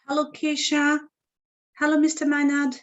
Hello, Keisha. Hello, Mr. Maynard.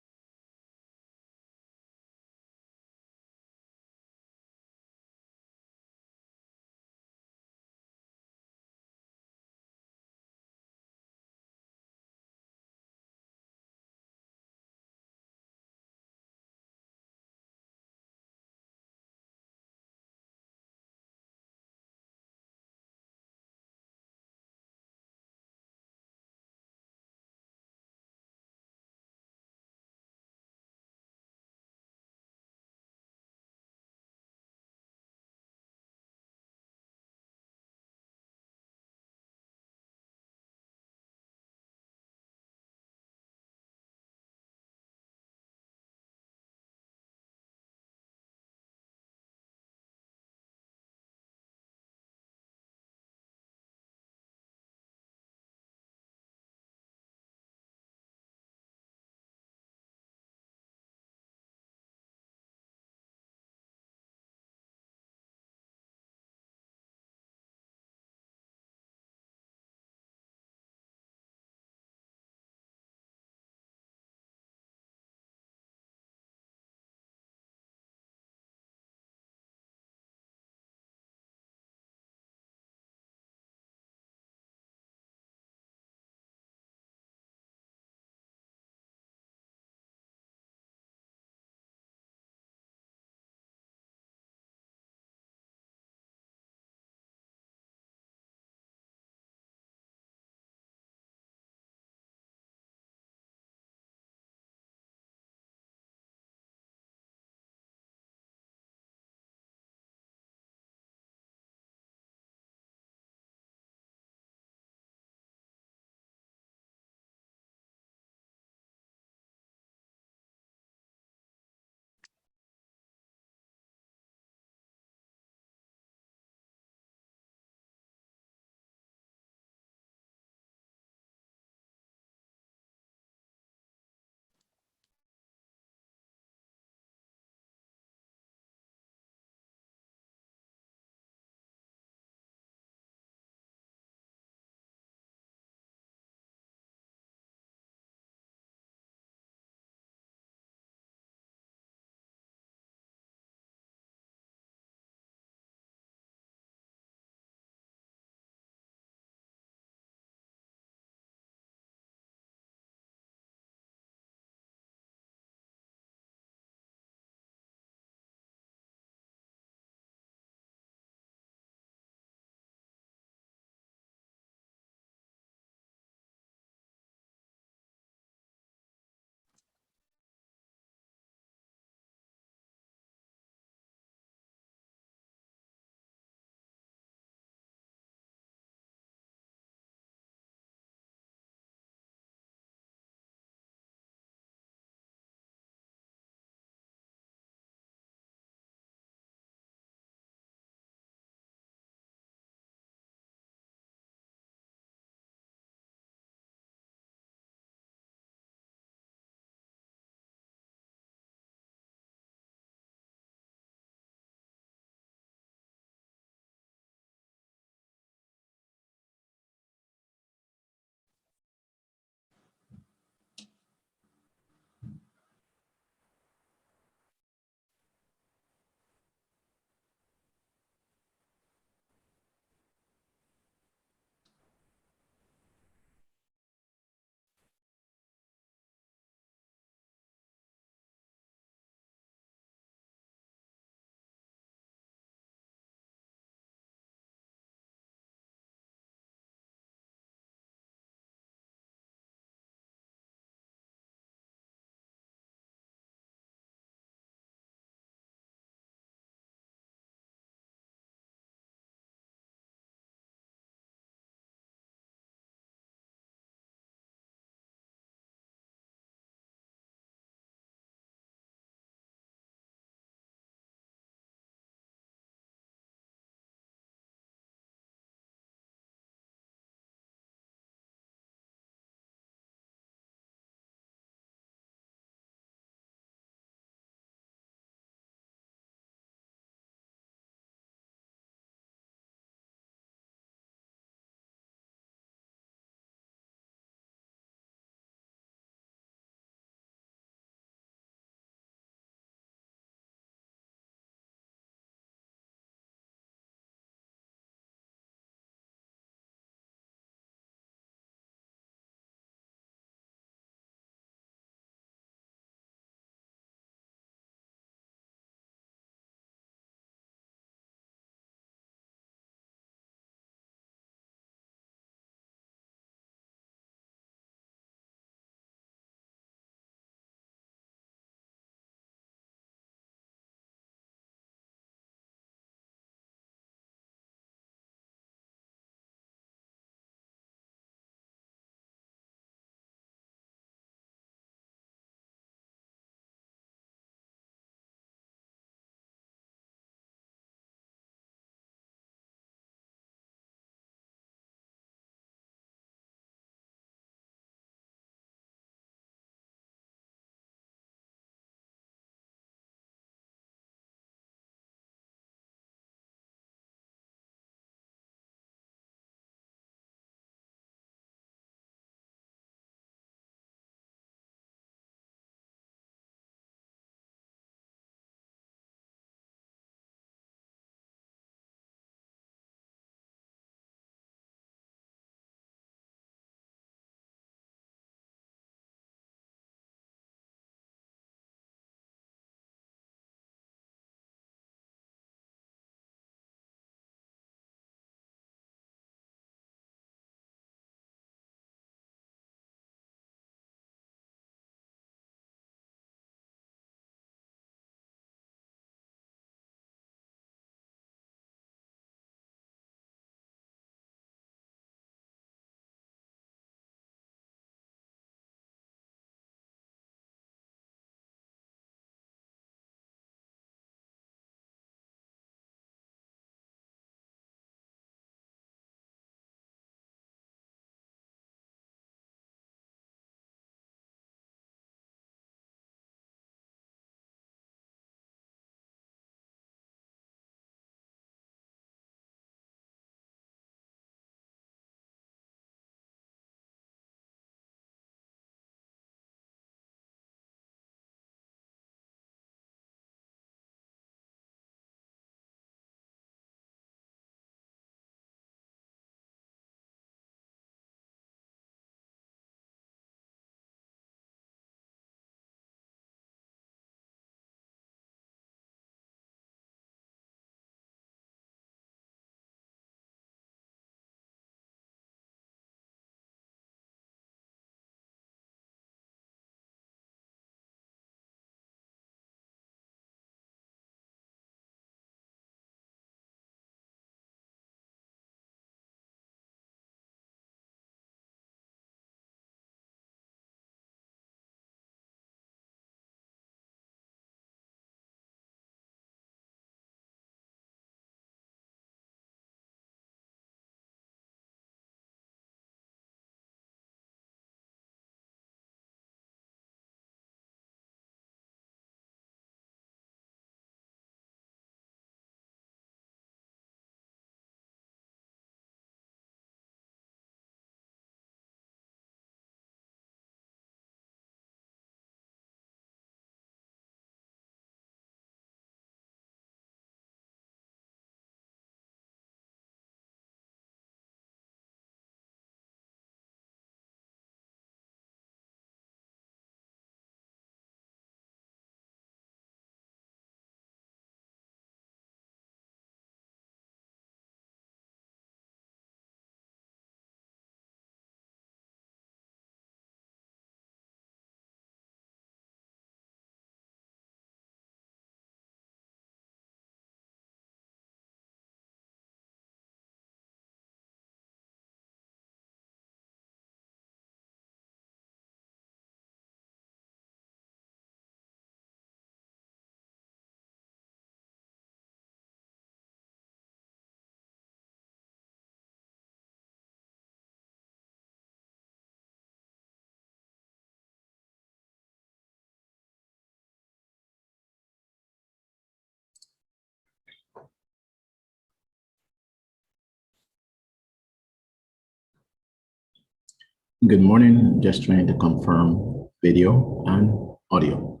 Good morning. Just trying to confirm video and audio.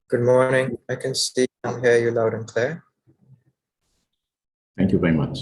Good morning. I can see and hear you loud and clear. Thank you very much.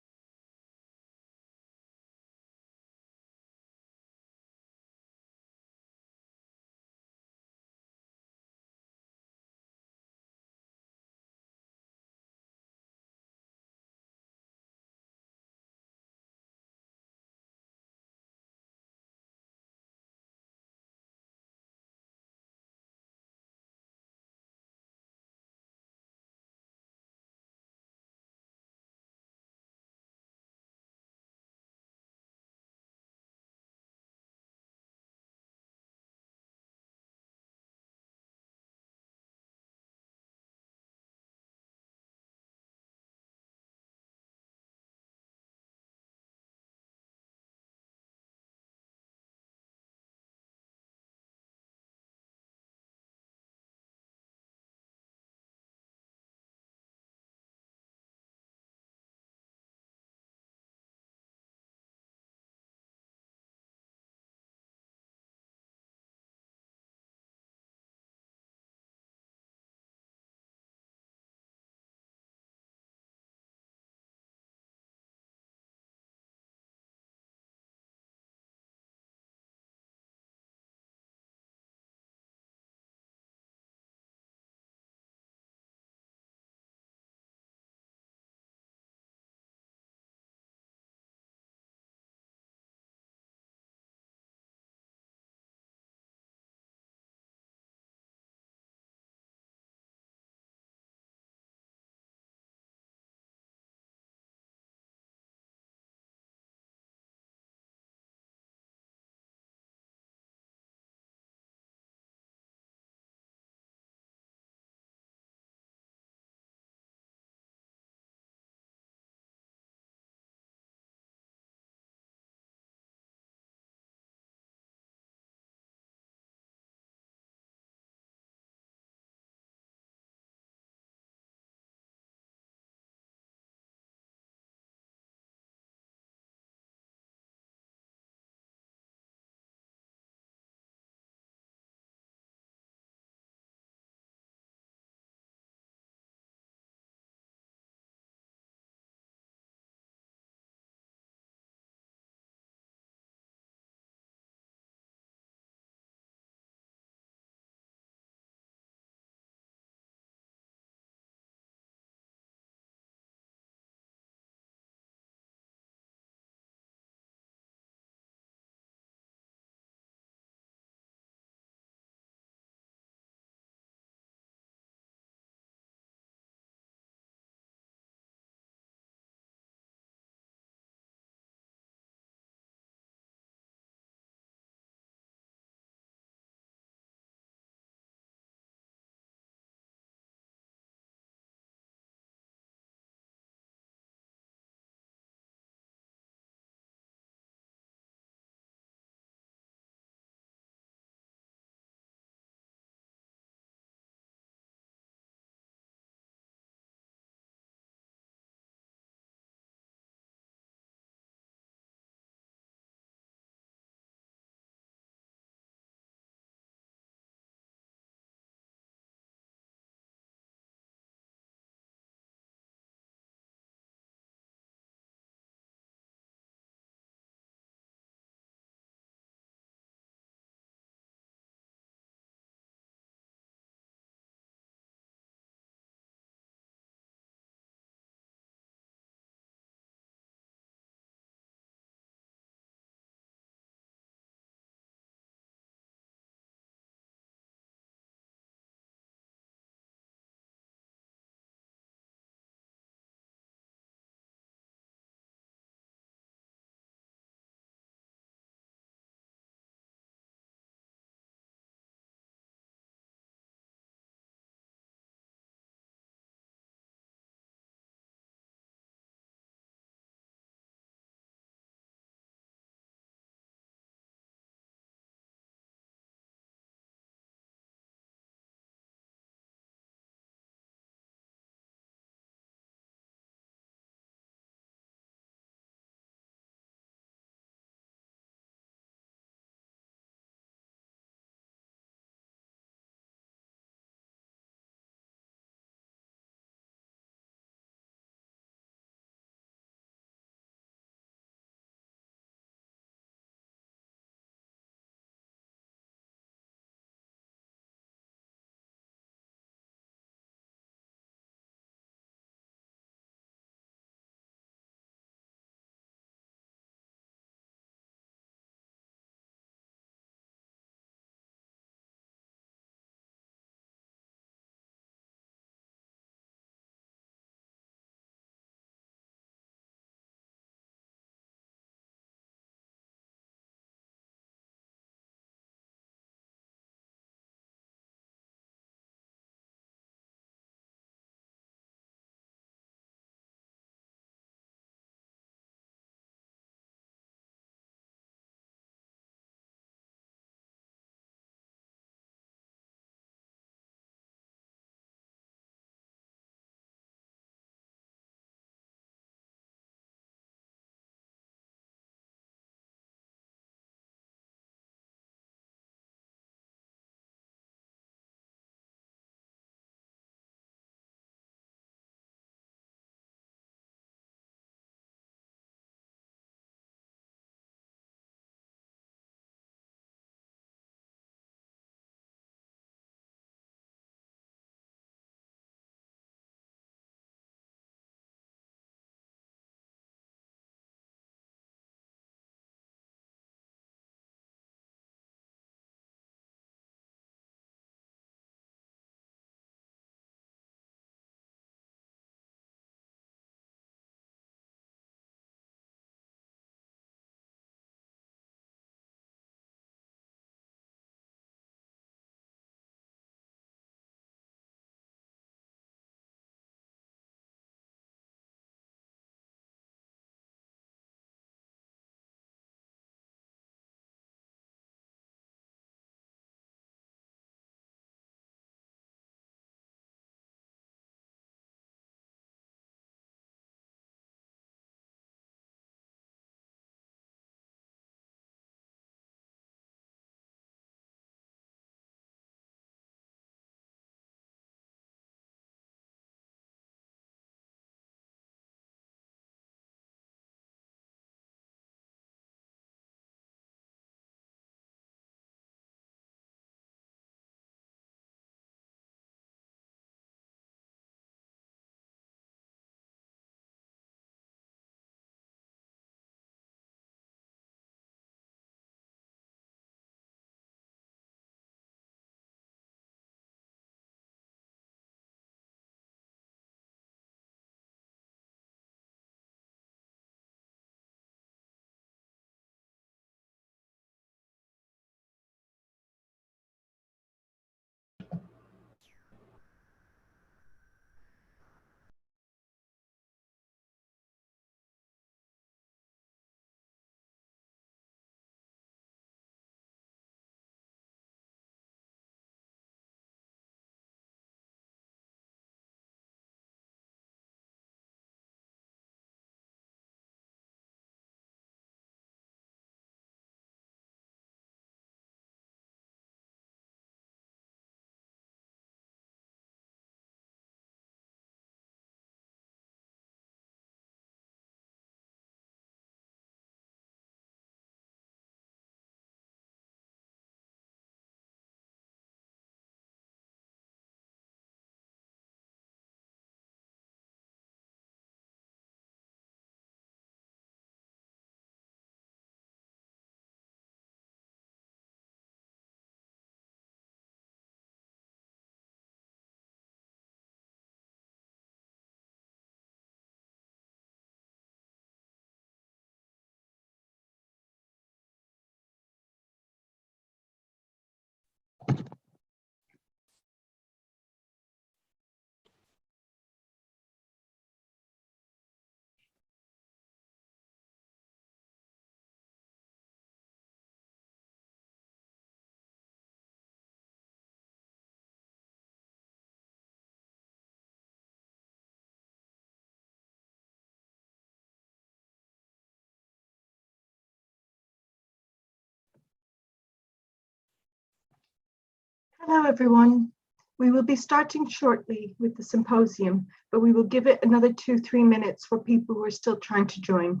Hello, everyone. We will be starting shortly with the symposium, but we will give it another 2-3 minutes for people who are still trying to join.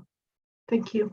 Thank you.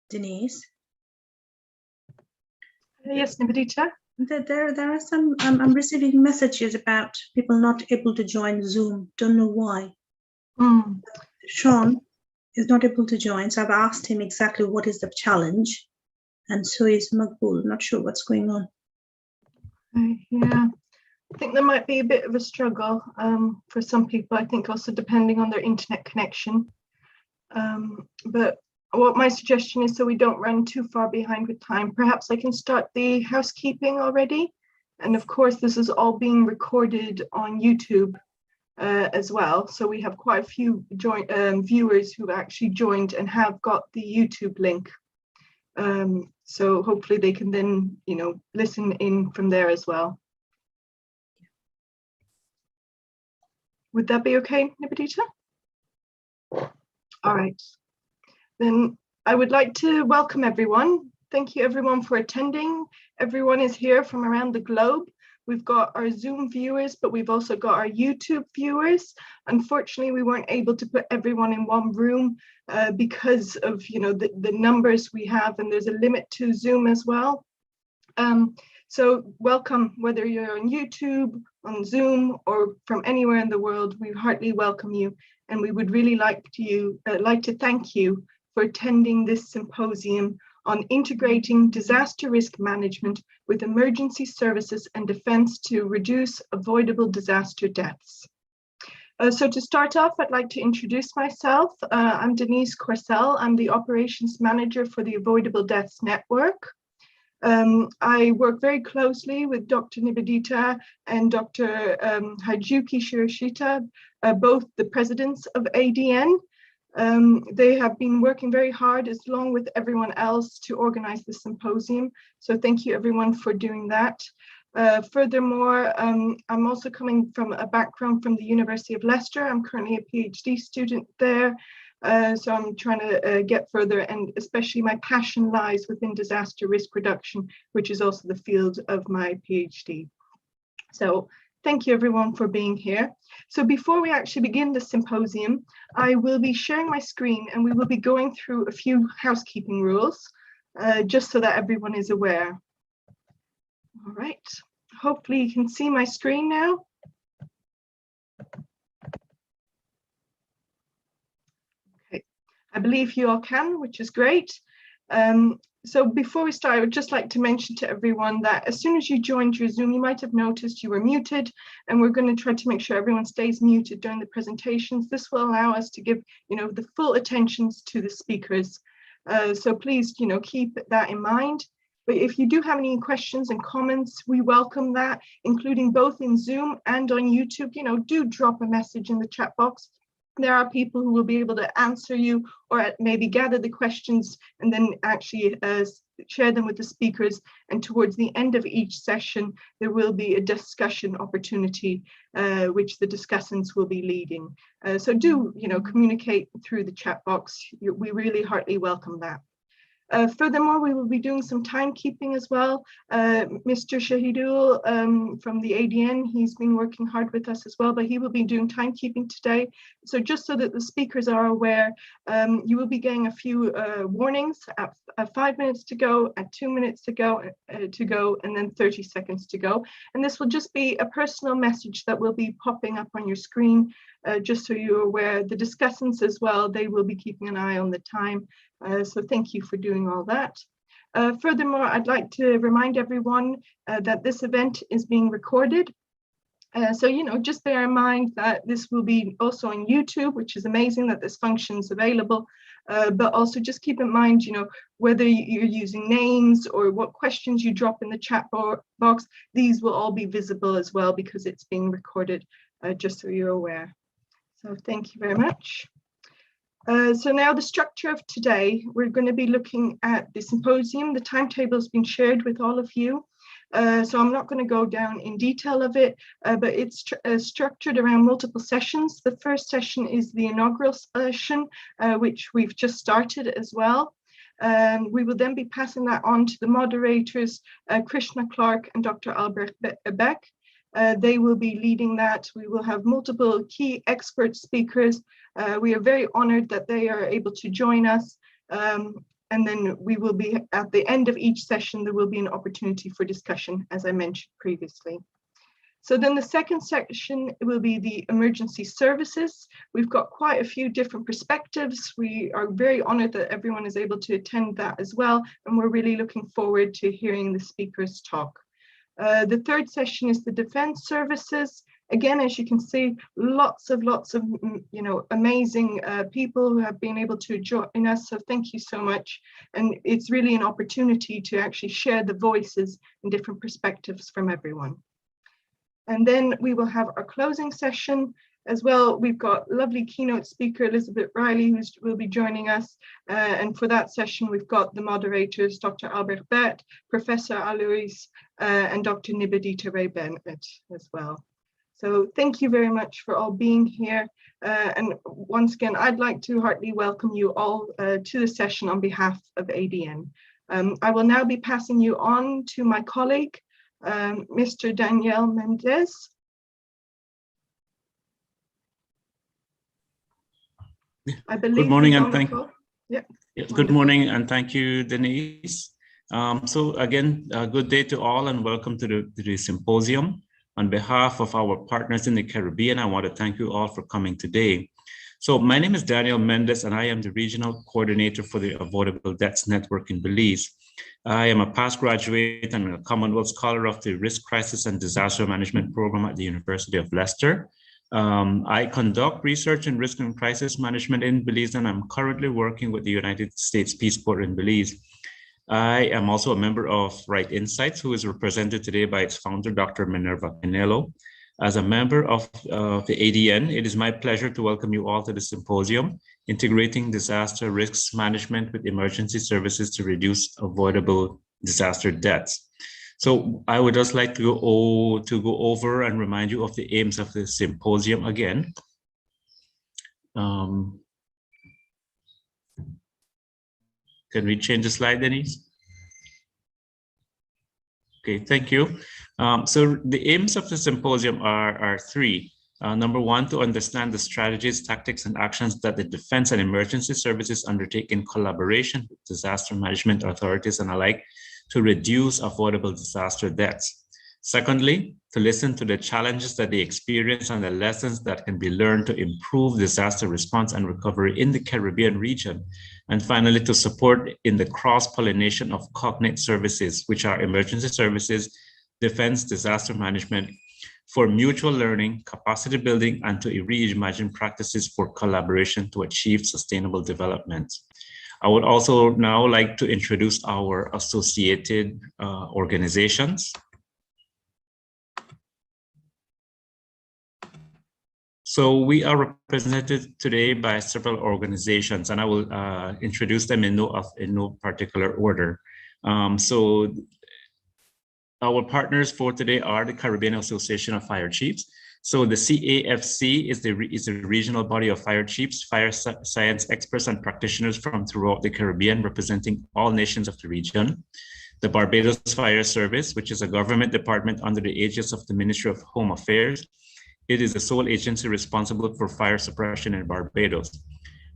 Denise, Yes, Nivedita. there are some, I'm receiving messages about people not able to join Zoom. Don't know why. Sean is not able to join, so I've asked him exactly what is the challenge, and so is Makbul. Not sure what's going on. Yeah, I think there might be a bit of a struggle for some people. I think also depending on their internet connection. But what my suggestion is, so we don't run too far behind with time, perhaps I can start the housekeeping already. And of course, this is all being recorded on YouTube as well. So we have quite a few viewers who've actually joined and have got the YouTube link. So hopefully they can then, listen in from there as well. Would that be okay, Nivedita? All right. Then I would like to welcome everyone. Thank you everyone for attending. Everyone is here from around the globe. We've got our Zoom viewers, but we've also got our YouTube viewers. Unfortunately, we weren't able to put everyone in one room because of the numbers we have, and there's a limit to Zoom as well. So welcome, whether you're on YouTube, on Zoom, or from anywhere in the world, we heartily welcome you. And we would really like to thank you for attending this symposium on integrating disaster risk management with emergency services and defense to reduce avoidable disaster deaths. So to start off, I'd like to introduce myself. I'm Denise Corsell. I'm the operations manager for the Avoidable Deaths Network. I work very closely with Dr. Nivedita and Dr. Hajuki Shirashita, both the presidents of ADN. They have been working very hard along with everyone else to organize the symposium. So thank you everyone for doing that. Furthermore, I'm also coming from a background from the University of Leicester. I'm currently a PhD student there. So I'm trying to get further, and especially my passion lies within disaster risk reduction, which is also the field of my PhD. So thank you everyone for being here. So before we actually begin the symposium, I will be sharing my screen and we will be going through a few housekeeping rules, just so that everyone is aware. All right, hopefully you can see my screen now. I believe you all can, which is great. So before we start, I would just like to mention to everyone that as soon as you joined your Zoom, you might have noticed you were muted, and we're going to try to make sure everyone stays muted during the presentations. This will allow us to give, the full attentions to the speakers. So please, keep that in mind. But if you do have any questions and comments, we welcome that, including both in Zoom and on YouTube. Do drop a message in the chat box. There are people who will be able to answer you, or maybe gather the questions and then actually share them with the speakers. And towards the end of each session, there will be a discussion opportunity, which the discussants will be leading. So do, communicate through the chat box. We really heartily welcome that. Furthermore, we will be doing some timekeeping as well. Mr. Shahidul from the ADN, he's been working hard with us as well, but he will be doing timekeeping today. So just so that the speakers are aware, you will be getting a few warnings at 5 minutes to go, at 2 minutes to go, and then 30 seconds to go. And this will just be a personal message that will be popping up on your screen, just so you're aware. The discussants as well, they will be keeping an eye on the time. So thank you for doing all that. Furthermore, I'd like to remind everyone that this event is being recorded. So, just bear in mind that this will be also on YouTube, which is amazing that this function is available. But also just keep in mind, whether you're using names or what questions you drop in the chat box, these will all be visible as well because it's being recorded, just so you're aware. So thank you very much. So now the structure of today, we're going to be looking at the symposium. The timetable has been shared with all of you. So I'm not going to go down in detail of it, but it's structured around multiple sessions. The first session is the inaugural session, which we've just started as well. We will then be passing that on to the moderators, Krishna Clark and Dr. Albert Beck. They will be leading that. We will have multiple key expert speakers. We are very honored that they are able to join us. And then we will be, at the end of each session, there will be an opportunity for discussion, as I mentioned previously. So then the second section will be the emergency services. We've got quite a few different perspectives. We are very honored that everyone is able to attend that as well. And we're really looking forward to hearing the speakers talk. The third session is the defense services. Again, as you can see, lots of amazing people who have been able to join us. So thank you so much. And it's really an opportunity to actually share the voices and different perspectives from everyone. And then we will have our closing session as well. We've got lovely keynote speaker Elizabeth Riley, who will be joining us. And for that session, we've got the moderators, Dr. Albert Bert, Professor Alois, and Dr. Nivedita Ray Bennett as well. So thank you very much for all being here. And once again, I'd like to heartily welcome you all to the session on behalf of ADN. I will now be passing you on to my colleague, Mr. Daniel Mendez. I believe good morning he's and on the call. Yeah. Yes, good morning and thank you, Denise. So again, good day to all and welcome to the symposium. On behalf of our partners in the Caribbean, I want to thank you all for coming today. So my name is Daniel Mendes and I am the Regional Coordinator for the Avoidable Debts Network in Belize. I am a past graduate and a Commonwealth Scholar of the Risk Crisis and Disaster Management Program at the University of Leicester. I conduct research in risk and crisis management in Belize, and I'm currently working with the United States Peace Corps in Belize. I am also a member of Right Insights, who is represented today by its founder, Dr. Minerva Canelo. As a member of the ADN, it is my pleasure to welcome you all to the symposium, Integrating Disaster Risks Management with Emergency Services to Reduce Avoidable Disaster Deaths. So I would just like to go over and remind you of the aims of the symposium again. Can we change the slide, Denise? Okay, thank you. So the aims of the symposium are three. Number one, to understand the strategies, tactics, and actions that the defense and emergency services undertake in collaboration with disaster management authorities and alike to reduce avoidable disaster deaths. Secondly, to listen to the challenges that they experience and the lessons that can be learned to improve disaster response and recovery in the Caribbean region. And finally, to support in the cross-pollination of cognate services, which are emergency services, defense, disaster management, for mutual learning, capacity building, and to reimagine practices for collaboration to achieve sustainable development. I would also now like to introduce our associated organizations. So we are represented today by several organizations, and I will introduce them in no particular order. So our partners for today are the Caribbean Association of Fire Chiefs. So the CAFC is the regional body of fire chiefs, fire science experts and practitioners from throughout the Caribbean, representing all nations of the region. The Barbados Fire Service, which is a government department under the aegis of the Ministry of Home Affairs. It is the sole agency responsible for fire suppression in Barbados.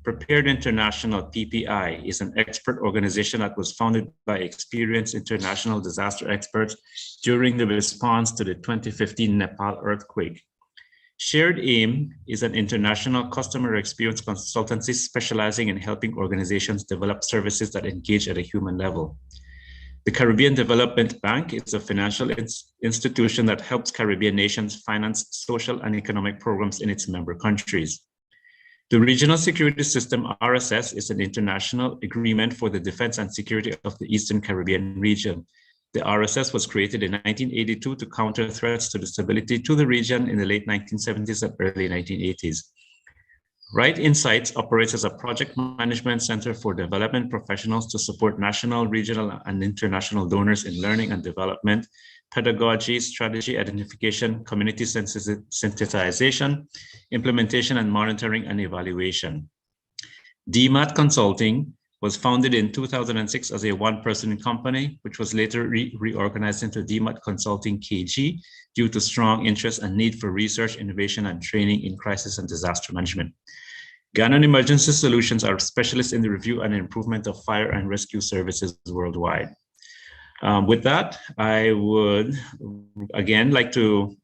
Prepared International, PPI, is an expert organization that was founded by experienced international disaster experts during the response to the 2015 Nepal earthquake. Shared Aim is an international customer experience consultancy specializing in helping organizations develop services that engage at a human level. The Caribbean Development Bank is a financial institution that helps Caribbean nations finance social and economic programs in its member countries. The Regional Security System, RSS, is an international agreement for the defense and security of the Eastern Caribbean region. The RSS was created in 1982 to counter threats to the stability to the region in the late 1970s and early 1980s. Right Insights operates as a project management center for development professionals to support national, regional, and international donors in learning and development, pedagogy, strategy identification, community sensitization, implementation, and monitoring and evaluation. DMAT Consulting was founded in 2006 as a one-person company, which was later reorganized into DMAT Consulting KG due to strong interest and need for research, innovation, and training in crisis and disaster management. Ghana Emergency Solutions are specialists in the review and improvement of fire and rescue services worldwide. With that, I would again like to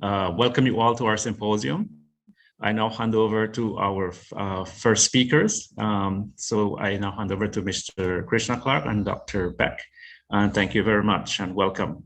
welcome you all to our symposium. I now hand over to our first speakers. So I now hand over to Mr. Krishna Clark and Dr. Beck. And thank you very much and welcome.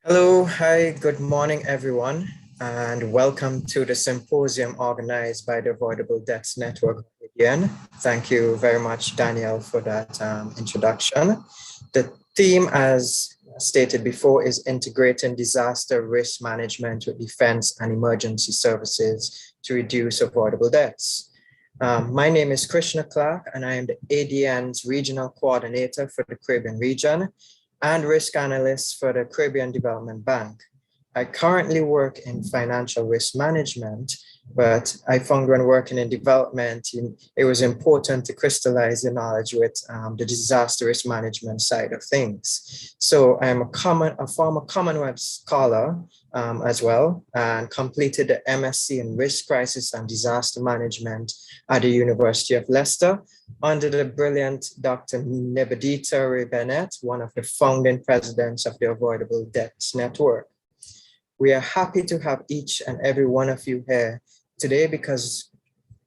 Hello, hi, good morning, everyone, and welcome to the symposium organized by the Avoidable Debts Network again. Thank you very much, Daniel, for that introduction. The theme, as stated before, is integrating disaster risk management with defense and emergency services to reduce avoidable deaths. My name is Krishna Clark, and I am the ADN's regional coordinator for the Caribbean region and risk analyst for the Caribbean Development Bank. I currently work in financial risk management But I found when working in development, it was important to crystallize the knowledge with the disaster risk management side of things. So I'm a former Commonwealth scholar as well, and completed the MSc in Risk Crisis and Disaster Management at the University of Leicester under the brilliant Dr. Nebedita Ray Bennett, one of the founding presidents of the Avoidable Debts Network. We are happy to have each and every one of you here today because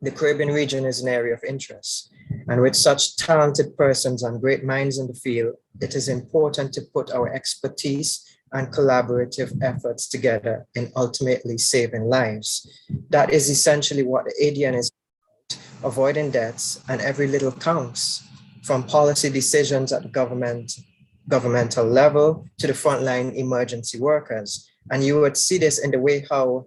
the Caribbean region is an area of interest. And with such talented persons and great minds in the field, it is important to put our expertise and collaborative efforts together in ultimately saving lives. That is essentially what the ADN is about, avoiding debts, and every little counts, from policy decisions at the governmental level to the frontline emergency workers. And you would see this in the way how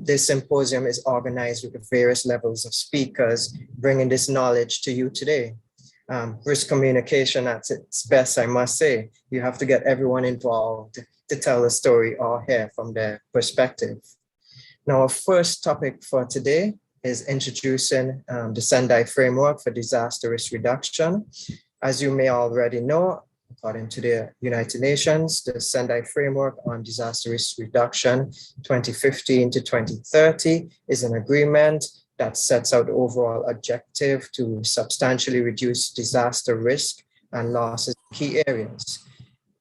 this symposium is organized with the various levels of speakers, bringing this knowledge to you today. Risk communication at its best, I must say. You have to get everyone involved to tell the story or hear from their perspective. Now, our first topic for today is introducing the Sendai Framework for Disaster Risk Reduction. As you may already know, according to the United Nations, the Sendai Framework on Disaster Risk Reduction 2015 to 2030 is an agreement that sets out the overall objective to substantially reduce disaster risk and losses in key areas.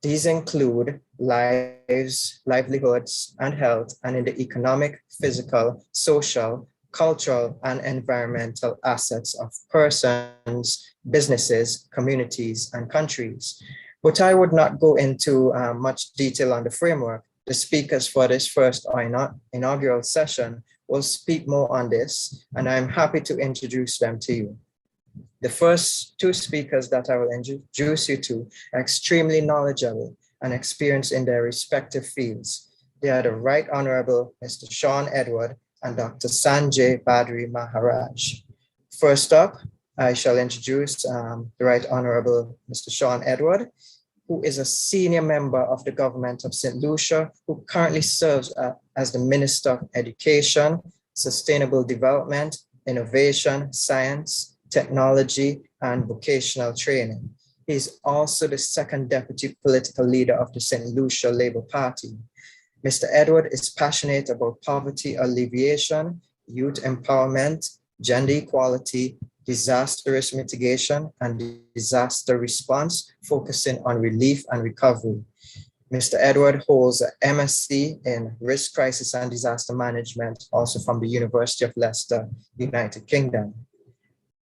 These include lives, livelihoods, and health, and in the economic, physical, social, cultural, and environmental assets of persons, businesses, communities, and countries. But I would not go into much detail on the framework. The speakers for this first inaugural session will speak more on this, and I'm happy to introduce them to you. The first two speakers that I will introduce you to are extremely knowledgeable and experienced in their respective fields. They are the Right Honorable Mr. Sean Edward and Dr. Sanjay Badri Maharaj. First up, I shall introduce the Right Honorable Mr. Sean Edward, who is a senior member of the government of St. Lucia, who currently serves as the Minister of Education, Sustainable Development, Innovation, Science, Technology, and Vocational Training. He is also the second deputy political leader of the St. Lucia Labour Party. Mr. Edward is passionate about poverty alleviation, youth empowerment, gender equality, disaster risk mitigation, and disaster response, focusing on relief and recovery. Mr. Edward holds an MSc in Risk Crisis and Disaster Management, also from the University of Leicester, United Kingdom.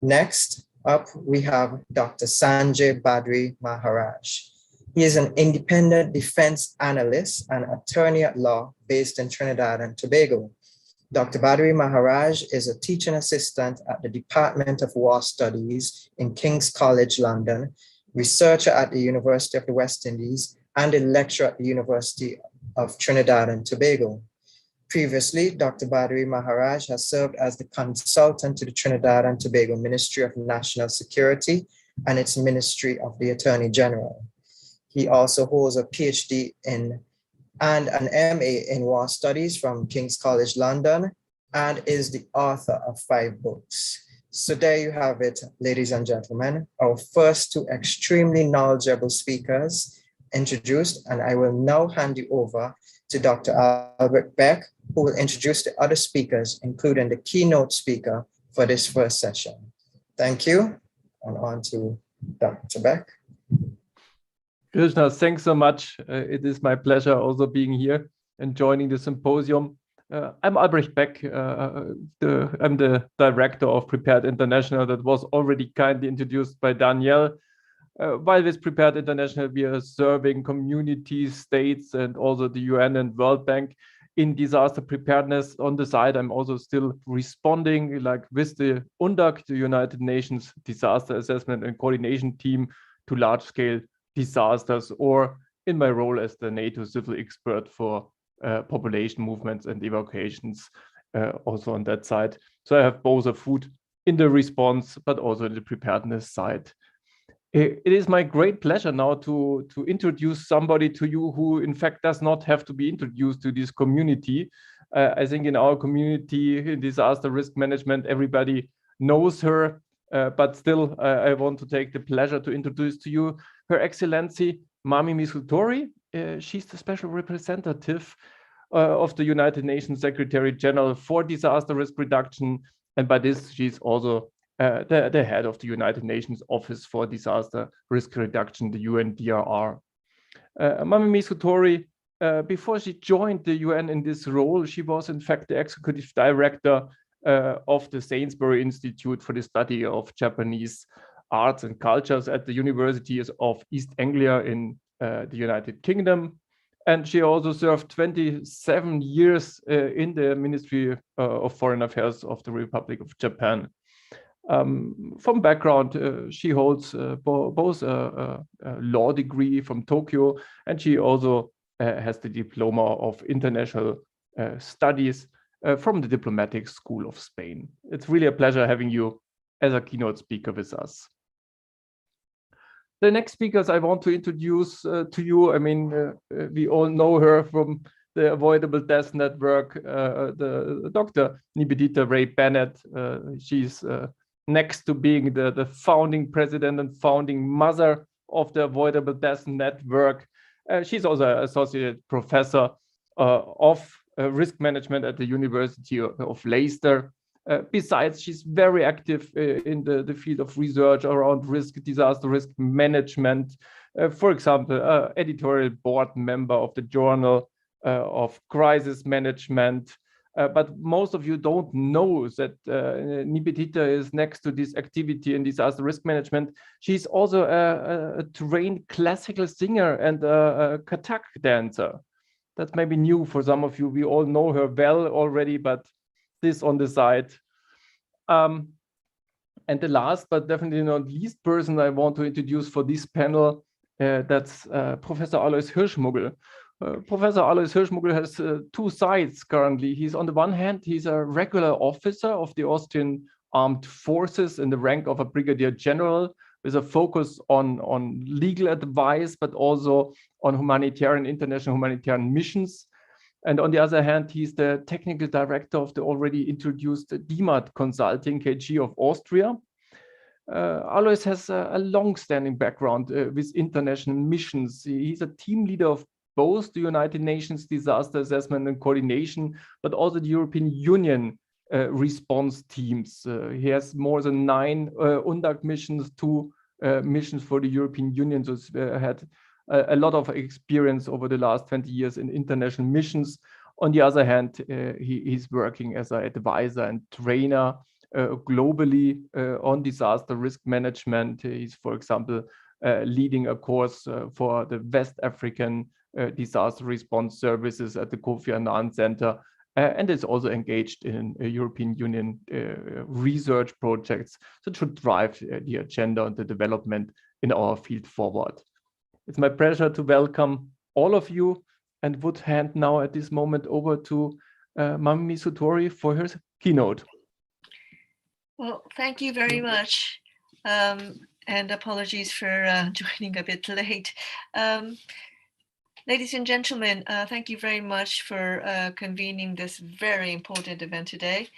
Next up, we have Dr. Sanjay Badri Maharaj. He is an independent defense analyst and attorney at law based in Trinidad and Tobago. Dr. Badri Maharaj is a teaching assistant at the Department of War Studies in King's College, London, researcher at the University of the West Indies, and a lecturer at the University of Trinidad and Tobago. Previously, Dr. Badri Maharaj has served as the consultant to the Trinidad and Tobago Ministry of National Security and its Ministry of the Attorney General. He also holds a PhD and an MA in War Studies from King's College London, and is the author of 5 books. So there you have it, ladies and gentlemen, our first two extremely knowledgeable speakers introduced, and I will now hand you over to Dr. Albert Beck, who will introduce the other speakers, including the keynote speaker for this first session. Thank you, and on to Dr. Beck. Krishna, thanks so much. It is my pleasure also being here and joining the symposium. I'm Albrecht Beck. I'm the director of Prepared International that was already kindly introduced by Danielle. While with Prepared International, we are serving communities, states, and also the UN and World Bank in disaster preparedness. On the side, I'm also still responding, like with the UNDAC, the United Nations Disaster Assessment and Coordination Team, to large-scale disasters, or in my role as the NATO civil expert for population movements and evacuations, also on that side. So I have both a foot in the response, but also in the preparedness side. It is my great pleasure now to introduce somebody to you who in fact does not have to be introduced to this community. I think in our community, in disaster risk management, everybody knows her, but still, I want to take the pleasure to introduce to you Her Excellency Mami Misutori. She's the special representative of the United Nations Secretary General for Disaster Risk Reduction. And by this, she's also the head of the United Nations Office for Disaster Risk Reduction, the UNDRR. Mami Misutori, before she joined the UN in this role, she was in fact the executive director of the Sainsbury Institute for the Study of Japanese Arts and Cultures at the Universities of East Anglia in the United Kingdom. And she also served 27 years in the Ministry of Foreign Affairs of the Republic of Japan. From background, she holds both a law degree from Tokyo, and she also has the diploma of international studies from the Diplomatic School of Spain. It's really a pleasure having you as a keynote speaker with us. The next speakers I want to introduce to you, I mean, we all know her from the Avoidable Death Network, the Dr. Nivedita Ray Bennett. She's next to being the founding president and founding mother of the Avoidable Death Network. She's also an associate professor of risk management at the University of Leicester. Besides, she's very active in the field of research around disaster risk management. For example, editorial board member of the Journal of Crisis Management. But most of you don't know that Nivedita is next to this activity in disaster risk management. She's also a trained classical singer and a Kathak dancer. That's maybe new for some of you. We all know her well already, but this on the side. And the last, but definitely not least person I want to introduce for this panel, that's Professor Alois Hirschmuggel. Professor Alois Hirschmuggel has two sides currently. He's on the one hand, he's a regular officer of the Austrian Armed Forces in the rank of a brigadier general with a focus on legal advice, but also on international humanitarian missions. And on the other hand, he's the technical director of the already introduced DMAT Consulting KG of Austria. Alois has a long-standing background with international missions. He's a team leader of both the United Nations Disaster Assessment and Coordination, but also the European Union response teams. He has more than 9 UNDAC missions, 2 missions for the European Union. So he's had a lot of experience over the last 20 years in international missions. On the other hand, he's working as an advisor and trainer globally on disaster risk management. He's, for example, leading a course for the West African disaster response services at the Kofi Annan Center, and is also engaged in European Union research projects that should drive the agenda and the development in our field forward. It's my pleasure to welcome all of you and would hand now at this moment over to Mami Misutori for her keynote. Well, thank you very much. And apologies for joining a bit late. Ladies and gentlemen, thank you very much for convening this very important event today.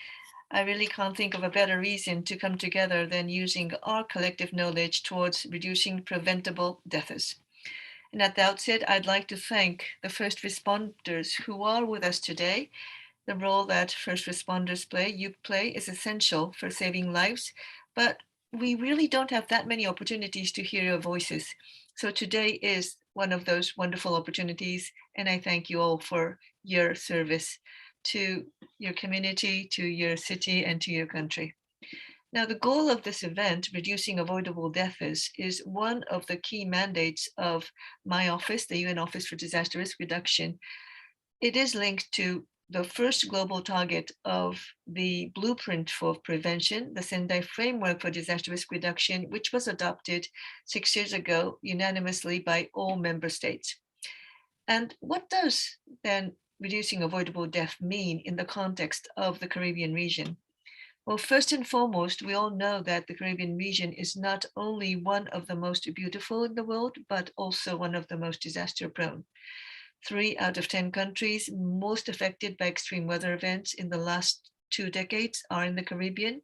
I really can't think of a better reason to come together than using our collective knowledge towards reducing preventable deaths. And at the outset, I'd like to thank the first responders who are with us today. The role that first responders play is essential for saving lives, but we really don't have that many opportunities to hear your voices. So today is one of those wonderful opportunities, and I thank you all for your service to your community, to your city, and to your country. Now, the goal of this event, Reducing Avoidable Deaths, is one of the key mandates of my office, the UN Office for Disaster Risk Reduction. It is linked to the first global target of the Blueprint for Prevention, the Sendai Framework for Disaster Risk Reduction, which was adopted 6 years ago unanimously by all member states. And what does then reducing avoidable death mean in the context of the Caribbean region? Well, first and foremost, we all know that the Caribbean region is not only one of the most beautiful in the world, but also one of the most disaster prone. 3 out of 10 countries most affected by extreme weather events in the last 2 decades are in the Caribbean.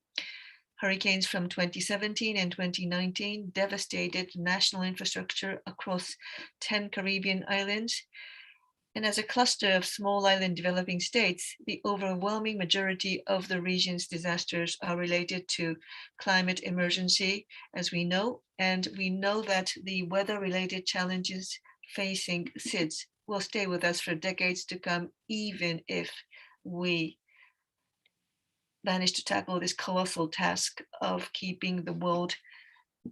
Hurricanes from 2017 and 2019 devastated national infrastructure across 10 Caribbean islands. And as a cluster of small island developing states, the overwhelming majority of the region's disasters are related to climate emergency, as we know. And we know that the weather-related challenges facing SIDS will stay with us for decades to come, even if we manage to tackle this colossal task of keeping the world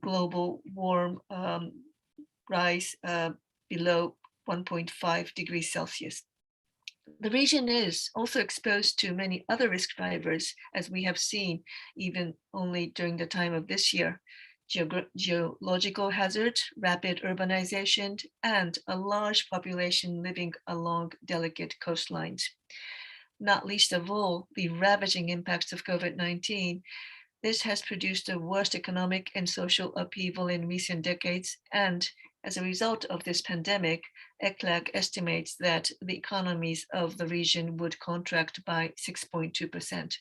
global warm rise below 1.5 degrees Celsius. The region is also exposed to many other risk drivers, as we have seen even only during the time of this year: geological hazards, rapid urbanization, and a large population living along delicate coastlines. Not least of all, the ravaging impacts of COVID-19. This has produced the worst economic and social upheaval in recent decades, and as a result of this pandemic, ECLAC estimates that the economies of the region would contract by 6.2%.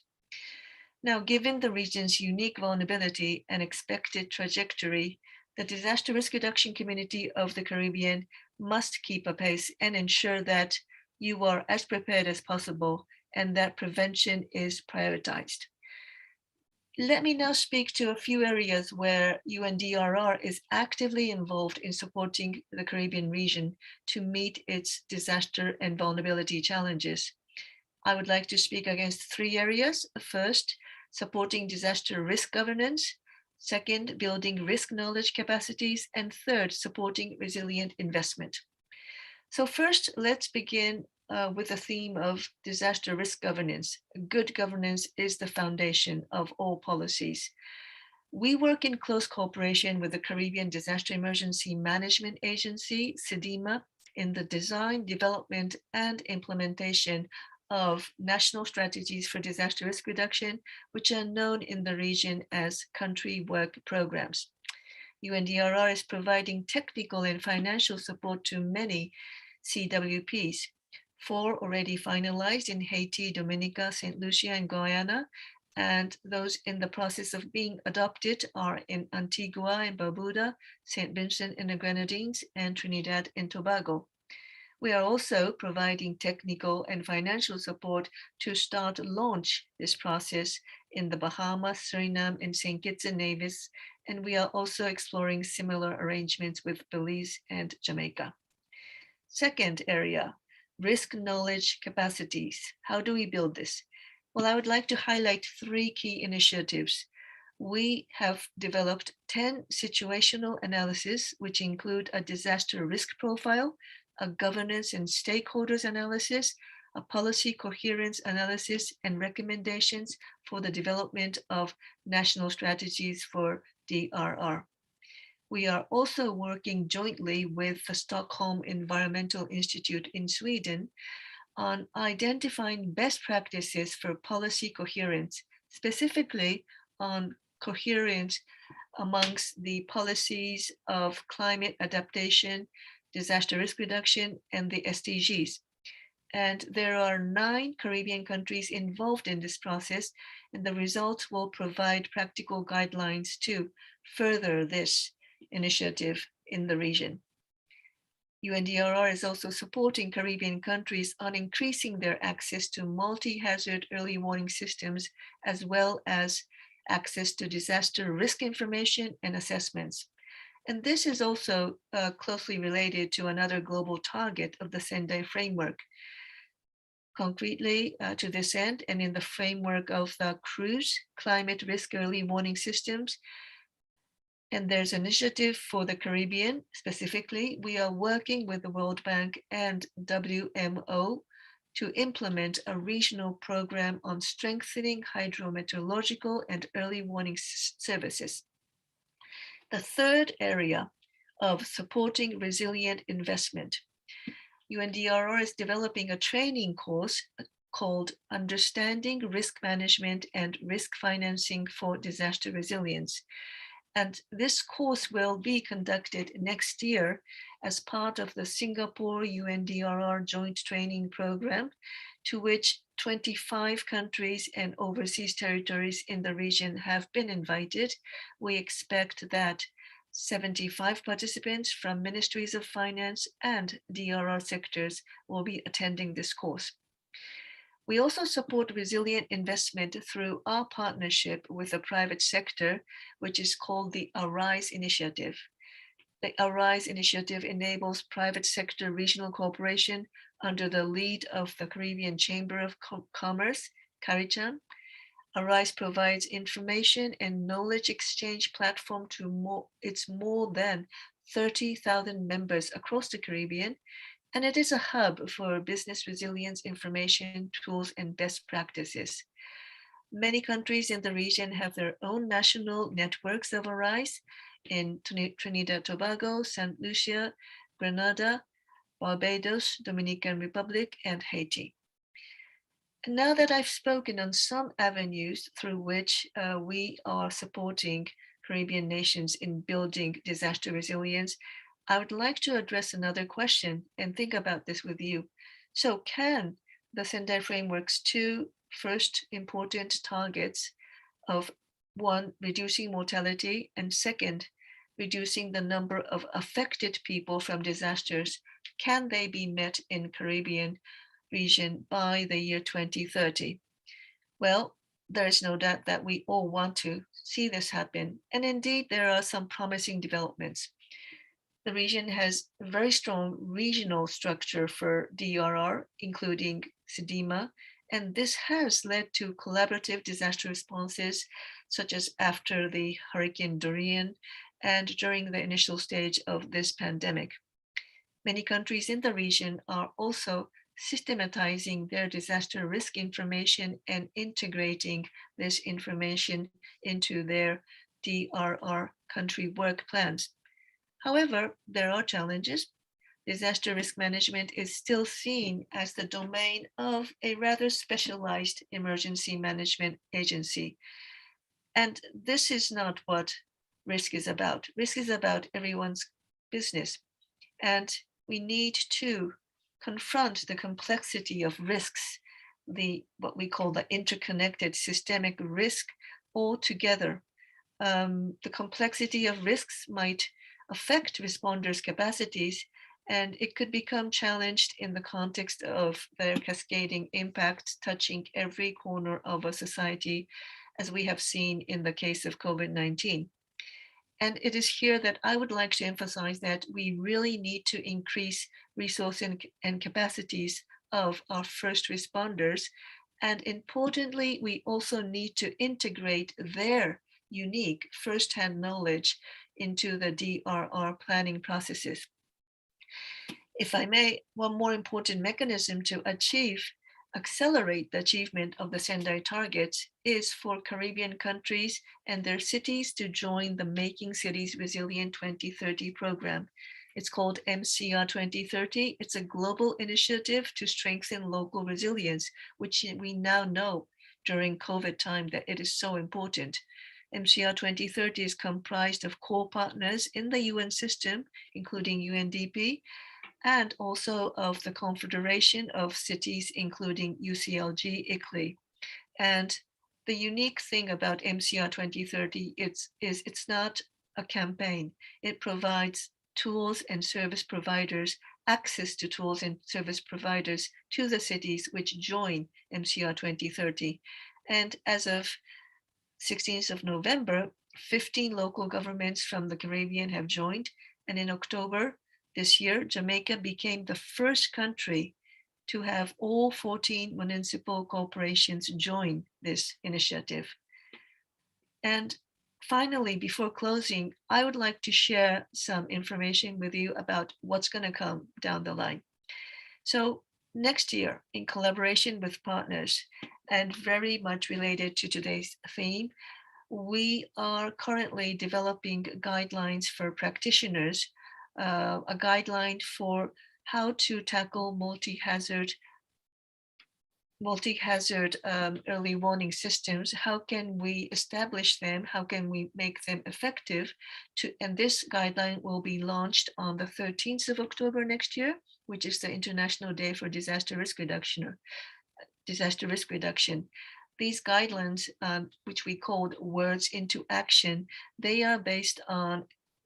Now, given the region's unique vulnerability and expected trajectory, the disaster risk reduction community of the Caribbean must keep apace and ensure that you are as prepared as possible and that prevention is prioritized. Let me now speak to a few areas where UNDRR is actively involved in supporting the Caribbean region to meet its disaster and vulnerability challenges. I would like to speak against 3 areas. First, supporting disaster risk governance. Second, building risk knowledge capacities. And third, supporting resilient investment. So first, let's begin with the theme of disaster risk governance. Good governance is the foundation of all policies. We work in close cooperation with the Caribbean Disaster Emergency Management Agency, CDEMA, in the design, development, and implementation of national strategies for disaster risk reduction, which are known in the region as country work programs. UNDRR is providing technical and financial support to many CWPs. 4 already finalized in Haiti, Dominica, St. Lucia, and Guyana, and those in the process of being adopted are in Antigua and Barbuda, St. Vincent and the Grenadines, and Trinidad and Tobago. We are also providing technical and financial support to launch this process in the Bahamas, Suriname, and St. Kitts and Nevis, and we are also exploring similar arrangements with Belize and Jamaica. Second area, risk knowledge capacities. How do we build this? Well, I would like to highlight 3 key initiatives. We have developed 10 situational analyses, which include a disaster risk profile, a governance and stakeholders analysis, a policy coherence analysis, and recommendations for the development of national strategies for DRR. We are also working jointly with the Stockholm Environmental Institute in Sweden on identifying best practices for policy coherence, specifically on coherence amongst the policies of climate adaptation, disaster risk reduction, and the SDGs. And there are 9 Caribbean countries involved in this process, and the results will provide practical guidelines to further this initiative in the region. UNDRR is also supporting Caribbean countries on increasing their access to multi-hazard early warning systems, as well as access to disaster risk information and assessments. And this is also closely related to another global target of the Sendai framework. Concretely, to this end, and in the framework of the CRUISE, Climate Risk Early Warning Systems, and there's an initiative for the Caribbean. Specifically, we are working with the World Bank and WMO to implement a regional program on strengthening hydrometeorological and early warning services. The third area of supporting resilient investment. UNDRR is developing a training course called Understanding Risk Management and Risk Financing for Disaster Resilience. And this course will be conducted next year as part of the Singapore UNDRR Joint Training Program, to which 25 countries and overseas territories in the region have been invited. We expect that 75 participants from ministries of finance and DRR sectors will be attending this course. We also support resilient investment through our partnership with the private sector, which is called the ARISE initiative. The ARISE initiative enables private sector regional cooperation under the lead of the Caribbean Chamber of Commerce, CARICHAM. ARISE provides information and knowledge exchange platform to its more than 30,000 members across the Caribbean, and it is a hub for business resilience information, tools, and best practices. Many countries in the region have their own national networks of ARISE in Trinidad, Tobago, St. Lucia, Grenada, Barbados, Dominican Republic, and Haiti. And now that I've spoken on some avenues through which we are supporting Caribbean nations in building disaster resilience, I would like to address another question and think about this with you. So can the Sendai Framework's two first important targets of one, reducing mortality, and second, reducing the number of affected people from disasters, can they be met in Caribbean region by the year 2030? Well, there is no doubt that we all want to see this happen. And indeed, there are some promising developments. The region has a very strong regional structure for DRR, including SEDIMA, and this has led to collaborative disaster responses, such as after the Hurricane Dorian and during the initial stage of this pandemic. Many countries in the region are also systematizing their disaster risk information and integrating this information into their DRR country work plans. However, there are challenges. Disaster risk management is still seen as the domain of a rather specialized emergency management agency. And this is not what risk is about. Risk is about everyone's business. And we need to confront the complexity of risks, what we call the interconnected systemic risk altogether. The complexity of risks might affect responders' capacities, and it could become challenged in the context of their cascading impact touching every corner of a society, as we have seen in the case of COVID-19. And it is here that I would like to emphasize that we really need to increase resource and capacities of our first responders. And importantly, we also need to integrate their unique firsthand knowledge into the DRR planning processes. If I may, one more important mechanism to accelerate the achievement of the Sendai targets is for Caribbean countries and their cities to join the Making Cities Resilient 2030 program. It's called MCR 2030. It's a global initiative to strengthen local resilience, which we now know during COVID time that it is so important. MCR 2030 is comprised of core partners in the UN system, including UNDP, and also of the Confederation of Cities, including UCLG, ICLEI. And the unique thing about MCR 2030 is it's not a campaign. It provides tools and service providers, access to tools and service providers to the cities which join MCR 2030. And as of 16th of November, 15 local governments from the Caribbean have joined. And in October this year, Jamaica became the first country to have all 14 municipal corporations join this initiative. And finally, before closing, I would like to share some information with you about what's going to come down the line. So next year, in collaboration with partners, and very much related to today's theme, we are currently developing guidelines for practitioners, a guideline for how to tackle multi-hazard multi-hazard early warning systems, how can we establish them? How can we make them effective? And this guideline will be launched on the 13th of October next year, which is the International Day for Disaster Risk Reduction. These guidelines, which we called Words into Action, they are based on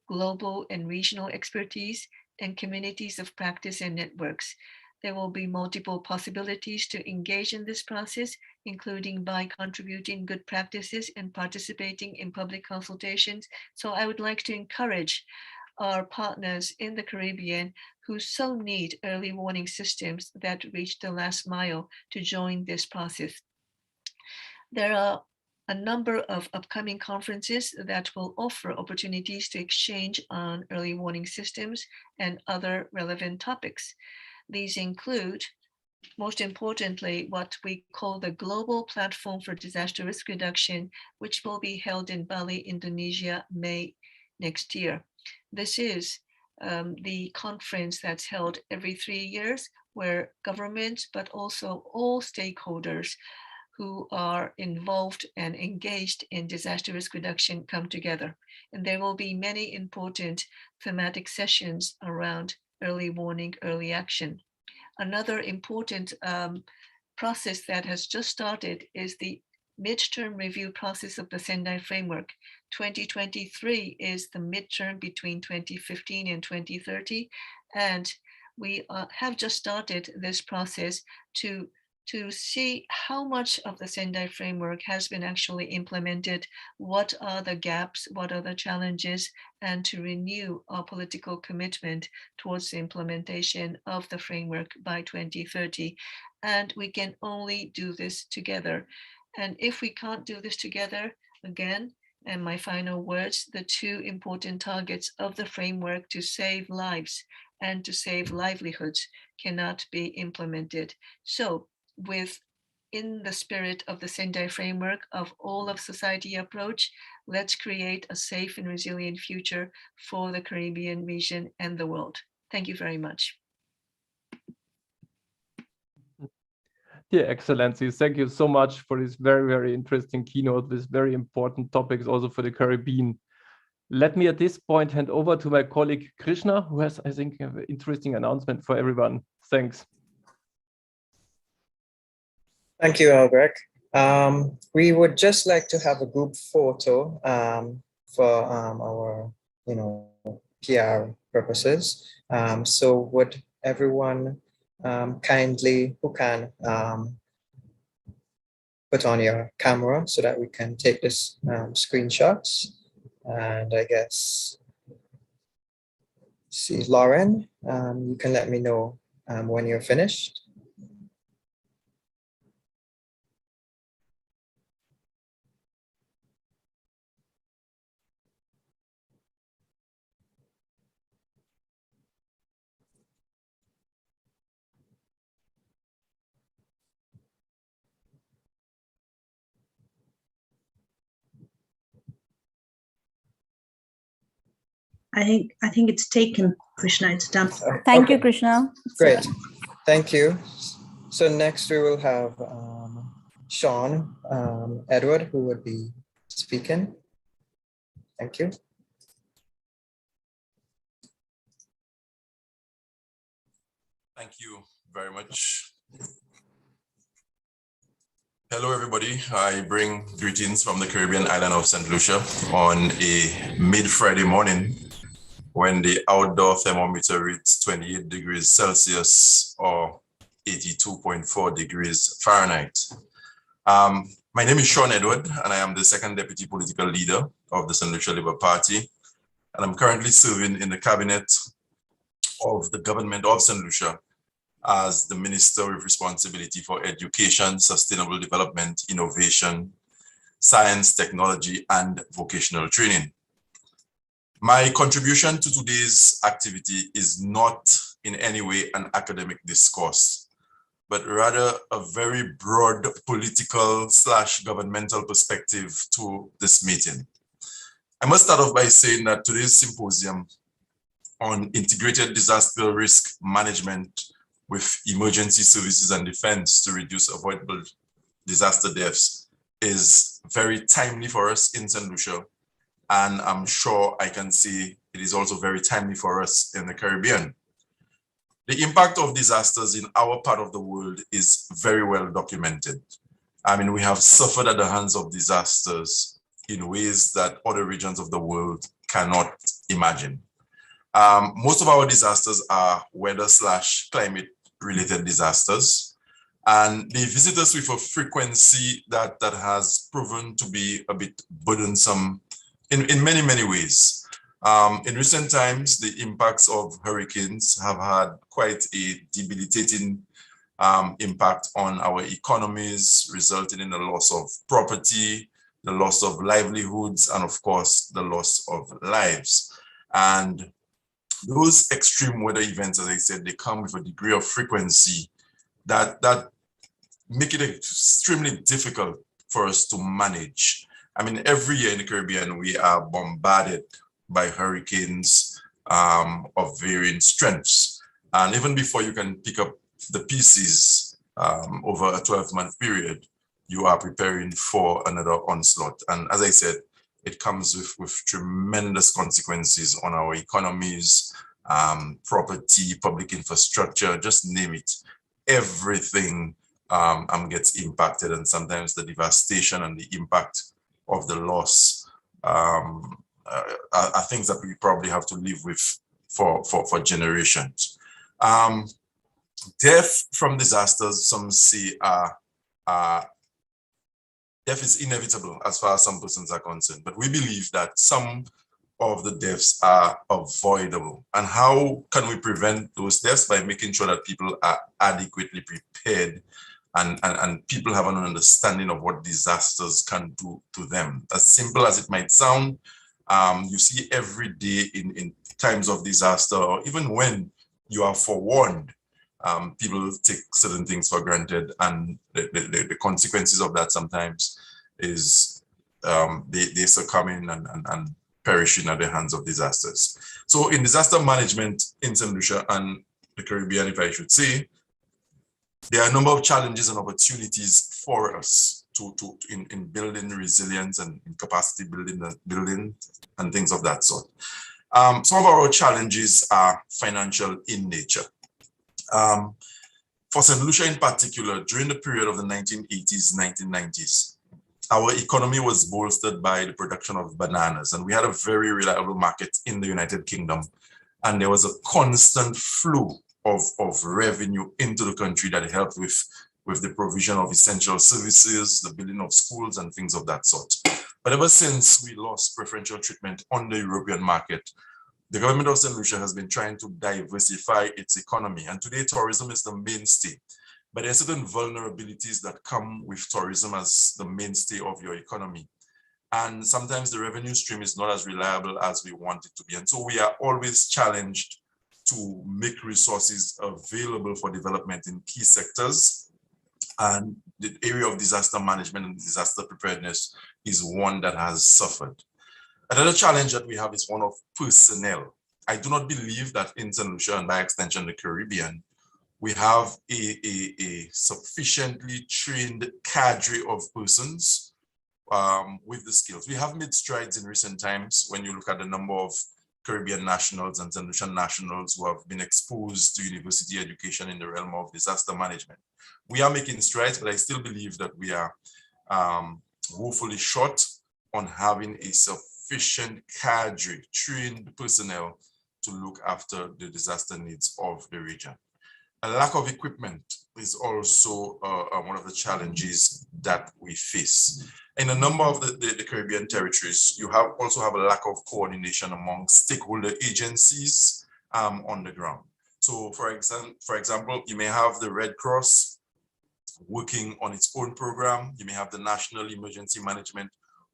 global and regional expertise and communities of practice and networks. There will be multiple possibilities to engage in this process, including by contributing good practices and participating in public consultations. So I would like to encourage our partners in the Caribbean who so need early warning systems that reach the last mile to join this process. There are a number of upcoming conferences that will offer opportunities to exchange on early warning systems and other relevant topics. These include, most importantly, what we call the Global Platform for Disaster Risk Reduction, which will be held in Bali, Indonesia, May next year. This is the conference that's held every 3 years, where governments, but also all stakeholders who are involved and engaged in disaster risk reduction come together. And there will be many important thematic sessions around early warning, early action. Another important process that has just started is the midterm review process of the Sendai Framework. 2023 is the midterm between 2015 and 2030. And we have just started this process to see how much of the Sendai Framework has been actually implemented, what are the gaps, what are the challenges, and to renew our political commitment towards the implementation of the framework by 2030. And we can only do this together. And if we can't do this together, again, and my final words, the two important targets of the framework to save lives and to save livelihoods cannot be implemented. So, in the spirit of the Sendai Framework of all of society approach, let's create a safe and resilient future for the Caribbean region and the world. Thank you very much. Dear Excellencies, thank you so much for this very, very interesting keynote with very important topics also for the Caribbean. Let me at this point hand over to my colleague Krishna, who has, I think, an interesting announcement for everyone. Thanks. Thank you, Albrecht. We would just like to have a group photo for our, PR purposes. So would everyone kindly, who can, put on your camera so that we can take this screenshots. And I guess, see, Lauren, you can let me know when you're finished. I think it's taken, Krishna. It's done. Thank you, Krishna. Great. Thank you. So next we will have Sean Edward, who would be speaking. Thank you. Thank you very much. Hello, everybody. I bring greetings from the Caribbean island of St. Lucia on a mid-Friday morning when the outdoor thermometer reads 28 degrees Celsius or 82.4 degrees Fahrenheit. My name is Sean Edward, and I am the second deputy political leader of the St. Lucia Labour Party. And I'm currently serving in the cabinet of the government of St. Lucia as the minister with responsibility for education, sustainable development, innovation, science, technology, and vocational training. My contribution to today's activity is not in any way an academic discourse, but rather a very broad political / governmental perspective to this meeting. I must start off by saying that today's symposium on integrated disaster risk management with emergency services and defense to reduce avoidable disaster deaths is very timely for us in St. Lucia. And I'm sure I can say it is also very timely for us in the Caribbean. The impact of disasters in our part of the world is very well documented. I mean, we have suffered at the hands of disasters in ways that other regions of the world cannot imagine. Most of our disasters are weather/climate related disasters, and they visit us with a frequency that has proven to be a bit burdensome in many, many ways. In recent times, the impacts of hurricanes have had quite a debilitating impact on our economies, resulting in the loss of property, the loss of livelihoods, and of course, the loss of lives. And those extreme weather events, as I said, they come with a degree of frequency that make it extremely difficult for us to manage. I mean, every year in the Caribbean, we are bombarded by hurricanes of varying strengths. And even before you can pick up the pieces over a 12-month period, you are preparing for another onslaught. And as I said, it comes with tremendous consequences on our economies, property, public infrastructure, just name it. Everything gets impacted, and sometimes the devastation and the impact of the loss are things that we probably have to live with for generations. Death from disasters, some say death is inevitable as far as some persons are concerned, but we believe that some of the deaths are avoidable. And how can we prevent those deaths? By making sure that people are adequately prepared and people have an understanding of what disasters can do to them. As simple as it might sound, you see every day in times of disaster, or even when you are forewarned, people take certain things for granted, and the consequences of that sometimes is they succumbing and perishing at the hands of disasters. So in disaster management in St. Lucia and the Caribbean, if I should say, there are a number of challenges and opportunities for us in building resilience and in capacity building and things of that sort. Some of our challenges are financial in nature. For St. Lucia in particular, during the period of the 1980s, 1990s, our economy was bolstered by the production of bananas, and we had a very reliable market in the United Kingdom. And there was a constant flow of revenue into the country that helped with the provision of essential services, the building of schools and things of that sort. But ever since we lost preferential treatment on the European market, the government of St. Lucia has been trying to diversify its economy. And today tourism is the mainstay. But there are certain vulnerabilities that come with tourism as the mainstay of your economy. And sometimes the revenue stream is not as reliable as we want it to be. And so we are always challenged to make resources available for development in key sectors. And the area of disaster management and disaster preparedness is one that has suffered. Another challenge that we have is one of personnel. I do not believe that in St. Lucia and by extension the Caribbean, we have a sufficiently trained cadre of persons with the skills. We have made strides in recent times when you look at the number of Caribbean nationals and St. Lucian nationals who have been exposed to university education in the realm of disaster management. We are making strides, but I still believe that we are woefully short on having a sufficient cadre, trained personnel to look after the disaster needs of the region. A lack of equipment is also one of the challenges that we face. In a number of the Caribbean territories, you also have a lack of coordination among stakeholder agencies on the ground. So for example, you may have the Red Cross working on its own program. You may have the National Emergency Management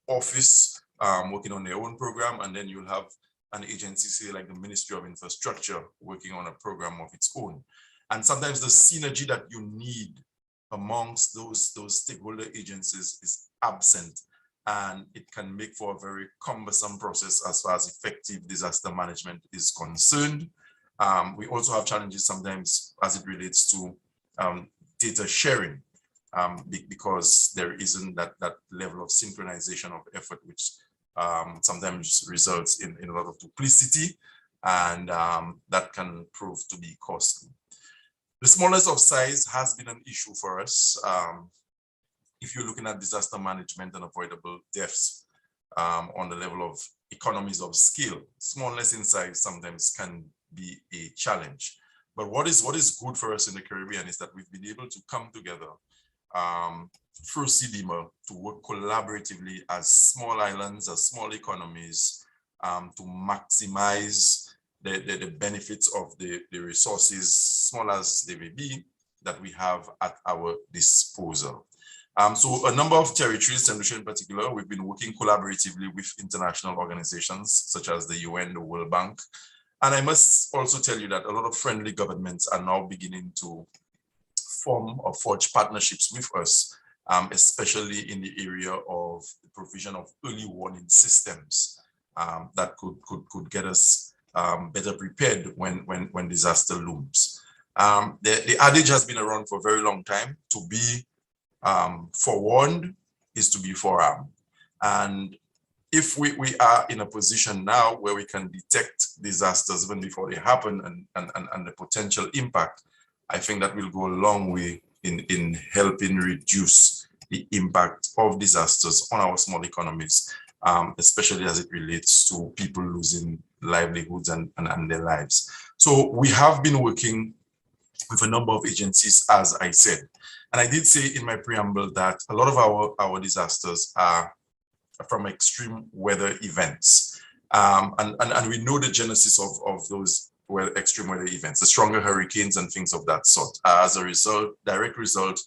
Office working on their own program, and then you'll have an agency, say like the Ministry of Infrastructure, working on a program of its own. And sometimes the synergy that you need amongst those stakeholder agencies is absent, and it can make for a very cumbersome process as far as effective disaster management is concerned. We also have challenges sometimes as it relates to data sharing, because there isn't that level of synchronization of effort, which sometimes results in a lot of duplicity, and that can prove to be costly. The smallness of size has been an issue for us. If you're looking at disaster management and avoidable deaths on the level of economies of scale, smallness in size sometimes can be a challenge. But what is good for us in the Caribbean is that we've been able to come together through CDMA to work collaboratively as small islands, as small economies, to maximize the benefits of the resources, small as they may be, that we have at our disposal. So a number of territories, St. Lucia in particular, we've been working collaboratively with international organizations such as the UN, the World Bank. And I must also tell you that a lot of friendly governments are now beginning to form or forge partnerships with us, especially in the area of the provision of early warning systems that could get us better prepared when disaster looms. The adage has been around for a very long time: to be forewarned is to be forearmed. And if we are in a position now where we can detect disasters even before they happen and the potential impact, I think that will go a long way in helping reduce the impact of disasters on our small economies, especially as it relates to people losing livelihoods and their lives. So we have been working with a number of agencies, as I said. And I did say in my preamble that a lot of our disasters are from extreme weather events. And we know the genesis of those extreme weather events, the stronger hurricanes and things of that sort, as a result, direct result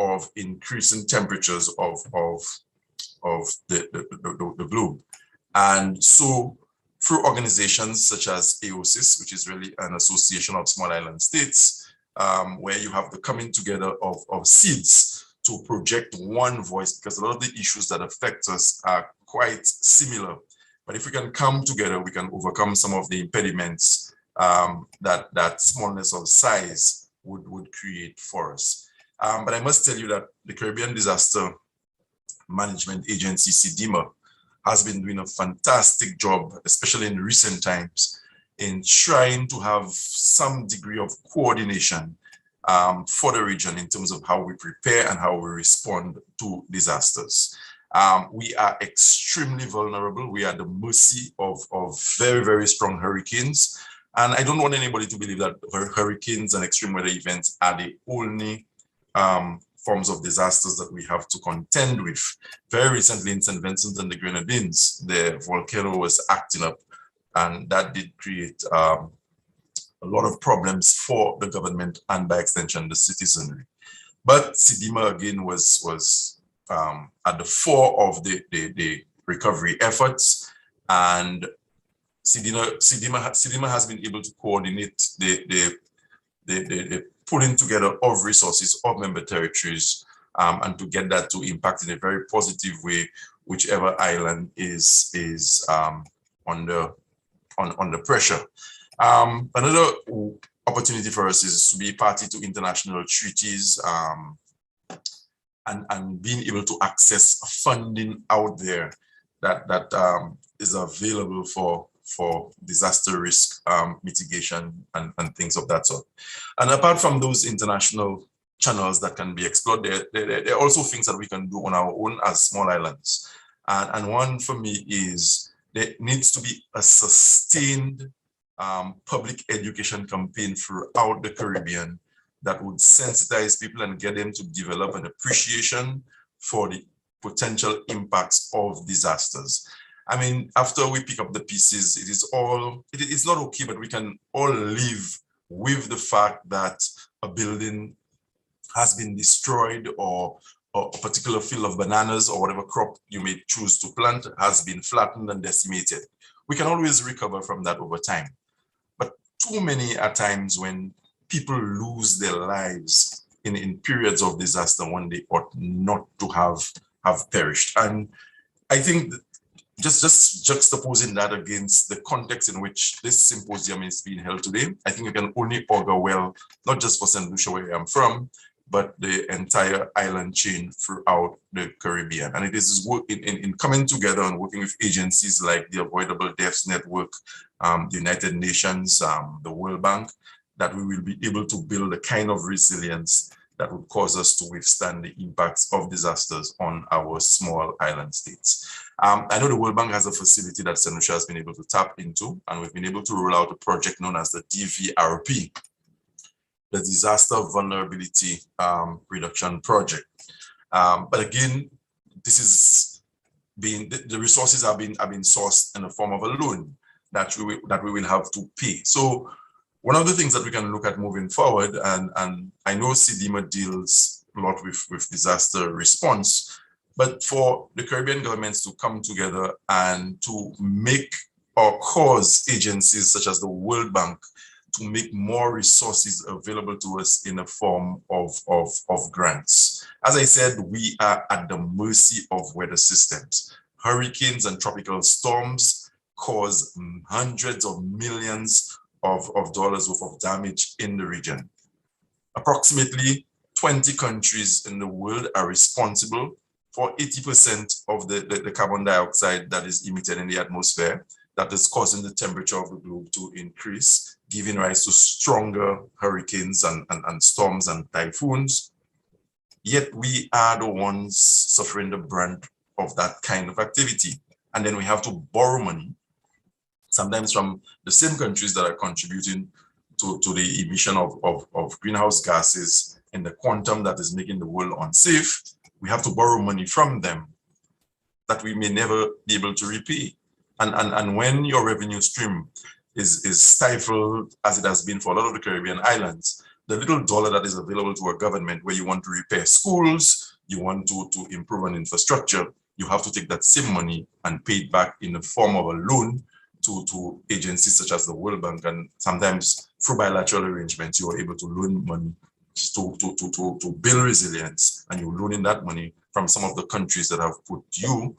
of increasing temperatures of the globe. And so through organizations such as AOSIS, which is really an association of small island states, where you have the coming together of seeds to project one voice, because a lot of the issues that affect us are quite similar. But if we can come together, we can overcome some of the impediments that smallness of size would create for us. But I must tell you that the Caribbean Disaster Management Agency, CDMA, has been doing a fantastic job, especially in recent times, in trying to have some degree of coordination for the region in terms of how we prepare and how we respond to disasters. We are extremely vulnerable. We are at the mercy of very, very strong hurricanes. And I don't want anybody to believe that hurricanes and extreme weather events are the only forms of disasters that we have to contend with. Very recently in St. Vincent and the Grenadines, the volcano was acting up, and that did create a lot of problems for the government and by extension the citizenry. But CDMA again was at the fore of the recovery efforts, and CDMA has been able to coordinate the pulling together of resources of member territories and to get that to impact in a very positive way whichever island is under pressure. Another opportunity for us is to be party to international treaties and being able to access funding out there that is available for disaster risk mitigation and things of that sort. And apart from those international channels that can be explored, there are also things that we can do on our own as small islands. And one for me is there needs to be a sustained public education campaign throughout the Caribbean that would sensitize people and get them to develop an appreciation for the potential impacts of disasters. I mean, after we pick up the pieces, it's not okay, but we can all live with the fact that a building has been destroyed, or a particular field of bananas or whatever crop you may choose to plant has been flattened and decimated. We can always recover from that over time. But too many are times when people lose their lives in periods of disaster when they ought not to have perished. And I think just juxtaposing that against the context in which this symposium is being held today, I think it can only augur well, not just for St. Lucia, where I'm from, but the entire island chain throughout the Caribbean. And it is work in coming together and working with agencies like the Avoidable Deaths Network, the United Nations, the World Bank, that we will be able to build a kind of resilience that would cause us to withstand the impacts of disasters on our small island states. I know the World Bank has a facility that St. Lucia has been able to tap into, and we've been able to roll out a project known as the DVRP, the Disaster Vulnerability Reduction Project. But again, this is being, the resources are being sourced in the form of a loan that we will have to pay. So one of the things that we can look at moving forward, and I know CDMA deals a lot with disaster response, but for the Caribbean governments to come together and to make or cause agencies such as the World Bank to make more resources available to us in the form of grants. As I said, we are at the mercy of weather systems. Hurricanes and tropical storms cause hundreds of millions of dollars worth of damage in the region. Approximately 20 countries in the world are responsible for 80% of the carbon dioxide that is emitted in the atmosphere, that is causing the temperature of the globe to increase, giving rise to stronger hurricanes and storms and typhoons. Yet we are the ones suffering the brunt of that kind of activity. And then we have to borrow money, sometimes from the same countries that are contributing to the emission of greenhouse gases in the quantum that is making the world unsafe. We have to borrow money from them that we may never be able to repay. And when your revenue stream is stifled, as it has been for a lot of the Caribbean islands, the little dollar that is available to a government where you want to repair schools, you want to improve an infrastructure, you have to take that same money and pay it back in the form of a loan to agencies such as the World Bank. And sometimes through bilateral arrangements, you are able to loan money to build resilience, and you're loaning that money from some of the countries that have put you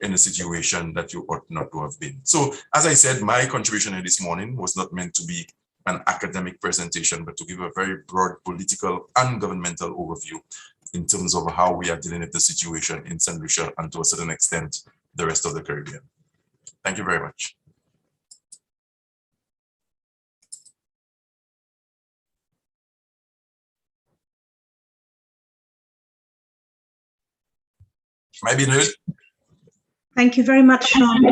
in a situation that you ought not to have been. So, as I said, my contribution here this morning was not meant to be an academic presentation, but to give a very broad political and governmental overview in terms of how we are dealing with the situation in St. Lucia and to a certain extent, the rest of the Caribbean. Thank you very much. Am I being heard? Thank you very much, Sean.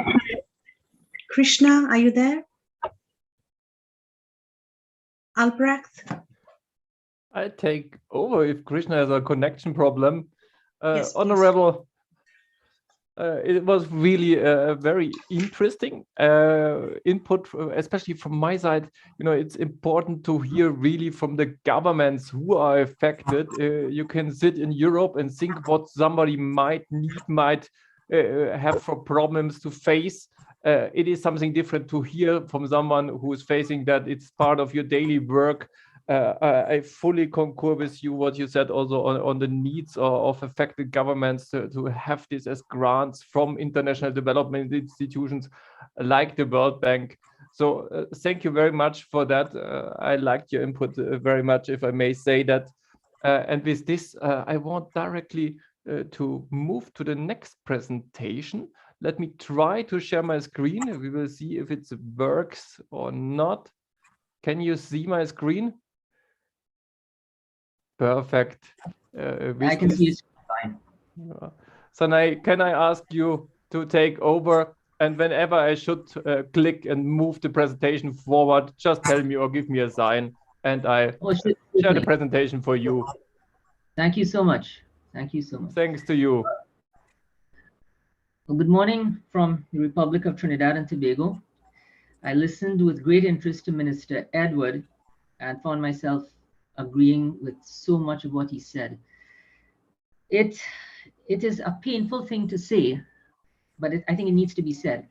Krishna, are you there? Albrecht? I take over if Krishna has a connection problem. Yes, please. Honorable, it was really a very interesting input, especially from my side. You know, it's important to hear really from the governments who are affected. You can sit in Europe and think what somebody might need, might have for problems to face. It is something different to hear from someone who is facing that it's part of your daily work. I fully concur with you what you said also on the needs of affected governments to have this as grants from international development institutions like the World Bank. So thank you very much for that. I liked your input very much, if I may say that. And with this, I want directly to move to the next presentation. Let me try to share my screen. We will see if it works or not. Can you see my screen? Perfect. I can see it fine. Sanai, can I ask you to take over? And whenever I should click and move the presentation forward, just tell me or give me a sign, and I share the presentation for you. Thank you so much. Thank you so much. Thanks to you. Well, good morning from the Republic of Trinidad and Tobago. I listened with great interest to Minister Edward and found myself agreeing with so much of what he said. It is a painful thing to say, but I think it needs to be said.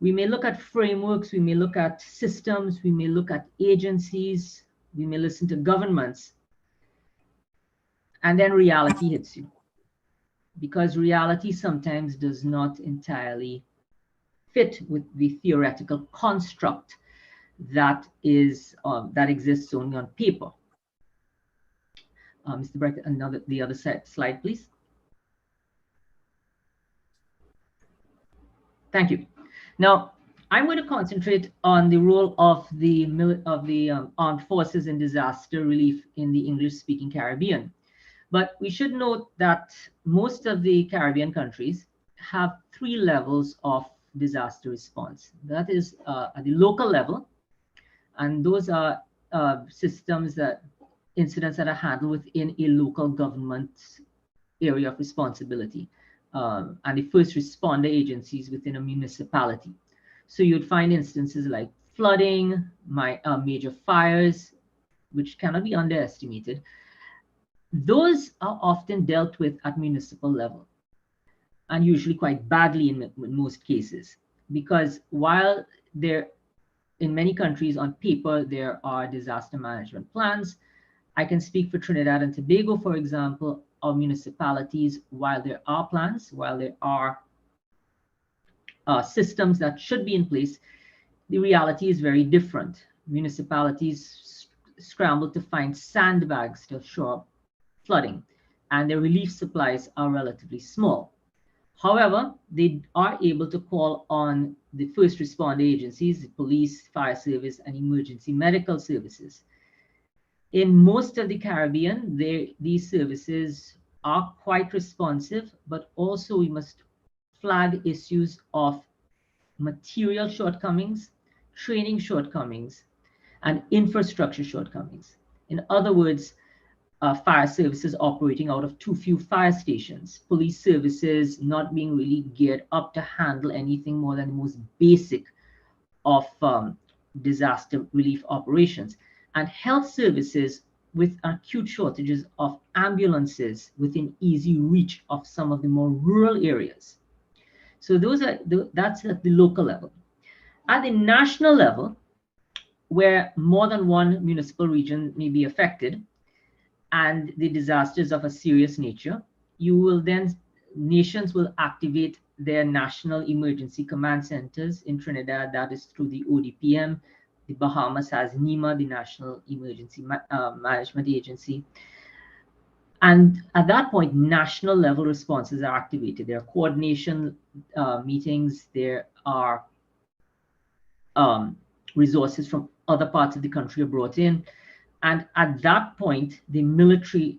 We may look at frameworks, we may look at systems, we may look at agencies, we may listen to governments, and then reality hits you. Because reality sometimes does not entirely fit with the theoretical construct that is that exists only on paper. Mr. Brecht, the other slide, please. Thank you. Now, I'm going to concentrate on the role of the armed forces in disaster relief in the English-speaking Caribbean. But we should note that most of the Caribbean countries have 3 levels of disaster response. That is at the local level, and those are systems incidents that are handled within a local government area of responsibility, and the first responder agencies within a municipality. So you'd find instances like flooding, major fires, which cannot be underestimated. Those are often dealt with at municipal level, and usually quite badly in most cases, because while in many countries on paper there are disaster management plans, I can speak for Trinidad and Tobago, for example, our municipalities, while there are plans, while there are systems that should be in place, the reality is very different. Municipalities scramble to find sandbags to shore up flooding, and their relief supplies are relatively small. However, they are able to call on the first responder agencies, the police, fire service, and emergency medical services. In most of the Caribbean, these services are quite responsive, but also we must flag issues of material shortcomings, training shortcomings, and infrastructure shortcomings. In other words, fire services operating out of too few fire stations, police services not being really geared up to handle anything more than the most basic of disaster relief operations, and health services with acute shortages of ambulances within easy reach of some of the more rural areas. So that's at the local level. At the national level, where more than one municipal region may be affected, and the disasters of a serious nature, nations will activate their national emergency command centers. In Trinidad, that is through the ODPM. The Bahamas has NEMA, the National Emergency Management Agency. And at that point, national level responses are activated. There are coordination meetings, there are resources from other parts of the country are brought in. And at that point, the military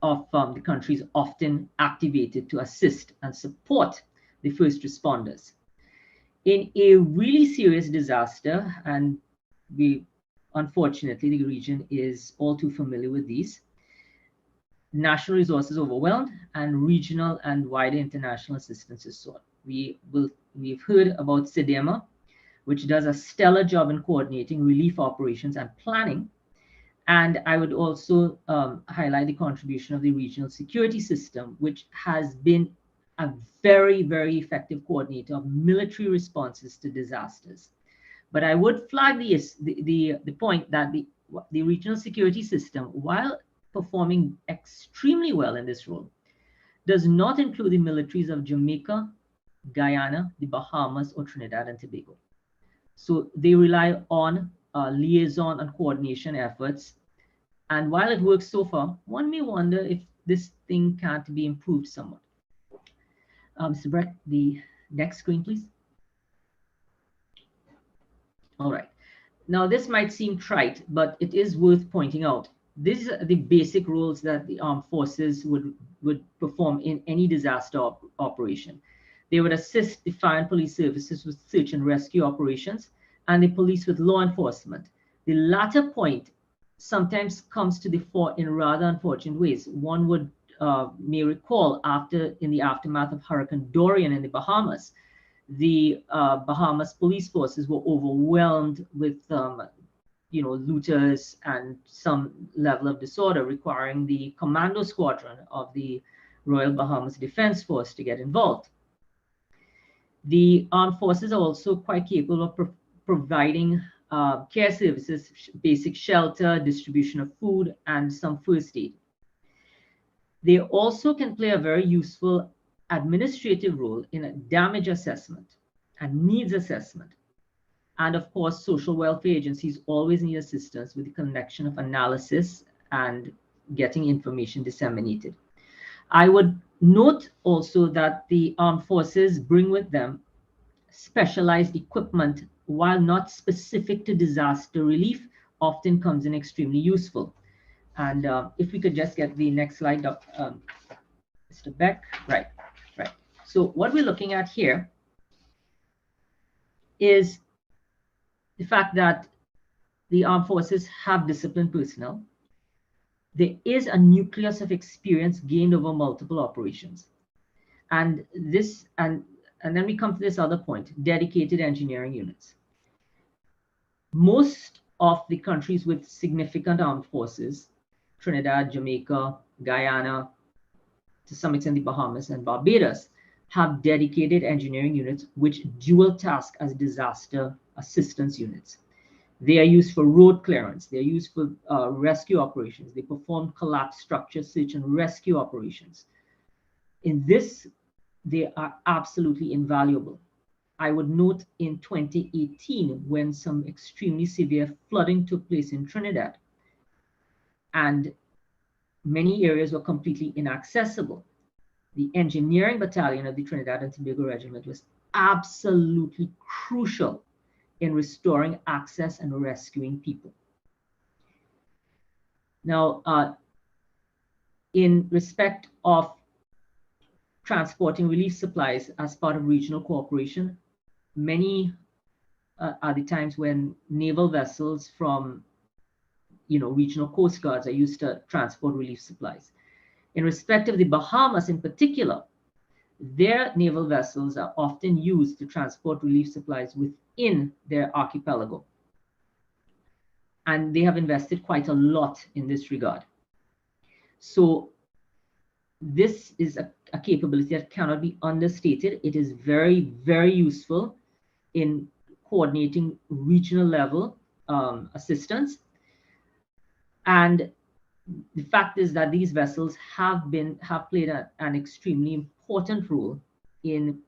of the country is often activated to assist and support the first responders. In a really serious disaster, and unfortunately, the region is all too familiar with these, national resources overwhelmed and regional and wider international assistance is sought. We've heard about SIDEMA, which does a stellar job in coordinating relief operations and planning. And I would also highlight the contribution of the regional security system, which has been a very, very effective coordinator of military responses to disasters. But I would flag the point that the regional security system, while performing extremely well in this role, does not include the militaries of Jamaica, Guyana, the Bahamas, or Trinidad and Tobago. So they rely on liaison and coordination efforts. And while it works so far, one may wonder if this thing can't be improved somewhat. Mr. Brecht, the next screen, please. All right. Now, this might seem trite, but it is worth pointing out. These are the basic roles that the armed forces would perform in any disaster operation. They would assist the fire and police services with search and rescue operations, and the police with law enforcement. The latter point sometimes comes to the fore in rather unfortunate ways. One may recall in the aftermath of Hurricane Dorian in the Bahamas, the Bahamas police forces were overwhelmed with looters and some level of disorder, requiring the commando squadron of the Royal Bahamas Defense Force to get involved. The armed forces are also quite capable of providing care services, basic shelter, distribution of food, and some first aid. They also can play a very useful administrative role in a damage assessment and needs assessment. And of course, social welfare agencies always need assistance with the connection of analysis and getting information disseminated. I would note also that the armed forces bring with them specialized equipment, while not specific to disaster relief, often comes in extremely useful. And if we could just get the next slide, Mr. Beck, right. So what we're looking at here is the fact that the armed forces have disciplined personnel. There is a nucleus of experience gained over multiple operations. And then we come to this other point, dedicated engineering units. Most of the countries with significant armed forces, Trinidad, Jamaica, Guyana, to some extent the Bahamas and Barbados, have dedicated engineering units which dual task as disaster assistance units. They are used for road clearance. They're used for rescue operations. They perform collapsed structure search and rescue operations. In this, they are absolutely invaluable. I would note in 2018, when some extremely severe flooding took place in Trinidad, and many areas were completely inaccessible, the engineering battalion of the Trinidad and Tobago Regiment was absolutely crucial in restoring access and rescuing people. Now, in respect of transporting relief supplies as part of regional cooperation, many are the times when naval vessels from regional coast guards are used to transport relief supplies. In respect of the Bahamas in particular, their naval vessels are often used to transport relief supplies within their archipelago. And they have invested quite a lot in this regard. So this is a capability that cannot be understated. It is very, very useful in coordinating regional level assistance. And the fact is that these vessels have played an extremely important role in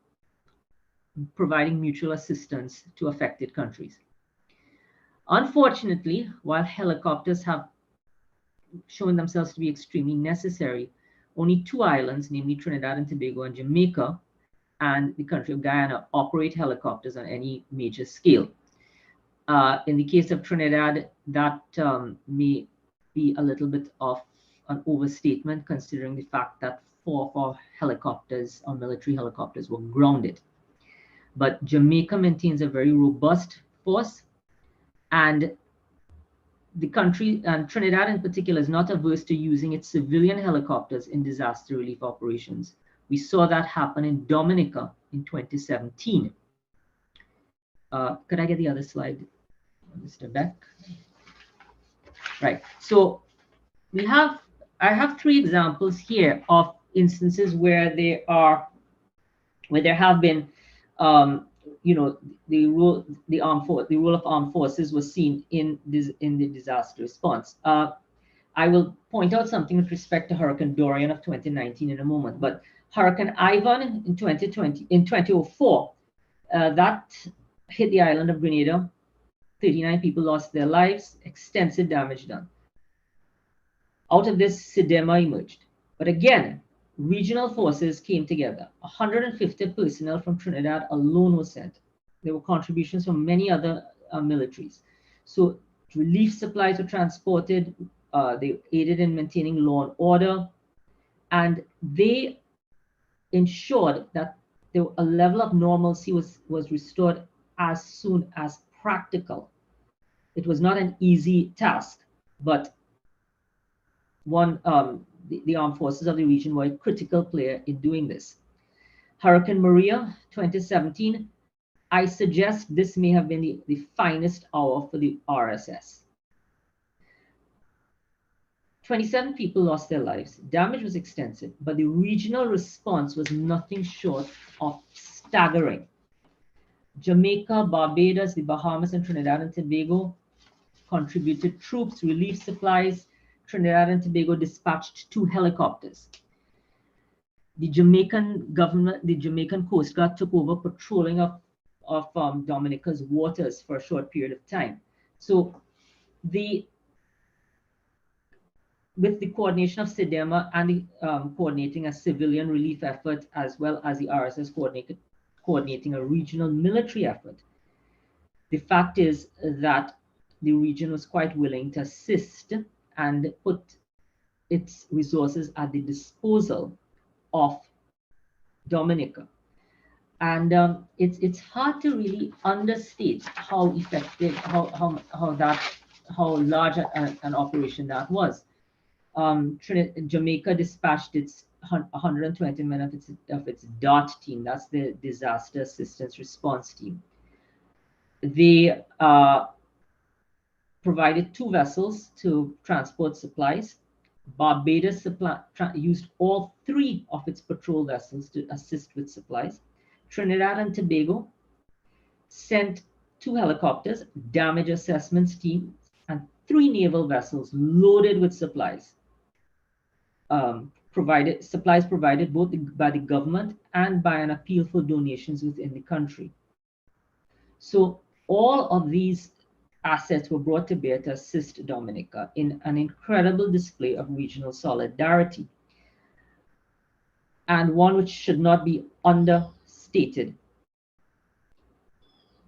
providing mutual assistance to affected countries. Unfortunately, while helicopters have shown themselves to be extremely necessary, only 2 islands, namely Trinidad and Tobago and Jamaica, and the country of Guyana, operate helicopters on any major scale. In the case of Trinidad, that may be a little bit of an overstatement, considering the fact that 4 of our helicopters, our military helicopters, were grounded. But Jamaica maintains a very robust force, and the country, and Trinidad in particular, is not averse to using its civilian helicopters in disaster relief operations. We saw that happen in Dominica in 2017. Could I get the other slide, Mr. Beck? Right. So I have 3 examples here of instances where there have been, the role of armed forces was seen in the disaster response. I will point out something with respect to Hurricane Dorian of 2019 in a moment, but Hurricane Ivan in 2004, that hit the island of Grenada. 39 people lost their lives, extensive damage done. Out of this, SIDEMA emerged. But again, regional forces came together. 150 personnel from Trinidad alone were sent. There were contributions from many other militaries. So relief supplies were transported. They aided in maintaining law and order. And they ensured that a level of normalcy was restored as soon as practical. It was not an easy task, but the armed forces of the region were a critical player in doing this. Hurricane Maria, 2017, I suggest this may have been the finest hour for the RSS. 27 people lost their lives. Damage was extensive, but the regional response was nothing short of staggering. Jamaica, Barbados, the Bahamas, and Trinidad and Tobago contributed troops, relief supplies. Trinidad and Tobago dispatched 2 helicopters. The Jamaican government, the Jamaican Coast Guard, took over patrolling of of Dominica's waters for a short period of time. So with the coordination of SIDEMA and the, coordinating a civilian relief effort, as well as the RSS coordinating a regional military effort, the fact is that the region was quite willing to assist and put its resources at the disposal of Dominica. And it's hard to really understate how effective, how large an operation that was. Jamaica dispatched its 120 men of its DART team, that's the Disaster Assistance Response Team. They provided 2 vessels to transport supplies. Barbados used all 3 of its patrol vessels to assist with supplies. Trinidad and Tobago sent 2 helicopters, damage assessments team, and 3 naval vessels loaded with supplies. Supplies provided both by the government and by an appeal for donations within the country. So all of these assets were brought to bear to assist Dominica in an incredible display of regional solidarity, and one which should not be understated.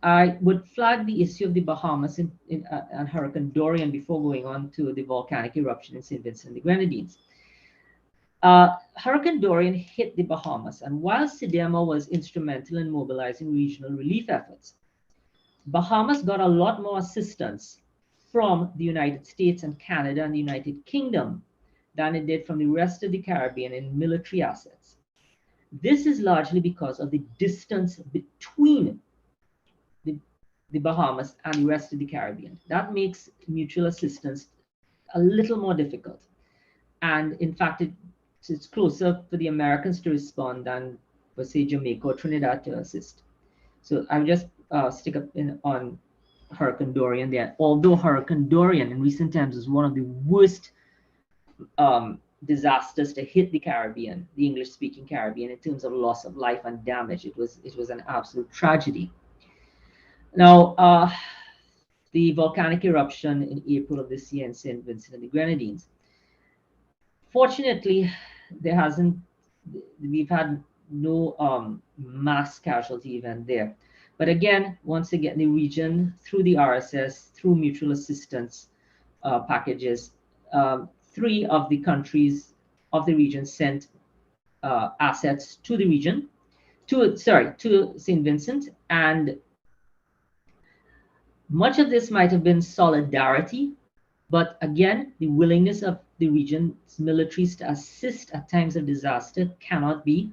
I would flag the issue of the Bahamas and Hurricane Dorian before going on to the volcanic eruption in St. Vincent and the Grenadines. Hurricane Dorian hit the Bahamas, and while SIDEMA was instrumental in mobilizing regional relief efforts, Bahamas got a lot more assistance from the United States and Canada and the United Kingdom than it did from the rest of the Caribbean in military assets. This is largely because of the distance between the Bahamas and the rest of the Caribbean. That makes mutual assistance a little more difficult. And in fact, it's closer for the Americans to respond than for, say, Jamaica or Trinidad to assist. So I'll just stick up on Hurricane Dorian there. Although Hurricane Dorian in recent times is one of the worst disasters to hit the Caribbean, the English-speaking Caribbean, in terms of loss of life and damage. It was an absolute tragedy. Now, the volcanic eruption in April of this year in St. Vincent and the Grenadines. Fortunately, we've had no mass casualty event there. But again, once again, the region, through the RSS, through mutual assistance packages, 3 of the countries of the region sent assets to the region, to St. Vincent, and much of this might have been solidarity, but again, the willingness of the region's militaries to assist at times of disaster cannot be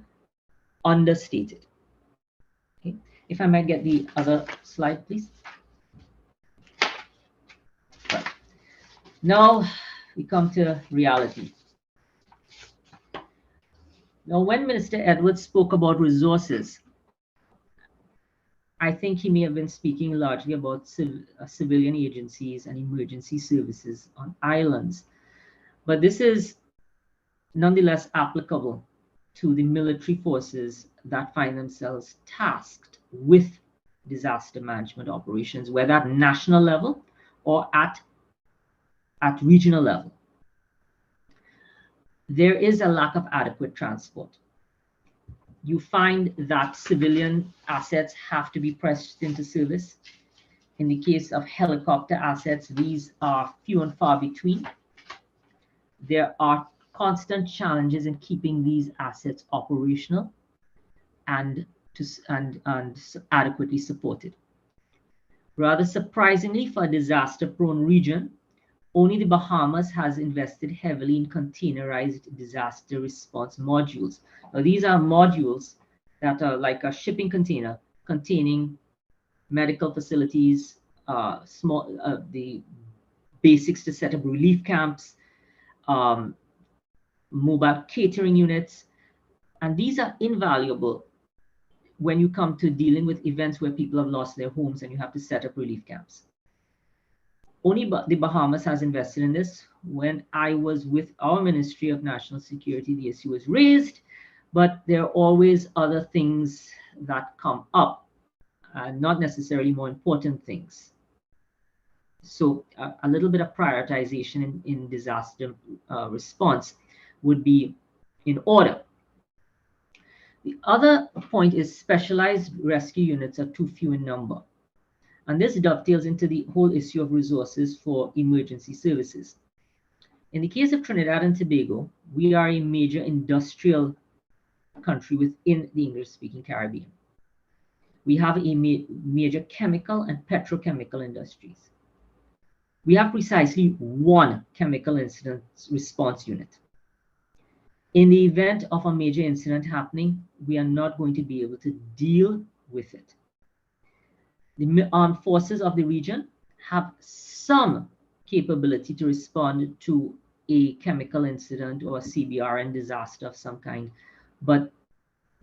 understated. Okay. If I might get the other slide, please. Right. Now we come to reality. Now, when Minister Edwards spoke about resources, I think he may have been speaking largely about civilian agencies and emergency services on islands. But this is nonetheless applicable to the military forces that find themselves tasked with disaster management operations, whether at national level or at regional level. There is a lack of adequate transport. You find that civilian assets have to be pressed into service. In the case of helicopter assets, these are few and far between. There are constant challenges in keeping these assets operational and adequately supported. Rather surprisingly, for a disaster-prone region, only the Bahamas has invested heavily in containerized disaster response modules. Now, these are modules that are like a shipping container containing medical facilities, the basics to set up relief camps, mobile catering units, and these are invaluable when you come to dealing with events where people have lost their homes and you have to set up relief camps. Only the Bahamas has invested in this. When I was with our Ministry of National Security, the issue was raised, but there are always other things that come up. not necessarily more important things. So a little bit of prioritization in disaster response would be in order. The other point is specialized rescue units are too few in number. And this dovetails into the whole issue of resources for emergency services. In the case of Trinidad and Tobago, we are a major industrial country within the English-speaking Caribbean. We have a major chemical and petrochemical industries. We have precisely one chemical incident response unit. In the event of a major incident happening, we are not going to be able to deal with it. The armed forces of the region have some capability to respond to a chemical incident or a CBRN disaster of some kind, but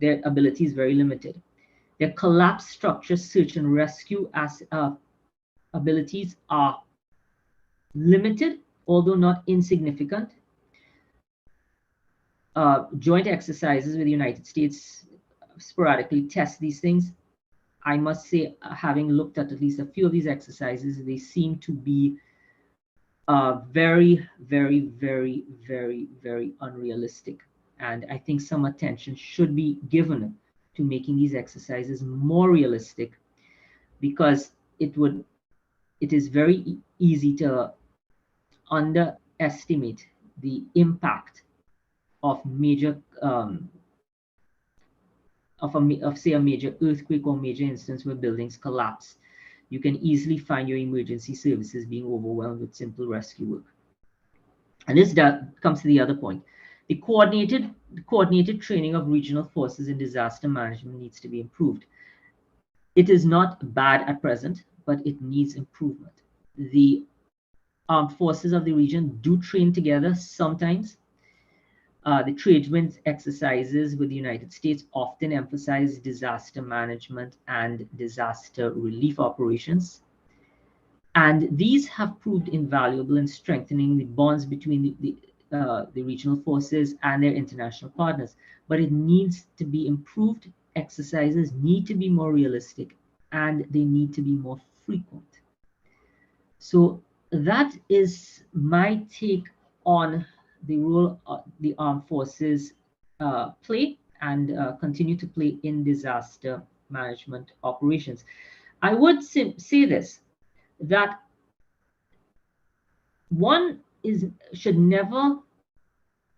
their ability is very limited. Their collapse structure search and rescue abilities are limited, although not insignificant. Joint exercises with the United States sporadically test these things. I must say, having looked at least a few of these exercises, they seem to be very, very, very, very, very unrealistic. And I think some attention should be given to making these exercises more realistic, because it is very easy to underestimate the impact of major say a major earthquake or major instance where buildings collapse. You can easily find your emergency services being overwhelmed with simple rescue work. And this comes to the other point. The coordinated training of regional forces in disaster management needs to be improved. It is not bad at present, but it needs improvement. The armed forces of the region do train together sometimes. The tradesmen's exercises with the United States often emphasize disaster management and disaster relief operations. And these have proved invaluable in strengthening the bonds between the regional forces and their international partners. But it needs to be improved. Exercises need to be more realistic, and they need to be more frequent. So that is my take on the role the armed forces play and continue to play in disaster management operations. I would say this, that one should never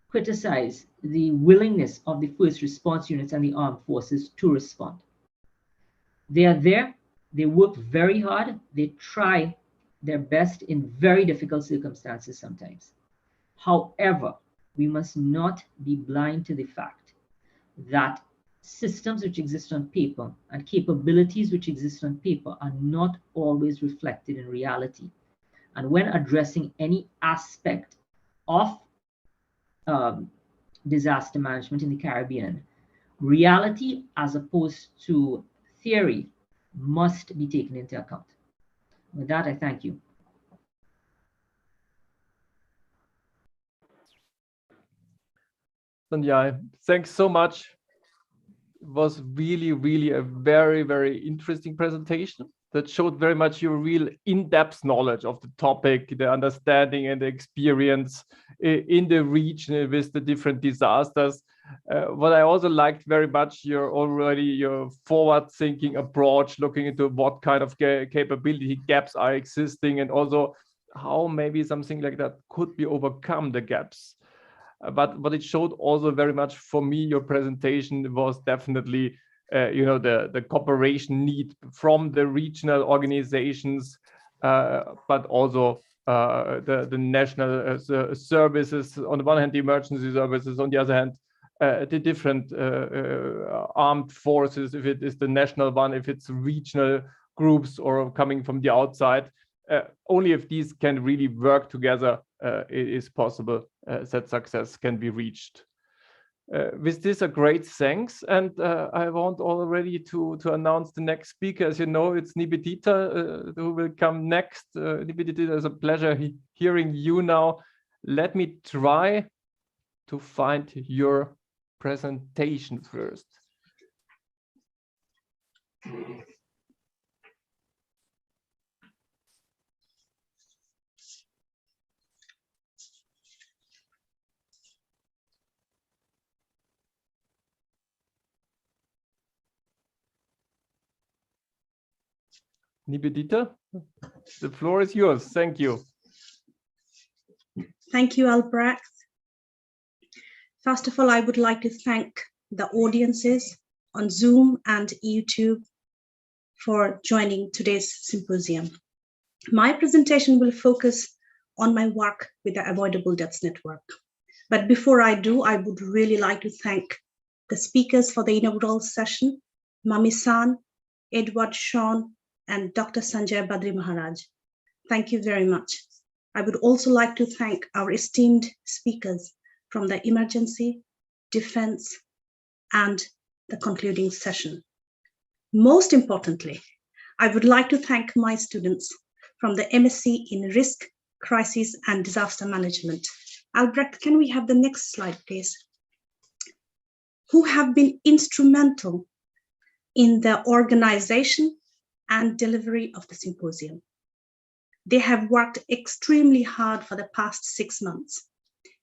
criticize the willingness of the first response units and the armed forces to respond. They are there, they work very hard, they try their best in very difficult circumstances sometimes. However, we must not be blind to the fact that systems which exist on paper and capabilities which exist on paper are not always reflected in reality. And when addressing any aspect of disaster management in the Caribbean, reality as opposed to theory must be taken into account. With that, I thank you. Sanjay, thanks so much. It was really, really a very, very interesting presentation that showed very much your real in-depth knowledge of the topic, the understanding and the experience in the region with the different disasters. What I also liked very much, your forward-thinking approach, looking into what kind of capability gaps are existing, and also how maybe something like that could be overcome, the gaps. But what it showed also very much for me, your presentation was definitely, the cooperation need from the regional organizations, but also the national services. On the one hand, the emergency services. On the other hand, the different armed forces, if it is the national one, if it's regional groups or coming from the outside. Only if these can really work together, it is possible that success can be reached. With this, a great thanks, and I want already to announce the next speaker. As you know, it's Nibidita who will come next. Nibidita, it's a pleasure hearing you now. Let me try to find your presentation first. Nivedita, the floor is yours. Thank you. Thank you, Albrecht. First of all, I would like to thank the audiences on Zoom and YouTube for joining today's symposium. My presentation will focus on my work with the Avoidable Deaths Network. But before I do, I would really like to thank the speakers for the inaugural session, Mami-san, Edward Sean, and Dr. Sanjay Badri Maharaj. Thank you very much. I would also like to thank our esteemed speakers from the emergency, defense, and the concluding session. Most importantly, I would like to thank my students from the MSc in Risk, Crisis, and Disaster Management. Albrecht, can we have the next slide, please? Who have been instrumental in the organization and delivery of the symposium. They have worked extremely hard for the past 6 months.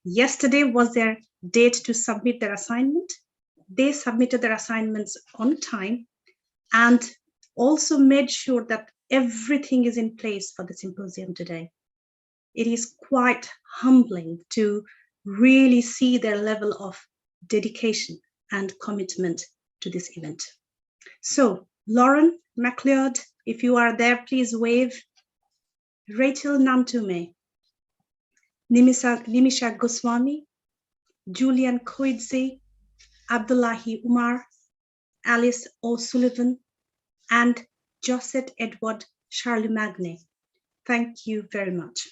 Yesterday was their date to submit their assignment. They submitted their assignments on time and also made sure that everything is in place for the symposium today. It is quite humbling to really see their level of dedication and commitment to this event. So, Lauren McLeod, if you are there, please wave. Rachel Nantume, Nimisha Goswami, Julian Koidze, Abdullahi Umar, Alice O'Sullivan, and Josette Edward Charlemagne. Thank you very much.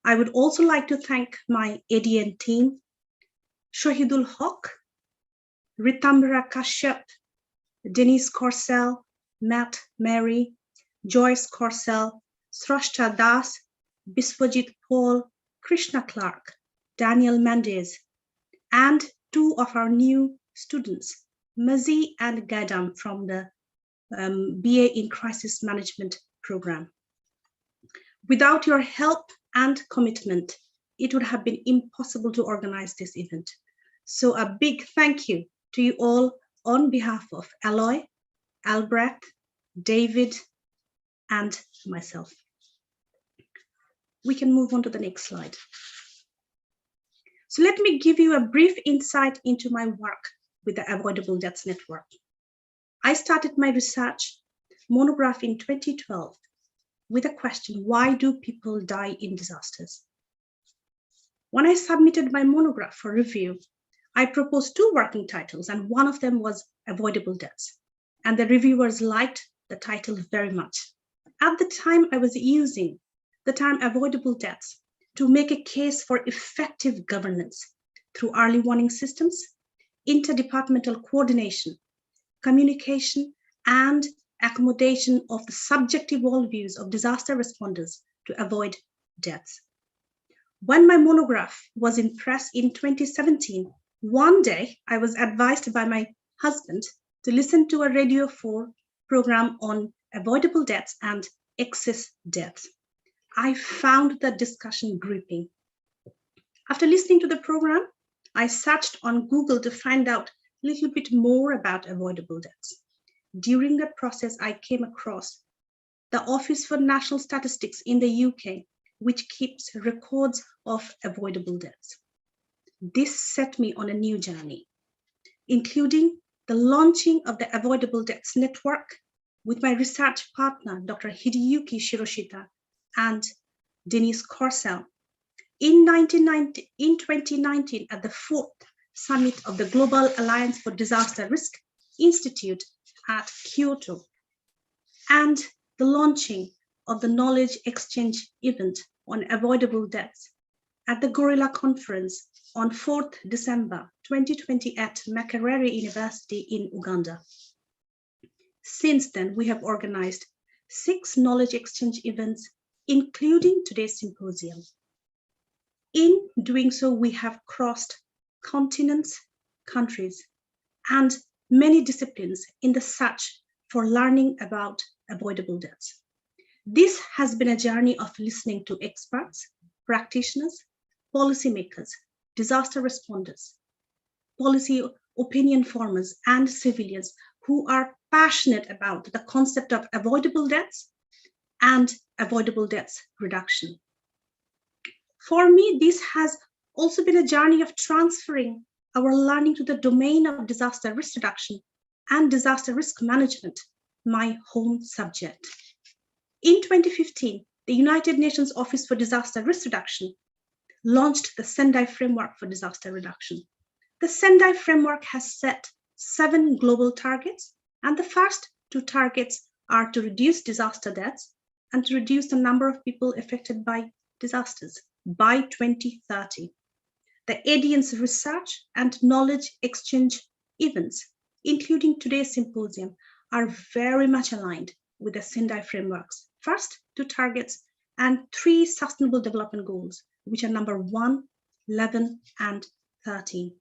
I would also like to thank my ADN team, Shohidul Haq, Ritambara Kashyap, Denise Corsell, Matt Mary, Joyce Corsell, Srashta Das, Biswajit Paul, Krishna Clark, Daniel Mendez, and 2 of our new students, Mazi and Gadam from the BA in Crisis Management program. Without your help and commitment, it would have been impossible to organize this event. So a big thank you to you all on behalf of Aloy, Albrecht, David, and myself. We can move on to the next slide. So let me give you a brief insight into my work with the Avoidable Deaths Network. I started my research monograph in 2012 with a question, why do people die in disasters? When I submitted my monograph for review, I proposed 2 working titles, and one of them was Avoidable Deaths. And the reviewers liked the title very much. At the time, I was using the term avoidable deaths to make a case for effective governance through early warning systems, interdepartmental coordination, communication, and accommodation of the subjective worldviews of disaster responders to avoid deaths. When my monograph was in press in 2017, one day I was advised by my husband to listen to a Radio 4 program on avoidable deaths and excess deaths. I found the discussion gripping. After listening to the program, I searched on Google to find out a little bit more about avoidable deaths. During that process, I came across the Office for National Statistics in the UK, which keeps records of avoidable deaths. This set me on a new journey, including the launching of the Avoidable Deaths Network with my research partner, Dr. Hideyuki Shiroshita and Denise Corsell. In 2019, at the 4th Summit of the Global Alliance for Disaster Risk Institute at Kyoto, and the launching of the Knowledge Exchange event on avoidable deaths at the Gorilla Conference on 4th December 2020 at Makerere University in Uganda. Since then, we have organized 6 knowledge exchange events, including today's symposium. In doing so, we have crossed continents, countries, and many disciplines in the search for learning about avoidable deaths. This has been a journey of listening to experts, practitioners, policymakers, disaster responders, policy opinion formers, and civilians who are passionate about the concept of avoidable deaths and avoidable deaths reduction. For me, this has also been a journey of transferring our learning to the domain of disaster risk reduction and disaster risk management, my home subject. In 2015, the United Nations Office for Disaster Risk Reduction launched the Sendai Framework for Disaster Reduction. The Sendai Framework has set 7 global targets, and the first 2 targets are to reduce disaster deaths and to reduce the number of people affected by disasters by 2030. The ADN's research and knowledge exchange events, including today's symposium, are very much aligned with the Sendai Framework's first 2 targets and 3 Sustainable Development Goals, which are number 1, 11, and 13.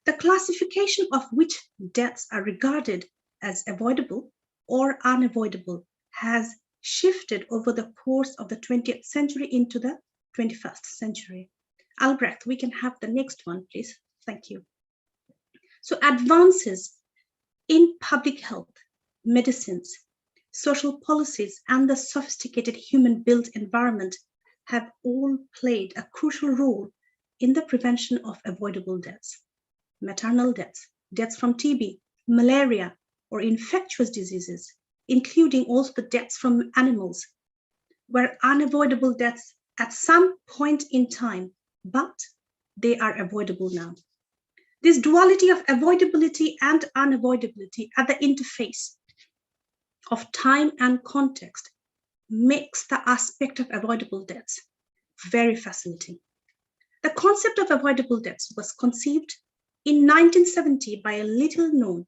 The classification of which deaths are regarded as avoidable or unavoidable has shifted over the course of the 20th century into the 21st century. Albrecht, we can have the next one, please. Thank you. So advances in public health, medicines, social policies, and the sophisticated human-built environment have all played a crucial role in the prevention of avoidable deaths. Maternal deaths, deaths from TB, malaria, or infectious diseases, including also the deaths from animals, were unavoidable deaths at some point in time, but they are avoidable now. This duality of avoidability and unavoidability at the interface of time and context makes the aspect of avoidable deaths very fascinating. The concept of avoidable deaths was conceived in 1970 by a little-known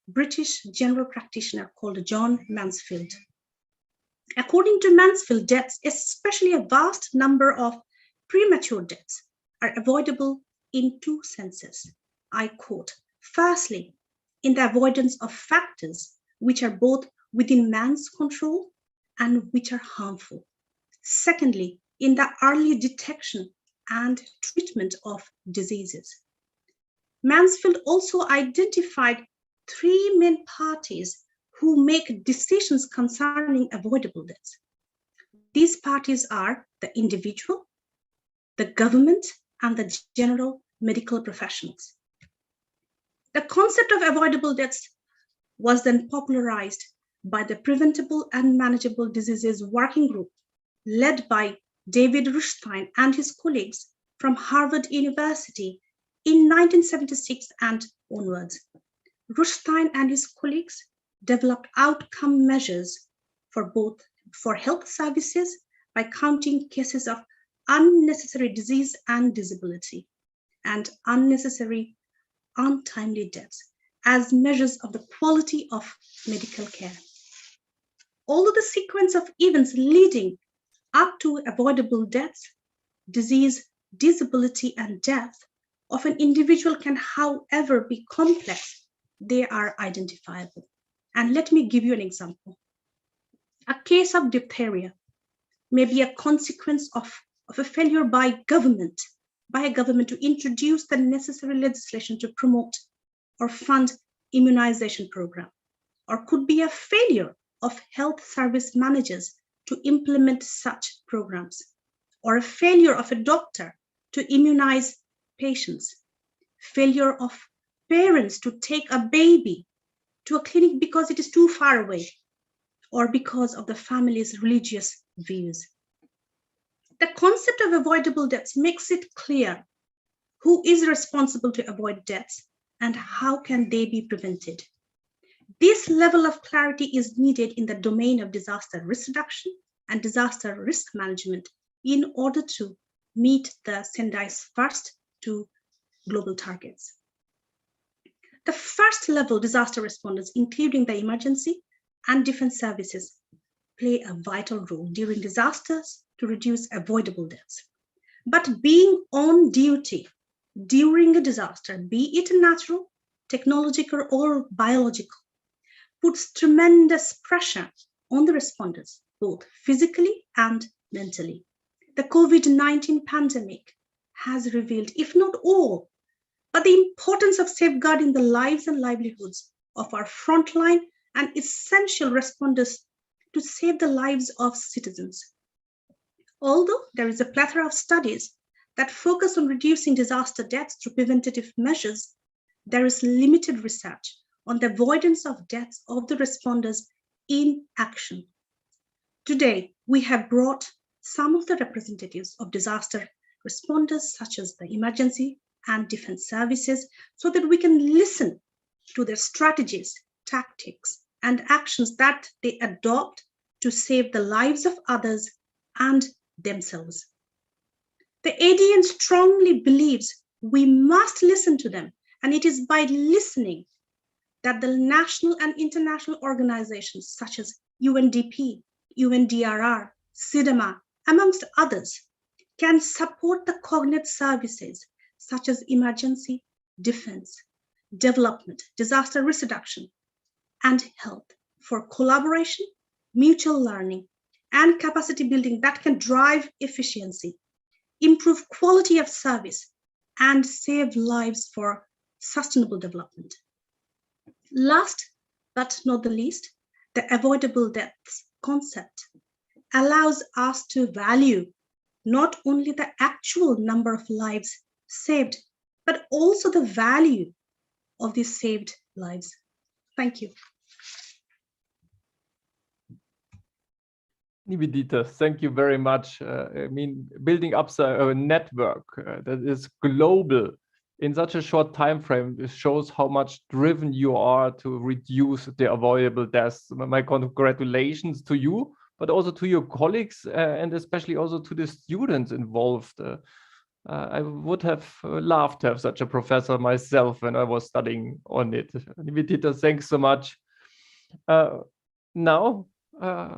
British general practitioner called John Mansfield. According to Mansfield, deaths, especially a vast number of premature deaths, are avoidable in 2 senses. I quote, firstly, in the avoidance of factors which are both within man's control and which are harmful. Secondly, in the early detection and treatment of diseases. Mansfield also identified 3 main parties who make decisions concerning avoidable deaths. These parties are the individual, the government, and the general medical professionals. The concept of avoidable deaths was then popularized by the Preventable and Manageable Diseases Working Group, led by David Rushstein and his colleagues from Harvard University in 1976 and onwards. Rushstein and his colleagues developed outcome measures for health services by counting cases of unnecessary disease and disability and unnecessary untimely deaths as measures of the quality of medical care. Although the sequence of events leading up to avoidable deaths, disease, disability, and death of an individual can, however, be complex, they are identifiable. And let me give you an example. A case of diphtheria may be a consequence of a failure by a government to introduce the necessary legislation to promote or fund immunization program, or could be a failure of health service managers to implement such programs, or a failure of a doctor to immunize patients, failure of parents to take a baby to a clinic because it is too far away, or because of the family's religious views. The concept of avoidable deaths makes it clear who is responsible to avoid deaths and how can they be prevented. This level of clarity is needed in the domain of disaster risk reduction and disaster risk management in order to meet the Sendai's first 2 global targets. The first level disaster responders, including the emergency and defense services, play a vital role during disasters to reduce avoidable deaths. But being on duty during a disaster, be it natural, technological, or biological, puts tremendous pressure on the responders, both physically and mentally. The COVID-19 pandemic has revealed, if not all, but the importance of safeguarding the lives and livelihoods of our frontline and essential responders to save the lives of citizens. Although there is a plethora of studies that focus on reducing disaster deaths through preventative measures, there is limited research on the avoidance of deaths of the responders in action. Today, we have brought some of the representatives of disaster responders, such as the emergency and defense services, so that we can listen to their strategies, tactics, and actions that they adopt to save the lives of others and themselves. The ADN strongly believes we must listen to them, and it is by listening that the national and international organizations such as UNDP, UNDRR, CIDEMA, amongst others, can support the cognate services such as emergency, defense, development, disaster risk reduction, and health for collaboration, mutual learning, and capacity building that can drive efficiency, improve quality of service, and save lives for sustainable development. Last but not the least, the avoidable deaths concept allows us to value not only the actual number of lives saved, but also the value of these saved lives. Thank you. Nivedita, thank you very much. I mean, building up a network that is global in such a short time frame shows how much driven you are to reduce the avoidable deaths. My congratulations to you, but also to your colleagues and especially also to the students involved. I would have loved to have such a professor myself when I was studying on it. Nivedita, thanks so much. Now,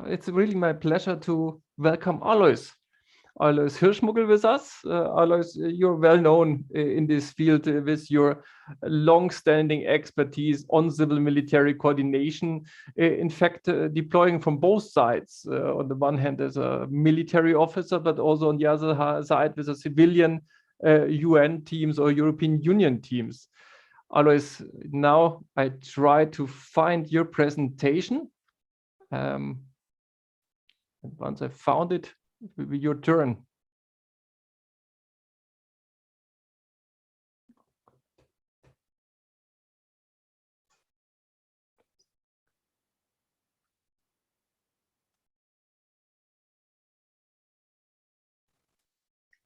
it's really my pleasure to welcome Alois. Alois Hirschmuggel with us. Alois, you're well known in this field with your long-standing expertise on civil-military coordination. In fact, deploying from both sides. On the one hand as a military officer, but also on the other side with a civilian UN teams or European Union teams. Alois, now I try to find your presentation. And once I found it, it will be your turn.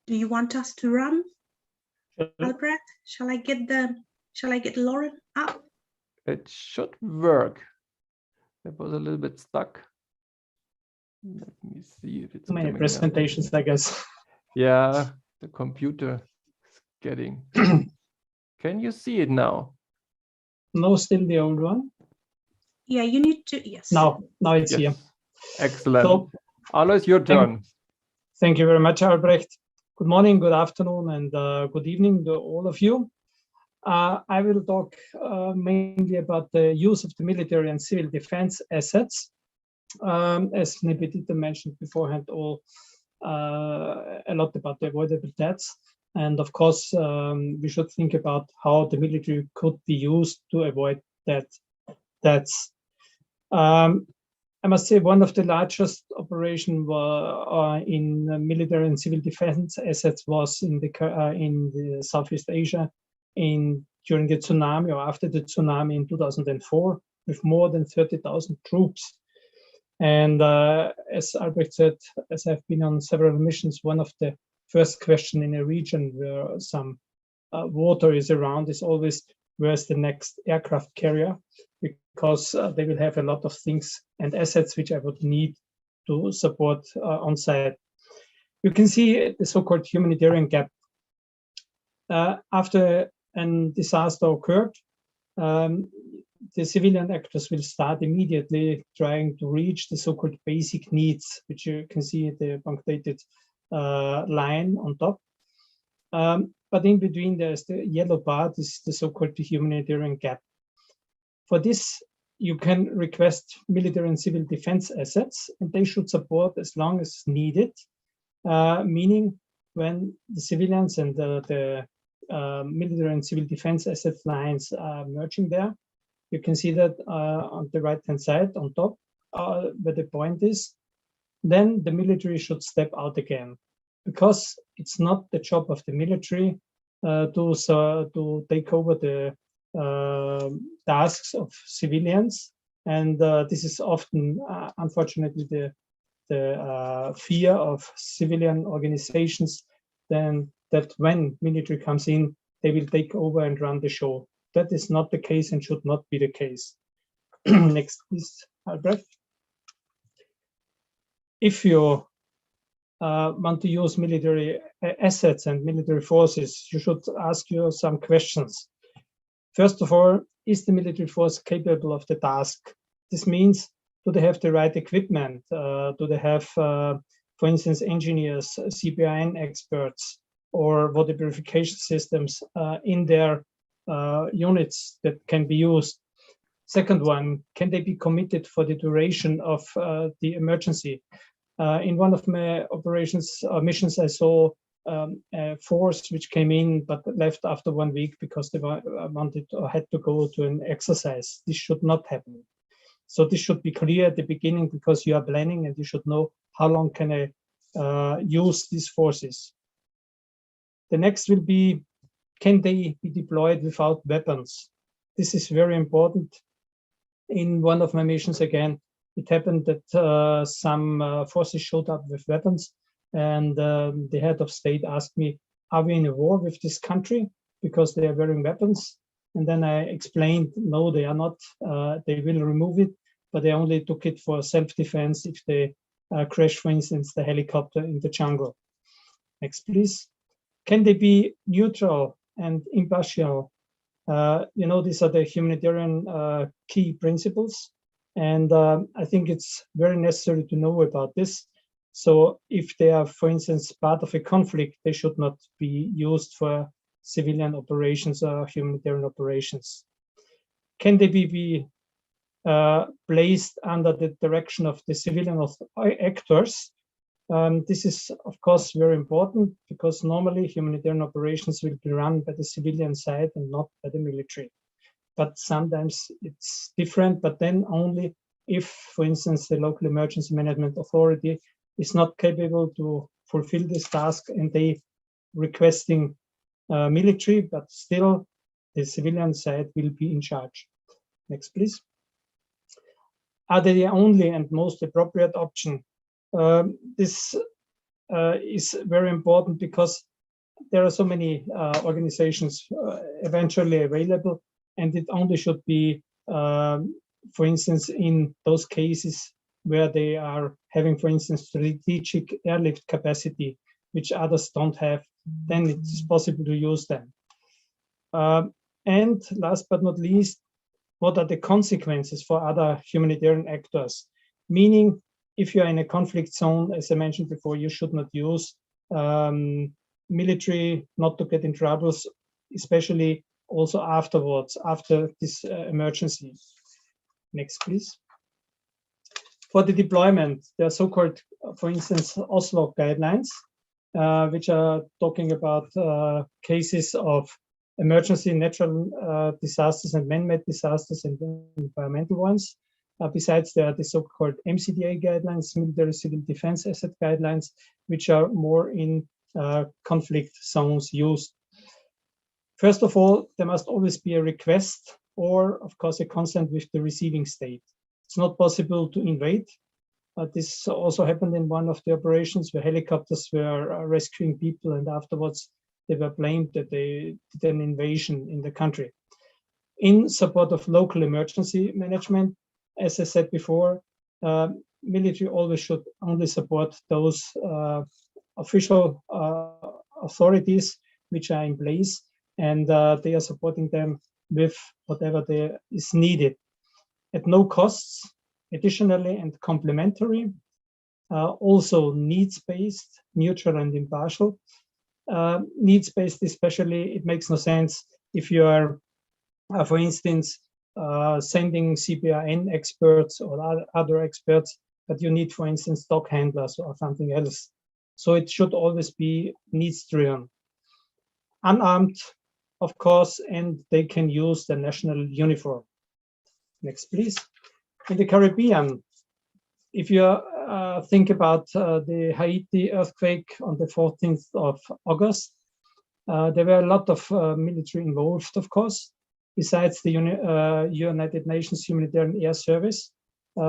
Do you want us to run, Albrecht? Shall I get Lauren up? It should work. It was a little bit stuck. Let me see if it's many presentations, I guess. Yeah, the computer is getting. Can you see it now? No, still the old one. Yeah, you need to, yes. Now it's Yes. here. Excellent. So, Alois, your turn. Thank you very much, Albrecht. Good morning, good afternoon, and good evening to all of you. I will talk mainly about the use of the military and civil defense assets. As Nivedita mentioned beforehand, a lot about the avoidable deaths. And of course, we should think about how the military could be used to avoid deaths. I must say one of the largest operations in military and civil defense assets was in the Southeast Asia during the tsunami or after the tsunami in 2004, with more than 30,000 troops. And as Albrecht said, as I've been on several missions, one of the first questions in a region where some water is around is always, where's the next aircraft carrier? Because they will have a lot of things and assets which I would need to support on site. You can see the so-called humanitarian gap. After a disaster occurred, the civilian actors will start immediately trying to reach the so-called basic needs, which you can see at the punctuated line on top. But in between, there's the yellow bar, this is the so-called humanitarian gap. For this, you can request military and civil defense assets, and they should support as long as needed, meaning when the civilians and the military and civil defense asset lines are merging there. You can see that on the right-hand side on top where the point is, then the military should step out again, because it's not the job of the military to take over the tasks of civilians. And this is often, unfortunately, the fear of civilian organizations, then that when military comes in, they will take over and run the show. That is not the case and should not be the case. Next, please, Albrecht. If you want to use military assets and military forces, you should ask you some questions. First of all, is the military force capable of the task? This means, do they have the right equipment? Do they have, for instance, engineers, CBRN experts, or water purification systems in their units that can be used? Second one, can they be committed for the duration of the emergency? In one of my operations missions, I saw a force which came in but left after 1 week because they wanted or had to go to an exercise. This should not happen. So this should be clear at the beginning, because you are planning and you should know how long can I use these forces. The next will be, can they be deployed without weapons? This is very important. In one of my missions, again, it happened that some forces showed up with weapons, and the head of state asked me, are we in a war with this country because they are wearing weapons? And then I explained, no, they are not. They will remove it, but they only took it for self-defense if they crash, for instance, the helicopter in the jungle. Next, please. Can they be neutral and impartial? These are the humanitarian key principles. And I think it's very necessary to know about this. So if they are, for instance, part of a conflict, they should not be used for civilian operations or humanitarian operations. Can they be placed under the direction of the civilian actors? This is, of course, very important, because normally humanitarian operations will be run by the civilian side and not by the military. But sometimes it's different, but then only if, for instance, the local emergency management authority is not capable to fulfill this task and they requesting military, but still the civilian side will be in charge. Next, please. Are they the only and most appropriate option? This is very important, because there are so many organizations eventually available, and it only should be, for instance, in those cases where they are having, for instance, strategic airlift capacity, which others don't have, then it's possible to use them. And last but not least, what are the consequences for other humanitarian actors? Meaning, if you're in a conflict zone, as I mentioned before, you should not use military not to get in troubles, especially also afterwards, after this emergency. Next, please. For the deployment, there are so-called, for instance, Oslo guidelines, which are talking about cases of emergency, natural disasters and man-made disasters and environmental ones. Besides, there are the so-called MCDA guidelines, military civil defense asset guidelines, which are more in conflict zones used. First of all, there must always be a request or, of course, a consent with the receiving state. It's not possible to invade. This also happened in one of the operations where helicopters were rescuing people, and afterwards they were blamed that they did an invasion in the country. In support of local emergency management, as I said before, military always should only support those official authorities which are in place, and they are supporting them with whatever there is needed at no costs, additionally and complementary, also needs-based, neutral and impartial. Needs-based especially, it makes no sense if you are, for instance, sending CBRN experts or other experts, but you need, for instance, dog handlers or something else. So it should always be needs-driven. Unarmed, of course, and they can use the national uniform. Next, please. In the Caribbean, if you think about the Haiti earthquake on the 14th of August, there were a lot of military involved, of course, besides the United Nations Humanitarian Air Service.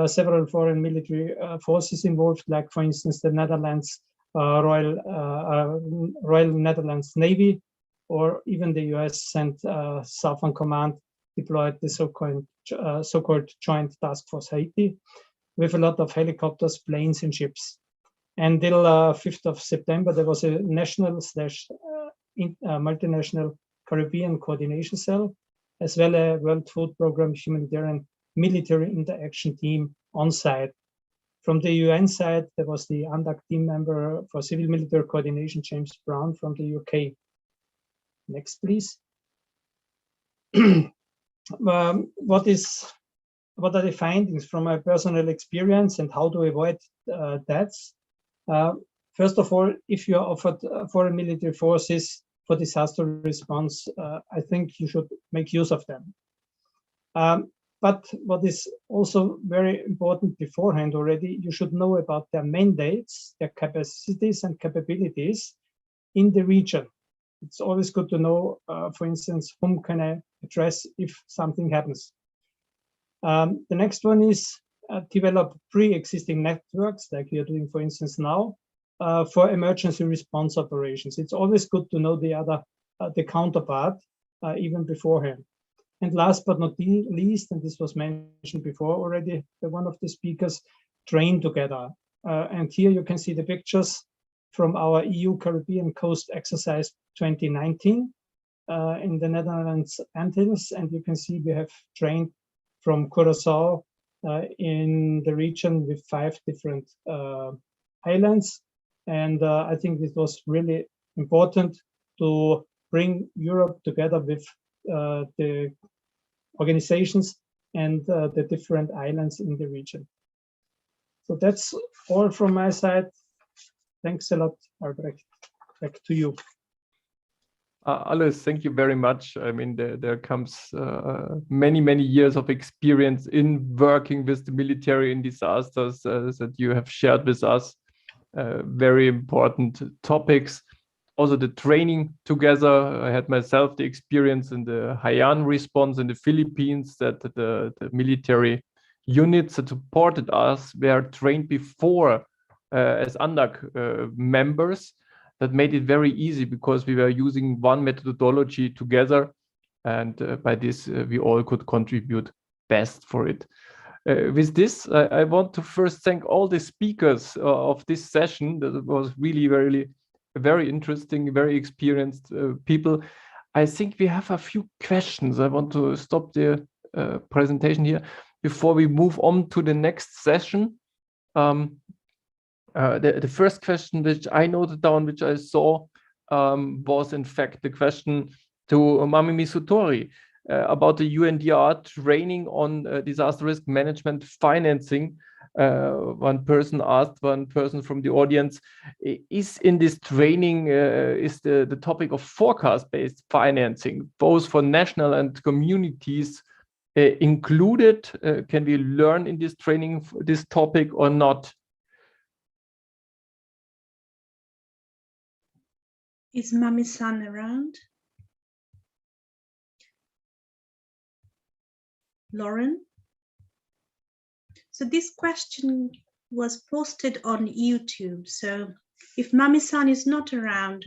Several foreign military forces involved, like, for instance, the Netherlands Royal Netherlands Navy, or even the US sent Southern Command deployed the so-called Joint Task Force Haiti with a lot of helicopters, planes, and ships. Until 5th of September, there was a national / multinational Caribbean coordination cell, as well as a World Food Program humanitarian military interaction team on site. From the UN side, there was the UNDAC team member for civil military coordination, James Brown from the UK. Next, please. What are the findings from my personal experience and how to avoid deaths? First of all, if you are offered foreign military forces for disaster response, I think you should make use of them. But what is also very important beforehand already, you should know about their mandates, their capacities and capabilities in the region. It's always good to know, for instance, whom can I address if something happens. The next one is develop pre-existing networks, like you're doing, for instance, now, for emergency response operations. It's always good to know the counterpart, even beforehand. And last but not least, and this was mentioned before already by one of the speakers, train together. And here you can see the pictures from our EU Caribbean Coast Exercise 2019 in the Netherlands Antilles. And you can see we have trained from Curaçao in the region with 5 different islands. And I think it was really important to bring Europe together with the organizations and the different islands in the region. So that's all from my side. Thanks a lot, Albrecht. Back to you. Alois, thank you very much. I mean, there comes many years of experience in working with the military in disasters that you have shared with us. Very important topics. Also the training together. I had myself the experience in the Haiyan response in the Philippines that the military units that supported us were trained before as UNDAC members. That made it very easy because we were using one methodology together, and by this we all could contribute best for it. With this, I want to first thank all the speakers of this session. That was really very interesting, very experienced people. I think we have a few questions. I want to stop the presentation here before we move on to the next session. The first question which I noted down, which I saw, was in fact the question to Mami Misutori about the UNDR training on disaster risk management financing. One person asked, one person from the audience, is in this training, is the topic of forecast-based financing, both for national and communities, included? Can we learn in this training this topic or not? Is Mami-san around? Lauren? So this question was posted on YouTube. So if Mami-san is not around,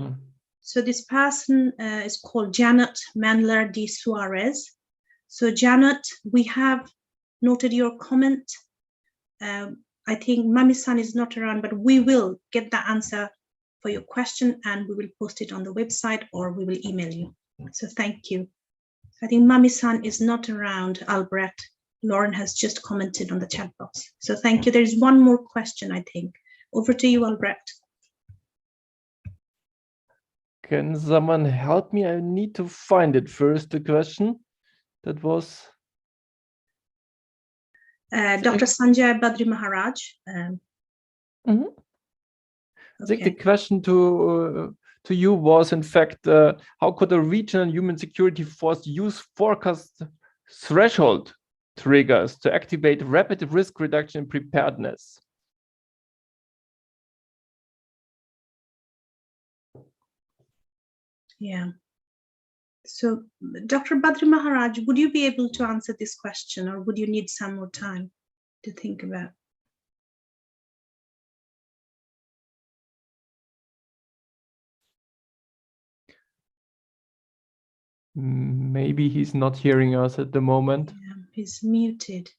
so this person is called Janet Mandler de Suarez. So Janet, we have noted your comment. I think Mami-san is not around, but we will get the answer for your question and we will post it on the website or we will email you. So thank you. I think Mami-san is not around, Albrecht. Lauren has just commented on the chat box. So thank you. There is one more question, I think. Over to you, Albrecht. Can someone help me? I need to find it first, the question. That was... Dr. Sanjay Badri Maharaj. I think the question to you was, in fact, how could a regional human security force use forecast threshold triggers to activate rapid risk reduction preparedness? Yeah. So, Dr. Badri Maharaj, would you be able to answer this question, or would you need some more time to think about? Maybe he's not hearing us at the moment. Yeah, he's muted.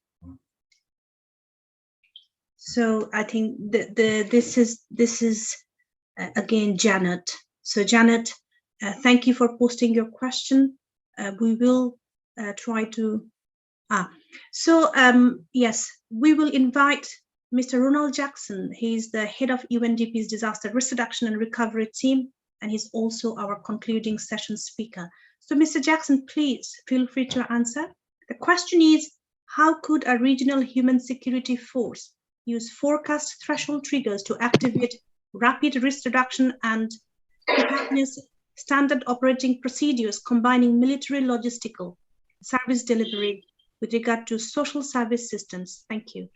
So I think this is again Janet. So Janet, thank you for posting your question. We will try to. Yes, we will invite Mr. Ronald Jackson. He's the head of UNDP's Disaster Risk Reduction and Recovery team, and he's also our concluding session speaker. So Mr. Jackson, please feel free to answer. The question is, how could a regional human security force use forecast threshold triggers to activate rapid risk reduction and preparedness standard operating procedures combining military logistical service delivery with regard to social service systems? Thank you.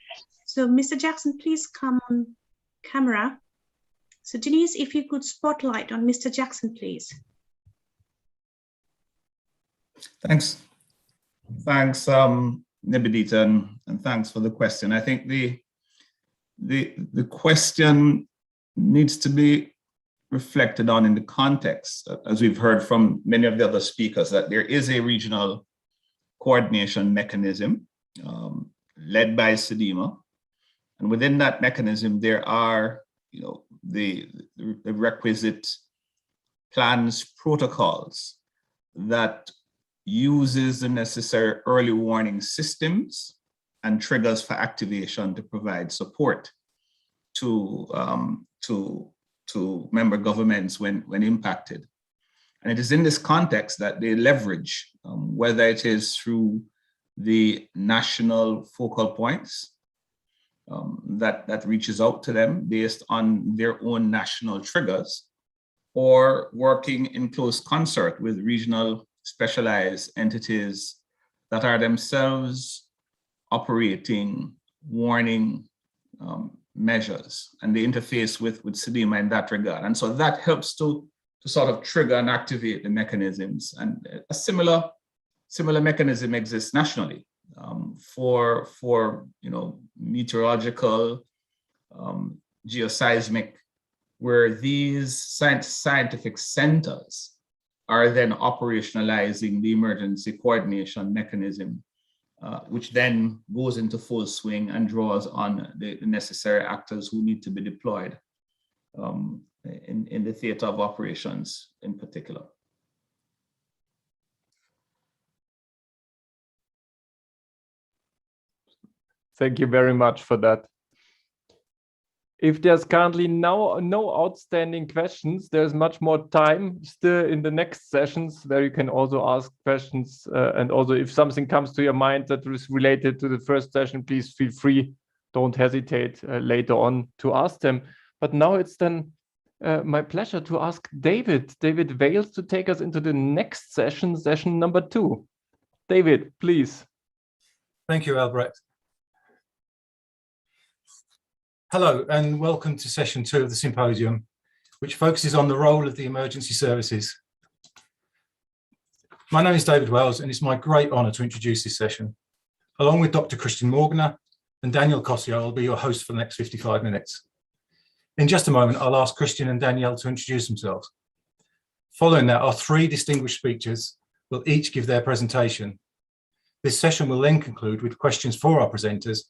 So Mr. Jackson, please come on camera. So Denise, if you could spotlight on Mr. Jackson, please. Thanks, Nibidita, and thanks for the question. I think the question needs to be reflected on in the context, as we've heard from many of the other speakers, that there is a regional coordination mechanism led by SEDIMA, and within that mechanism there are, the requisite plans, protocols that uses the necessary early warning systems and triggers for activation to provide support to member governments when impacted. And it is in this context that they leverage, whether it is through the national focal points that reaches out to them based on their own national triggers, or working in close concert with regional specialized entities that are themselves operating warning measures, and they interface with SEDIMA in that regard. And so that helps to sort of trigger and activate the mechanisms. And a similar mechanism exists nationally for meteorological, geoseismic, where these scientific centers are then operationalizing the emergency coordination mechanism, which then goes into full swing and draws on the necessary actors who need to be deployed in the theater of operations in particular. Thank you very much for that. If there's currently no outstanding questions, there's much more time still in the next sessions where you can also ask questions. And also if something comes to your mind that is related to the first session, please feel free. Don't hesitate later on to ask them. But now it's then my pleasure to ask David Vales, to take us into the next session, session number 2. David, please. Thank you, Albrecht. Hello, and welcome to session 2 of the symposium, which focuses on the role of the emergency services. My name is David Wells, and it's my great honour to introduce this session. Along with Dr. Christian Morgner and Daniel Cossio, I'll be your host for the next 55 minutes. In just a moment, I'll ask Christian and Danielle to introduce themselves. Following that, our 3 distinguished speakers will each give their presentation. This session will then conclude with questions for our presenters.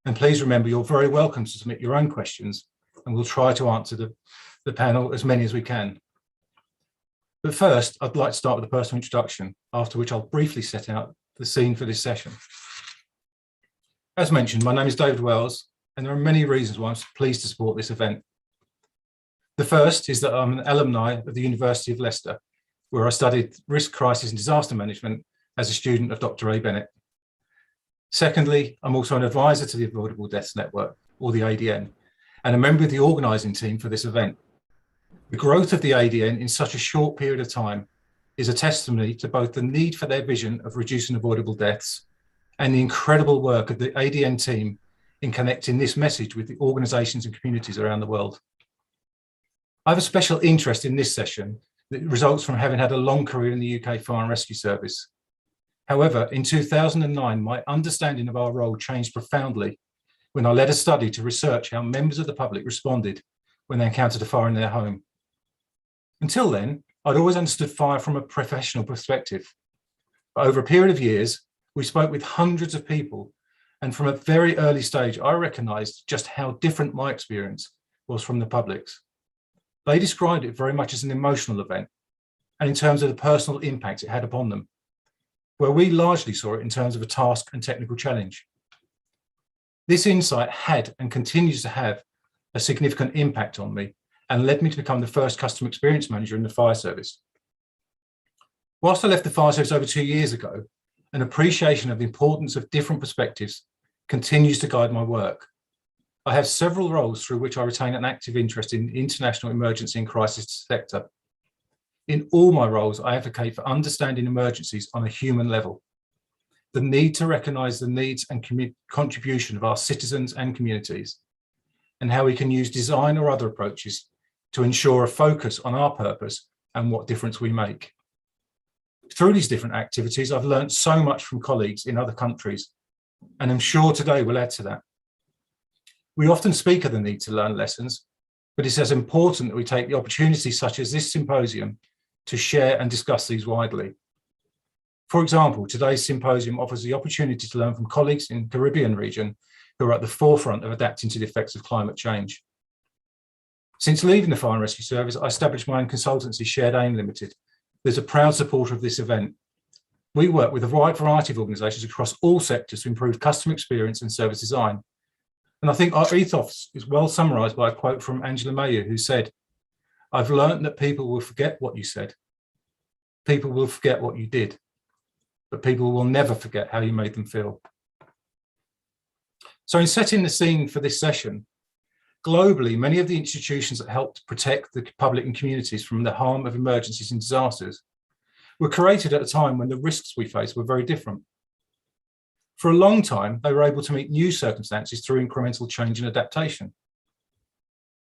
And please remember, you're very welcome to submit your own questions, and we'll try to answer the panel as many as we can. But first, I'd like to start with a personal introduction, after which I'll briefly set out the scene for this session. As mentioned, my name is David Wells, and there are many reasons why I'm pleased to support this event. The first is that I'm an alumni of the University of Leicester, where I studied risk, crisis and disaster management as a student of Dr. A. Bennett. Secondly, I'm also an advisor to the Avoidable Deaths Network, or the ADN, and a member of the organising team for this event. The growth of the ADN in such a short period of time is a testimony to both the need for their vision of reducing avoidable deaths and the incredible work of the ADN team in connecting this message with the organisations and communities around the world. I have a special interest in this session that results from having had a long career in the UK Fire and Rescue Service. However, in 2009, my understanding of our role changed profoundly when I led a study to research how members of the public responded when they encountered a fire in their home. Until then, I'd always understood fire from a professional perspective. But over a period of years, we spoke with hundreds of people, and from a very early stage, I recognised just how different my experience was from the public's. They described it very much as an emotional event, and in terms of the personal impact it had upon them, where we largely saw it in terms of a task and technical challenge. This insight had and continues to have a significant impact on me and led me to become the first customer experience manager in the fire service. Whilst I left the fire service over 2 years ago, an appreciation of the importance of different perspectives continues to guide my work. I have several roles through which I retain an active interest in the international emergency and crisis sector. In all my roles, I advocate for understanding emergencies on a human level, the need to recognise the needs and contribution of our citizens and communities, and how we can use design or other approaches to ensure a focus on our purpose and what difference we make. Through these different activities, I've learned so much from colleagues in other countries, and I'm sure today will add to that. We often speak of the need to learn lessons, but it's as important that we take the opportunities such as this symposium to share and discuss these widely. For example, today's symposium offers the opportunity to learn from colleagues in the Caribbean region who are at the forefront of adapting to the effects of climate change. Since leaving the Fire and Rescue Service, I established my own consultancy, Shared Aim Limited. There's a proud supporter of this event. We work with a wide variety of organisations across all sectors to improve customer experience and service design. And I think our ethos is well summarised by a quote from Angela Mayer, who said, "I've learned that people will forget what you said. People will forget what you did, but people will never forget how you made them feel." So in setting the scene for this session, globally, many of the institutions that helped protect the public and communities from the harm of emergencies and disasters were created at a time when the risks we face were very different. For a long time, they were able to meet new circumstances through incremental change and adaptation.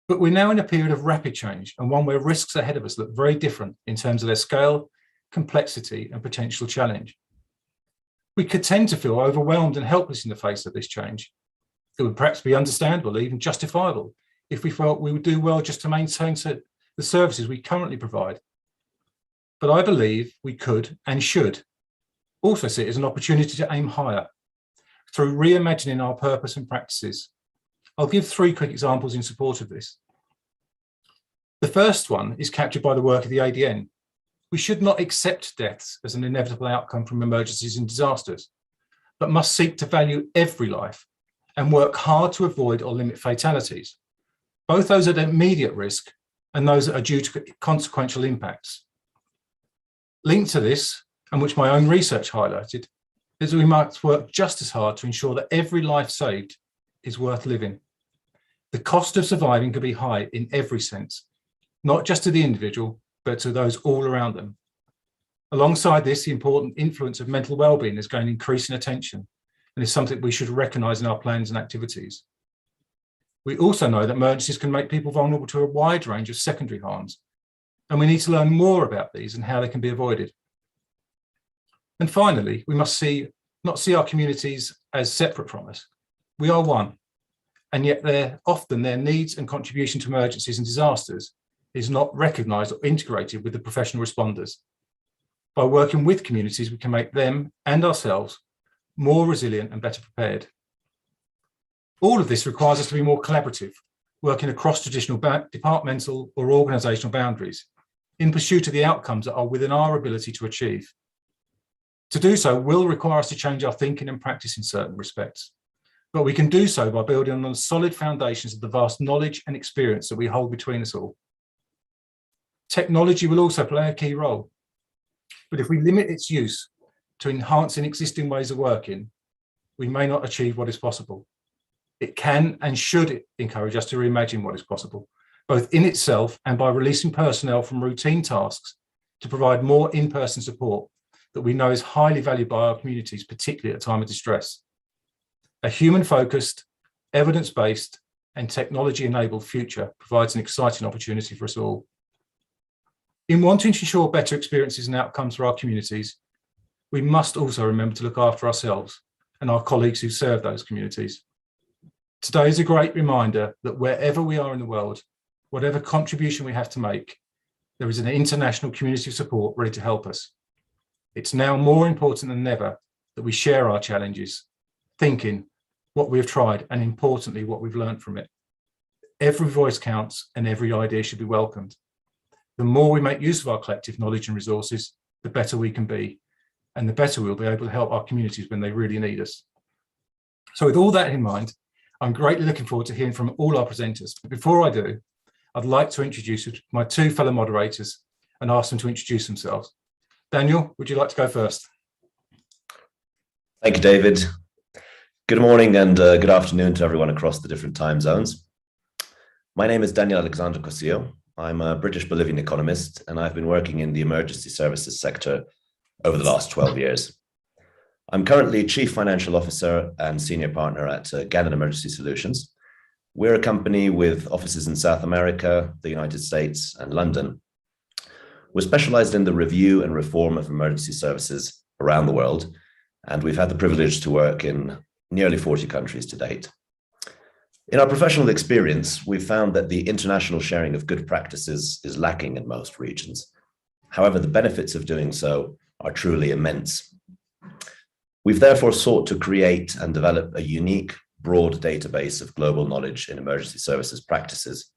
But we're now in a period of rapid change, and one where risks ahead of us look very different in terms of their scale, complexity, and potential challenge. We could tend to feel overwhelmed and helpless in the face of this change. It would perhaps be understandable, even justifiable, if we felt we would do well just to maintain the services we currently provide. But I believe we could and should also see it as an opportunity to aim higher through reimagining our purpose and practices. I'll give 3 quick examples in support of this. The first one is captured by the work of the ADN. We should not accept deaths as an inevitable outcome from emergencies and disasters, but must seek to value every life and work hard to avoid or limit fatalities, both those at immediate risk and those that are due to consequential impacts. Linked to this, and which my own research highlighted, is that we must work just as hard to ensure that every life saved is worth living. The cost of surviving can be high in every sense, not just to the individual, but to those all around them. Alongside this, the important influence of mental well-being is gaining increasing attention and is something we should recognise in our plans and activities. We also know that emergencies can make people vulnerable to a wide range of secondary harms, and we need to learn more about these and how they can be avoided. And finally, we must not see our communities as separate from us. We are one, and yet often their needs and contribution to emergencies and disasters is not recognised or integrated with the professional responders. By working with communities, we can make them and ourselves more resilient and better prepared. All of this requires us to be more collaborative, working across traditional departmental or organisational boundaries in pursuit of the outcomes that are within our ability to achieve. To do so will require us to change our thinking and practice in certain respects, but we can do so by building on the solid foundations of the vast knowledge and experience that we hold between us all. Technology will also play a key role, but if we limit its use to enhancing existing ways of working, we may not achieve what is possible. It can and should encourage us to reimagine what is possible, both in itself and by releasing personnel from routine tasks to provide more in-person support that we know is highly valued by our communities, particularly at a time of distress. A human-focused, evidence-based and technology-enabled future provides an exciting opportunity for us all. In wanting to ensure better experiences and outcomes for our communities, we must also remember to look after ourselves and our colleagues who serve those communities. Today is a great reminder that wherever we are in the world, whatever contribution we have to make, there is an international community of support ready to help us. It's now more important than ever that we share our challenges, thinking what we have tried and importantly, what we've learned from it. Every voice counts and every idea should be welcomed. The more we make use of our collective knowledge and resources, the better we can be, and the better we'll be able to help our communities when they really need us. So with all that in mind, I'm greatly looking forward to hearing from all our presenters. But before I do, I'd like to introduce my two fellow moderators and ask them to introduce themselves. Daniel, would you like to go first? Thank you, David. Good morning and good afternoon to everyone across the different time zones. My name is Daniel Alexander Cosillo. I'm a British Bolivian economist, and I've been working in the emergency services sector over the last 12 years. I'm currently Chief Financial Officer and Senior Partner at Gannon Emergency Solutions. We're a company with offices in South America, the United States, and London. We're specialized in the review and reform of emergency services around the world, and we've had the privilege to work in nearly 40 countries to date. In our professional experience, we've found that the international sharing of good practices is lacking in most regions. However, the benefits of doing so are truly immense. We've therefore sought to create and develop a unique, broad database of global knowledge in emergency services practices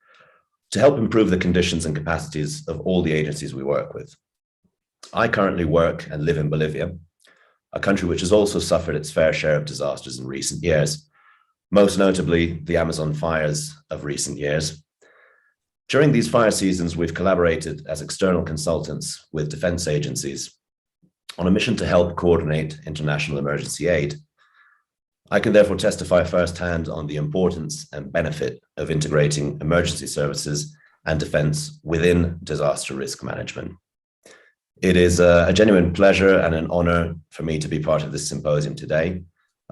to help improve the conditions and capacities of all the agencies we work with. I currently work and live in Bolivia, a country which has also suffered its fair share of disasters in recent years, most notably the Amazon fires of recent years. During these fire seasons, we've collaborated as external consultants with defense agencies on a mission to help coordinate international emergency aid. I can therefore testify firsthand on the importance and benefit of integrating emergency services and defense within disaster risk management. It is a genuine pleasure and an honor for me to be part of this symposium today.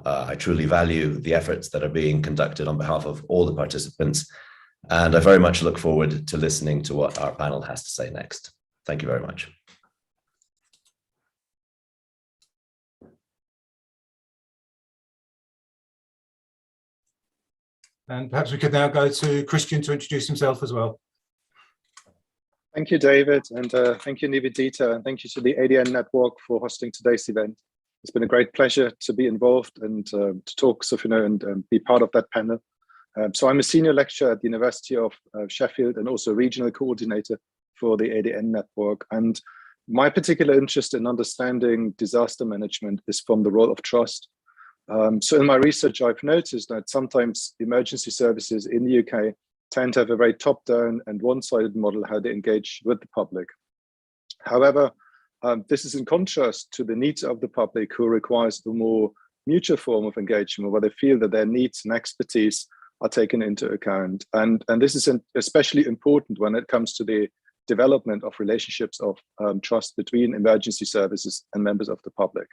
I truly value the efforts that are being conducted on behalf of all the participants, and I very much look forward to listening to what our panel has to say next. Thank you very much. And perhaps we could now go to Christian to introduce himself as well. Thank you, David, and thank you, Nivedita, and thank you to the ADN Network for hosting today's event. It's been a great pleasure to be involved and to talk, and be part of that panel. So I'm a senior lecturer at the University of Sheffield and also regional coordinator for the ADN Network. And my particular interest in understanding disaster management is from the role of trust. So in my research, I've noticed that sometimes emergency services in the UK tend to have a very top-down and one-sided model how they engage with the public. However, this is in contrast to the needs of the public, who requires a more mutual form of engagement, where they feel that their needs and expertise are taken into account. And this is especially important when it comes to the development of relationships of trust between emergency services and members of the public.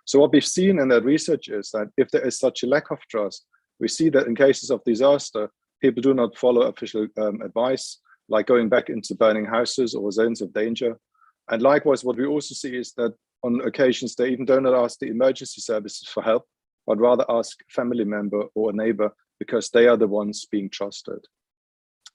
So what we've seen in that research is that if there is such a lack of trust, we see that in cases of disaster, people do not follow official advice, like going back into burning houses or zones of danger. And likewise, what we also see is that on occasions, they even do not ask the emergency services for help, but rather ask a family member or a neighbor, because they are the ones being trusted.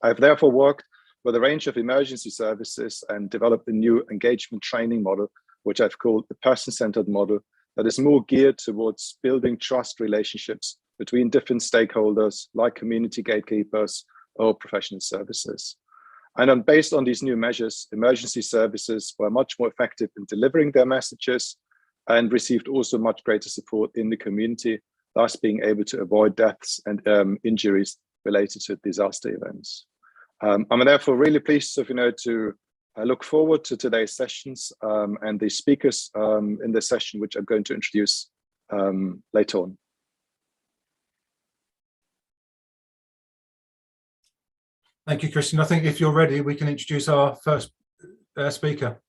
I've therefore worked with a range of emergency services and developed a new engagement training model, which I've called the person-centered model, that is more geared towards building trust relationships between different stakeholders like community gatekeepers or professional services. And based on these new measures, emergency services were much more effective in delivering their messages and received also much greater support in the community, thus being able to avoid deaths and injuries related to disaster events. I'm therefore really pleased to look forward to today's sessions and the speakers in this session, which I'm going to introduce later on. Thank you, Christian. I think if you're ready, we can introduce our first speaker.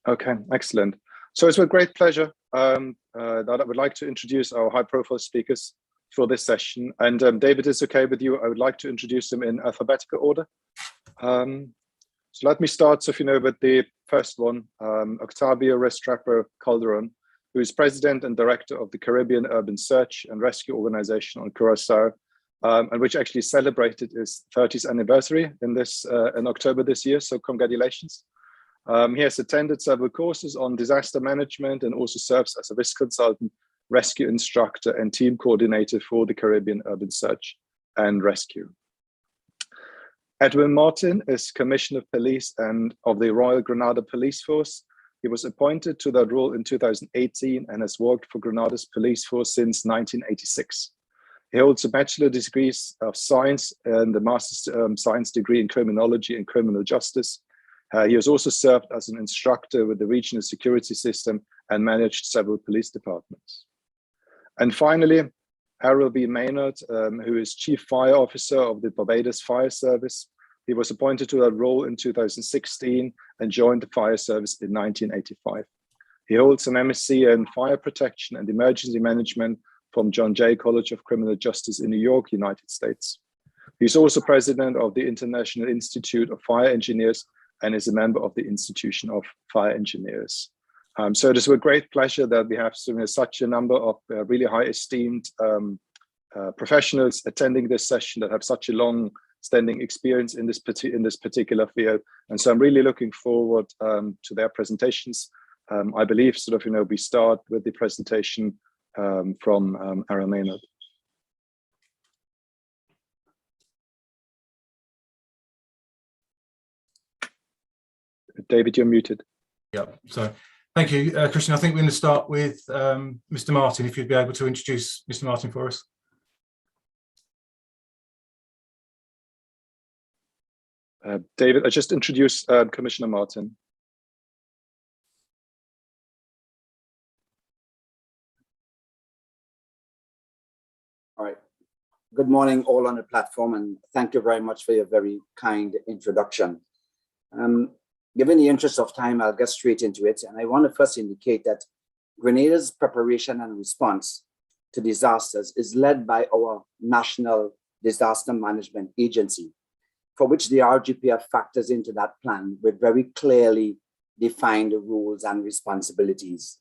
Okay, excellent. So it's with great pleasure that I would like to introduce our high-profile speakers for this session. And David, is okay with you? I would like to introduce them in alphabetical order. So let me start, so if you know, with the first one, Octavio Restrepo Calderon, who is president and director of the Caribbean Urban Search and Rescue Organization on Curacao, and which actually celebrated its 30th anniversary in October this year. So congratulations. He has attended several courses on disaster management and also serves as a risk consultant, rescue instructor, and team coordinator for the Caribbean Urban Search and Rescue. Edwin Martin is Commissioner of Police and of the Royal Grenada Police Force. He was appointed to that role in 2018 and has worked for Grenada's police force since 1986. He holds a Bachelor degrees of Science and a Master's Science degree in Criminology and Criminal Justice. He has also served as an instructor with the Regional Security System and managed several police departments. And finally, Harold B. Maynard, who is Chief Fire Officer of the Barbados Fire Service. He was appointed to that role in 2016 and joined the fire service in 1985. He holds an MSc in Fire Protection and Emergency Management from John Jay College of Criminal Justice in New York, United States. He's also president of the International Institute of Fire Engineers and is a member of the Institution of Fire Engineers. So it is with great pleasure that we have such a number of really high esteemed professionals attending this session that have such a long standing experience in this particular field. And so I'm really looking forward to their presentations. I believe we start with the presentation from Aaron Maynard. David, you're muted. Yeah, so thank you, Christian. I think we're going to start with Mr. Martin, if you'd be able to introduce Mr. Martin for us. David, I just introduced Commissioner Martin. All right. Good morning, all on the platform, and thank you very much for your very kind introduction. Given the interest of time, I'll get straight into it. And I want to first indicate that Grenada's preparation and response to disasters is led by our National Disaster Management Agency, for which the RGPF factors into that plan with very clearly defined rules and responsibilities.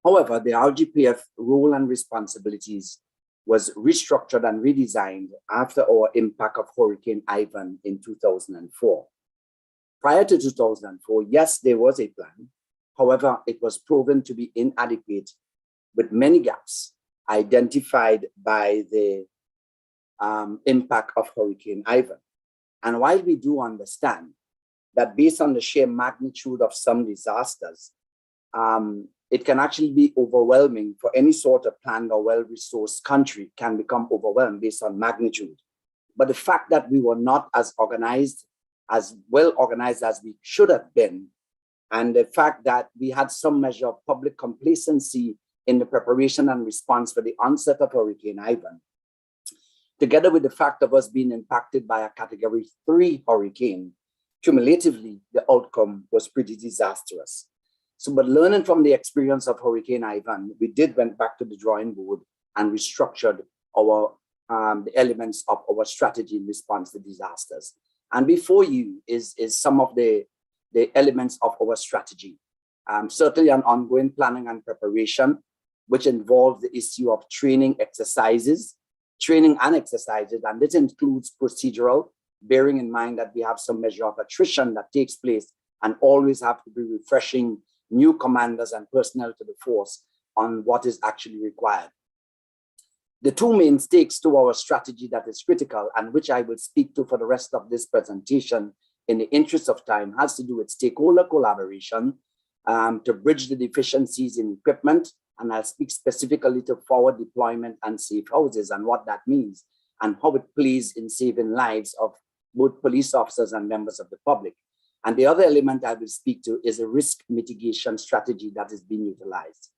However, the RGPF role and responsibilities was restructured and redesigned after our impact of Hurricane Ivan in 2004. Prior to 2004, yes, there was a plan. However, it was proven to be inadequate with many gaps identified by the impact of Hurricane Ivan. And while we do understand that based on the sheer magnitude of some disasters, it can actually be overwhelming for any sort of planned or well-resourced country can become overwhelmed based on magnitude. But the fact that we were not as well organized as we should have been, and the fact that we had some measure of public complacency in the preparation and response for the onset of Hurricane Ivan, together with the fact of us being impacted by a Category 3 hurricane, cumulatively, the outcome was pretty disastrous. So, but learning from the experience of Hurricane Ivan, we went back to the drawing board and restructured our the elements of our strategy in response to disasters. And before you is some of the elements of our strategy. Certainly an ongoing planning and preparation, which involves the issue of training and exercises, and this includes procedural, bearing in mind that we have some measure of attrition that takes place and always have to be refreshing new commanders and personnel to the force on what is actually required. The two main stakes to our strategy that is critical and which I will speak to for the rest of this presentation in the interest of time has to do with stakeholder collaboration to bridge the deficiencies in equipment. And I'll speak specifically to forward deployment and safe houses and what that means and how it plays in saving lives of both police officers and members of the public. And the other element I will speak to is a risk mitigation strategy that is being utilized.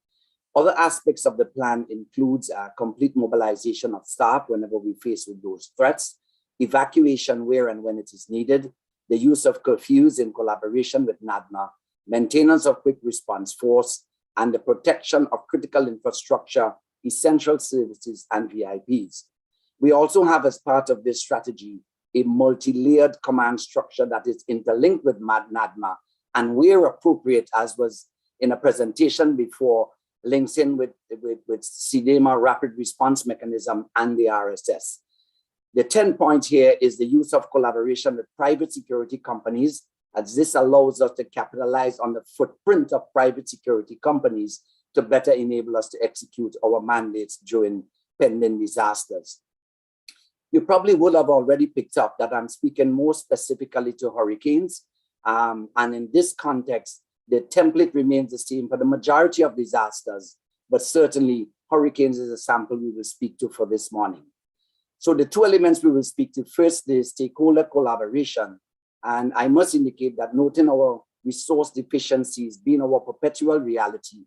Other aspects of the plan includes complete mobilization of staff whenever we face with those threats, evacuation where and when it is needed, the use of curfews in collaboration with NADMA, maintenance of quick response force, and the protection of critical infrastructure, essential services, and VIPs. We also have, as part of this strategy, a multi-layered command structure that is interlinked with NADMA, and where appropriate, as was in a presentation before, links in with CDMA rapid response mechanism and the RSS. The 10 point here is the use of collaboration with private security companies, as this allows us to capitalize on the footprint of private security companies to better enable us to execute our mandates during pending disasters. You probably would have already picked up that I'm speaking more specifically to hurricanes. And in this context, the template remains the same for the majority of disasters, but certainly hurricanes is a sample we will speak to for this morning. So the two elements we will speak to, first, the stakeholder collaboration. And I must indicate that, noting our resource deficiencies being our perpetual reality,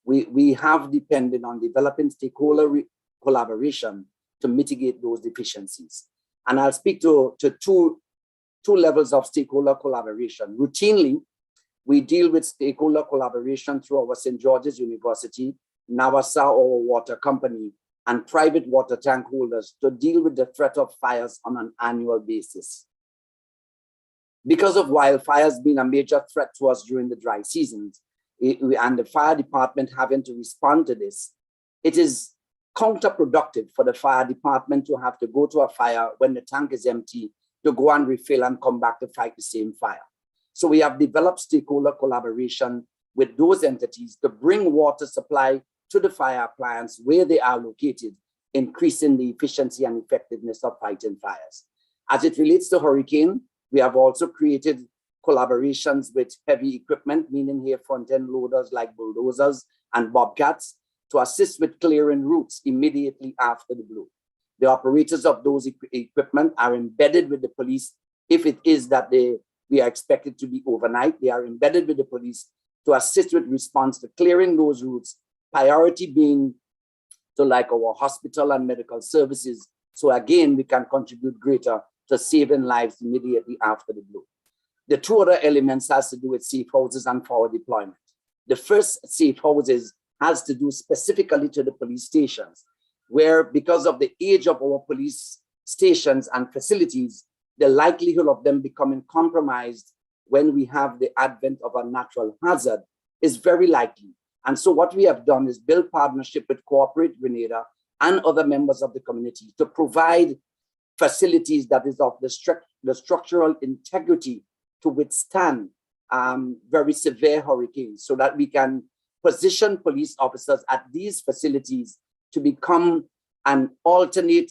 we have depended on developing stakeholder collaboration to mitigate those deficiencies. And I'll speak to two levels of stakeholder collaboration. Routinely, we deal with stakeholder collaboration through our St. George's University, NAVASA, our water company, and private water tank holders to deal with the threat of fires on an annual basis. Because of wildfires being a major threat to us during the dry seasons, and the fire department having to respond to this, it is counterproductive for the fire department to have to go to a fire when the tank is empty, to go and refill and come back to fight the same fire. So we have developed stakeholder collaboration with those entities to bring water supply to the fire appliance where they are located, increasing the efficiency and effectiveness of fighting fires. As it relates to hurricane, we have also created collaborations with heavy equipment, meaning here front-end loaders like bulldozers and bobcats, to assist with clearing routes immediately after the blow. The operators of those equipment are embedded with the police. If it is that we are expected to be overnight, they are embedded with the police to assist with response to clearing those routes, priority being to like our hospital and medical services. So again, we can contribute greater to saving lives immediately after the blow. The two other elements has to do with safe houses and forward deployment. The first, safe houses, has to do specifically to the police stations, where because of the age of our police stations and facilities, the likelihood of them becoming compromised when we have the advent of a natural hazard is very likely. And so what we have done is build partnership with Corporate Grenada and other members of the community to provide facilities that is of the structural integrity to withstand very severe hurricanes, so that we can position police officers at these facilities to become an alternate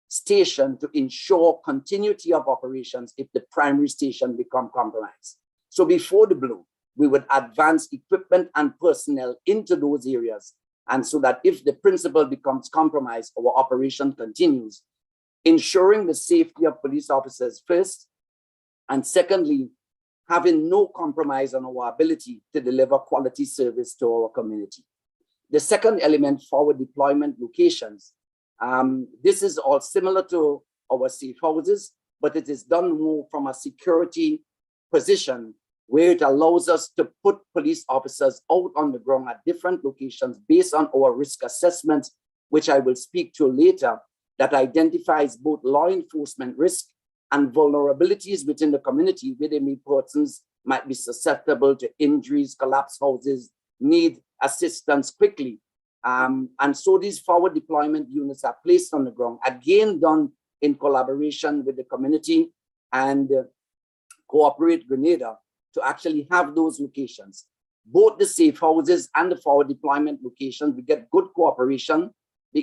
station to ensure continuity of operations if the primary station become compromised. So before the blow, we would advance equipment and personnel into those areas, and so that if the principal becomes compromised, our operation continues, ensuring the safety of police officers first, and secondly, having no compromise on our ability to deliver quality service to our community. The second element, forward deployment locations. This is all similar to our safe houses, but it is done more from a security position, where it allows us to put police officers out on the ground at different locations based on our risk assessment, which I will speak to later, that identifies both law enforcement risk and vulnerabilities within the community, where persons might be susceptible to injuries, collapsed houses, need assistance quickly. And so these forward deployment units are placed on the ground, again done in collaboration with the community and Corporate Grenada, to actually have those locations. Both the safe houses and the forward deployment locations, we get good cooperation,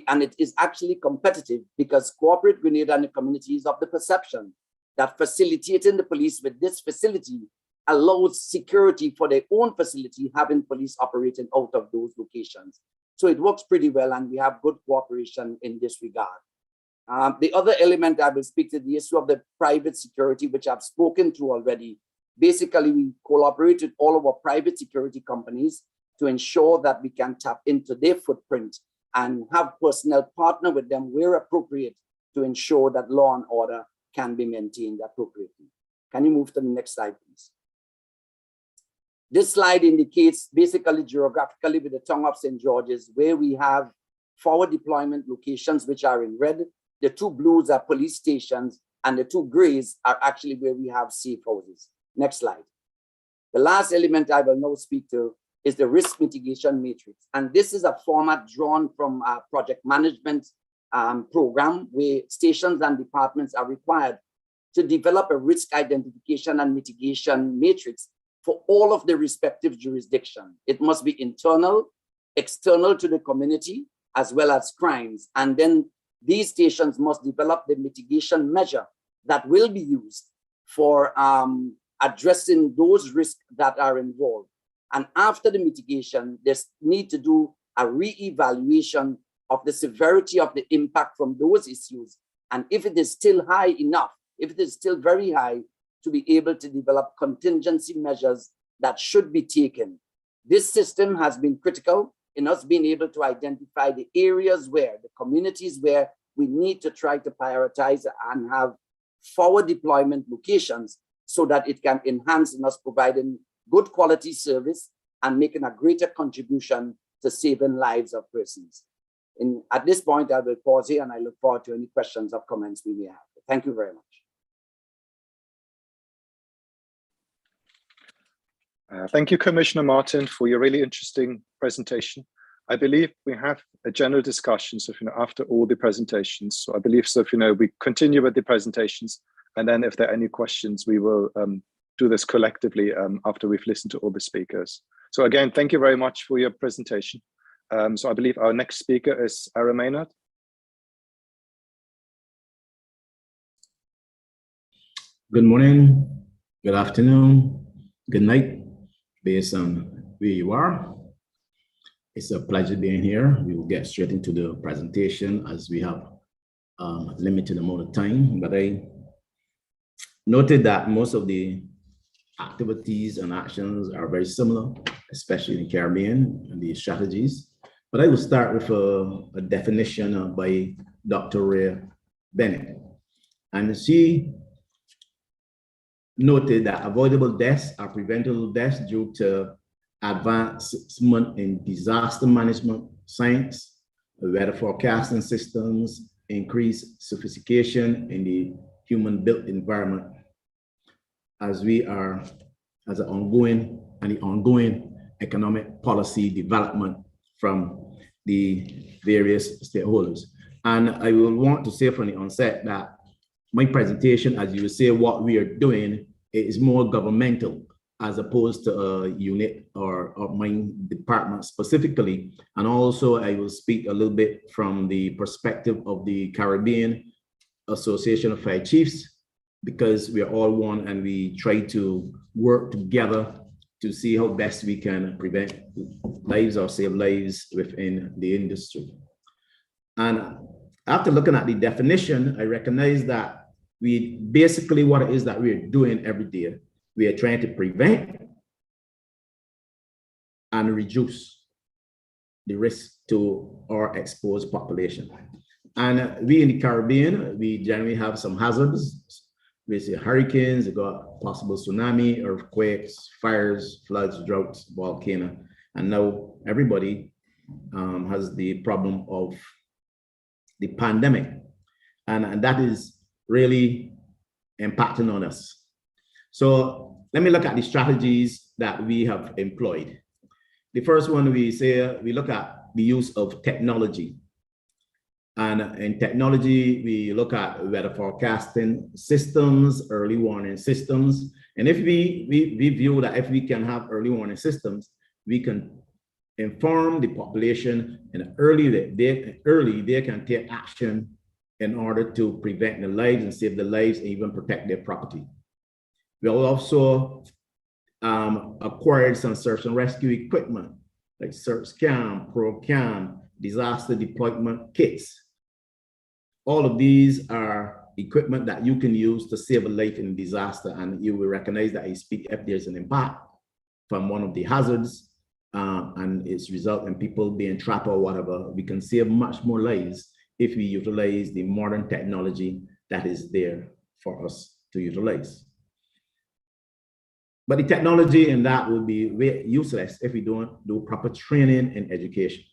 and it is actually competitive, because Corporate Grenada and the community is of the perception that facilitating the police with this facility allows security for their own facility, having police operating out of those locations. So it works pretty well, and we have good cooperation in this regard. The other element I will speak to, the issue of the private security, which I've spoken to already. Basically, we collaborate with all of our private security companies to ensure that we can tap into their footprint and have personnel partner with them where appropriate to ensure that law and order can be maintained appropriately. Can you move to the next slide, please? This slide indicates basically geographically with the tongue of St. George's where we have forward deployment locations, which are in red. The two blues are police stations, and the two grays are actually where we have safe houses. Next slide. The last element I will now speak to is the risk mitigation matrix. And this is a format drawn from a project management program where stations and departments are required to develop a risk identification and mitigation matrix for all of the respective jurisdiction. It must be internal, external to the community, as well as crimes. And then these stations must develop the mitigation measure that will be used for addressing those risks that are involved. And after the mitigation, there's need to do a re-evaluation of the severity of the impact from those issues. And if it is still high enough, if it is still very high, to be able to develop contingency measures that should be taken. This system has been critical in us being able to identify the areas where, the communities where we need to try to prioritize and have forward deployment locations so that it can enhance in us providing good quality service and making a greater contribution to saving lives of persons. At this point, I will pause here and I look forward to any questions or comments we may have. Thank you very much. Thank you, Commissioner Martin, for your really interesting presentation. I believe we have a general discussion, so after all the presentations. So I believe we continue with the presentations, and then if there are any questions, we will do this collectively after we've listened to all the speakers. So again, thank you very much for your presentation. So I believe our next speaker is Ara Maynard. Good morning, good afternoon, good night, based on where you are. It's a pleasure being here. We will get straight into the presentation as we have a limited amount of time, but I noted that most of the activities and actions are very similar, especially in the Caribbean and the strategies. But I will start with a definition by Dr. Ray Bennett. And she noted that avoidable deaths are preventable deaths due to advancement in disaster management science, weather forecasting systems, increased sophistication in the human-built environment, as the ongoing economic policy development from the various stakeholders. And I will want to say from the onset that my presentation, as you will say, what we are doing is more governmental as opposed to a unit or my department specifically. And also I will speak a little bit from the perspective of the Caribbean Association of Fire Chiefs, because we are all one and we try to work together to see how best we can prevent lives or save lives within the industry. And after looking at the definition, I recognize that we basically what it is that we're doing every day. We are trying to prevent and reduce the risk to our exposed population. And we in the Caribbean, we generally have some hazards. We see hurricanes, we got possible tsunami, earthquakes, fires, floods, droughts, volcano. And now everybody has the problem of the pandemic. And that is really impacting on us. So let me look at the strategies that we have employed. The first one we look at the use of technology. And in technology, we look at weather forecasting systems, early warning systems. And if we view that if we can have early warning systems, we can inform the population and early they can take action in order to prevent their lives and save their lives and even protect their property. We also acquired some search and rescue equipment like Search Cam, Pro Cam, disaster deployment kits. All of these are equipment that you can use to save a life in a disaster, and you will recognize that if there's an impact from one of the hazards and it's result in people being trapped or whatever, we can save much more lives if we utilize the modern technology that is there for us to utilize. But the technology in that would be useless if we don't do proper training and education.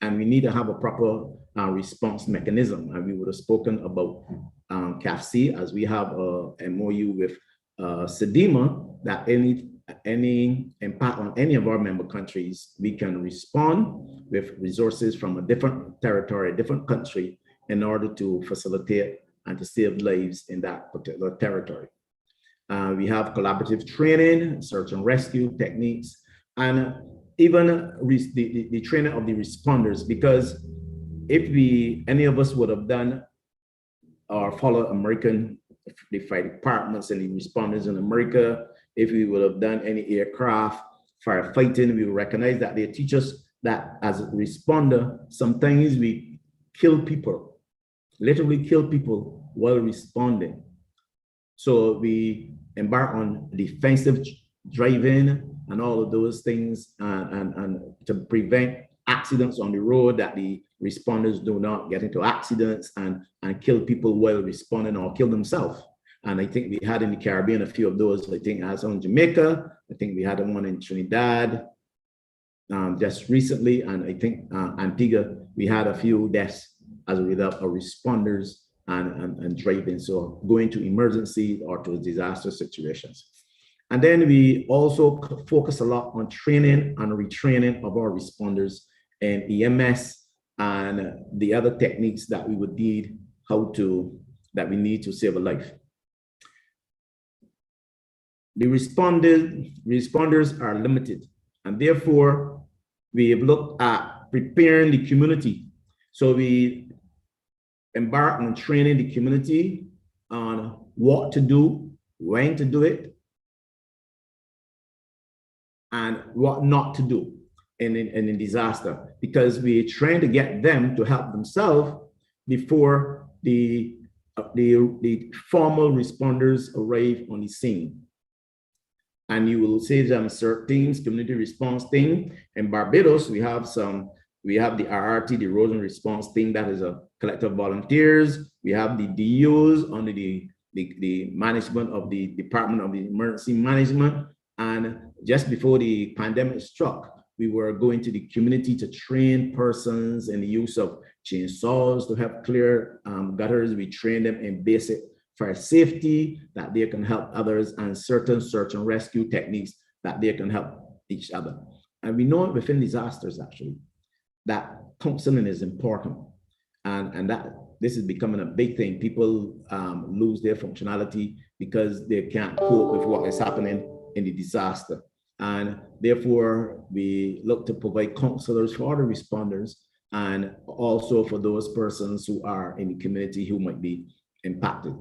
And we need to have a proper response mechanism. And we would have spoken about CAFC, as we have a MOU with SEDIMA, that any impact on any of our member countries, we can respond with resources from a different territory, a different country, in order to facilitate and to save lives in that particular territory. We have collaborative training, search and rescue techniques, and even the training of the responders, because if any of us would have done or follow the fire departments and the responders in America, if we would have done any aircraft firefighting, we would recognize that they teach us that as a responder, sometimes we kill people, literally kill people while responding. So we embark on defensive driving and all of those things, and to prevent accidents on the road, that the responders do not get into accidents and kill people while responding or kill themselves. And I think we had in the Caribbean a few of those. I think as on Jamaica, I think we had one in Trinidad just recently, and I think Antigua, we had a few deaths as a result of responders and driving, so going to emergency or to disaster situations. And then we also focus a lot on training and retraining of our responders in EMS and the other techniques that we would need, that we need to save a life. The responders are limited, and therefore we have looked at preparing the community. So we embark on training the community on what to do, when to do it, and what not to do in a disaster, because we're trying to get them to help themselves before the formal responders arrive on the scene. And you will see them certain teams, community response team. In Barbados, we have the RRT, the erosion response team, that is a collective volunteers. We have the DOs under the management of the Department of the Emergency Management. And just before the pandemic struck, we were going to the community to train persons in the use of chainsaws to help clear gutters. We train them in basic fire safety, that they can help others, and certain search and rescue techniques that they can help each other. And we know within disasters, actually, that counseling is important, and that this is becoming a big thing. People lose their functionality because they can't cope with what is happening in the disaster. And therefore, we look to provide counselors for the responders and also for those persons who are in the community who might be impacted.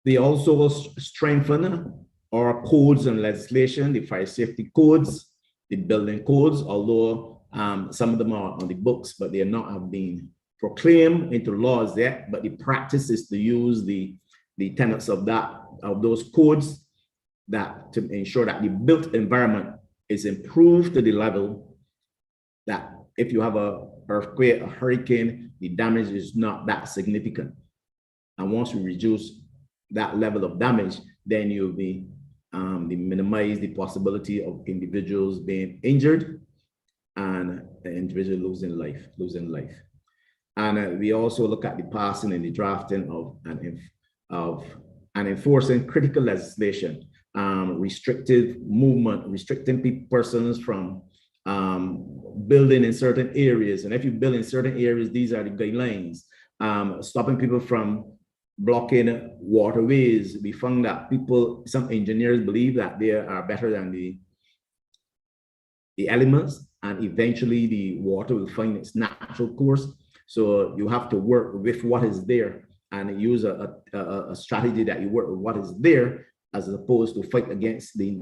They also strengthen our codes and legislation, the fire safety codes, the building codes, although some of them are on the books, but they are not have been proclaimed into laws yet. But the practice is to use the tenets of those codes to ensure that the built environment is improved to the level that if you have an earthquake, a hurricane, the damage is not that significant. And once we reduce that level of damage, then you'll be minimize the possibility of individuals being injured and the individual losing life. And we also look at the passing and the drafting of and enforcing critical legislation, restrictive movement, restricting persons from building in certain areas. And if you build in certain areas, these are the guidelines. Stopping people from blocking waterways. We found that some engineers believe that they are better than the elements, and eventually the water will find its natural course. So you have to work with what is there and use a strategy that you work with what is there, as opposed to fight against the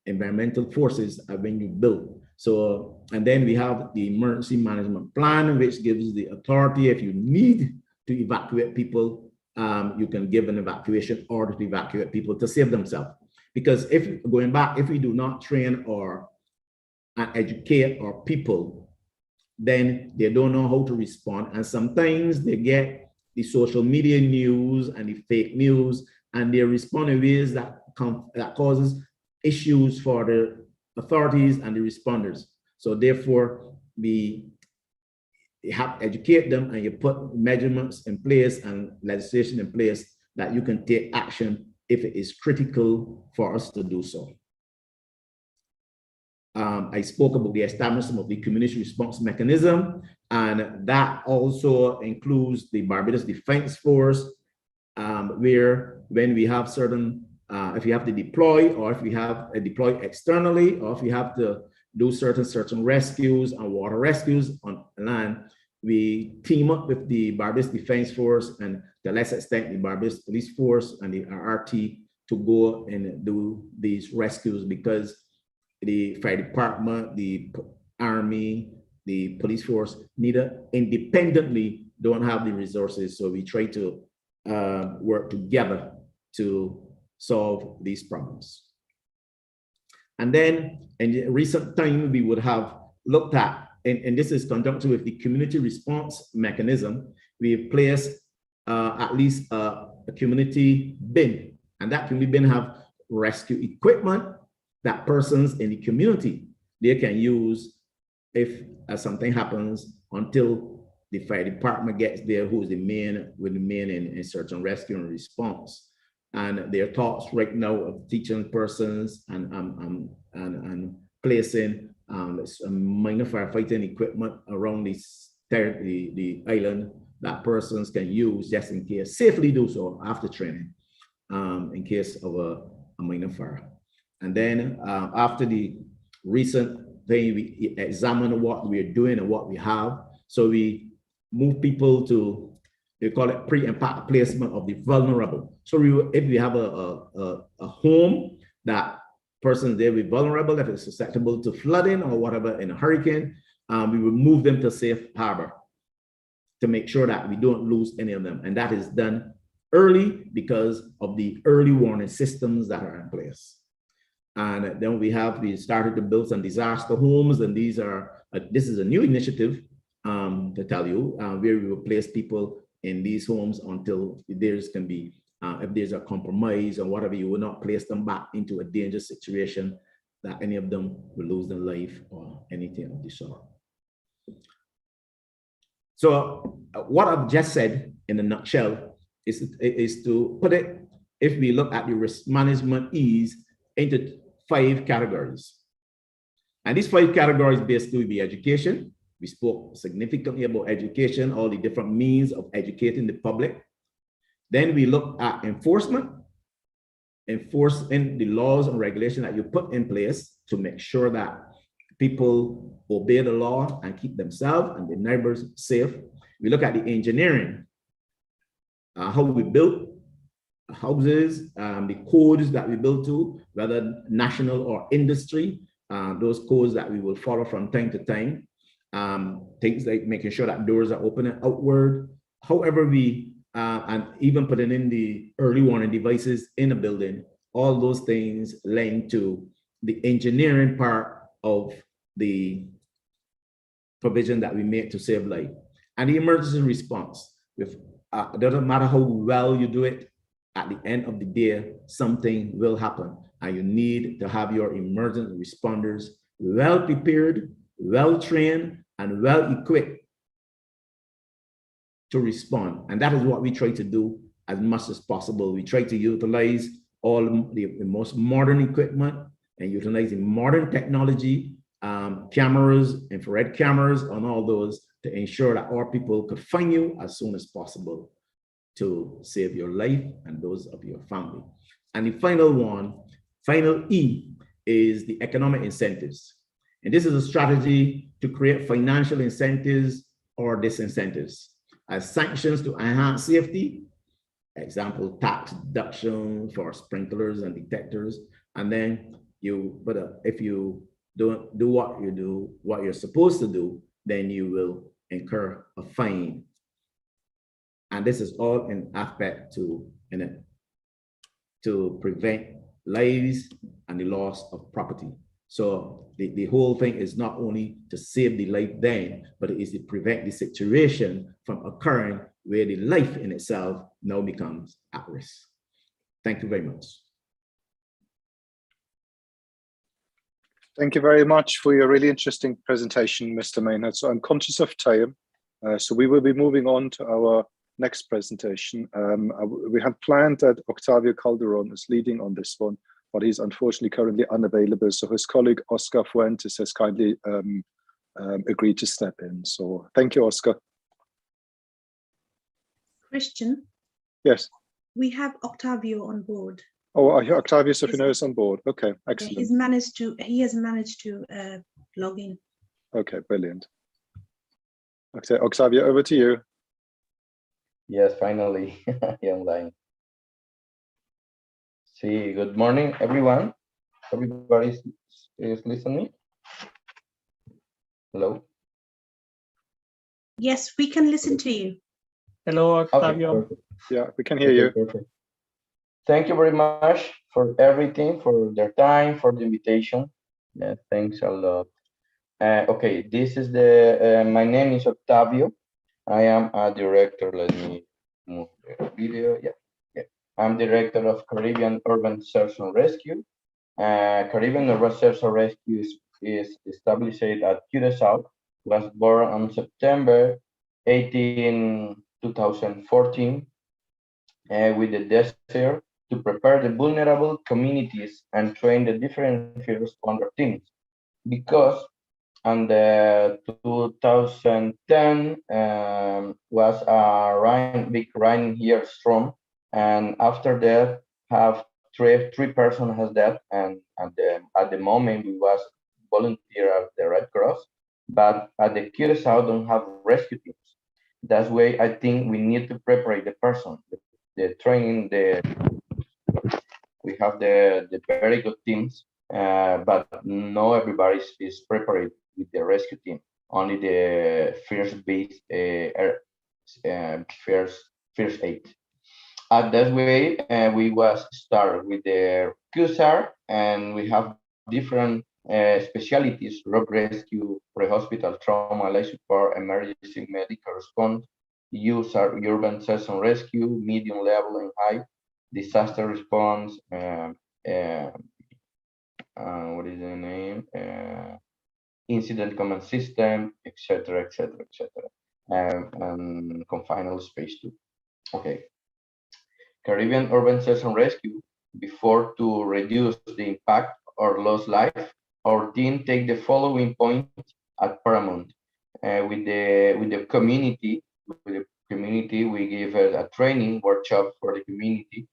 environmental forces when you build. So, and then we have the emergency management plan, which gives the authority, if you need to evacuate people, you can give an evacuation order to evacuate people to save themselves. Because if we do not train or educate our people, then they don't know how to respond. And sometimes they get the social media news and the fake news and they respond in ways that causes issues for the authorities and the responders. So therefore, we have to educate them, and you put measurements in place and legislation in place that you can take action if it is critical for us to do so. I spoke about the establishment of the community response mechanism, and that also includes the Barbados Defense Force, where when we have certain, if you have to deploy, or if we have to deploy externally, or if we have to do certain rescues and water rescues on land, we team up with the Barbados Defense Force and to a lesser extent the Barbados Police Force and the RRT to go and do these rescues, because the fire department, the army, the police force, neither independently don't have the resources. So we try to work together to solve these problems. And then in recent time, we would have looked at, and this is conjuncture with the community response mechanism, we've placed at least a community bin, and that community bin have rescue equipment that persons in the community, they can use if something happens, until the fire department gets there, who's the main in search and rescue and response. And there are talks right now of teaching persons and placing minor firefighting equipment around the island that persons can use just in case, safely do so after training, in case of a minor fire. And then after the recent thing, we examine what we're doing and what we have. So we move people to, they call it pre-impact placement of the vulnerable. So if we have a home that persons there be vulnerable, if it's susceptible to flooding or whatever in a hurricane, we will move them to safe harbor to make sure that we don't lose any of them. And that is done early because of the early warning systems that are in place. And then we started to build some disaster homes, and these are, this is a new initiative to tell you, where we will place people in these homes until there's can be, if there's a compromise or whatever, you will not place them back into a dangerous situation that any of them will lose their life or anything of the sort. So what I've just said in a nutshell is to put it, if we look at the risk management ease, into 5 categories. And these 5 categories basically be education. We spoke significantly about education, all the different means of educating the public. Then we look at enforcement, enforcing the laws and regulations that you put in place to make sure that people obey the law and keep themselves and their neighbors safe. We look at the engineering, how we build houses, the codes that we build to, whether national or industry, those codes that we will follow from time to time. Things like making sure that doors are open and outward. However, and even putting in the early warning devices in a building, all those things lend to the engineering part of the provision that we make to save life. And the emergency response, it doesn't matter how well you do it, at the end of the day, something will happen, and you need to have your emergency responders well prepared, well trained, and well equipped to respond. And that is what we try to do as much as possible. We try to utilize all the most modern equipment and utilizing modern technology, cameras, infrared cameras, and all those to ensure that our people could find you as soon as possible to save your life and those of your family. And the final one, final E, is the economic incentives. And this is a strategy to create financial incentives or disincentives as sanctions to enhance safety, example, tax deduction for sprinklers and detectors. And then if you don't do what you're supposed to do, then you will incur a fine. And this is all in aspect to prevent lives and the loss of property. So the whole thing is not only to save the life then, but it is to prevent the situation from occurring where the life in itself now becomes at risk. Thank you very much. Thank you very much for your really interesting presentation, Mr. Maynard. So I'm conscious of time, so we will be moving on to our next presentation. We had planned that Octavio Calderon is leading on this one, but he's unfortunately currently unavailable. So his colleague, Oscar Fuentes, has kindly agreed to step in. So thank you, Oscar. Christian? Yes. We have Octavio on board. Oh, Octavio Sofino is on board. Okay, excellent. He has managed to log in. Okay, brilliant. Okay, Octavio, over to you. Yes, finally, online. See, good morning, everyone. Everybody is listening? Hello? Yes, we can listen to you. Hello, Octavio. Okay, perfect. Yeah, we can hear you. Perfect. Thank you very much for everything, for their time, for the invitation. Yeah, thanks a lot. Okay, this is my name is Octavio. I am a director. Let me move the video. Yeah. I'm director of Caribbean Urban Search and Rescue. Caribbean Urban Search and Rescue is established at Curacao. Was born on September 18, 2014, with the desire to prepare the vulnerable communities and train the different first responder teams. Because in the 2010 was a big rain here storm, and after that have three persons has died, and at the moment we was volunteer at the Red Cross, but at the Curacao don't have rescue teams. That's why I think we need to prepare the person, the training, we have the very good teams, but not everybody is prepared with the rescue team. Only the first base, first aid. That way, we was start with the QSAR, and we have different specialties: rock rescue, pre-hospital trauma, life support, emergency medical response, urban search and rescue, medium level and high, disaster response, what is the name? Incident command system, etc., etc., etc., and confined space too. Okay. Caribbean Urban Search and Rescue, before to reduce the impact or lost life, our team take the following points at paramount. With the community, we give a training workshop for the community,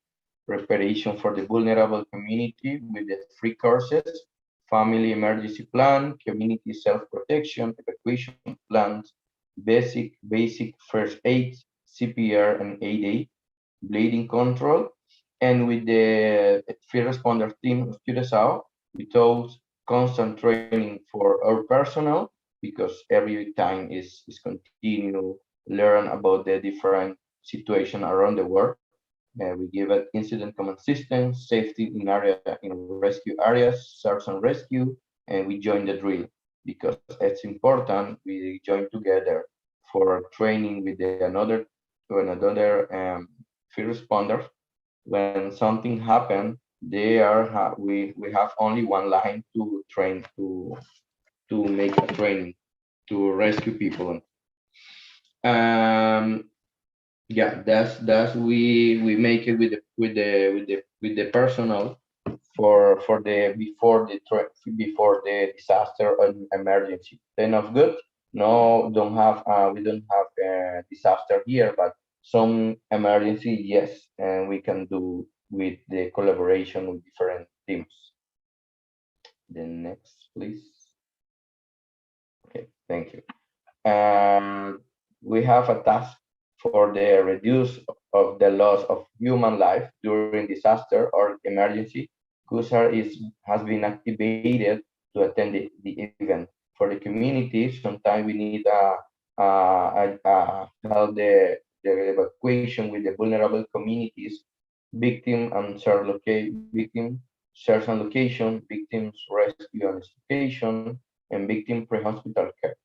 preparation for the vulnerable community with the free courses, family emergency plan, community self-protection, evacuation plans, basic first aid, CPR and 8A, bleeding control, and with the first responder team of Curacao, we told constant training for our personnel, because every time is continue learn about the different situation around the world. We give it incident command system, safety in rescue areas, search and rescue, and we join the drill, because it's important we join together for training with another first responders. When something happens, we have only one line to train to make a training to rescue people. Yeah, that's we make it with the personnel for the before the disaster and emergency. Then of good. No, don't have we don't have a disaster here, but some emergency, yes, and we can do with the collaboration with different teams. The next, please. Okay, thank you. We have a task for the reduce of the loss of human life during disaster or emergency. CUSAR has been activated to attend the event. For the community, sometimes we need help the evacuation with the vulnerable communities, victim search and location, victims rescue and education, and victim pre-hospital care.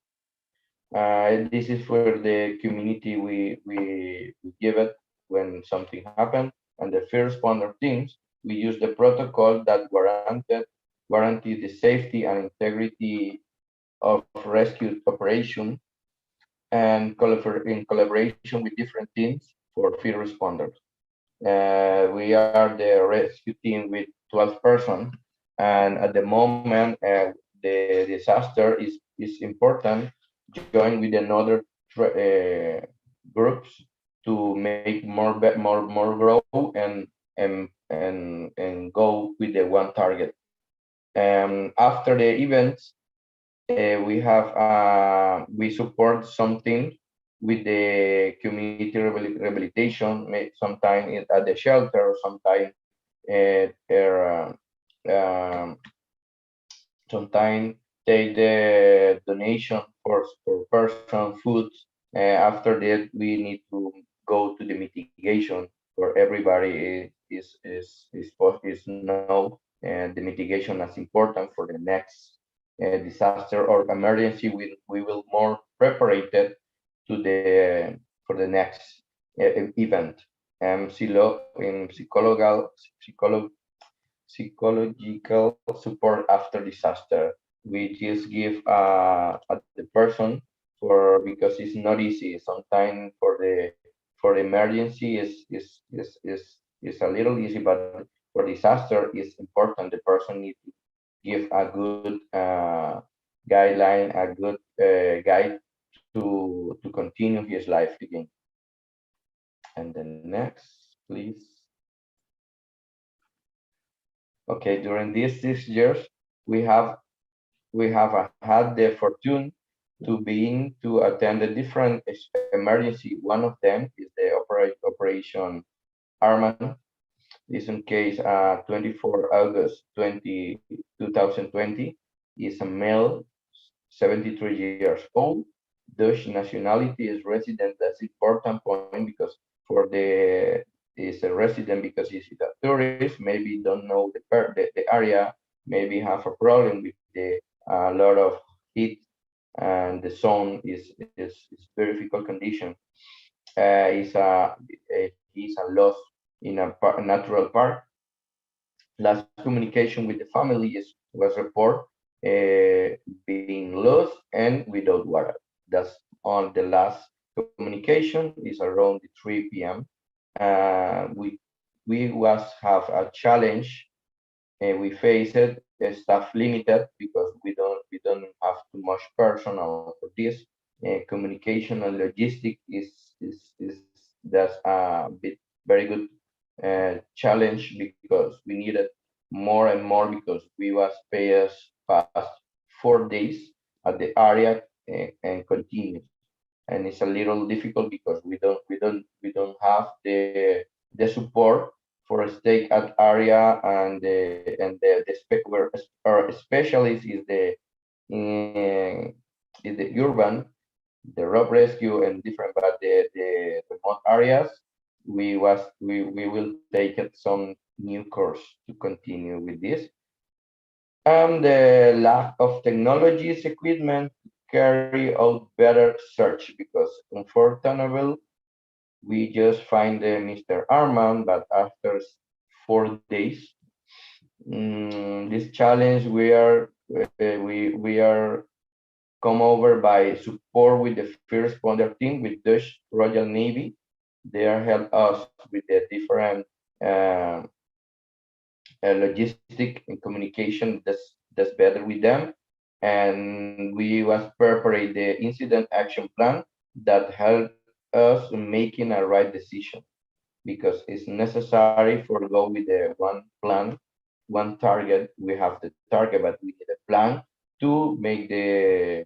This is for the community we give it when something happens, and the first responder teams, we use the protocol that guarantee the safety and integrity of rescue operation and in collaboration with different teams for first responders. We are the rescue team with 12 persons, and at the moment the disaster is important. Join with another groups to make more grow and go with the one target. After the events, we support something with the community rehabilitation, sometimes at the shelter, sometimes sometimes take the donation for person foods. After that, we need to go to the mitigation where everybody is know and the mitigation is important for the next disaster or emergency. We will more prepared to the for the next event. In psychological support after disaster. We just give the person for because it's not easy. Sometimes for the emergency is a little easy, but for disaster is important. The person needs to give a good guideline, a good guide to continue his life again. And then next, please. Okay, during these 6 years, we have had the fortune to attend a different emergency. One of them is the Operation Arman. This in case 24 August 2020 is a male, 73 years old, Dutch nationality, is resident. That's important point because for the is a resident because he's a tourist, maybe don't know the area, maybe have a problem with the lot of heat and the sun is very difficult condition. He's a loss in a natural park. Last communication with the family was report being lost and without water. That's on the last communication is around 3 p.m. We was have a challenge. We faced it staff limited because we don't have too much personnel for this. Communication and logistic is that's a bit very good challenge because we needed more and more because we was past 4 days at the area and continue, and it's a little difficult because we don't have the support for a stay at area and where our specialist is the urban, the rock rescue and different, but the remote areas we will take some new course to continue with this. And the lack of technologies equipment carry out better search because unfortunately we just find Mr. Arman, but after 4 days, this challenge we are come over by support with the first responder team with Dutch Royal Navy. They are help us with the different logistic and communication that's better with them, and we was preparing the incident action plan that help us making a right decision because it's necessary for go with the one plan, one target. We have the target, but we need a plan to make the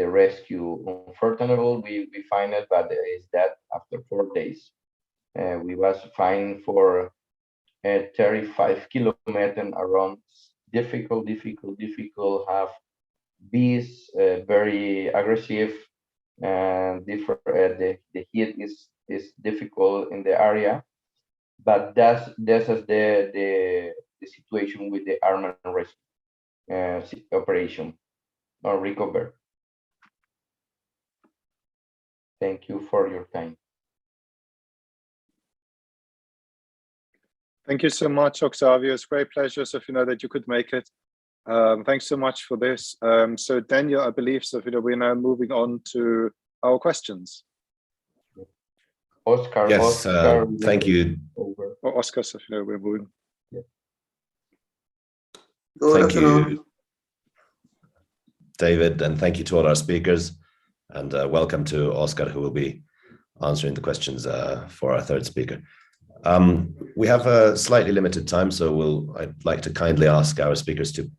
rescue. Unfortunately, we find it, but is that after 4 days, we was fine for 35 kilometers around. Difficult. Have bees, very aggressive, and different. The heat is difficult in the area, but that's the situation with the arm and rescue operation or recover. Thank you for your time. Thank you so much, Octavio. It's a great pleasure, so that you could make it. Thanks so much for this. So Daniel, I believe, so we're now moving on to our questions. Oscar. Yes, Oscar, thank you. Over. Oh, Oscar, so we're moving. Thank you, David, and thank you to all our speakers. And welcome to Oscar, who will be answering the questions for our third speaker. We have a slightly limited time, so I'd like to kindly ask our speakers to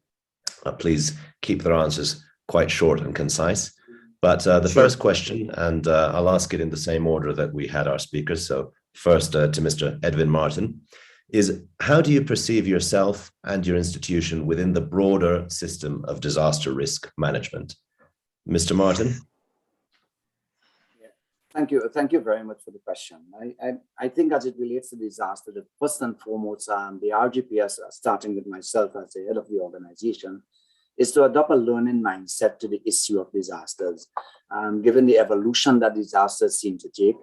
please keep their answers quite short and concise. But the first question, and I'll ask it in the same order that we had our speakers. So first to Mr. Edwin Martin, is how do you perceive yourself and your institution within the broader system of disaster risk management? Mr. Martin? Thank you. Thank you very much for the question. I think as it relates to disaster, the first and foremost, the RGPS, starting with myself as the head of the organization, is to adopt a learning mindset to the issue of disasters. Given the evolution that disasters seem to take,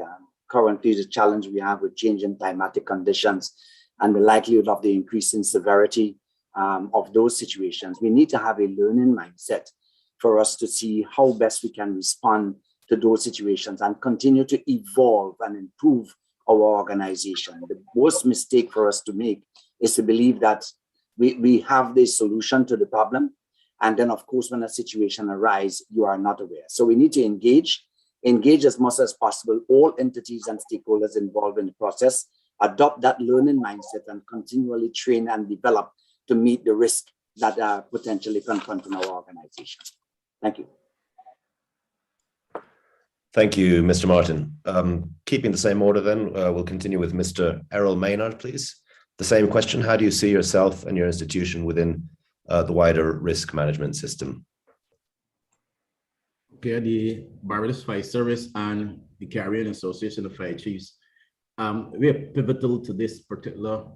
currently the challenge we have with changing climatic conditions and the likelihood of the increase in severity of those situations, we need to have a learning mindset for us to see how best we can respond to those situations and continue to evolve and improve our organization. The worst mistake for us to make is to believe that we have the solution to the problem. And then, of course, when a situation arises, you are not aware. So we need to engage as much as possible, all entities and stakeholders involved in the process, adopt that learning mindset and continually train and develop to meet the risk that are potentially confronting our organization. Thank you. Thank you, Mr. Martin. Keeping the same order then, we'll continue with Mr. Errol Maynard, please. The same question, how do you see yourself and your institution within the wider risk management system? Okay, the Barbados Fire Service and the Caribbean Association of Fire Chiefs, we are pivotal to this particular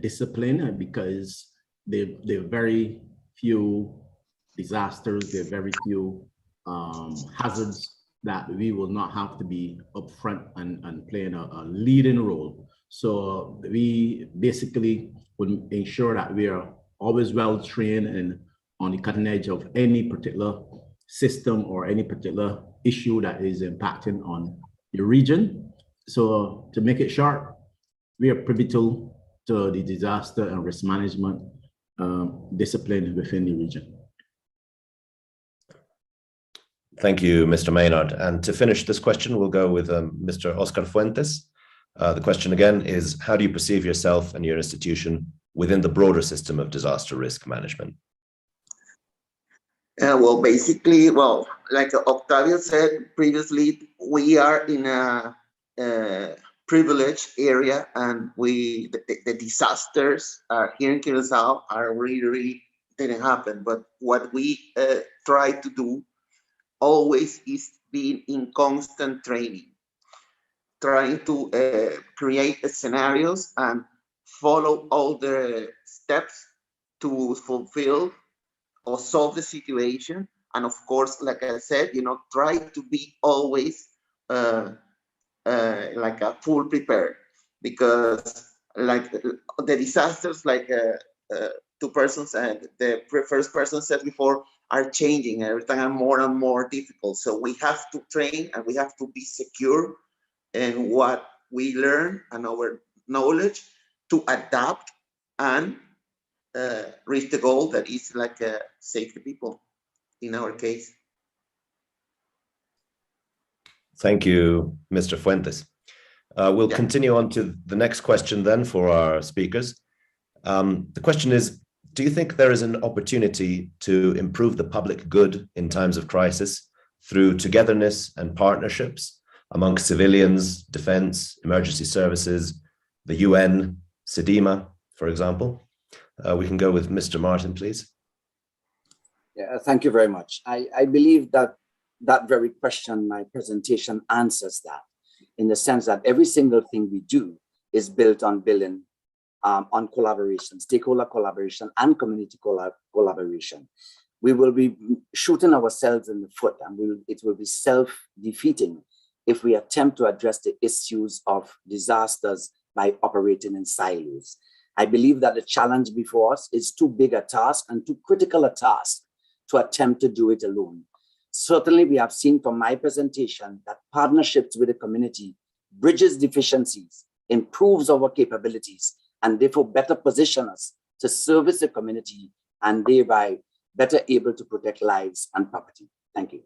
discipline because there are very few disasters, there are very few hazards that we will not have to be upfront and playing a leading role. So we basically will ensure that we are always well trained and on the cutting edge of any particular system or any particular issue that is impacting on the region. So to make it short, we are pivotal to the disaster and risk management discipline within the region. Thank you, Mr. Maynard. And to finish this question, we'll go with Mr. Oscar Fuentes. The question again is, how do you perceive yourself and your institution within the broader system of disaster risk management? Well, basically, like Octavio said previously, we are in a privileged area, and the disasters here in Curacao are really didn't happen. But what we try to do always is being in constant training, trying to create scenarios and follow all the steps to fulfill or solve the situation. And of course, like I said, try to be always like a full prepared, because like the disasters, like two persons and the first person said before, are changing every time, more and more difficult. So we have to train and we have to be secure in what we learn and our knowledge to adapt and reach the goal that is like save the people in our case. Thank you, Mr. Fuentes. We'll continue on to the next question then for our speakers. The question is, do you think there is an opportunity to improve the public good in times of crisis through togetherness and partnerships amongst civilians, defense, emergency services, the UN, SEDIMA, for example? We can go with Mr. Martin, please. Yeah, thank you very much. I believe that very question, my presentation answers that, in the sense that every single thing we do is built on building on collaboration, stakeholder collaboration and community collaboration. We will be shooting ourselves in the foot, and it will be self-defeating if we attempt to address the issues of disasters by operating in silos. I believe that the challenge before us is too big a task and too critical a task to attempt to do it alone. Certainly, we have seen from my presentation that partnerships with the community bridges deficiencies, improves our capabilities, and therefore better position us to service the community and thereby better able to protect lives and property. Thank you.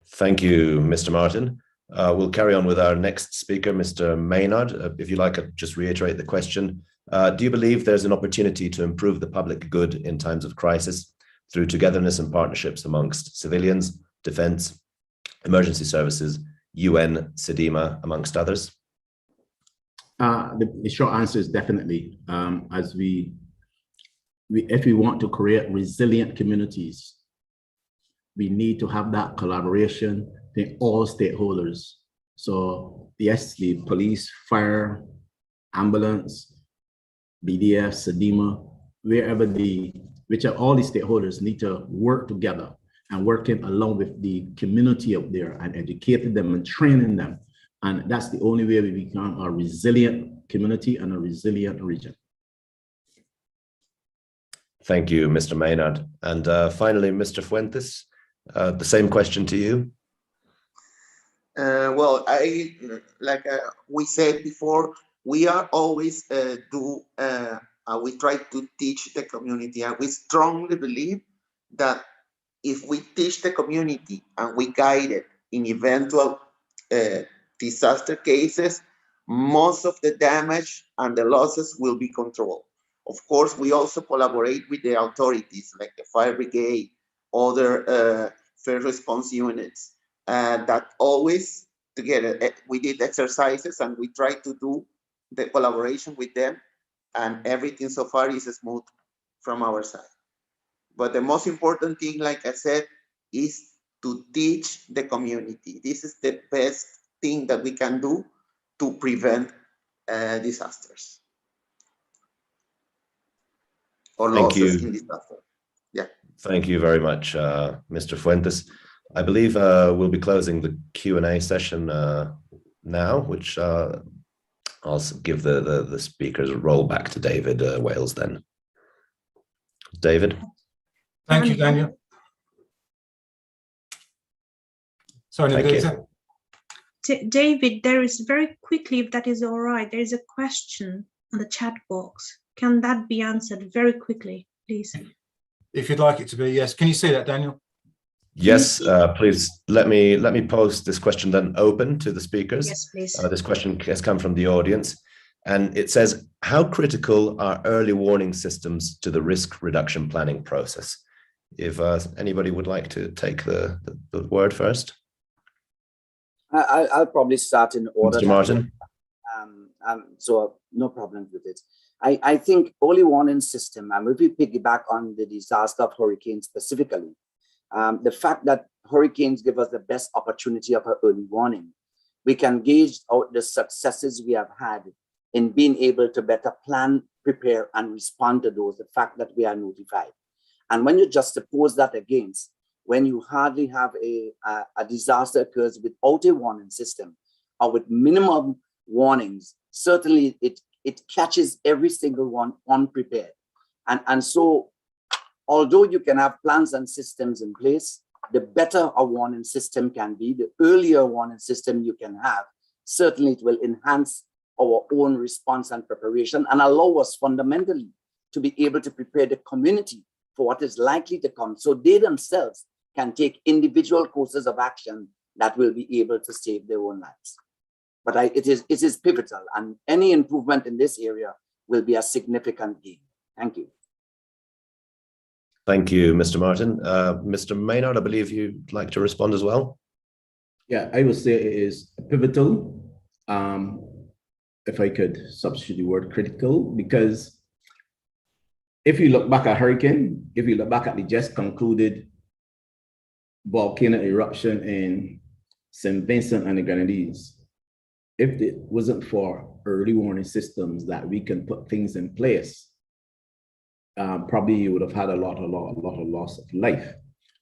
Thank you, Mr. Martin. We'll carry on with our next speaker, Mr. Maynard. If you like, I'll just reiterate the question. Do you believe there's an opportunity to improve the public good in times of crisis through togetherness and partnerships amongst civilians, defense, emergency services, UN, SEDIMA, amongst others? The short answer is definitely. If we want to create resilient communities, we need to have that collaboration between all stakeholders. So yes, the police, fire, ambulance, BDF, SEDIMA, which are all the stakeholders need to work together and working along with the community up there and educating them and training them. And that's the only way we become a resilient community and a resilient region. Thank you, Mr. Maynard. And finally, Mr. Fuentes, the same question to you. Well, like we said before, we are always we try to teach the community, and we strongly believe that if we teach the community and we guide it in eventual disaster cases, most of the damage and the losses will be controlled. Of course, we also collaborate with the authorities like the fire brigade, other first response units, that always together, we did exercises and we try to do the collaboration with them, and everything so far is smooth from our side. But the most important thing, like I said, is to teach the community. This is the best thing that we can do to prevent disasters or losses in disaster. Yeah. Thank you very much, Mr. Fuentes. I believe we'll be closing the Q&A session now, which I'll give the speakers roll back to David Wales then. David. Thank you, Daniel. Sorry, Navigator. David, there is very quickly, if that is all right, there is a question on the chat box. Can that be answered very quickly, please? If you'd like it to be, yes. Can you see that, Daniel? Yes, please let me post this question then open to the speakers. Yes, please. This question has come from the audience, and it says, how critical are early warning systems to the risk reduction planning process? If anybody would like to take the word first. I'll probably start in order. Mr. Martin. So no problem with it. I think early warning system, and if we piggyback on the disaster of hurricanes specifically, the fact that hurricanes give us the best opportunity of an early warning, we can gauge out the successes we have had in being able to better plan, prepare, and respond to those, the fact that we are notified. And when you juxtapose that against when you hardly have a disaster occurs without a warning system or with minimum warnings, certainly it catches every single one unprepared. And so, although you can have plans and systems in place, the better a warning system can be, the earlier warning system you can have, certainly it will enhance our own response and preparation and allow us fundamentally to be able to prepare the community for what is likely to come. So they themselves can take individual courses of action that will be able to save their own lives. But it is pivotal, and any improvement in this area will be a significant gain. Thank you. Thank you, Mr. Martin. Mr. Maynard, I believe you'd like to respond as well. Yeah, I would say it is pivotal. If I could substitute the word critical, because if you look back at hurricane, if you look back at the just concluded volcano eruption in St. Vincent and the Grenadines, if it wasn't for early warning systems that we can put things in place, probably you would have had a lot of loss of life.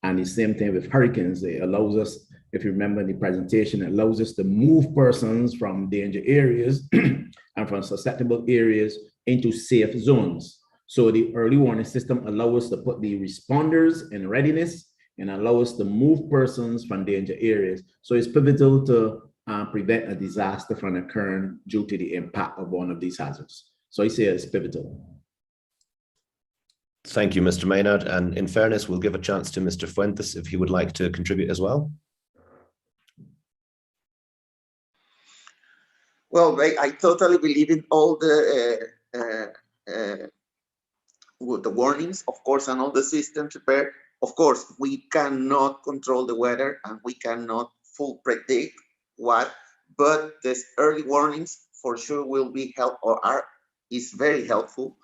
And the same thing with hurricanes, it allows us if you remember in the presentation, it allows us to move persons from danger areas and from susceptible areas into safe zones. So the early warning system allows us to put the responders in readiness and allow us to move persons from danger areas. So it's pivotal to prevent a disaster from occurring due to the impact of one of these hazards. So I say it's pivotal. Thank you, Mr. Maynard. And in fairness, we'll give a chance to Mr. Fuentes if he would like to contribute as well. Well, I totally believe in all the warnings, of course, and all the systems prepared. Of course, we cannot control the weather and we cannot full predict what, but this early warnings for sure will be is very helpful.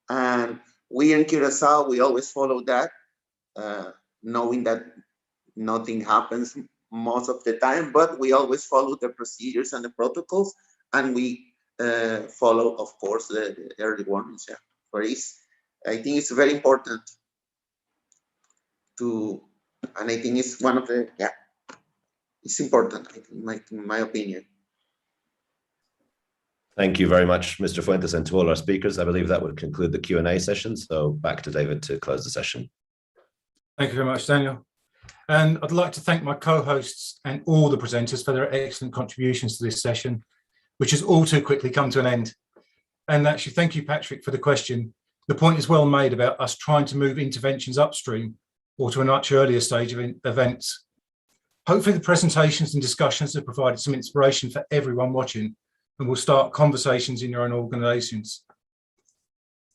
And we in Curacao, we always follow that, knowing that nothing happens most of the time, but we always follow the procedures and the protocols, and we follow, of course, the early warnings. Yeah, but I think it's very important to, and I think it's one of the, yeah, it's important, in my opinion. Thank you very much, Mr. Fuentes, and to all our speakers. I believe that would conclude the Q&A session. So back to David to close the session. Thank you very much, Daniel. And I'd like to thank my co-hosts and all the presenters for their excellent contributions to this session, which has all too quickly come to an end. And actually, thank you, Patrick, for the question. The point is well made about us trying to move interventions upstream or to a much earlier stage of events. Hopefully the presentations and discussions have provided some inspiration for everyone watching and will start conversations in your own organisations.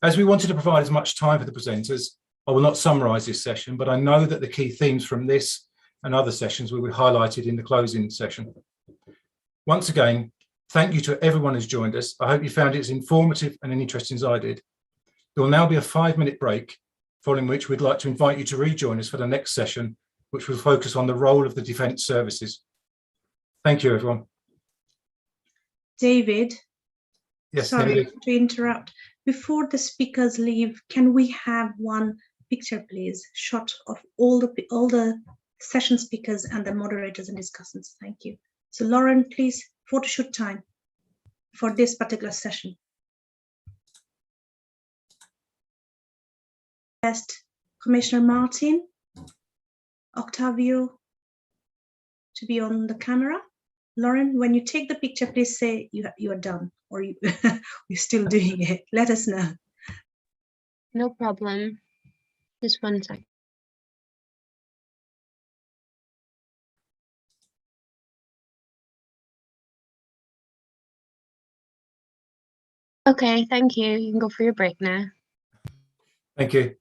As we wanted to provide as much time for the presenters, I will not summarise this session, but I know that the key themes from this and other sessions will be highlighted in the closing session. Once again, thank you to everyone who's joined us. I hope you found it as informative and interesting as I did. There will now be a 5-minute break, following which we'd like to invite you to rejoin us for the next session, which will focus on the role of the Defence Services. Thank you, everyone. David, yes, sorry Emily. to interrupt. Before the speakers leave, can we have one picture, please? Shot of all the session speakers and the moderators and discussants. Thank you. So Lauren, please, photo shoot time for this particular session. Best Commissioner Martin, Octavio to be on the camera. Lauren, when you take the picture, please say you are done or you're still doing it. Let us know. No problem. Just 1 second. Okay, thank you. You can go for your break now. Thank you.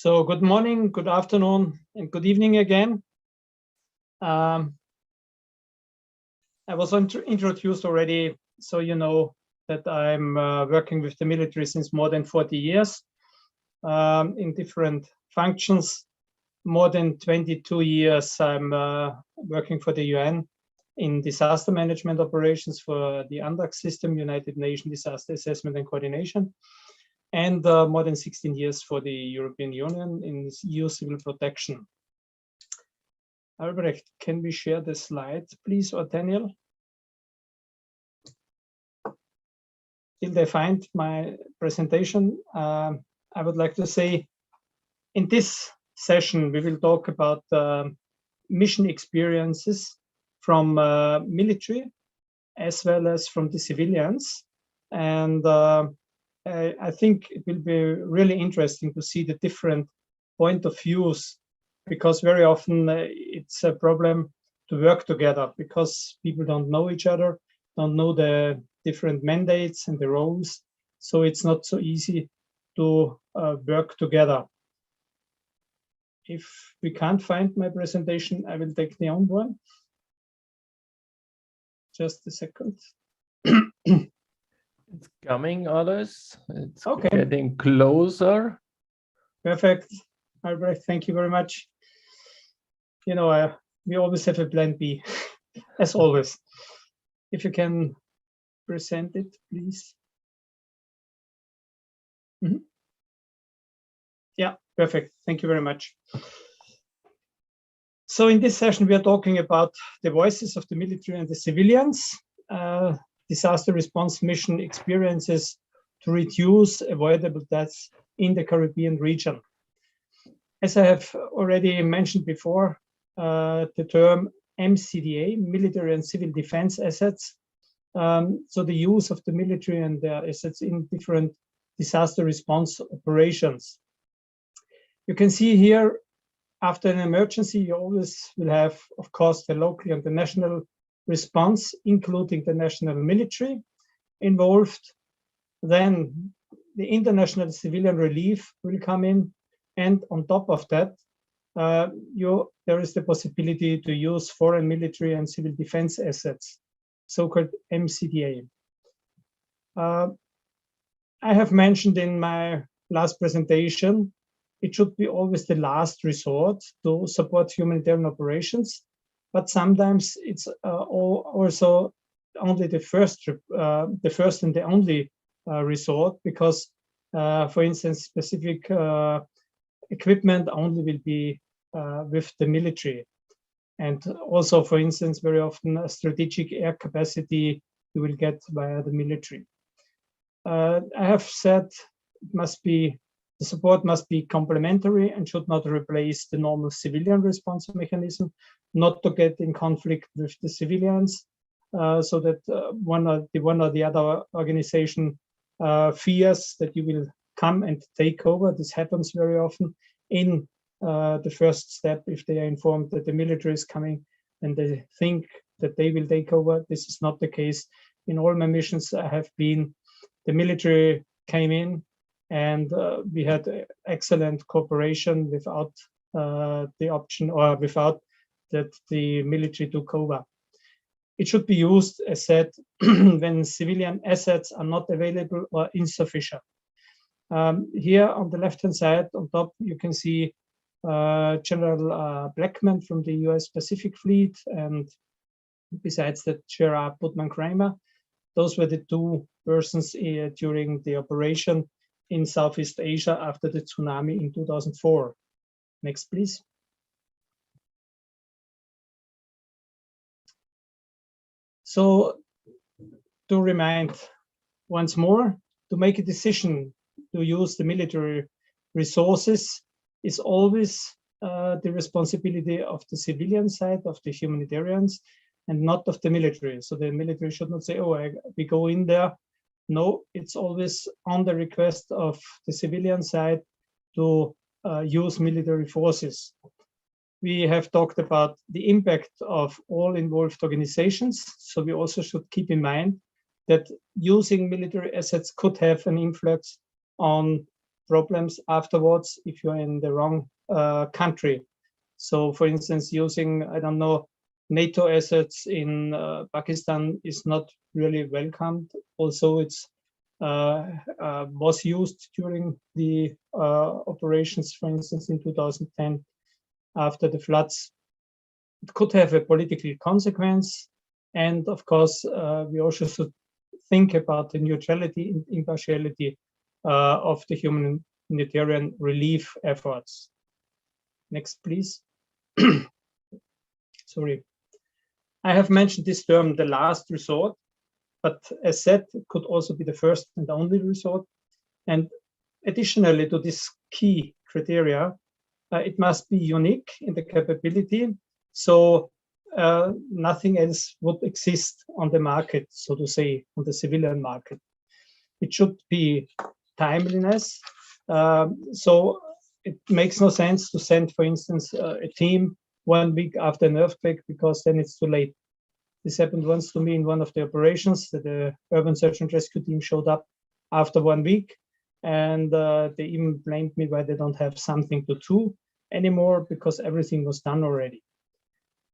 So good morning, good afternoon, and good evening again. I was introduced already, so you know that I'm working with the military since more than 40 years in different functions. More than 22 years I'm working for the UN in disaster management operations for the UNDAC system, United Nations Disaster Assessment and Coordination, and more than 16 years for the European Union in EU civil protection. Albrecht, can we share the slides, please, or Daniel? Till they find my presentation, I would like to say, in this session, we will talk about mission experiences from military as well as from the civilians. And I think it will be really interesting to see the different point of views, because very often it's a problem to work together because people don't know each other, don't know the different mandates and the roles. So it's not so easy to work together. If we can't find my presentation, I will take the own one. Just a second. It's coming, others. It's okay. Getting closer. Perfect. Albrecht, thank you very much. You know, we always have a plan B, as always. If you can present it, please. Mm-hmm. Yeah, perfect. Thank you very much. So in this session, we are talking about the voices of the military and the civilians, disaster response mission experiences to reduce avoidable deaths in the Caribbean region. As I have already mentioned before, the term MCDA, military and civil defense assets, so the use of the military and their assets in different disaster response operations. You can see here, after an emergency, you always will have, of course, the local and the national response, including the national military involved. Then the international civilian relief will come in. And on top of that, there is the possibility to use foreign military and civil defense assets, so-called MCDA. I have mentioned in my last presentation, it should be always the last resort to support humanitarian operations, but sometimes it's also only the first and the only resort, because, for instance, specific equipment only will be with the military. And also, for instance, very often a strategic air capacity you will get via the military. I have said the support must be complementary and should not replace the normal civilian response mechanism, not to get in conflict with the civilians, so that one or the other organization fears that you will come and take over. This happens very often in the first step. If they are informed that the military is coming and they think that they will take over, this is not the case. In all my missions I have been, the military came in and we had excellent cooperation without the option, or without that the military took over. It should be used, as said, when civilian assets are not available or insufficient. Here on the left-hand side, on top, you can see General Blackman from the US Pacific Fleet, and besides that, Gerard Putman-Kramer. Those were the two persons during the operation in Southeast Asia after the tsunami in 2004. Next, please. So, to remind once more, to make a decision to use the military resources is always the responsibility of the civilian side, of the humanitarians, and not of the military. So the military should not say, oh, we go in there. No, it's always on the request of the civilian side to use military forces. We have talked about the impact of all involved organizations. So we also should keep in mind that using military assets could have an influence on problems afterwards if you're in the wrong country. So for instance, using, I don't know, NATO assets in Pakistan is not really welcomed. Also, it's was used during the operations, for instance, in 2010 after the floods. It could have a political consequence. And of course, we also should think about the neutrality and impartiality of the humanitarian relief efforts. Next, please. Sorry. I have mentioned this term, the last resort, but as said, it could also be the first and only resort. And additionally to this key criteria, it must be unique in the capability. So nothing else would exist on the market, so to say, on the civilian market. It should be timeliness. So it makes no sense to send, for instance, a team 1 week after an earthquake, because then it's too late. This happened once to me in one of the operations that the urban search and rescue team showed up after 1 week, and they even blamed me why they don't have something to do anymore, because everything was done already.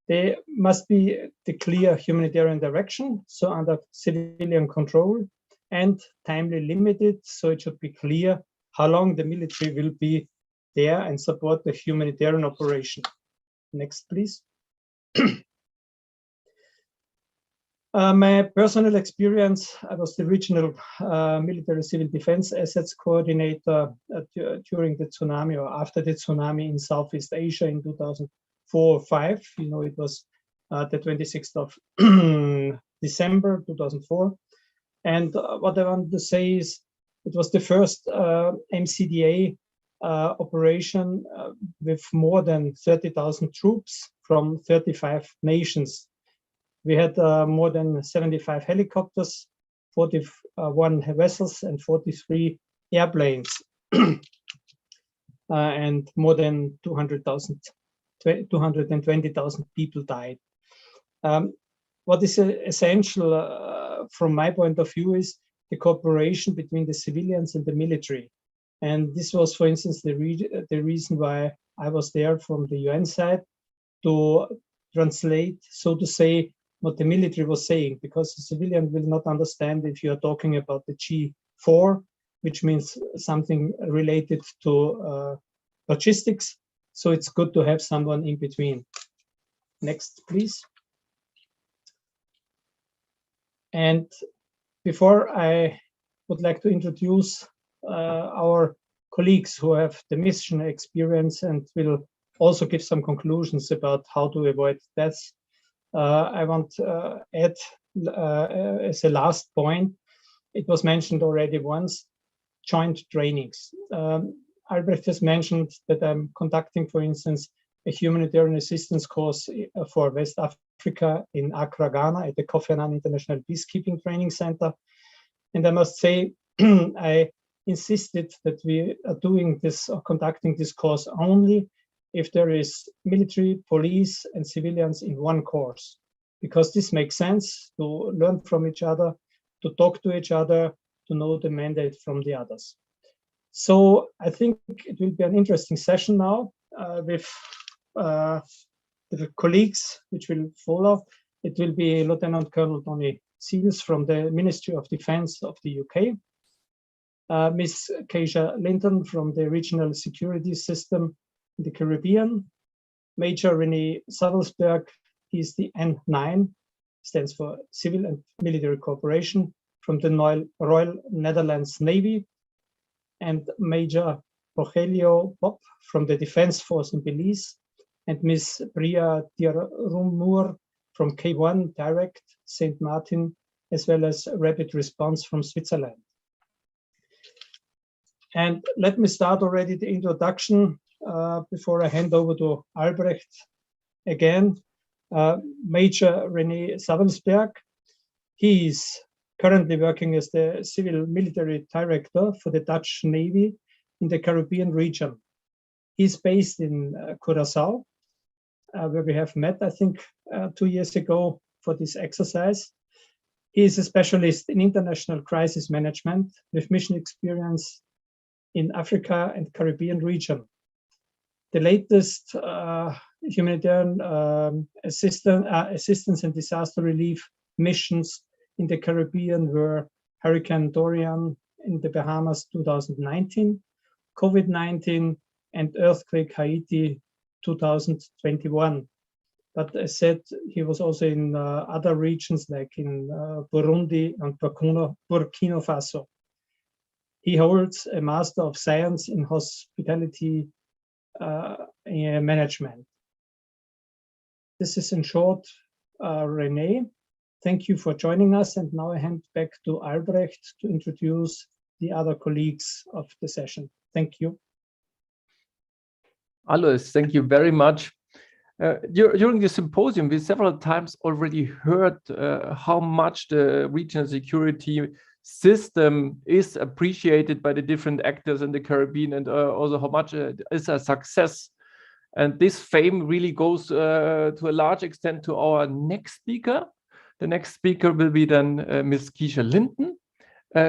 There must be the clear humanitarian direction, so under civilian control, and timely limited, so it should be clear how long the military will be there and support the humanitarian operation. Next, please. My personal experience, I was the regional military civil defense assets coordinator during the tsunami or after the tsunami in Southeast Asia in 2004 or 5. You know, it was the 26th of December 2004. And what I want to say is it was the first MCDA operation with more than 30,000 troops from 35 nations. We had more than 75 helicopters, 41 vessels, and 43 airplanes, and more than 220,000 people died. What is essential from my point of view is the cooperation between the civilians and the military. And this was, for instance, the reason why I was there from the UN side to translate, so to say, what the military was saying, because the civilian will not understand if you are talking about the G4, which means something related to logistics. So it's good to have someone in between. Next, please. And before I would like to introduce our colleagues who have the mission experience and will also give some conclusions about how to avoid deaths, I want to add as a last point, it was mentioned already once, joint trainings. Albrecht has mentioned that I'm conducting, for instance, a humanitarian assistance course for West Africa in Accra, Ghana at the Kofi Annan International Peacekeeping Training Center. And I must say, I insisted that we are doing this or conducting this course only if there is military, police, and civilians in one course, because this makes sense to learn from each other, to talk to each other, to know the mandate from the others. So I think it will be an interesting session now with the colleagues which will follow. It will be Lieutenant Colonel Tony Seals from the Ministry of Defense of the UK, Ms. Keisha Linton from the Regional Security System in the Caribbean, Major René Savelsberg, he is the N9, stands for Civil and Military Cooperation, from the Royal Netherlands Navy, and Major Rogelio Bob from the Defense Force in Belize, and Ms. Bria Tirumur from K1 Direct St. Martin, as well as Rapid Response from Switzerland. And let me start already the introduction before I hand over to Albrecht again. Major René Savelsberg, he is currently working as the Civil Military Director for the Dutch Navy in the Caribbean region. He's based in Curaçao, where we have met, I think, 2 years ago for this exercise. He is a specialist in international crisis management with mission experience in Africa and Caribbean region. The latest humanitarian assistance and disaster relief missions in the Caribbean were Hurricane Dorian in the Bahamas 2019, COVID-19, and earthquake Haiti 2021. But as said, he was also in other regions like in Burundi and Burkina Faso. He holds a Master of Science in Hospitality Management. This is in short, Renee. Thank you for joining us. And now I hand back to Albrecht to introduce the other colleagues of the session. Thank you. Alois, thank you very much. During the symposium, we several times already heard how much the regional security system is appreciated by the different actors in the Caribbean, and also how much it is a success. And this fame really goes to a large extent to our next speaker. The next speaker will be then Ms. Keisha Linton.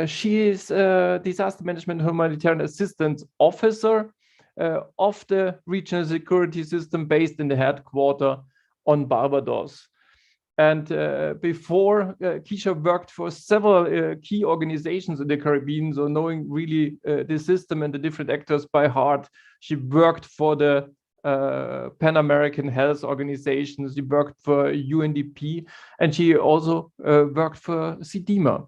She is Disaster Management Humanitarian Assistance Officer of the regional security system based in the headquarters on Barbados. And before, Keisha worked for several key organizations in the Caribbean, so knowing really the system and the different actors by heart. She worked for the Pan American Health Organization, she worked for UNDP, and she also worked for CDIMA.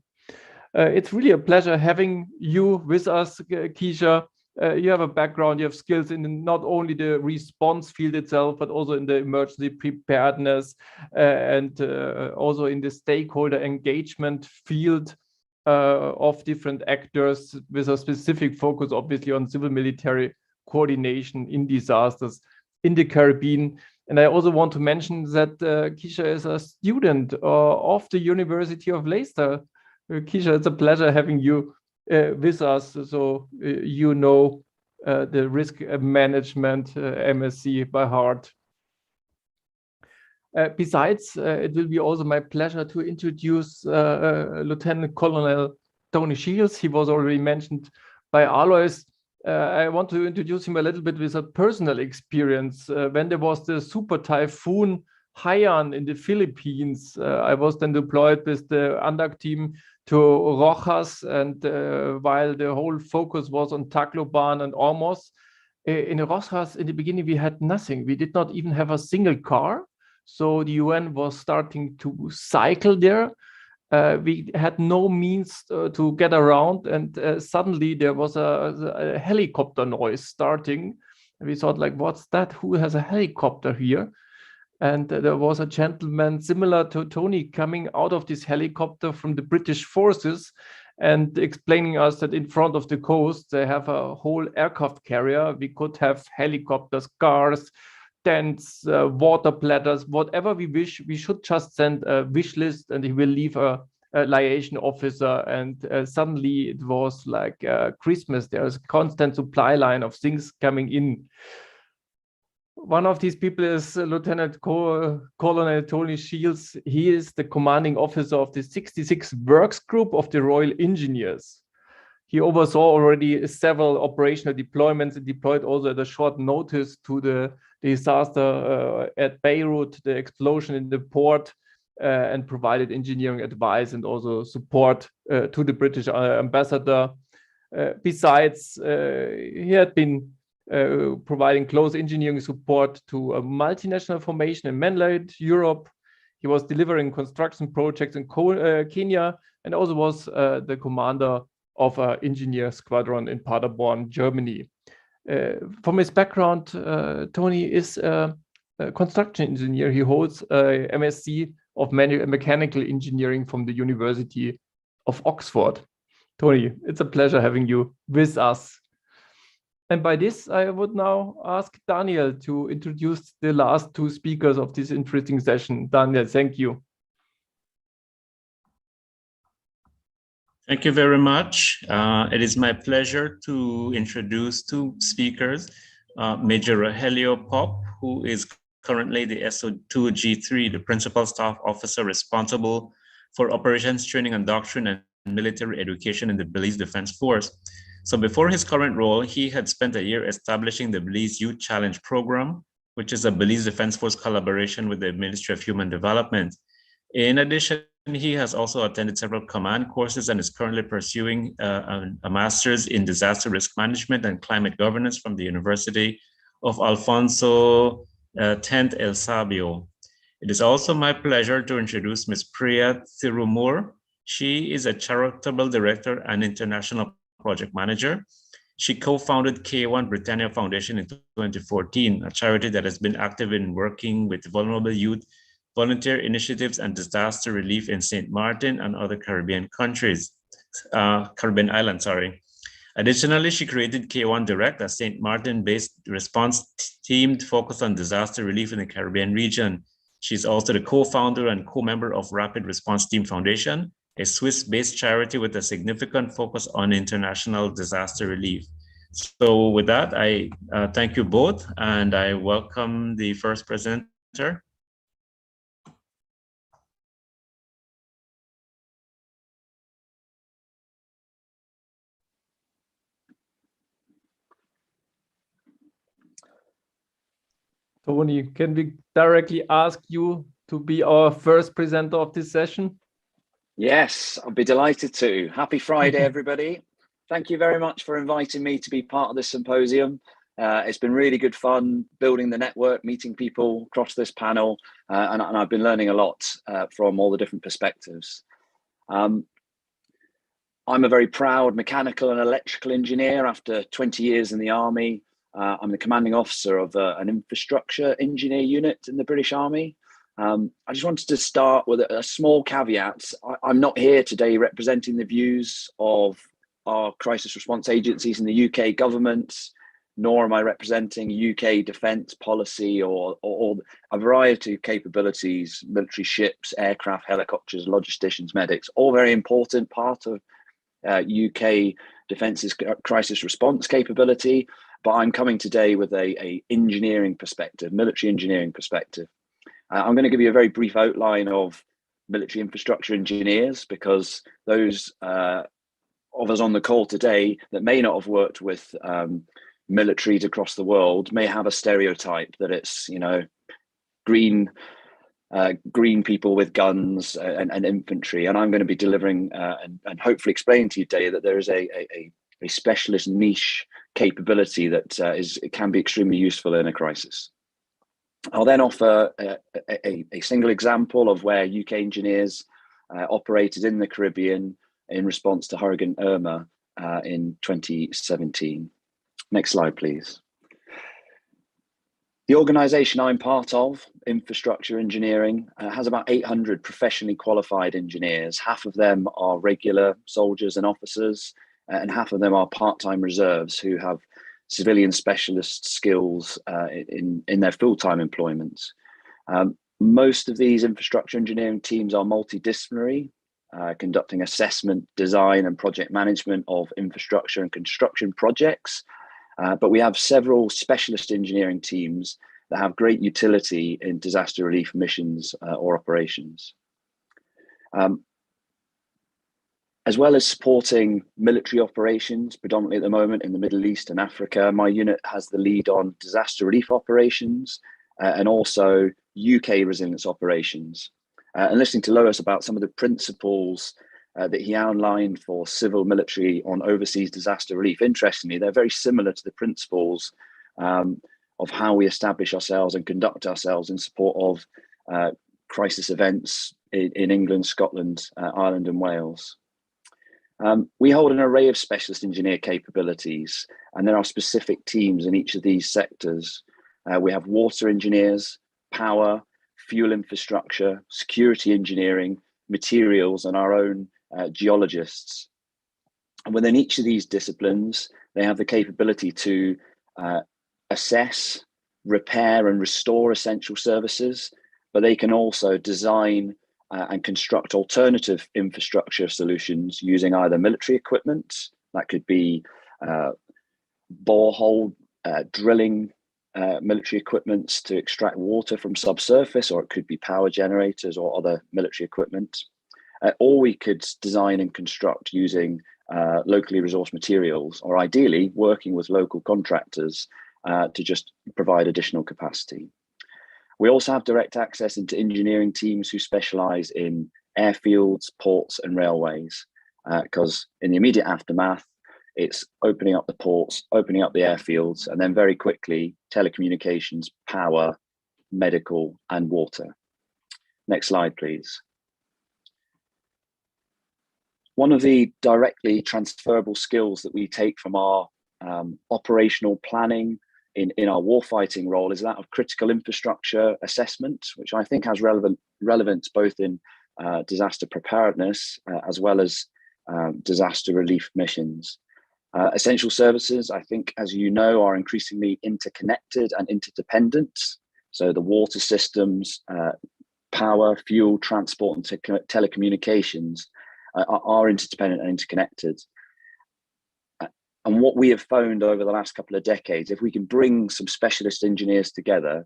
It's really a pleasure having you with us, Keisha. You have a background, you have skills in not only the response field itself, but also in the emergency preparedness and also in the stakeholder engagement field of different actors, with a specific focus, obviously, on civil-military coordination in disasters in the Caribbean. And I also want to mention that Keisha is a student of the University of Leicester. Keisha, it's a pleasure having you with us, so you know the risk management MSc by heart. Besides, it will be also my pleasure to introduce Lieutenant Colonel Tony Shields. He was already mentioned by Alois. I want to introduce him a little bit with a personal experience. When there was the super typhoon Haiyan in the Philippines, I was then deployed with the ANDAC team to Rojas, and while the whole focus was on Tacloban and Ormuz, in Rojas in the beginning we had nothing. We did not even have a single car, so the UN was starting to cycle there. We had no means to get around, and suddenly there was a helicopter noise starting. And we thought, like, what's that? Who has a helicopter here? And there was a gentleman similar to Tony coming out of this helicopter from the British forces and explaining us that in front of the coast, they have a whole aircraft carrier. We could have helicopters, cars, tents, water platters, whatever we wish. We should just send a wish list and he will leave a liaison officer. And suddenly it was like Christmas. There was a constant supply line of things coming in. One of these people is Lieutenant Colonel Tony Shields. He is the commanding officer of the 66 Works Group of the Royal Engineers. He oversaw already several operational deployments and deployed also at a short notice to the disaster at Beirut, the explosion in the port, and provided engineering advice and also support to the British ambassador. Besides, he had been providing close engineering support to a multinational formation in mainland Europe. He was delivering construction projects in Kenya, and also was the commander of an engineer squadron in Paderborn, Germany. From his background, Tony is a construction engineer. He holds a MSc of mechanical engineering from the University of Oxford. Tony, it's a pleasure having you with us. And by this, I would now ask Daniel to introduce the last two speakers of this interesting session. Daniel, thank you. Thank you very much. It is my pleasure to introduce two speakers, Major Rogelio Pop, who is currently the SO2G3, the Principal Staff Officer responsible for operations, training, and doctrine and military education in the Belize Defense Force. So before his current role, he had spent a year establishing the Belize Youth Challenge Program, which is a Belize Defense Force collaboration with the Ministry of Human Development. In addition, he has also attended several command courses and is currently pursuing a master's in disaster risk management and climate governance from the University of Alfonso X El Sabio. It is also my pleasure to introduce Ms. Priya Thirumur. She is a charitable director and international project manager. She co-founded K1 Britannia Foundation in 2014, a charity that has been active in working with vulnerable youth, volunteer initiatives, and disaster relief in St. Martin and other Caribbean countries, Caribbean islands, sorry. Additionally, she created K1 Direct, a St. Martin-based response team focused on disaster relief in the Caribbean region. She's also the co-founder and co-member of Rapid Response Team Foundation, a Swiss-based charity with a significant focus on international disaster relief. So with that, I thank you both, and I welcome the first presenter. Tony, can we directly ask you to be our first presenter of this session? Yes, I'll be delighted to. Happy Friday, everybody. Thank you very much for inviting me to be part of this symposium. It's been really good fun building the network, meeting people across this panel, and I've been learning a lot from all the different perspectives. I'm a very proud mechanical and electrical engineer after 20 years in the Army. I'm the commanding officer of an infrastructure engineer unit in the British Army. I just wanted to start with a small caveat. I'm not here today representing the views of our crisis response agencies in the UK government, nor am I representing UK defence policy or a variety of capabilities, military ships, aircraft, helicopters, logisticians, medics, all very important part of UK defence's crisis response capability. But I'm coming today with a engineering perspective, military engineering perspective. I'm going to give you a very brief outline of military infrastructure engineers, because those of us on the call today that may not have worked with militaries across the world may have a stereotype that it's, you know, green people with guns and infantry. And I'm going to be delivering and hopefully explaining to you today that there is a specialist niche capability that can be extremely useful in a crisis. I'll then offer a single example of where UK engineers operated in the Caribbean in response to Hurricane Irma in 2017. Next slide, please. The organisation I'm part of, Infrastructure Engineering, has about 800 professionally qualified engineers. Half of them are regular soldiers and officers, and half of them are part-time reserves who have civilian specialist skills in their full-time employment. Most of these infrastructure engineering teams are multidisciplinary, conducting assessment, design and project management of infrastructure and construction projects. But we have several specialist engineering teams that have great utility in disaster relief missions or operations. As well as supporting military operations, predominantly at the moment in the Middle East and Africa, my unit has the lead on disaster relief operations and also UK resilience operations. And listening to Lois about some of the principles that he outlined for civil military on overseas disaster relief, interestingly, they're very similar to the principles of how we establish ourselves and conduct ourselves in support of crisis events in England, Scotland, Ireland and Wales. We hold an array of specialist engineer capabilities, and there are specific teams in each of these sectors. We have water engineers, power, fuel infrastructure, security engineering, materials, and our own geologists. And within each of these disciplines, they have the capability to assess, repair, and restore essential services, but they can also design and construct alternative infrastructure solutions using either military equipment, that could be borehole drilling military equipment to extract water from subsurface, or it could be power generators or other military equipment. Or we could design and construct using locally resourced materials, or ideally working with local contractors to just provide additional capacity. We also have direct access into engineering teams who specialize in airfields, ports and railways, because in the immediate aftermath, it's opening up the ports, opening up the airfields, and then very quickly telecommunications, power, medical and water. Next slide, please. One of the directly transferable skills that we take from our operational planning in our warfighting role is that of critical infrastructure assessment, which I think has relevance both in disaster preparedness as well as disaster relief missions. Essential services, I think, as you know, are increasingly interconnected and interdependent. So the water systems, power, fuel, transport and telecommunications are interdependent and interconnected. And what we have found over the last couple of decades, if we can bring some specialist engineers together,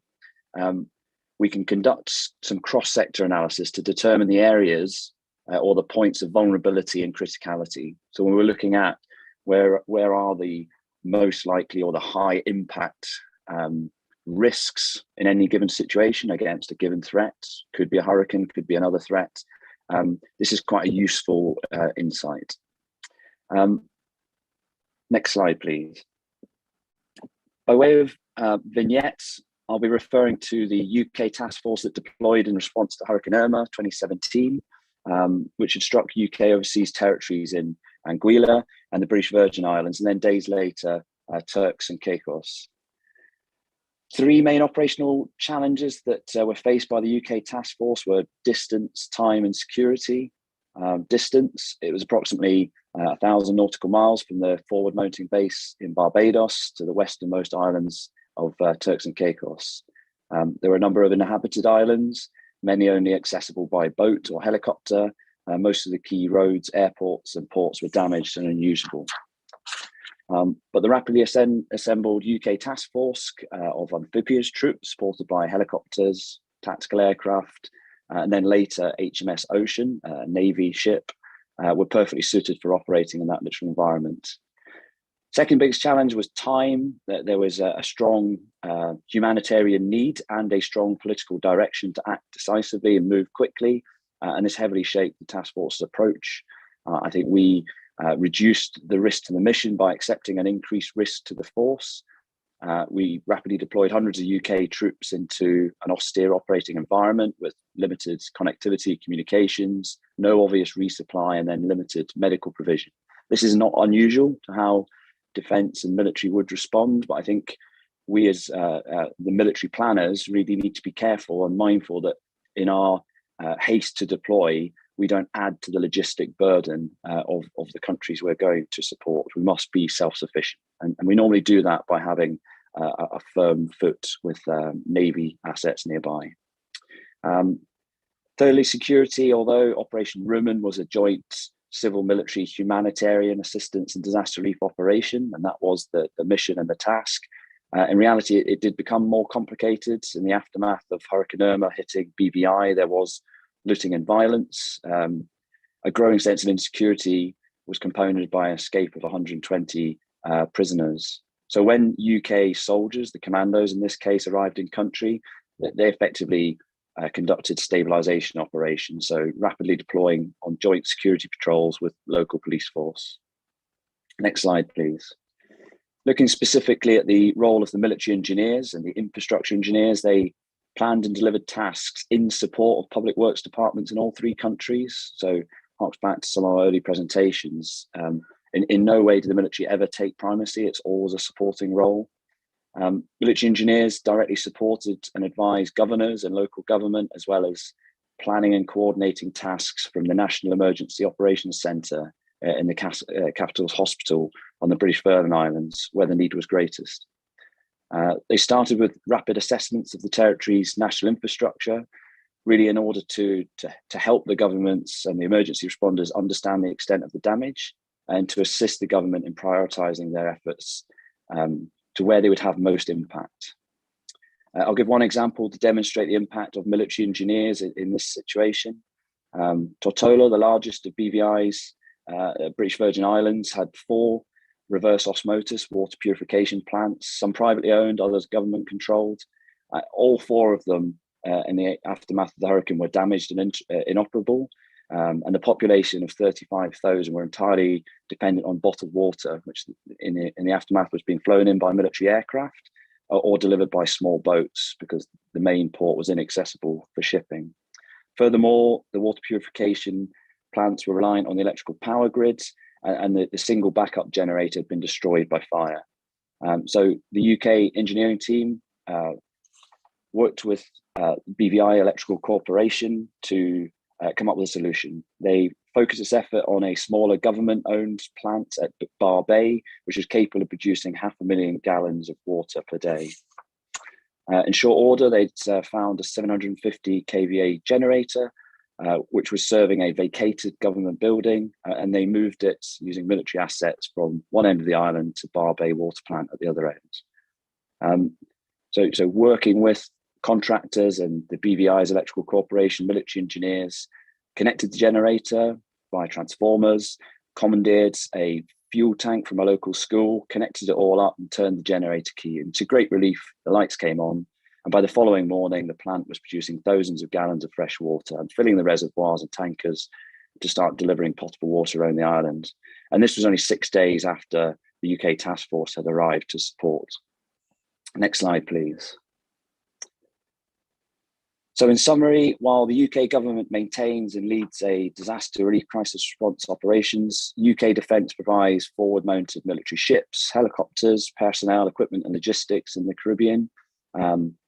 we can conduct some cross-sector analysis to determine the areas or the points of vulnerability and criticality. So when we're looking at where are the most likely or the high impact risks in any given situation against a given threat, could be a hurricane, could be another threat. This is quite a useful insight. Next slide, please. By way of vignettes, I'll be referring to the UK task force that deployed in response to Hurricane Irma 2017, which had struck UK overseas territories in Anguilla and the British Virgin Islands, and then days later, Turks and Caicos. Three main operational challenges that were faced by the UK task force were distance, time and security. Distance, it was approximately 1,000 nautical miles from the forward mounting base in Barbados to the westernmost islands of Turks and Caicos. There were a number of inhabited islands, many only accessible by boat or helicopter. Most of the key roads, airports and ports were damaged and unusable. But the rapidly assembled UK task force of amphibious troops supported by helicopters, tactical aircraft, and then later HMS Ocean, a Navy ship, were perfectly suited for operating in that literal environment. Second biggest challenge was time. There was a strong humanitarian need and a strong political direction to act decisively and move quickly, and this heavily shaped the task force's approach. I think we reduced the risk to the mission by accepting an increased risk to the force. We rapidly deployed hundreds of UK troops into an austere operating environment with limited connectivity, communications, no obvious resupply, and then limited medical provision. This is not unusual to how defence and military would respond, but I think we as the military planners really need to be careful and mindful that in our haste to deploy, we don't add to the logistic burden of the countries we're going to support. We must be self-sufficient. And we normally do that by having a firm foot with Navy assets nearby. Thirdly, security, although Operation Rumen was a joint civil military humanitarian assistance and disaster relief operation, and that was the mission and the task. In reality, it did become more complicated. In the aftermath of Hurricane Irma hitting BVI, there was looting and violence. A growing sense of insecurity was compounded by escape of 120 prisoners. So when UK soldiers, the commandos in this case, arrived in country, they effectively conducted stabilization operations, so rapidly deploying on joint security patrols with local police force. Next slide, please. Looking specifically at the role of the military engineers and the infrastructure engineers, they planned and delivered tasks in support of public works departments in all three countries. So harks back to some of our early presentations. In no way did the military ever take primacy. It's always a supporting role. Military engineers directly supported and advised governors and local government, as well as planning and coordinating tasks from the National Emergency Operations Centre in the capital's hospital on the British Virgin Islands, where the need was greatest. They started with rapid assessments of the territory's national infrastructure, really in order to help the governments and the emergency responders understand the extent of the damage and to assist the government in prioritising their efforts to where they would have most impact. I'll give one example to demonstrate the impact of military engineers in this situation. Tortola, the largest of BVI's British Virgin Islands had 4 reverse osmosis water purification plants, some privately owned, others government controlled. All 4 of them in the aftermath of the hurricane were damaged and inoperable. And the population of 35,000 were entirely dependent on bottled water, which in the aftermath was being flown in by military aircraft or delivered by small boats because the main port was inaccessible for shipping. Furthermore, the water purification plants were reliant on the electrical power grids, and the single backup generator had been destroyed by fire. So the UK engineering team worked with BVI Electrical Corporation to come up with a solution. They focused its effort on a smaller government-owned plant at Bar Bay, which is capable of producing 500,000 gallons of water per day. In short order, they'd found a 750 kVA generator, which was serving a vacated government building, and they moved it using military assets from one end of the island to Bar Bay water plant at the other end. So working with contractors and the BVI's Electrical Corporation, military engineers connected the generator via transformers, commandeered a fuel tank from a local school, connected it all up and turned the generator key. And to great relief, the lights came on. And by the following morning, the plant was producing thousands of gallons of fresh water and filling the reservoirs and tankers to start delivering potable water around the island. And this was only 6 days after the UK task force had arrived to support. Next slide, please. So in summary, while the UK government maintains and leads a disaster relief crisis response operations, UK Defence provides forward-mounted military ships, helicopters, personnel, equipment and logistics in the Caribbean,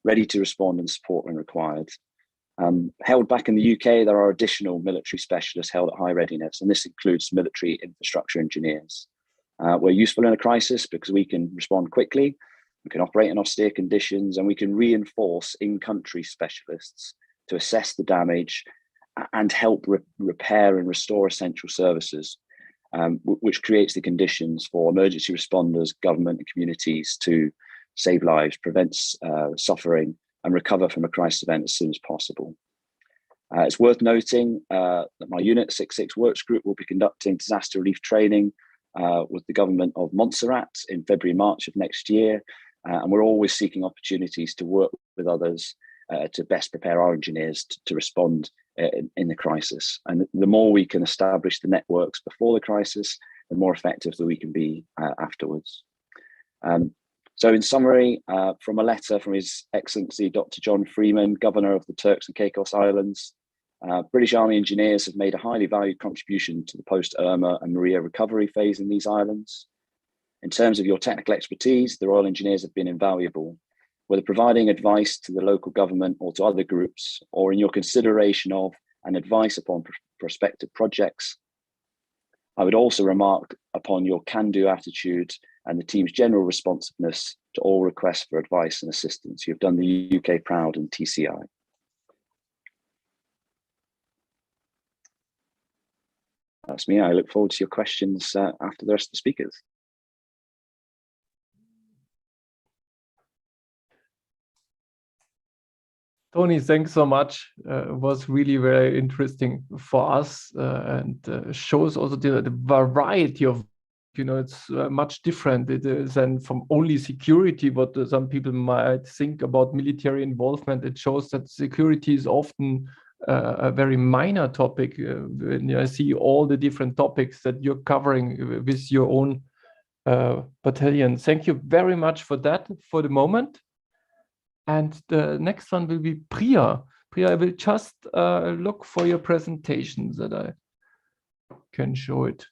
ready to respond and support when required. Held back in the UK, there are additional military specialists held at high readiness, and this includes military infrastructure engineers. We're useful in a crisis because we can respond quickly, we can operate in austere conditions, and we can reinforce in-country specialists to assess the damage and help repair and restore essential services, which creates the conditions for emergency responders, government and communities to save lives, prevent suffering, and recover from a crisis event as soon as possible. It's worth noting that my unit 66 Works Group will be conducting disaster relief training with the government of Montserrat in February, March of next year. And we're always seeking opportunities to work with others to best prepare our engineers to respond in the crisis. And the more we can establish the networks before the crisis, the more effective that we can be afterwards. So in summary, from a letter from His Excellency Dr. John Freeman, Governor of the Turks and Caicos Islands, British Army engineers have made a highly valued contribution to the post-Irma and Maria recovery phase in these islands. In terms of your technical expertise, the Royal Engineers have been invaluable, whether providing advice to the local government or to other groups, or in your consideration of and advice upon prospective projects. I would also remark upon your can-do attitude and the team's general responsiveness to all requests for advice and assistance. You've done the UK proud and TCI. That's me. I look forward to your questions after the rest of the speakers. Tony, thanks so much. It was really very interesting for us and shows also the variety of, it's much different than from only security, what some people might think about military involvement. It shows that security is often a very minor topic. When I see all the different topics that you're covering with your own battalion. Thank you very much for that for the moment. And the next one will be Priya. Priya, I will just look for your presentation that I can show it.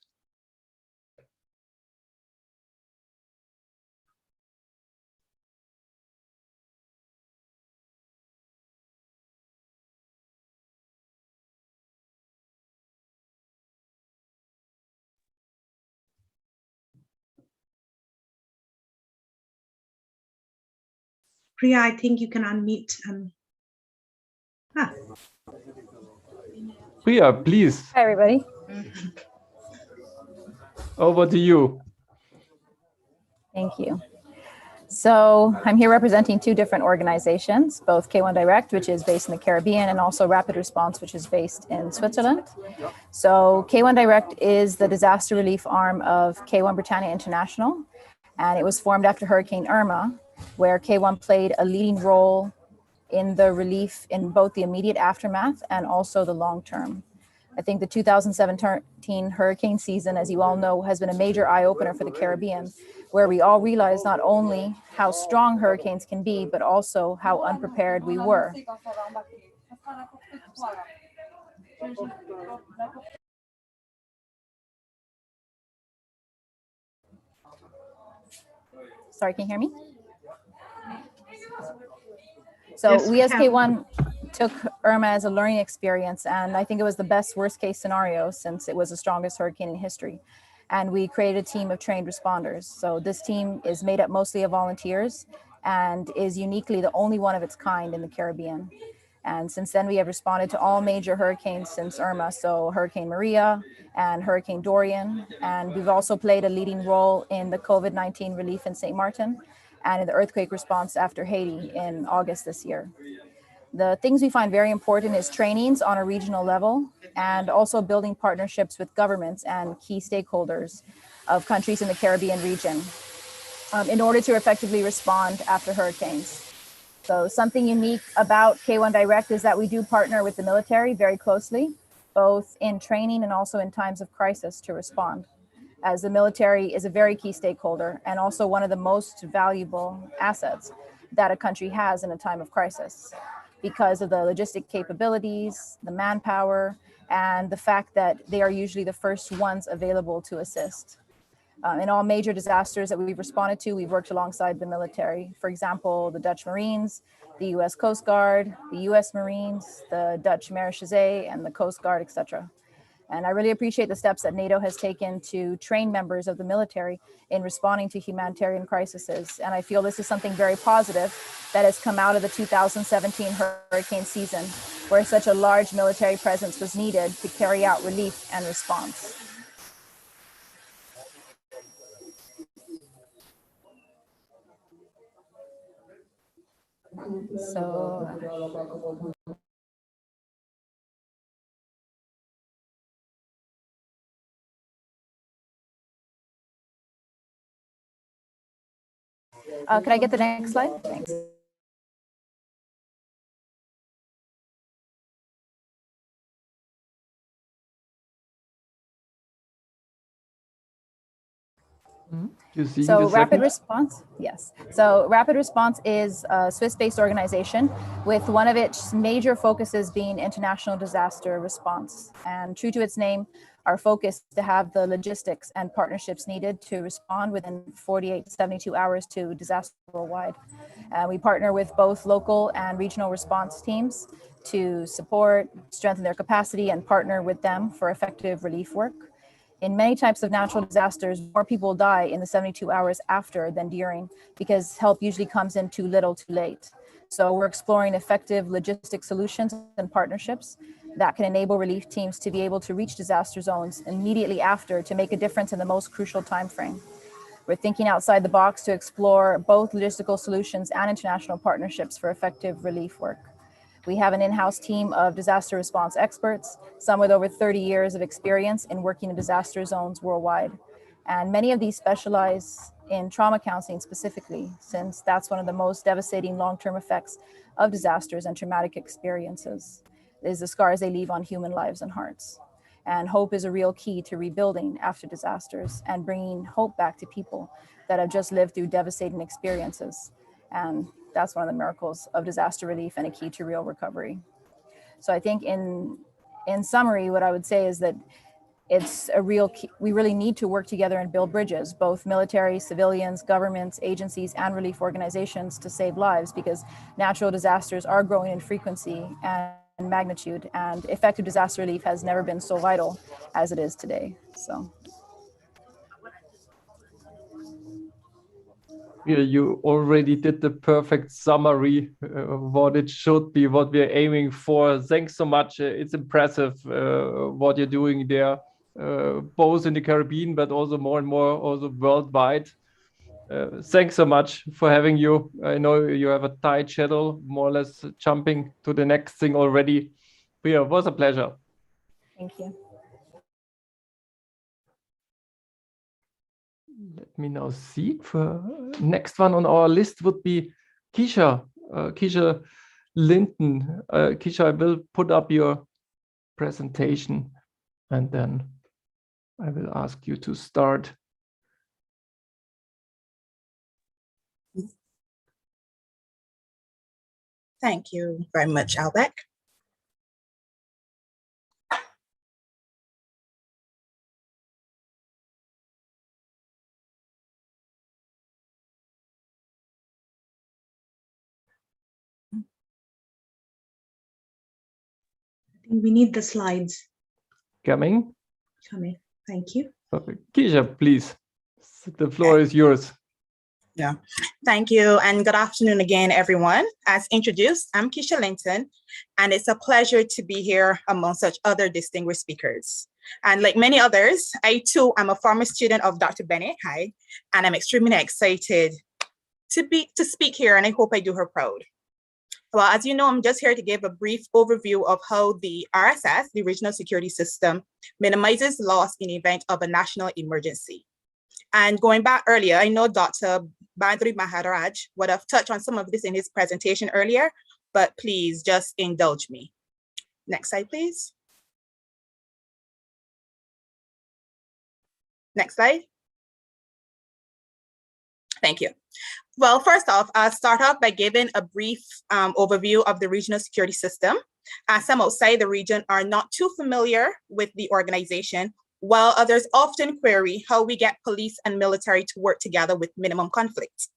Priya, I think you can unmute. Priya, please. Hi, everybody. Over to you. Thank you. So I'm here representing two different organizations, both K1 Direct, which is based in the Caribbean, and also Rapid Response, which is based in Switzerland. So K1 Direct is the disaster relief arm of K1 Britannia International, and it was formed after Hurricane Irma, where K1 played a leading role in the relief in both the immediate aftermath and also the long term. I think the 2017 hurricane season, as you all know, has been a major eye-opener for the Caribbean, where we all realized not only how strong hurricanes can be, but also how unprepared we were. Sorry, can you hear me? So Yes, we as can. K1 took Irma as a learning experience, and I think it was the best worst case scenario since it was the strongest hurricane in history. And we created a team of trained responders. So this team is made up mostly of volunteers and is uniquely the only one of its kind in the Caribbean. And since then, we have responded to all major hurricanes since Irma, so Hurricane Maria and Hurricane Dorian. And we've also played a leading role in the COVID-19 relief in St. Martin and in the earthquake response after Haiti in August this year. The things we find very important is trainings on a regional level and also building partnerships with governments and key stakeholders of countries in the Caribbean region in order to effectively respond after hurricanes. So something unique about K1 Direct is that we do partner with the military very closely, both in training and also in times of crisis to respond, as the military is a very key stakeholder and also one of the most valuable assets that a country has in a time of crisis, because of the logistic capabilities, the manpower, and the fact that they are usually the first ones available to assist. In all major disasters that we've responded to, we've worked alongside the military. For example, the Dutch Marines, the US Coast Guard, the US Marines, the Dutch Marechaussee, and the Coast Guard, etc. And I really appreciate the steps that NATO has taken to train members of the military in responding to humanitarian crises. And I feel this is something very positive that has come out of the 2017 hurricane season, where such a large military presence was needed to carry out relief and response. So could I get the next slide? Thanks. So Rapid Response, yes. So Rapid Response is a Swiss-based organization with one of its major focuses being international disaster response. And true to its name, our focus is to have the logistics and partnerships needed to respond within 48 to 72 hours to disaster worldwide. We partner with both local and regional response teams to support, strengthen their capacity, and partner with them for effective relief work. In many types of natural disasters, more people die in the 72 hours after than during, because help usually comes in too little, too late. So we're exploring effective logistic solutions and partnerships that can enable relief teams to be able to reach disaster zones immediately after to make a difference in the most crucial time frame. We're thinking outside the box to explore both logistical solutions and international partnerships for effective relief work. We have an in-house team of disaster response experts, some with over 30 years of experience in working in disaster zones worldwide. And many of these specialize in trauma counseling specifically, since that's one of the most devastating long-term effects of disasters and traumatic experiences, is the scars they leave on human lives and hearts. And hope is a real key to rebuilding after disasters and bringing hope back to people that have just lived through devastating experiences. And that's one of the miracles of disaster relief and a key to real recovery. So I think in summary, what I would say is that it's a real key. We really need to work together and build bridges, both military, civilians, governments, agencies, and relief organizations to save lives, because natural disasters are growing in frequency and magnitude, and effective disaster relief has never been so vital as it is today. So. Yeah, you already did the perfect summary of what it should be, what we're aiming for. Thanks so much. It's impressive what you're doing there, both in the Caribbean, but also more and more also worldwide. Thanks so much for having you. I know you have a tight schedule, more or less jumping to the next thing already. But yeah, it was a pleasure. Thank you. Let me now see. For next one on our list would be Keisha, Keisha Linton. Keisha, I will put up your presentation and then I will ask you to start. Thank you very much, Albert. We need the slides. Coming. Thank you. Perfect. Keisha, please. The floor is yours. Yeah, thank you. And good afternoon again, everyone. As introduced, I'm Keisha Linton, and it's a pleasure to be here among such other distinguished speakers. And like many others, I too am a former student of Dr. Bennett. Hi, and I'm extremely excited to speak here, and I hope I do her proud. Well, as you know, I'm just here to give a brief overview of how the RSS, the Regional Security System, minimizes loss in event of a national emergency. And going back earlier, I know Dr. Bandri Maharaj would have touched on some of this in his presentation earlier, but please just indulge me. Next slide, please. Next slide. Thank you. Well, first off, I'll start off by giving a brief overview of the regional security system. As some outside the region are not too familiar with the organization, while others often query how we get police and military to work together with minimum conflict.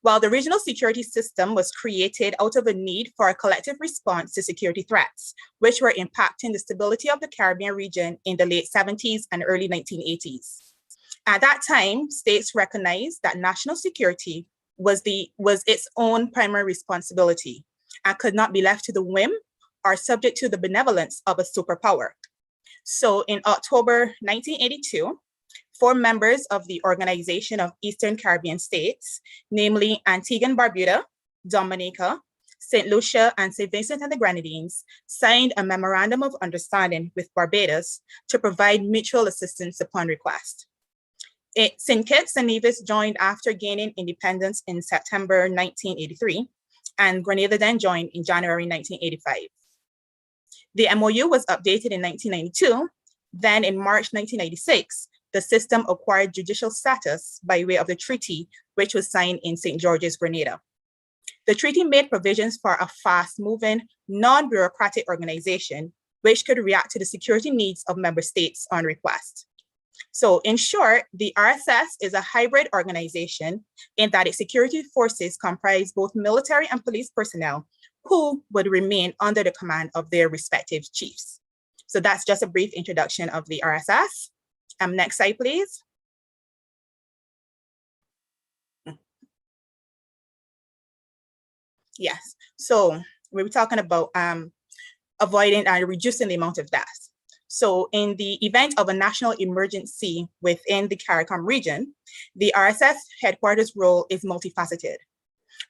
While the regional security system was created out of a need for a collective response to security threats, which were impacting the stability of the Caribbean region in the late 70s and early 1980s. At that time, states recognized that national security was its own primary responsibility and could not be left to the whim or subject to the benevolence of a superpower. So in October 1982, 4 members of the Organization of Eastern Caribbean States, namely Antigua and Barbuda, Dominica, St. Lucia, and St. Vincent and the Grenadines, signed a memorandum of understanding with Barbados to provide mutual assistance upon request. St. Kitts and Nevis joined after gaining independence in September 1983, and Grenada then joined in January 1985. The MOU was updated in 1992. Then in March 1996, the system acquired judicial status by way of the treaty, which was signed in St. George's, Grenada. The treaty made provisions for a fast-moving, non-bureaucratic organization, which could react to the security needs of member states on request. So in short, the RSS is a hybrid organization in that its security forces comprise both military and police personnel who would remain under the command of their respective chiefs. So that's just a brief introduction of the RSS. Next slide, please. Yes, so we were talking about avoiding and reducing the amount of deaths. So in the event of a national emergency within the CARICOM region, the RSS headquarters role is multifaceted.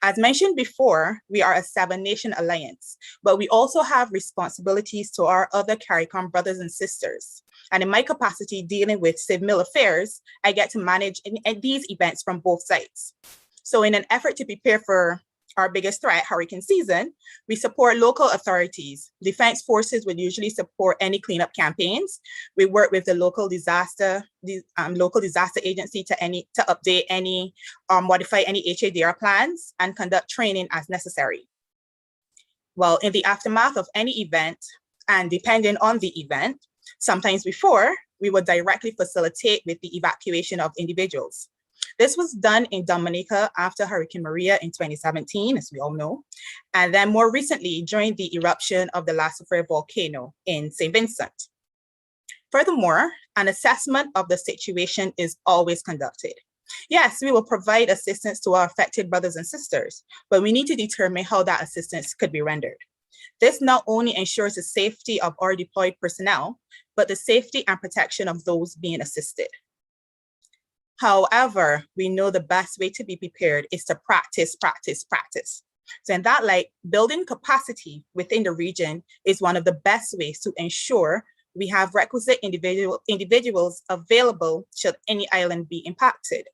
As mentioned before, we are a 7-nation alliance, but we also have responsibilities to our other CARICOM brothers and sisters. And in my capacity dealing with civil affairs, I get to manage these events from both sides. So in an effort to prepare for our biggest threat, hurricane season, we support local authorities. Defense forces would usually support any cleanup campaigns. We work with the local disaster agency to update any or modify any HADR plans and conduct training as necessary. Well, in the aftermath of any event, and depending on the event, sometimes before, we would directly facilitate with the evacuation of individuals. This was done in Dominica after Hurricane Maria in 2017, as we all know, and then more recently during the eruption of the La Soufrière volcano in St. Vincent. Furthermore, an assessment of the situation is always conducted. Yes, we will provide assistance to our affected brothers and sisters, but we need to determine how that assistance could be rendered. This not only ensures the safety of our deployed personnel, but the safety and protection of those being assisted. However, we know the best way to be prepared is to practice, practice, practice. So in that light, building capacity within the region is one of the best ways to ensure we have requisite individuals available should any island be impacted.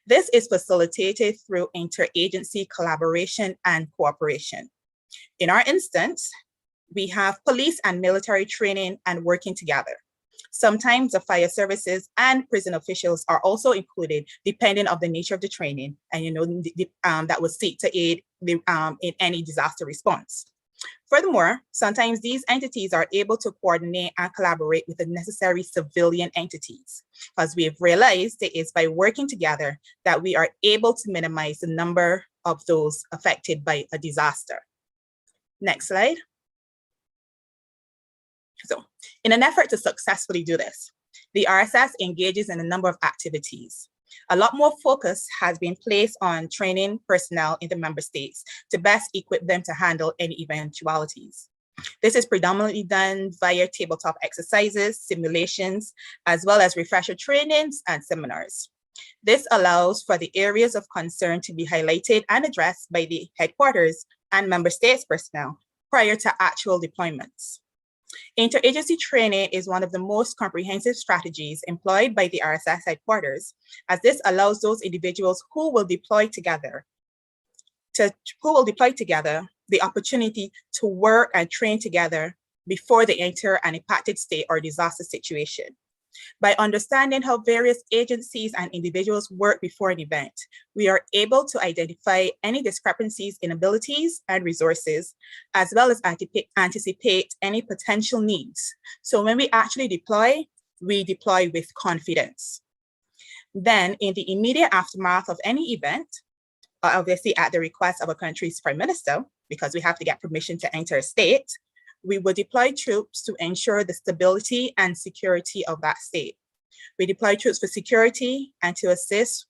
This is facilitated through interagency collaboration and cooperation. In our instance, we have police and military training and working together. Sometimes the fire services and prison officials are also included, depending on the nature of the training, and that will seek to aid in any disaster response. Furthermore, sometimes these entities are able to coordinate and collaborate with the necessary civilian entities, because we have realized it is by working together that we are able to minimize the number of those affected by a disaster. Next slide. So, in an effort to successfully do this, the RSS engages in a number of activities. A lot more focus has been placed on training personnel in the member states to best equip them to handle any eventualities. This is predominantly done via tabletop exercises, simulations, as well as refresher trainings and seminars. This allows for the areas of concern to be highlighted and addressed by the headquarters and member states personnel prior to actual deployments. Interagency training is one of the most comprehensive strategies employed by the RSS headquarters, as this allows those individuals who will deploy together the opportunity to work and train together before they enter an impacted state or disaster situation. By understanding how various agencies and individuals work before an event, we are able to identify any discrepancies in abilities and resources, as well as anticipate any potential needs. So when we actually deploy, we deploy with confidence. Then in the immediate aftermath of any event, obviously at the request of a country's prime minister, because we have to get permission to enter a state, we will deploy troops to ensure the stability and security of that state. We deploy troops for security and to assist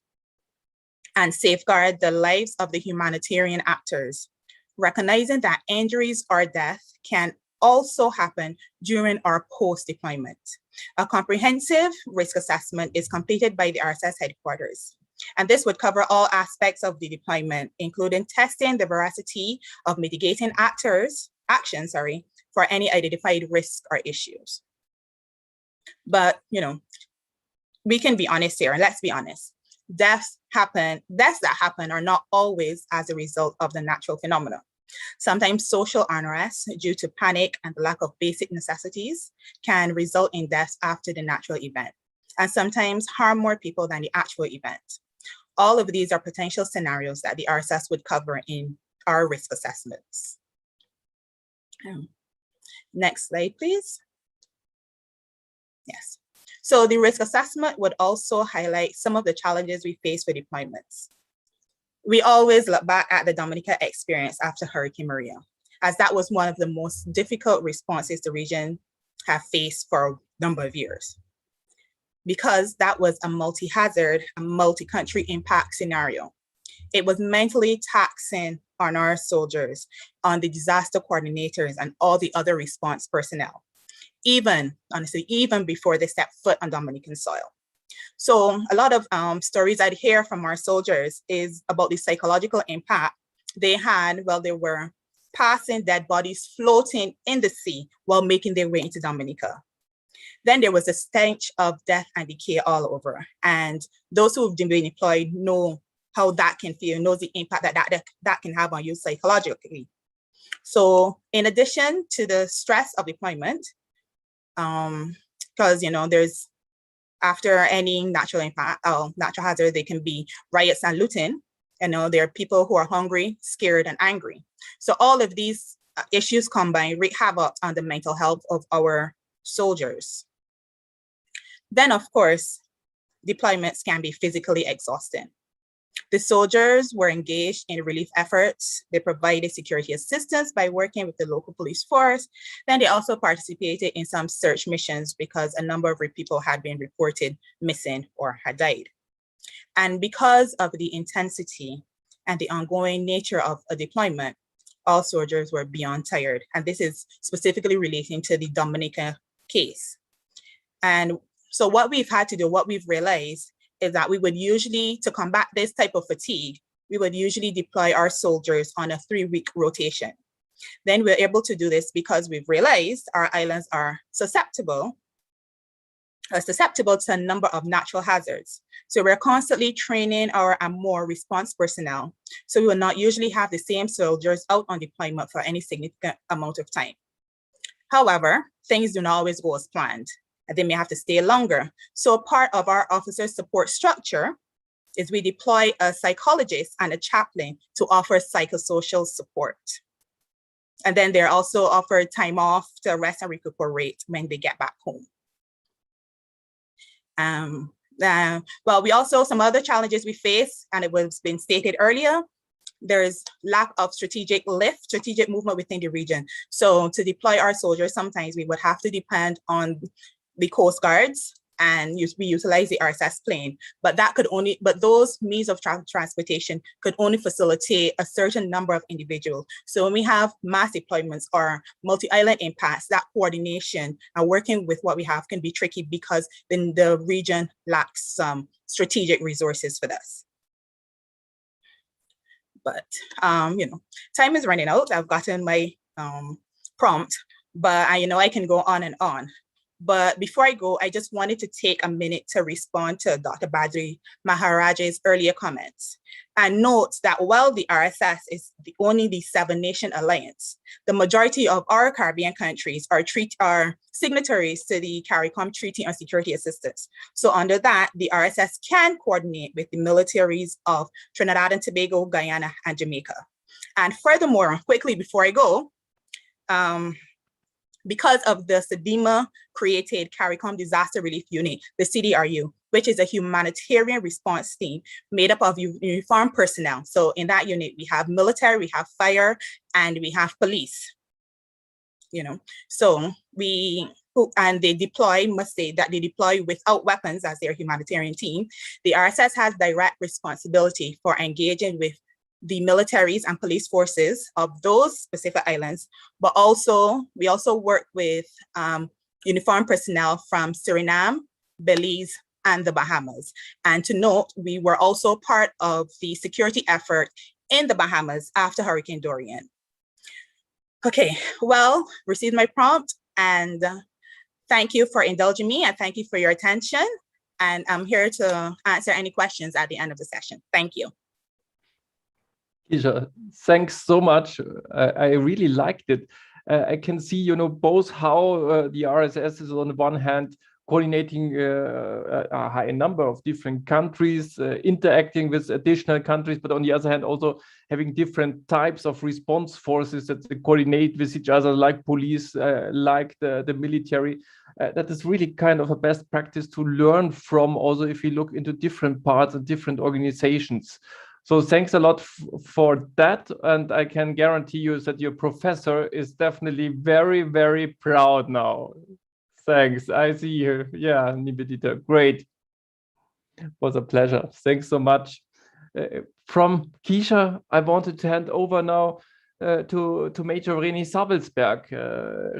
and safeguard the lives of the humanitarian actors, recognizing that injuries or death can also happen during or post-deployment. A comprehensive risk assessment is completed by the RSS headquarters. And this would cover all aspects of the deployment, including testing the veracity of mitigating actions, for any identified risks or issues. But, we can be honest here, and let's be honest. Deaths that happen are not always as a result of the natural phenomena. Sometimes social unrest due to panic and the lack of basic necessities can result in deaths after the natural event, and sometimes harm more people than the actual event. All of these are potential scenarios that the RSS would cover in our risk assessments. Next slide, please. Yes. So the risk assessment would also highlight some of the challenges we face with deployments. We always look back at the Dominica experience after Hurricane Maria, as that was one of the most difficult responses the region have faced for a number of years, because that was a multi-hazard, a multi-country impact scenario. It was mentally taxing on our soldiers, on the disaster coordinators, and all the other response personnel, honestly, even before they stepped foot on Dominican soil. So a lot of stories I'd hear from our soldiers is about the psychological impact they had while they were passing dead bodies floating in the sea while making their way into Dominica. Then there was a stench of death and decay all over. And those who've been deployed know how that can feel, knows the impact that can have on you psychologically. So in addition to the stress of deployment, because there's, after any natural impact, natural hazard, there can be riots and looting. There are people who are hungry, scared, and angry. So all of these issues combined wreak havoc on the mental health of our soldiers. Then, of course, deployments can be physically exhausting. The soldiers were engaged in relief efforts. They provided security assistance by working with the local police force. Then they also participated in some search missions because a number of people had been reported missing or had died. And because of the intensity and the ongoing nature of a deployment, all soldiers were beyond tired. And this is specifically relating to the Dominica case. And so what we've had to do, what we've realized is that we would usually, to combat this type of fatigue, we would usually deploy our soldiers on a 3-week rotation. Then we're able to do this because we've realized our islands are susceptible to a number of natural hazards. So we're constantly training our more response personnel. So we will not usually have the same soldiers out on deployment for any significant amount of time. However, things do not always go as planned, and they may have to stay longer. So part of our officer support structure is we deploy a psychologist and a chaplain to offer psychosocial support. And then they're also offered time off to rest and recuperate when they get back home. Well, we also, some other challenges we face, and it was been stated earlier, there is lack of strategic movement within the region. So to deploy our soldiers, sometimes we would have to depend on the Coast Guards, and we utilize the RSS plane, but those means of transportation could only facilitate a certain number of individuals. So when we have mass deployments or multi-island impacts, that coordination and working with what we have can be tricky because then the region lacks some strategic resources for this. But time is running out. I've gotten my prompt, but I can go on and on. But before I go, I just wanted to take a minute to respond to Dr. Badri Maharaj's earlier comments and note that while the RSS is only the 7-nation alliance, the majority of our Caribbean countries are signatories to the CARICOM Treaty on Security Assistance. So under that, the RSS can coordinate with the militaries of Trinidad and Tobago, Guyana, and Jamaica. And furthermore, quickly before I go, because of the SEDIMA-created CARICOM Disaster Relief Unit, the CDRU, which is a humanitarian response team made up of uniformed personnel. So in that unit, we have military, we have fire, and we have police. So they deploy, must say that they deploy without weapons as their humanitarian team. The RSS has direct responsibility for engaging with the militaries and police forces of those specific islands, but we also work with uniformed personnel from Suriname, Belize, and the Bahamas. And to note, we were also part of the security effort in the Bahamas after Hurricane Dorian. Okay, well, received my prompt, and thank you for indulging me, and thank you for your attention. And I'm here to answer any questions at the end of the session. Thank you. Keisha, thanks so much. I really liked it. I can see, both how the RSS is on the one hand coordinating a high number of different countries, interacting with additional countries, but on the other hand, also having different types of response forces that they coordinate with each other, like police, like the military. That is really kind of a best practice to learn from, also if you look into different parts and different organizations. So thanks a lot for that. And I can guarantee you that your professor is definitely very, very proud now. Thanks. I see you. Yeah, Nibedita. Great. It was a pleasure. Thanks so much. From Keisha, I wanted to hand over now to Major René Sabelsberg.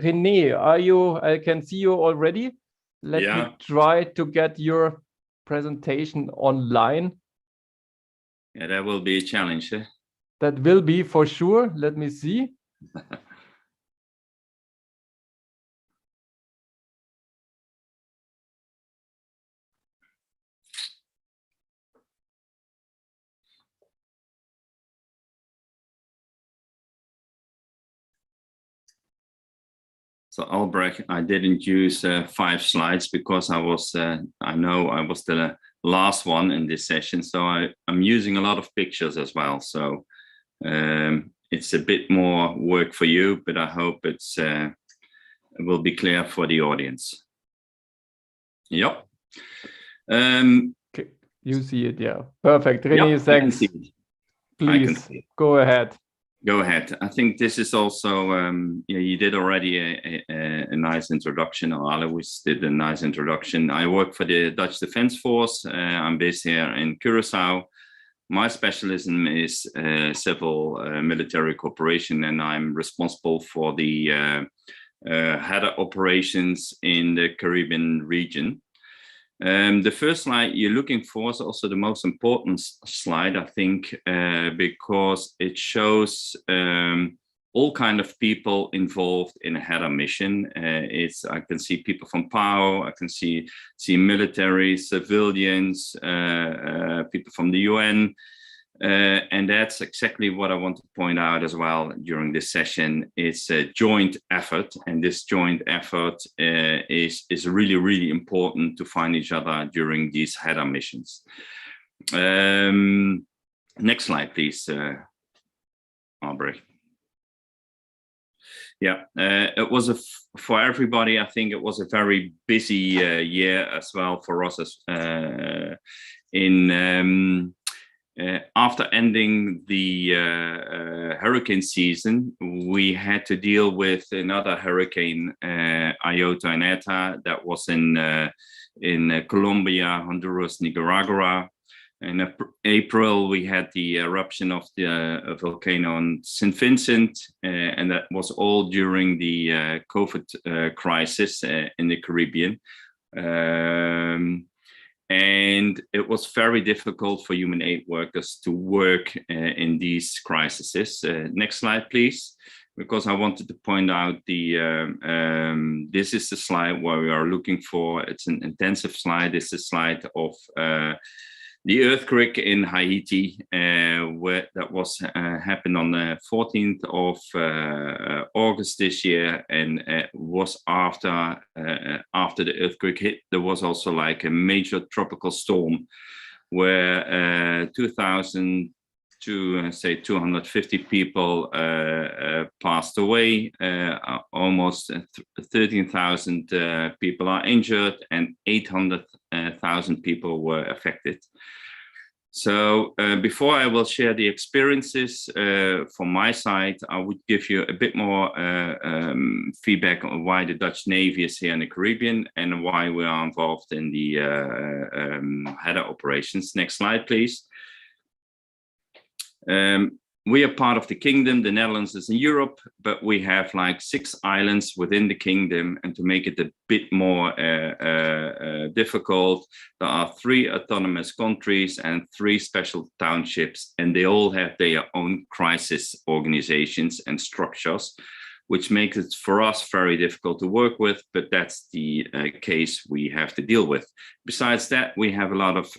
René, are you? I can see you already. Let me try to get your presentation online. Yeah, that will be a challenge. Eh? That will be for sure. Let me see. So Albrecht, I didn't use 5 slides because I know I was the last one in this session. So I'm using a lot of pictures as well. So it's a bit more work for you, but I hope it will be clear for the audience. Yep. Okay. You see it, yeah. Perfect. René, yep, thanks. Please go ahead. Go ahead. I think this is also, you did already a nice introduction, or Alois did a nice introduction. I work for the Dutch Defense Force. I'm based here in Curaçao. My specialism is civil military cooperation, and I'm responsible for the header operations in the Caribbean region. The first slide you're looking for is also the most important slide, I think, because it shows all kind of people involved in a HEDA mission. I can see people from PAO, I can see military, civilians, people from the UN, and that's exactly what I want to point out as well during this session. It's a joint effort, and this joint effort is really, really important to find each other during these HEDA missions. Next slide, please, Albrecht. Yeah, it was for everybody. I think it was a very busy year as well for us. After ending the hurricane season, we had to deal with another hurricane, Iota and Eta, that was in Colombia, Honduras, Nicaragua. In April, we had the eruption of the volcano on St. Vincent, and that was all during the COVID crisis in the Caribbean. And it was very difficult for human aid workers to work in these crises. Next slide, please, because I wanted to point out this is the slide where we are looking for. It's an intensive slide. It's a slide of the earthquake in Haiti, where that was happened on the 14th of August this year, and was after the earthquake hit. There was also like a major tropical storm where 2,000 to say 250 people passed away. Almost 13,000 people are injured, and 800,000 people were affected. So before I will share the experiences from my side, I would give you a bit more feedback on why the Dutch Navy is here in the Caribbean and why we are involved in the HEDA operations. Next slide, please. We are part of the kingdom. The Netherlands is in Europe, but we have like 6 islands within the kingdom. And to make it a bit more difficult, there are 3 autonomous countries and 3 special townships, and they all have their own crisis organizations and structures, which makes it for us very difficult to work with, but that's the case we have to deal with. Besides that, we have a lot of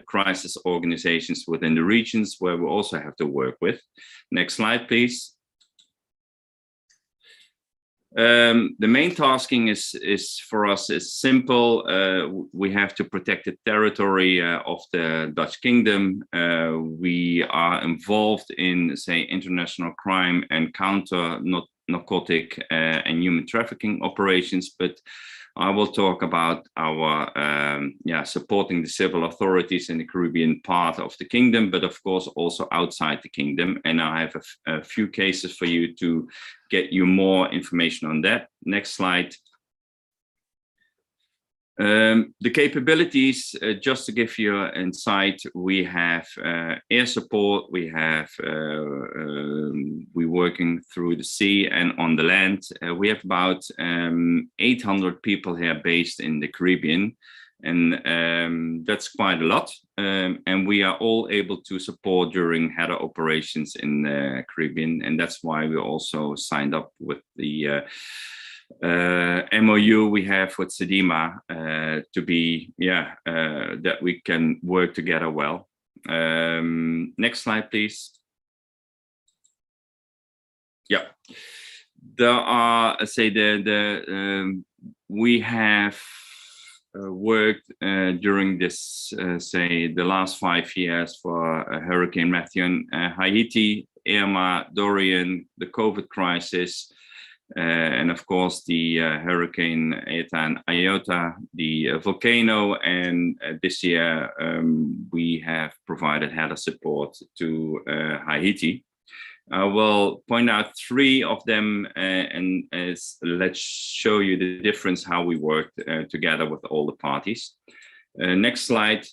crisis organizations within the regions where we also have to work with. Next slide, please. The main tasking is for us is simple. We have to protect the territory of the Dutch kingdom. We are involved in, say, international crime and narcotic and human trafficking operations, but I will talk about our supporting the civil authorities in the Caribbean part of the kingdom, but of course also outside the kingdom. And I have a few cases for you to get you more information on that. Next slide. The capabilities, just to give you an insight, we have air support, we're working through the sea and on the land. We have about 800 people here based in the Caribbean, and that's quite a lot. And we are all able to support during HEDA operations in the Caribbean, and that's why we also signed up with the MOU we have with SEDIMA to be, that we can work together well. Next slide, please. Yeah, there are, we have worked during this, the last 5 years for Hurricane Matthew in Haiti, Irma, Dorian, the COVID crisis, and of course the Hurricane Eta and Iota, the volcano, and this year we have provided HEDA support to Haiti. I will point out 3 of them, and let's show you the difference how we worked together with all the parties. Next slide.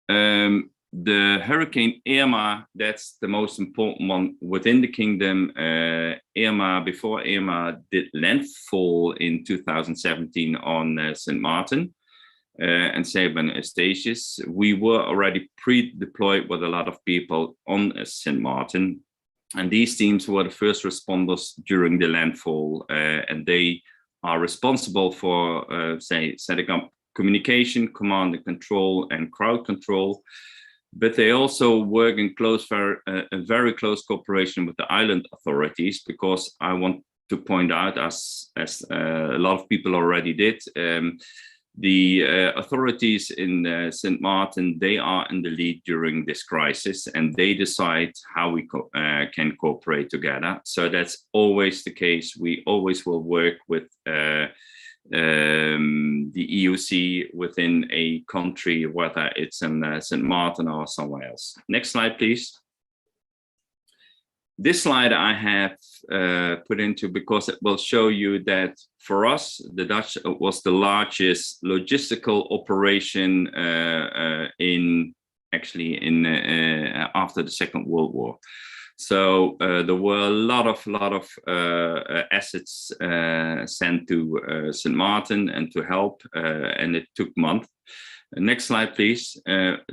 The Hurricane Irma, that's the most important one within the kingdom. Before Irma did landfall in 2017 on St. Martin. and Sabin Eustatius. We were already pre-deployed with a lot of people on St. Martin. And these teams were the first responders during the landfall, and they are responsible for, setting up communication, command and control, and crowd control. But they also work in very close cooperation with the island authorities, because I want to point out, as a lot of people already did, the authorities in St. Martin, they are in the lead during this crisis, and they decide how we can cooperate together. So that's always the case. We always will work with the EUC within a country, whether it's in St. Martin or somewhere else. Next slide, please. This slide I have put into because it will show you that for us, the Dutch was the largest logistical operation after the Second World War. So there were a lot of assets sent to St. Martin and to help, and it took months. Next slide, please.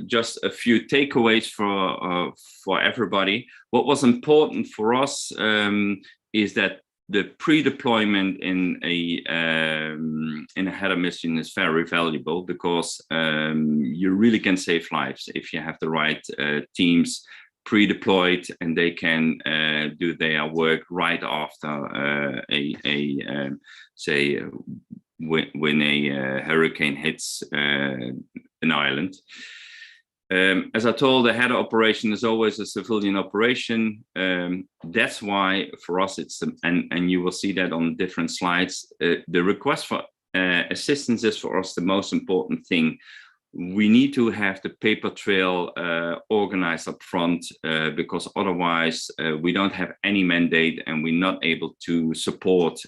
Just a few takeaways for everybody. What was important for us is that the pre-deployment in a header mission is very valuable, because you really can save lives if you have the right teams pre-deployed, and they can do their work right after when a hurricane hits an island. As I told, the header operation is always a civilian operation. That's why for us it's, and you will see that on different slides, the request for assistance is for us the most important thing. We need to have the paper trail organized up front, because otherwise we don't have any mandate, and we're not able to support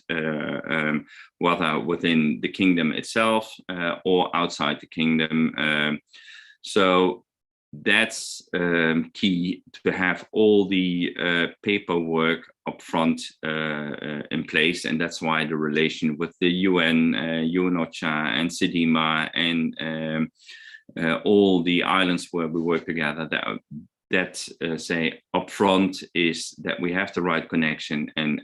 whether within the kingdom itself or outside the kingdom. So that's key, to have all the paperwork up front in place, and that's why the relation with the UN, UNOCHA and SEDIMA and all the islands where we work together, that say upfront, is that we have the right connection and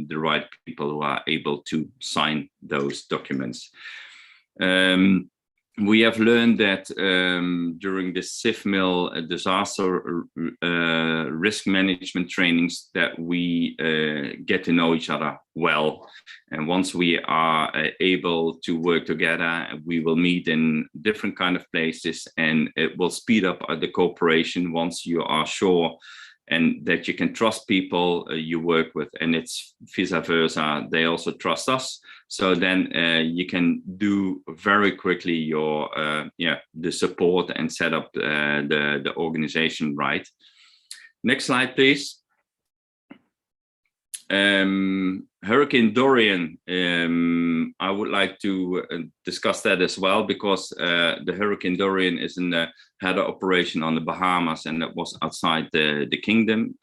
the right people who are able to sign those documents. We have learned that during the CIFMIL disaster risk management trainings, that we get to know each other well. And once we are able to work together, we will meet in different kind of places, and it will speed up the cooperation once you are sure and that you can trust people you work with, and it's vice versa. They also trust us. So then you can do very quickly your the support and set up the organization right. Next slide, please. Hurricane Dorian, I would like to discuss that as well, because the Hurricane Dorian is in the header operation on the Bahamas, and that was outside the kingdom.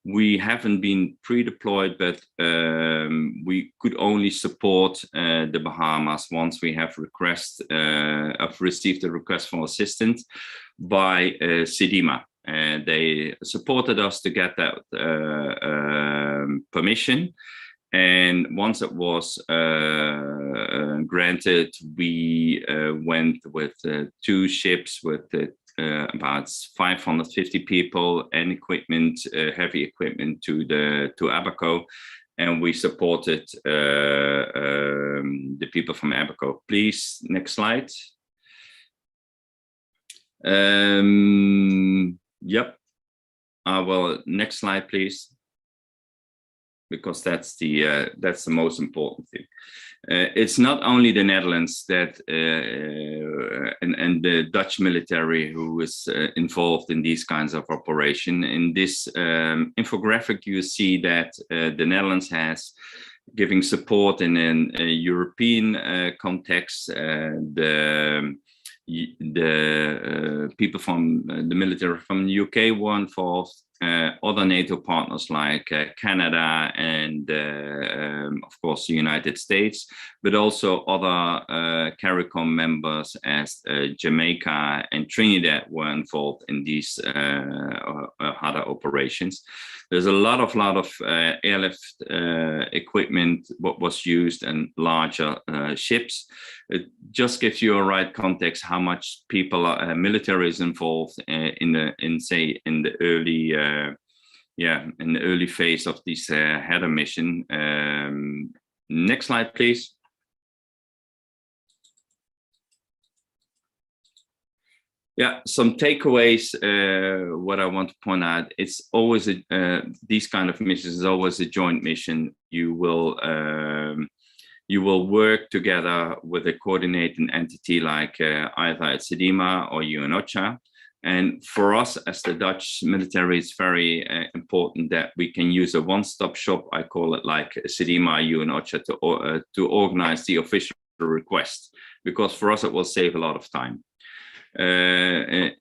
We haven't been pre-deployed, but we could only support the Bahamas once we have received a request for assistance by SEDIMA. They supported us to get that permission. And once it was granted, we went with 2 ships with about 550 people and equipment, heavy equipment, to Abaco, and we supported the people from Abaco. Please, next slide. Yep. Well, next slide, please, because that's the most important thing. It's not only the Netherlands that and the Dutch military who is involved in these kinds of operation. In this infographic, you see that the Netherlands has giving support in a European context. The people from the military from the UK were involved, other NATO partners like Canada and of course the United States, but also other CARICOM members as Jamaica and Trinidad were involved in these HADA operations. There's a lot of airlift equipment what was used and larger ships. It just gives you a right context how much people military is involved in the early phase of this HADA mission. Next slide, please. Yeah, some takeaways. What I want to point out: it's always these kind of missions is always a joint mission. You will work together with a coordinating entity like either at CEDIMA or UNOCHA. And for us as the Dutch military, it's very important that we can use a one-stop shop. I call it like CEDIMA, UNOCHA to organize the official request, because for us it will save a lot of time. There's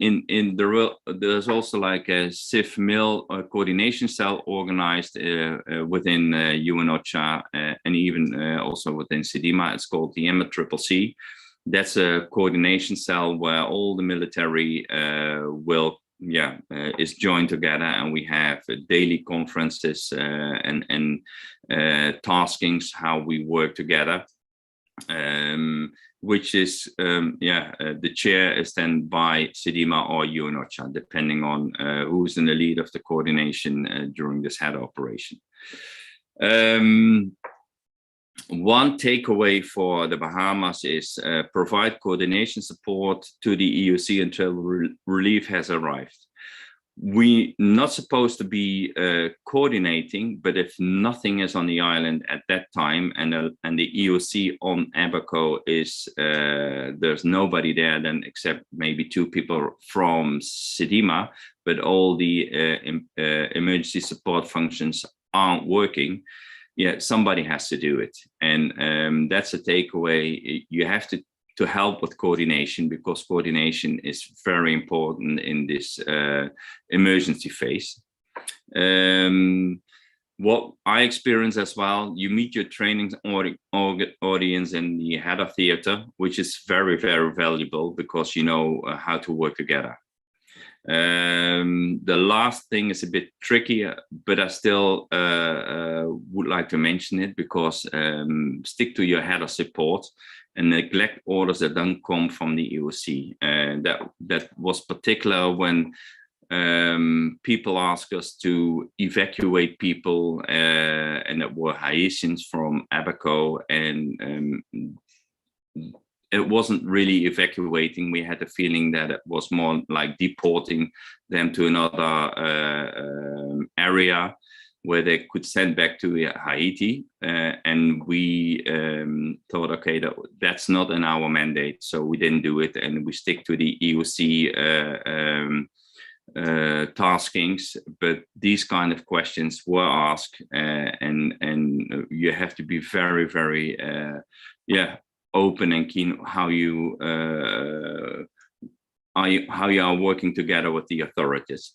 also like a CIF-MIL coordination cell organized within UNOCHA and even also within CEDIMA. It's called the MCCC. That's a coordination cell where all the military is joined together, and we have daily conferences and taskings how we work together. Which is, the chair is then by CEDIMA or UNOCHA, depending on who's in the lead of the coordination during this HADA operation. One takeaway for the Bahamas is provide coordination support to the EOC until relief has arrived. We're not supposed to be coordinating, but if nothing is on the island at that time and the EOC on Abaco is, there's nobody there then except maybe 2 people from CEDIMA, but all the emergency support functions aren't working, somebody has to do it. And that's a takeaway. You have to help with coordination, because coordination is very important in this emergency phase. What I experience as well, you meet your training audience in the HADA theater, which is very, very valuable because you know how to work together. The last thing is a bit tricky, but I still would like to mention it because stick to your HADA support and neglect orders that don't come from the EOC. That was particular when people ask us to evacuate people, and that were Haitians from Abaco, and it wasn't really evacuating. We had the feeling that it was more like deporting them to another area where they could send back to Haiti. And we thought, okay, that's not in our mandate. So we didn't do it. And we stick to the EOC taskings. But these kind of questions were asked, and you have to be very, very, open and keen how you are working together with the authorities.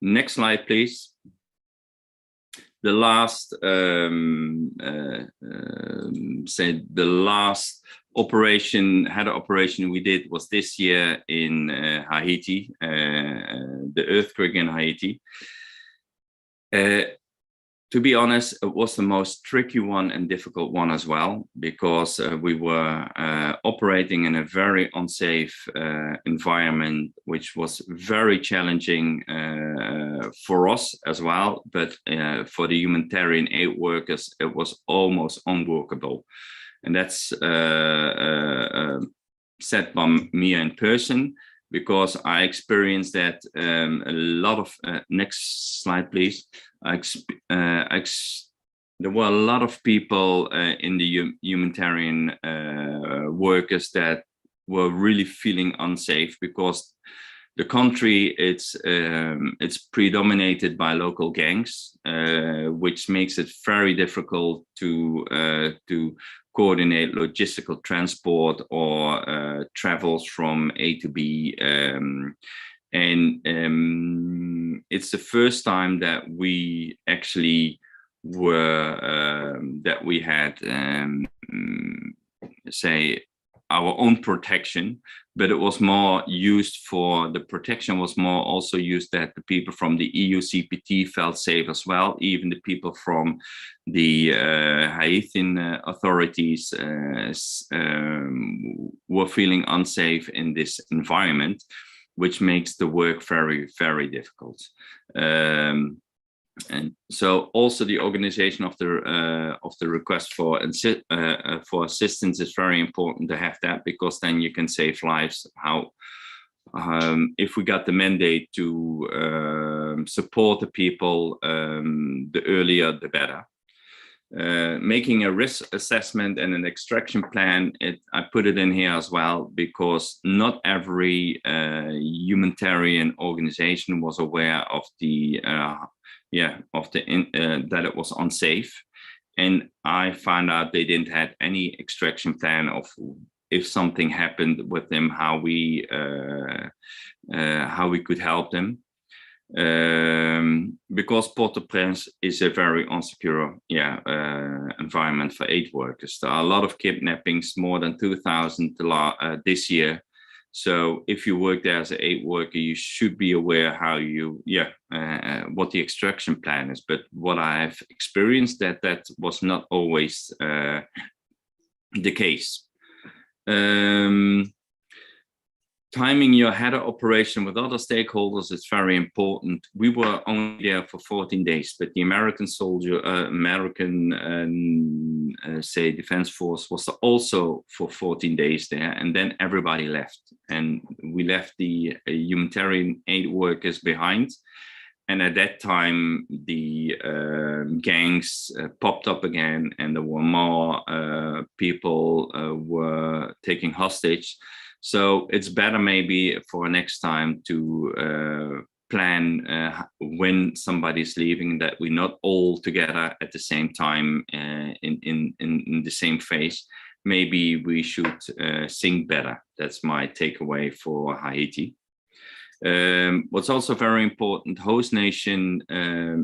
Next slide, please. The last HADA operation we did was this year in Haiti, the earthquake in Haiti. To be honest, it was the most tricky one and difficult one as well, because we were operating in a very unsafe environment, which was very challenging for us as well. But for the humanitarian aid workers, it was almost unworkable. And that's said by me in person, because I experienced that a lot of, next slide, please. There were a lot of people in the humanitarian workers that were really feeling unsafe, because the country, it's predominated by local gangs, which makes it very difficult to coordinate logistical transport or travels from A to B. And it's the first time that we actually were, that we had, say, our own protection, but it was more used for, the protection was more also used that the people from the EU CPT felt safe as well. Even the people from the Haitian authorities were feeling unsafe in this environment, which makes the work very, very difficult. And so also the organization of the request for assistance is very important to have that, because then you can save lives. How if we got the mandate to support the people, the earlier the better. Making a risk assessment and an extraction plan, I put it in here as well, because not every humanitarian organization was aware of the that it was unsafe, and I found out they didn't have any extraction plan of if something happened with them, how we could help them. Because Port-au-Prince is a very insecure environment for aid workers. There are a lot of kidnappings, more than 2,000 this year. So if you work there as an aid worker, you should be aware how you, what the extraction plan is. But what I have experienced, that was not always the case. Timing your header operation with other stakeholders is very important. We were only there for 14 days, but the American soldier, say Defense Force was also for 14 days there, and then everybody left. And we left the humanitarian aid workers behind. And at that time, the gangs popped up again, and there were more people were taking hostage. So it's better maybe for next time to plan when somebody's leaving, that we're not all together at the same time in the same phase. Maybe we should think better. That's my takeaway for Haiti. What's also very important, host nation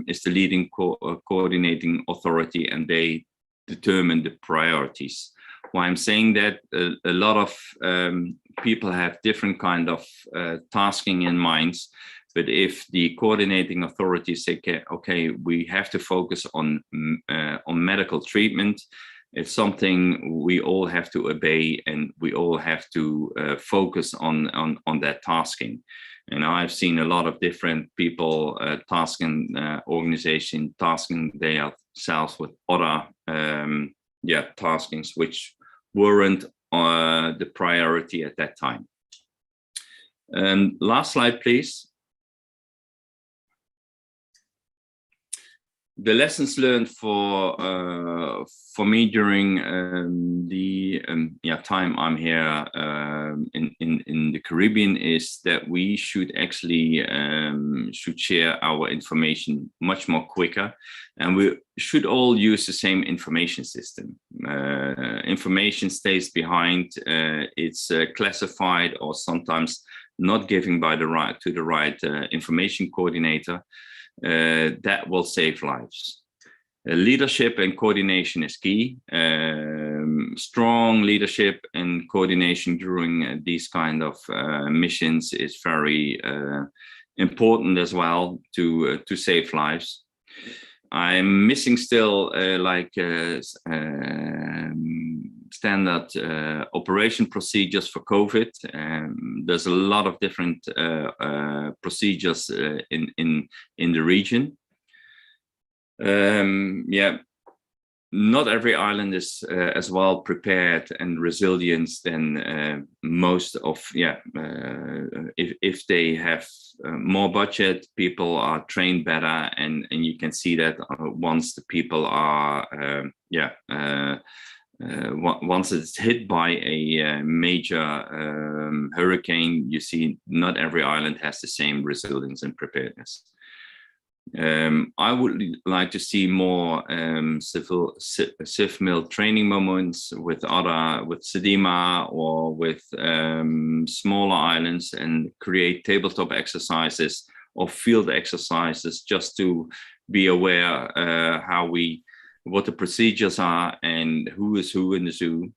is the leading coordinating authority, and they determine the priorities. Why I'm saying that, a lot of people have different kind of tasking in mind, but if the coordinating authorities say, okay, we have to focus on medical treatment, it's something we all have to obey, and we all have to focus on that tasking. And I've seen a lot of different people tasking organization, tasking themselves with other taskings which weren't the priority at that time. Last slide, please. The lessons learned for me during the time I'm here in the Caribbean is that we should actually should share our information much more quicker, and we should all use the same information system. Information stays behind. It's classified or sometimes not given by the right information coordinator. That will save lives. Leadership and coordination is key. Strong leadership and coordination during these kind of missions is very important as well to save lives. I'm missing still standard operation procedures for COVID. There's a lot of different procedures in the region. Not every island is as well prepared and resilient than most of, if they have more budget, people are trained better, and you can see that once the people are, once it's hit by a major hurricane, you see not every island has the same resilience and preparedness. I would like to see more CIF-MIL training moments with SEDIMA or with smaller islands, and create tabletop exercises or field exercises just to be aware what the procedures are and who is who in the zoo,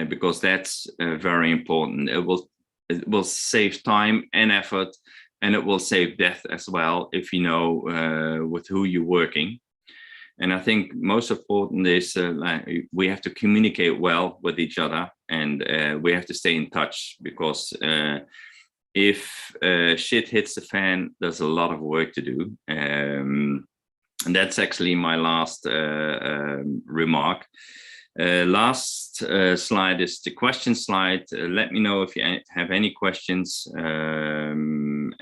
because that's very important. It will save time and effort, and it will save death as well if you know with who you're working. And I think most important is we have to communicate well with each other, and we have to stay in touch, because if shit hits the fan, there's a lot of work to do. And that's actually my last remark. Last slide is the question slide. Let me know if you have any questions, and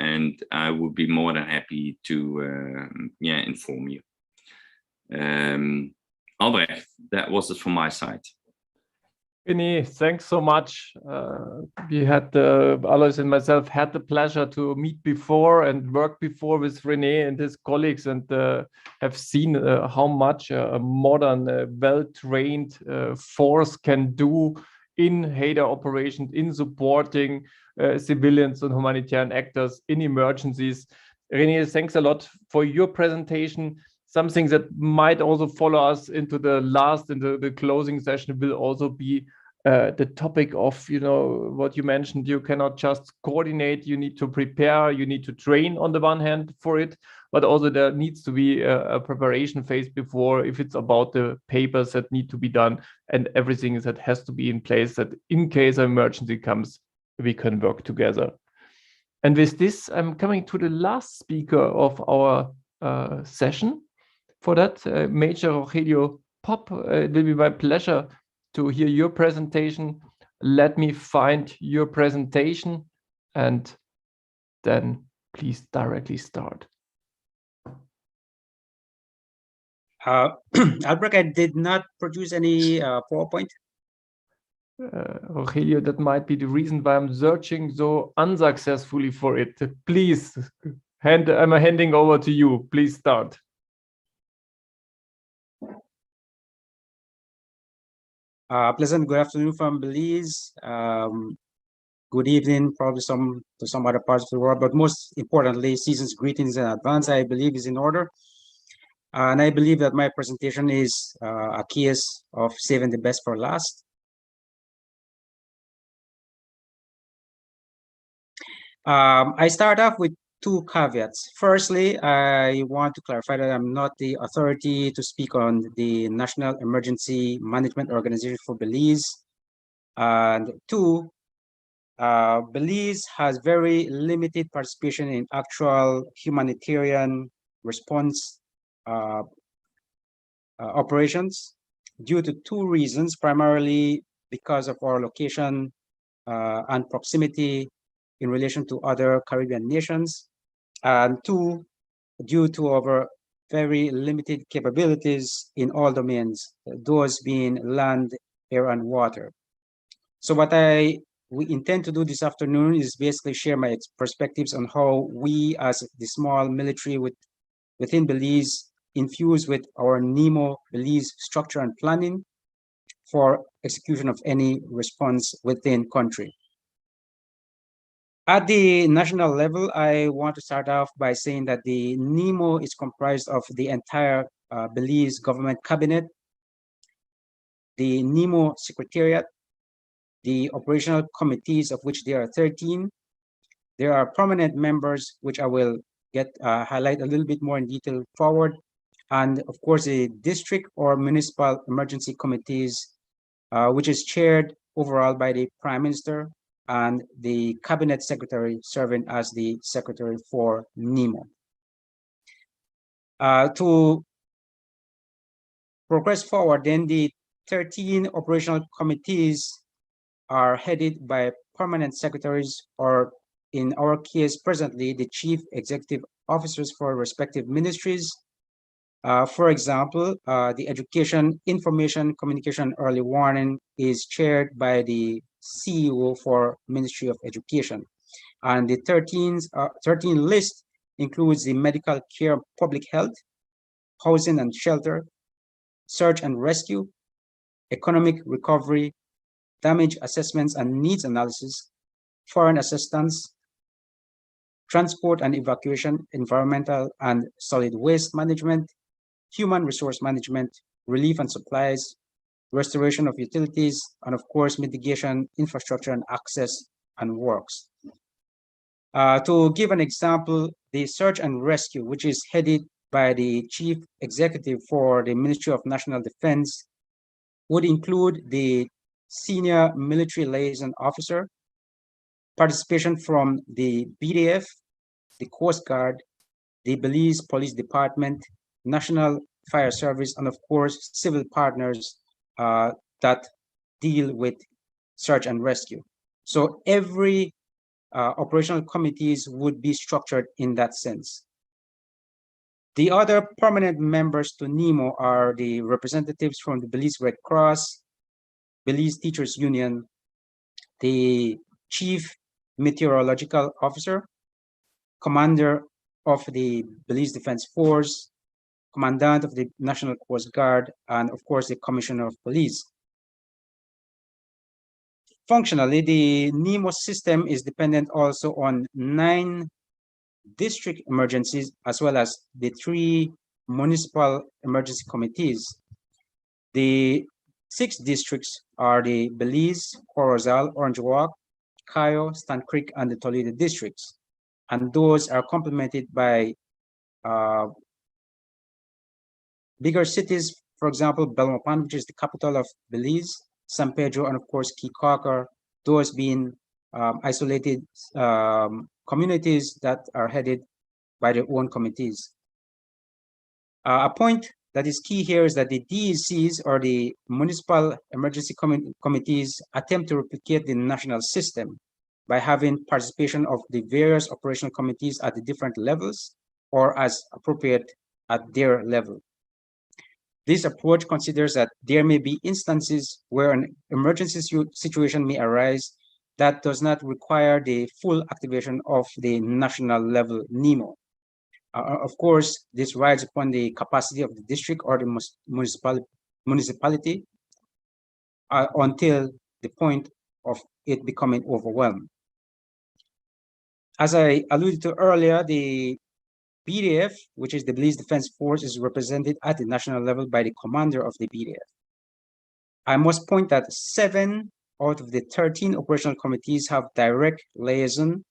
I would be more than happy to inform you. Albrecht, that was it from my side. René, thanks so much. We had Alois and myself had the pleasure to meet before and work before with René and his colleagues, and have seen how much a modern, well-trained force can do in HADA operations, in supporting civilians and humanitarian actors in emergencies. René, thanks a lot for your presentation. Something that might also follow us into the closing session will also be the topic of, what you mentioned. You cannot just coordinate, you need to prepare, you need to train on the one hand for it, but also there needs to be a preparation phase before, if it's about the papers that need to be done and everything that has to be in place, that in case an emergency comes, we can work together. And with this, I'm coming to the last speaker of our session. For that, Major Rogelio Pop, it will be my pleasure to hear your presentation. Let me find your presentation, and then please directly start. Albrecht, I did not produce any PowerPoint. Rogelio, that might be the reason why I'm searching so unsuccessfully for it. Please, I'm handing over to you. Please start. Pleasant good afternoon from Belize. Good evening, probably to some other parts of the world, but most importantly, season's greetings in advance, I believe, is in order. And I believe that my presentation is a case of saving the best for last. I start off with two caveats. Firstly, I want to clarify that I'm not the authority to speak on the National Emergency Management Organization for Belize. And two, Belize has very limited participation in actual humanitarian response operations due to two reasons, primarily because of our location and proximity in relation to other Caribbean nations, and two, due to our very limited capabilities in all domains, those being land, air, and water. So what we intend to do this afternoon is basically share my perspectives on how we, as the small military within Belize, infuse with our NEMO Belize structure and planning for execution of any response within country. At the national level, I want to start off by saying that the NEMO is comprised of the entire Belize government cabinet, the NEMO Secretariat, the operational committees, of which there are 13. There are prominent members, which I will highlight a little bit more in detail forward. And of course, the district or municipal emergency committees, which is chaired overall by the Prime Minister and the Cabinet Secretary serving as the Secretary for NEMO. To progress forward, then the 13 operational committees are headed by permanent secretaries, or in our case presently, the chief executive officers for respective ministries. For example, the Education, Information, Communication, Early Warning is chaired by the CEO for Ministry of Education. And the 13 list includes the medical care, public health, housing and shelter, search and rescue, economic recovery, damage assessments and needs analysis, foreign assistance, transport and evacuation, environmental and solid waste management, human resource management, relief and supplies, restoration of utilities, and of course, mitigation, infrastructure and access and works. To give an example, the search and rescue, which is headed by the chief executive for the Ministry of National Defense, would include the senior military liaison officer, participation from the BDF, the Coast Guard, the Belize Police Department, National Fire Service, and of course, civil partners that deal with search and rescue. So every operational committees would be structured in that sense. The other permanent members to NEMO are the representatives from the Belize Red Cross, Belize Teachers Union, the Chief Meteorological Officer, Commander of the Belize Defense Force, Commandant of the National Coast Guard, and of course the Commissioner of Police. Functionally, the NEMO system is dependent also on 9 district emergencies as well as the 3 municipal emergency committees. The 6 districts are the Belize, Corozal, Orange Walk, Cayo, Stan Creek, and the Toledo districts. And those are complemented by bigger cities, for example, Belmopan, which is the capital of Belize, San Pedro, and of course, Key-Carker, those being isolated communities that are headed by their own committees. A point that is key here is that the DECs, or the Municipal Emergency Committees, attempt to replicate the national system by having participation of the various operational committees at the different levels or as appropriate at their level. This approach considers that there may be instances where an emergency situation may arise that does not require the full activation of the national level NEMO. Of course, this rides upon the capacity of the district or the municipality until the point of it becoming overwhelmed. As I alluded to earlier, the BDF, which is the Belize Defense Force, is represented at the national level by the commander of the BDF. I must point that 7 out of the 13 operational committees have direct liaison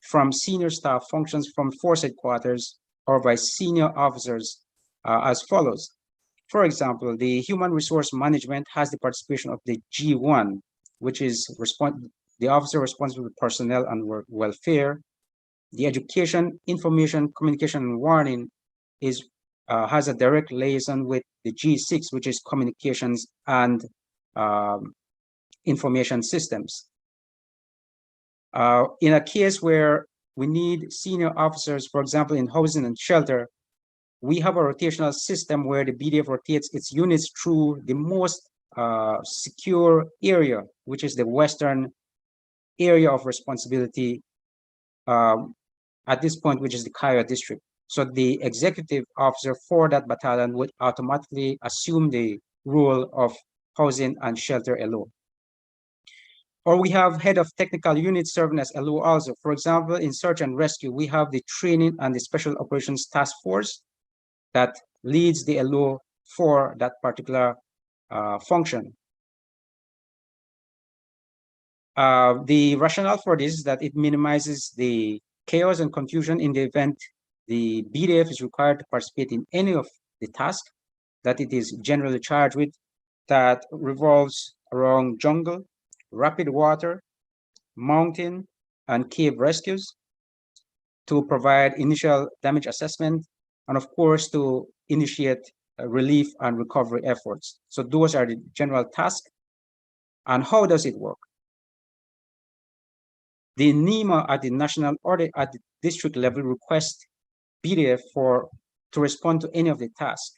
from senior staff functions from force headquarters or by senior officers as follows. For example, the human resource management has the participation of the G1, which is the officer responsible for personnel and welfare. The education, information, communication, and warning has a direct liaison with the G6, which is communications and information systems. In a case where we need senior officers, for example, in housing and shelter, we have a rotational system where the BDF rotates its units through the most secure area, which is the western area of responsibility at this point, which is the Cayo district. So the executive officer for that battalion would automatically assume the role of housing and shelter LO. Or we have head of technical unit serving as LO also. For example, in search and rescue, we have the training and the special operations task force that leads the LO for that particular function. The rationale for this is that it minimizes the chaos and confusion in the event the BDF is required to participate in any of the tasks that it is generally charged with that revolves around jungle, rapid water, mountain, and cave rescues, to provide initial damage assessment, and of course to initiate relief and recovery efforts. So those are the general tasks. And how does it work? The NEMA at the national or at the district level requests BDF to respond to any of the tasks.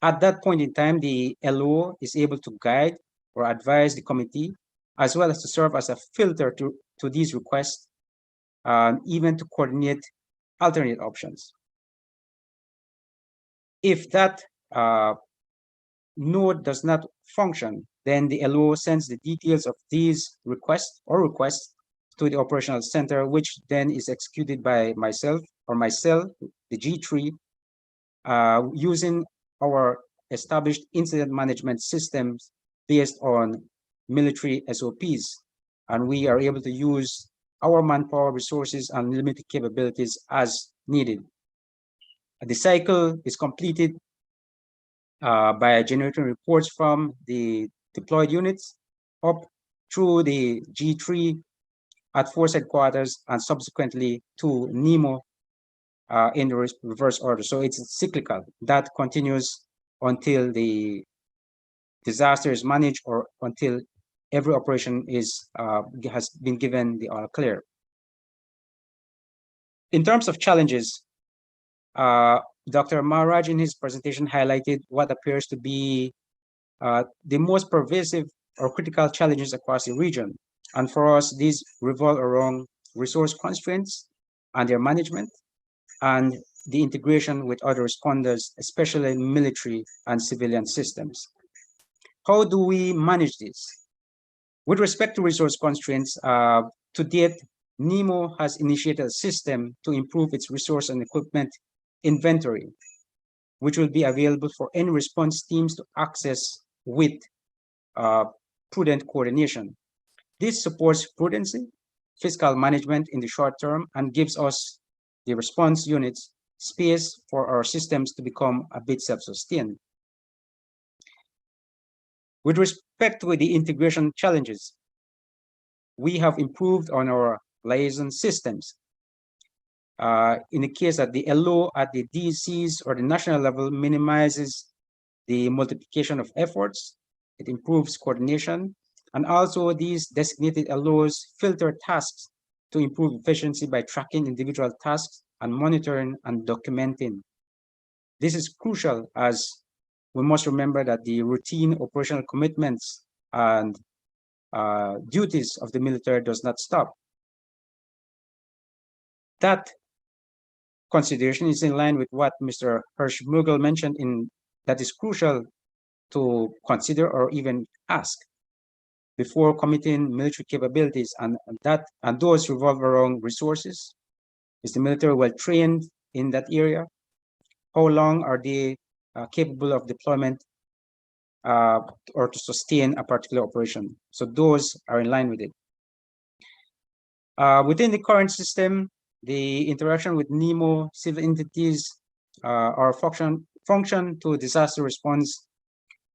At that point in time, the LO is able to guide or advise the committee, as well as to serve as a filter to these requests, even to coordinate alternate options. If that node does not function, then the LO sends the details of these requests to the operational center, which then is executed by myself or my cell, the G3, using our established incident management systems based on military SOPs. And we are able to use our manpower resources and limited capabilities as needed. The cycle is completed by generating reports from the deployed units up through the G3 at force headquarters and subsequently to NEMO in the reverse order. So it's cyclical. That continues until the disaster is managed or until every operation has been given the all clear. In terms of challenges, Dr. Maharaj in his presentation highlighted what appears to be the most pervasive or critical challenges across the region. And for us, these revolve around resource constraints and their management, and the integration with other responders, especially military and civilian systems. How do we manage this? With respect to resource constraints, to date, NEMO has initiated a system to improve its resource and equipment inventory, which will be available for any response teams to access with prudent coordination. This supports prudency, fiscal management in the short term, and gives us, the response units, space for our systems to become a bit self-sustained. With respect to the integration challenges, we have improved on our liaison systems. In the case that the LO at the DCs or the national level minimizes the multiplication of efforts, it improves coordination, and also these designated LOs filter tasks to improve efficiency by tracking individual tasks and monitoring and documenting. This is crucial as we must remember that the routine operational commitments and duties of the military does not stop. That consideration is in line with what Mr. Hirsch Mughal mentioned that is crucial to consider or even ask before committing military capabilities, and those revolve around resources. Is the military well trained in that area? How long are they capable of deployment or to sustain a particular operation? So those are in line with it. Within the current system, the interaction with NEMO civil entities or function to disaster response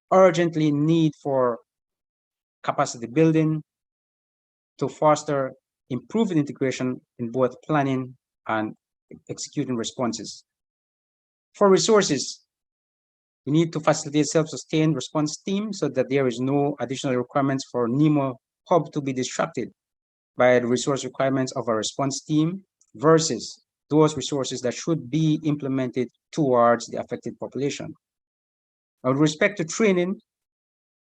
urgently need for capacity building to foster improved integration in both planning and executing responses. For resources, we need to facilitate self-sustained response teams so that there is no additional requirements for NEMO hub to be distracted by the resource requirements of a response team versus those resources that should be implemented towards the affected population. With respect to training,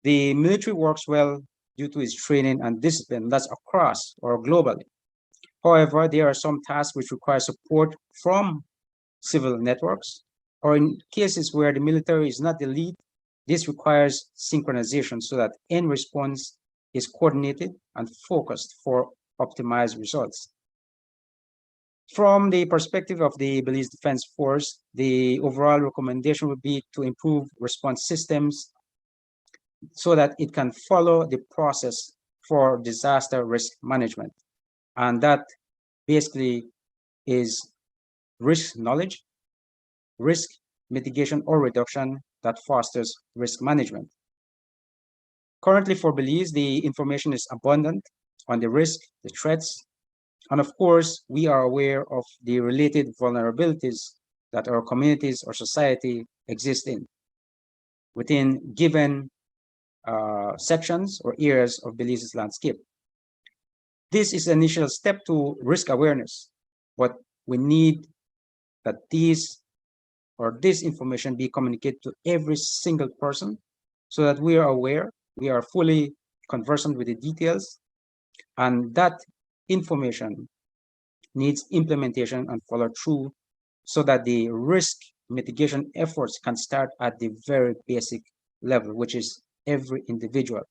the military works well due to its training and discipline that's across or globally. However, there are some tasks which require support from civil networks, or in cases where the military is not the lead, this requires synchronization so that end response is coordinated and focused for optimized results. From the perspective of the Belize Defense Force, the overall recommendation would be to improve response systems so that it can follow the process for disaster risk management. And that basically is risk knowledge, risk mitigation or reduction that fosters risk management. Currently for Belize, the information is abundant on the risk, the threats, and of course, we are aware of the related vulnerabilities that our communities or society exist in within given sections or areas of Belize's landscape. This is an initial step to risk awareness, but we need that this information be communicated to every single person so that we are aware, we are fully conversant with the details, and that information needs implementation and follow through so that the risk mitigation efforts can start at the very basic level, which is every individual.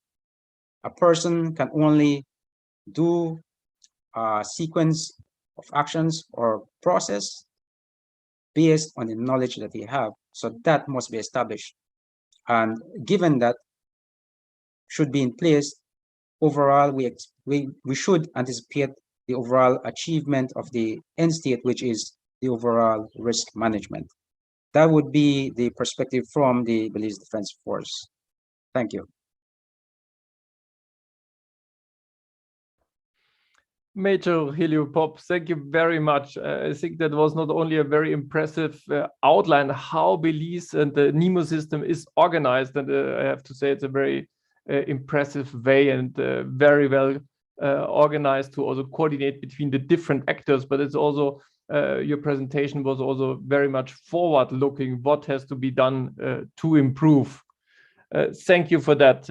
A person can only do a sequence of actions or process based on the knowledge that they have. So that must be established. And given that should be in place, overall, we should anticipate the overall achievement of the end state, which is the overall risk management. That would be the perspective from the Belize Defense Force. Thank you. Major Helio Pop, thank you very much. I think that was not only a very impressive outline how Belize and the NEMO system is organized, and I have to say it's a very impressive way and very well organized to also coordinate between the different actors, but it's also your presentation was also very much forward looking what has to be done to improve. Thank you for that.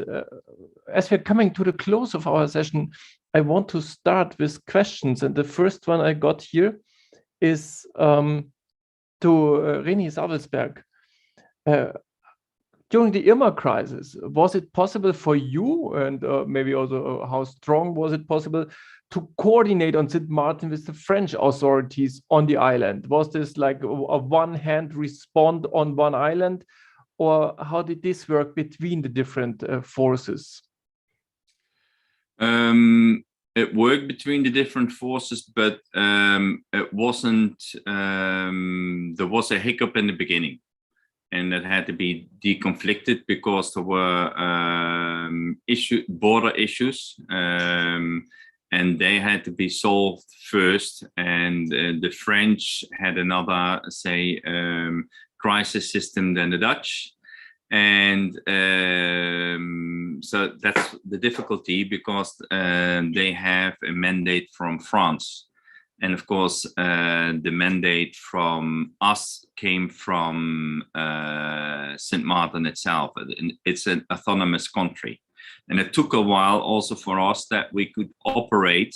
As we're coming to the close of our session, I want to start with questions, and the first one I got here is to René Savelsberg. During the Irma crisis, was it possible for you, and maybe also how strong was it possible, to coordinate on St. Martin with the French authorities on the island? Was this like a one-hand response on one island, or how did this work between the different forces? It worked between the different forces, but it wasn't, there was a hiccup in the beginning, and that had to be deconflicted because there were border issues, and they had to be solved first. And the French had another, say, crisis system than the Dutch. And so that's the difficulty, because they have a mandate from France. And of course, the mandate from us came from St. Martin itself. It's an autonomous country. And it took a while also for us that we could operate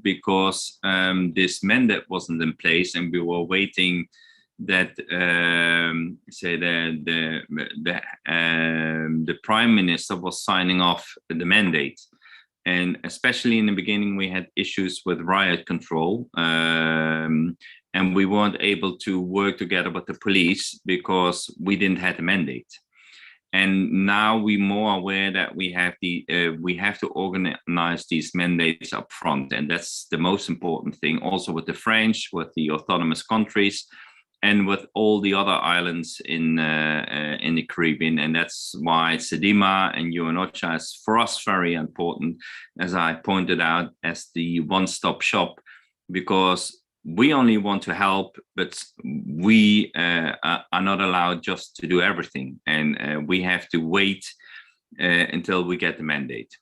because this mandate wasn't in place, and we were waiting that say the prime minister was signing off the mandate. And especially in the beginning, we had issues with riot control, and we weren't able to work together with the police because we didn't have the mandate. And now we're more aware that we have to organize these mandates up front, and that's the most important thing. Also with the French, with the autonomous countries, and with all the other islands in the Caribbean. And that's why SEDIMA and UNOCHA is for us very important, as I pointed out, as the one-stop shop, because we only want to help, but we are not allowed just to do everything. And we have to wait until we get the mandate.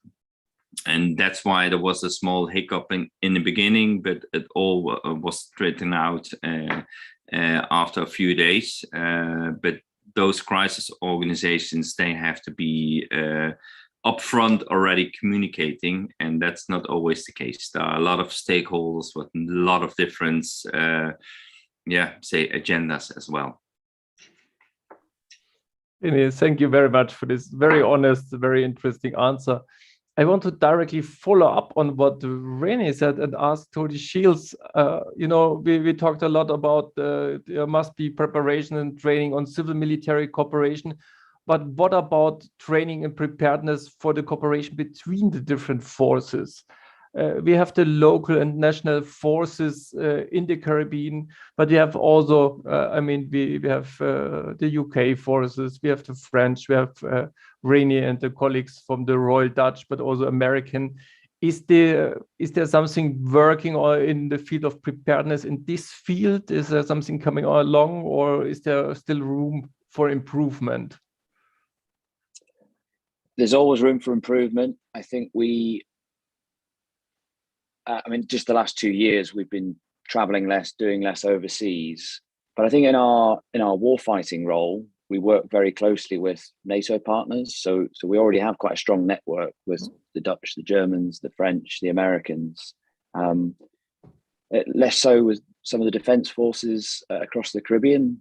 And that's why there was a small hiccup in the beginning, but it all was straightened out after a few days. But those crisis organizations, they have to be upfront already communicating, and that's not always the case. There are a lot of stakeholders with a lot of different, say, agendas as well. Thank you very much for this very honest, very interesting answer. I want to directly follow up on what René said and ask Tony Shields. We talked a lot about there must be preparation and training on civil-military cooperation, but what about training and preparedness for the cooperation between the different forces? We have the local and national forces in the Caribbean, but we have also, we have the UK forces, we have the French, we have René and the colleagues from the Royal Dutch, but also American. Is there something working in the field of preparedness in this field? Is there something coming along, or is there still room for improvement? There's always room for improvement. I think just the last 2 years, we've been traveling less, doing less overseas. But I think in our warfighting role, we work very closely with NATO partners. So we already have quite a strong network with the Dutch, the Germans, the French, the Americans. less so with some of the defence forces across the Caribbean.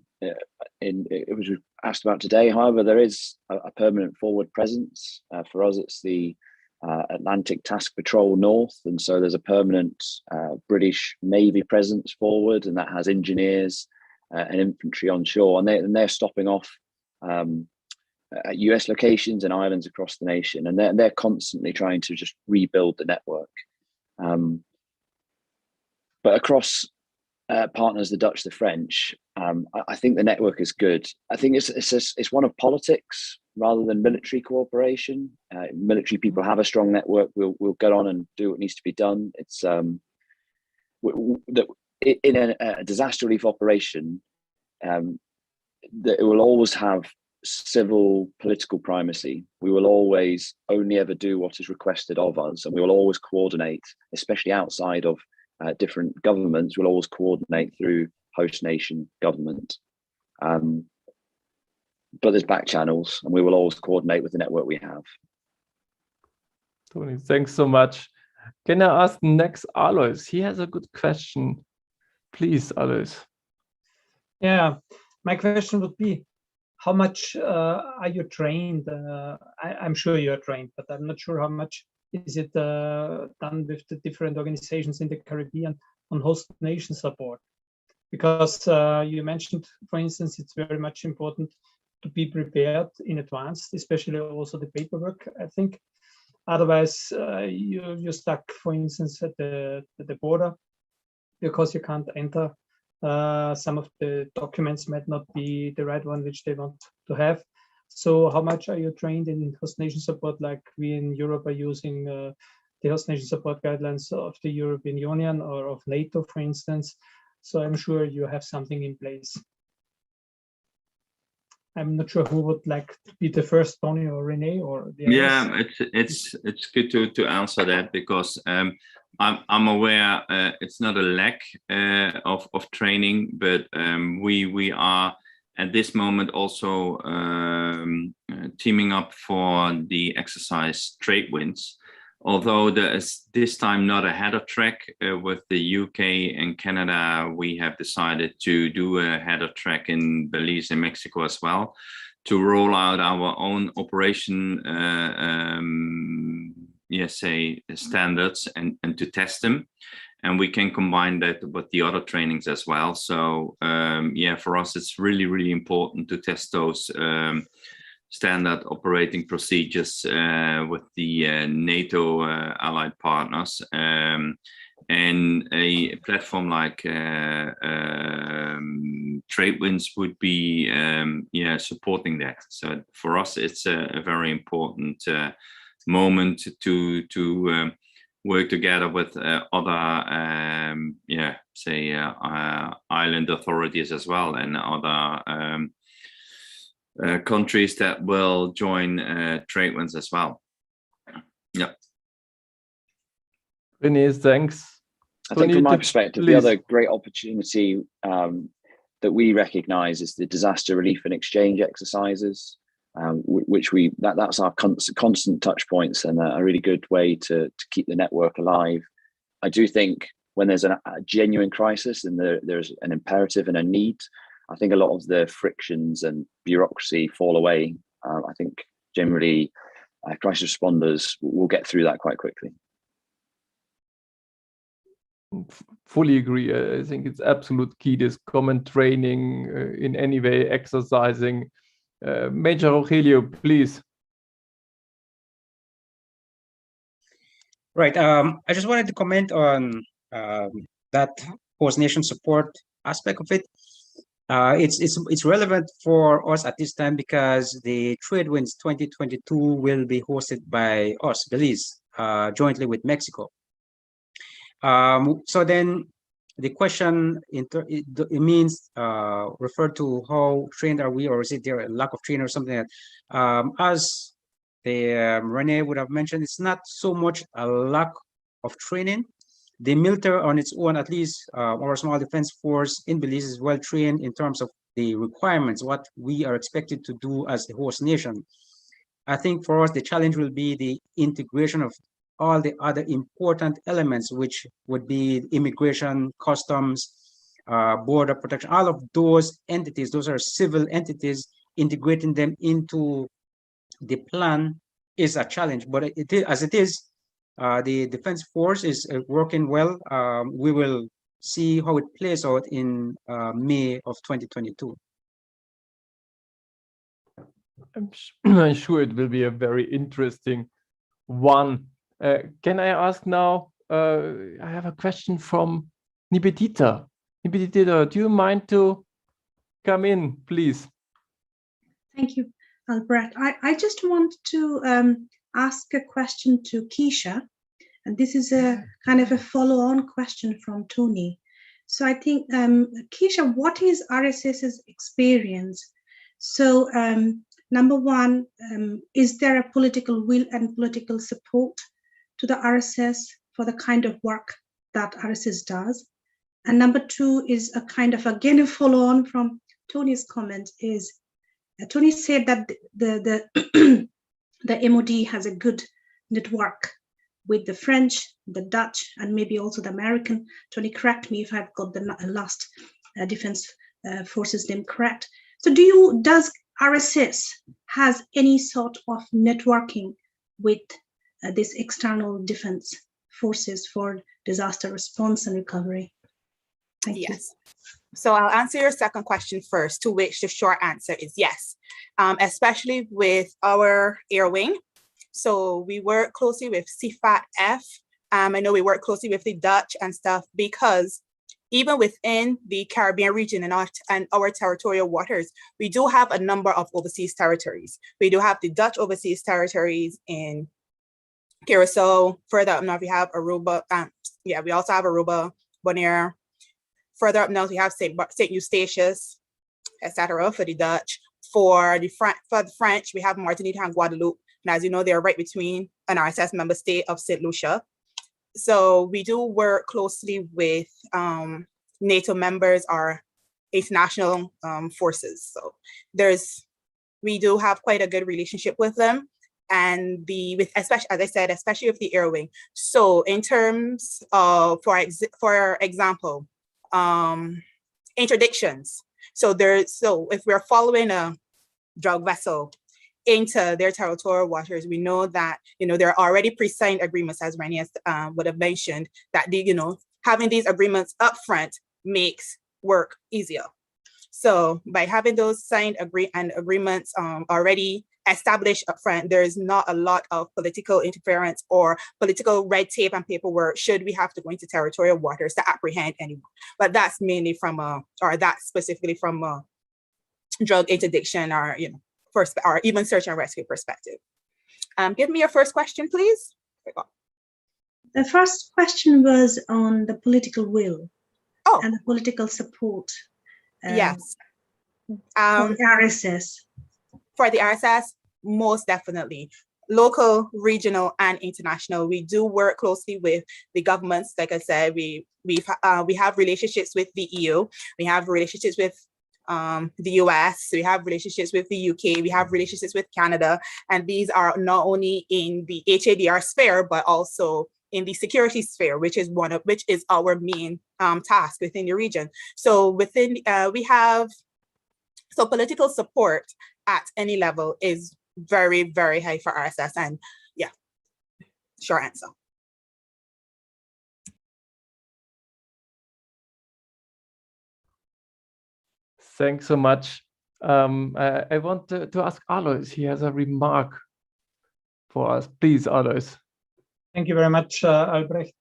It was asked about today. However, there is a permanent forward presence. For us, it's the Atlantic Task Patrol North, and so there's a permanent British Navy presence forward, and that has engineers and infantry on shore, and they're stopping off at US locations and islands across the nation, and they're constantly trying to just rebuild the network. But across partners, the Dutch, the French, I think the network is good. I think it's one of politics rather than military cooperation. Military people have a strong network. We'll get on and do what needs to be done. It's in a disaster relief operation, that it will always have civil political primacy. We will always only ever do what is requested of us, and we will always coordinate, especially outside of different governments. We'll always coordinate through host nation government. But there's back channels, and we will always coordinate with the network we have. Tony, thanks so much. Can I ask next Alois? He has a good question. Please, Alois. Yeah, my question would be, how much are you trained? I'm sure you're trained, but I'm not sure how much is it done with the different organizations in the Caribbean on host nation support? Because you mentioned, for instance, it's very much important to be prepared in advance, especially also the paperwork, I think. Otherwise, you're stuck, for instance, at the border because you can't enter. Some of the documents might not be the right one which they want to have. So how much are you trained in host nation support, like we in Europe are using the host nation support guidelines of the European Union or of NATO, for instance? So I'm sure you have something in place. I'm not sure who would like to be the first, Tony or Renee or the others. It's good to answer that, because I'm aware it's not a lack of training, but we are at this moment also teaming up for the exercise Trade Winds. Although there is this time not a header track with the UK and Canada, we have decided to do a header track in Belize and Mexico as well, to roll out our own operation standards and to test them. And we can combine that with the other trainings as well. So for us, it's really, really important to test those standard operating procedures with the NATO allied partners, and a platform like Trade Winds would be supporting that. So for us, it's a very important moment to work together with other island authorities as well, and other countries that will join Trade Winds as well. Yeah. Renee, thanks. I think from my perspective, the other great opportunity that we recognize is the disaster relief and exchange exercises, which that's our constant touch points, and a really good way to keep the network alive. I do think when there's a genuine crisis and there's an imperative and a need, I think a lot of the frictions and bureaucracy fall away. I think generally crisis responders will get through that quite quickly. Fully agree. I think it's absolute key, this common training in any way, exercising. Major Rogelio, please. Right. I just wanted to comment on that host nation support aspect of it. It's relevant for us at this time because the Trade Winds 2022 will be hosted by us, Belize, jointly with Mexico. So then the question it means refer to how trained are we, or is it there a lack of training or something like that? As Renee would have mentioned, it's not so much a lack of training. The military on its own, at least our small defense force in Belize, is well trained in terms of the requirements, what we are expected to do as the host nation. I think for us, the challenge will be the integration of all the other important elements, which would be immigration, customs, border protection, all of those entities, those are civil entities, integrating them into the plan is a challenge. But it is, as it is, the Defense Force is working well. We will see how it plays out in May of 2022. I'm sure it will be a very interesting one. Can I ask now, I have a question from Nivedita. Nivedita, do you mind to come in, please? Thank you, Albrecht. I just want to ask a question to Keisha, and this is a kind of a follow-on question from Tony. So I think, Keisha, what is RSS's experience? So number one, is there a political will and political support to the RSS for the kind of work that RSS does? And number two is a kind of, again, a follow-on from Tony's comment is, Tony said that the MOD has a good network with the French, the Dutch, and maybe also the American. Tony, correct me if I've got the last defense forces name correct. So does RSS has any sort of networking with this external defense forces for disaster response and recovery? Thank you. So I'll answer your second question first, to which the short answer is yes, especially with our air wing. So we work closely with CFAT-F. I know we work closely with the Dutch and stuff, because even within the Caribbean region and our territorial waters, we do have a number of overseas territories. We do have the Dutch overseas territories in Curacao. Further up north, we have Aruba. We also have Aruba, Bonaire. Further up north, we have St. Eustatius, etc. for the Dutch. For the French, we have Martinique and Guadeloupe. And as you know, they're right between an RSS member state of St. Lucia. So we do work closely with NATO members or international forces. So we do have quite a good relationship with them, and especially, as I said, especially with the air wing. So in terms of, for example, interdictions. So if we're following a drug vessel into their territorial waters, we know that, there are already pre-signed agreements, as Rennie would have mentioned, that having these agreements up front makes work easier. So by having those signed agreements already established up front, there is not a lot of political interference or political red tape and paperwork should we have to go into territorial waters to apprehend anyone. But that's mainly specifically from a drug interdiction or, or even search and rescue perspective. Give me your first question, please. The first question was on the political will and the political support. Yes. For the RSS. For the RSS, most definitely. Local, regional, and international. We do work closely with the governments. Like I said, we have relationships with the EU. We have relationships with the US, we have relationships with the UK, we have relationships with Canada, and these are not only in the HADR sphere, but also in the security sphere, which is our main task within the region. So political support at any level is very, very high for RSS, and yeah, short answer. Thanks so much. I want to ask Alois. He has a remark for us. Please, Alois. Thank you very much, Albrecht.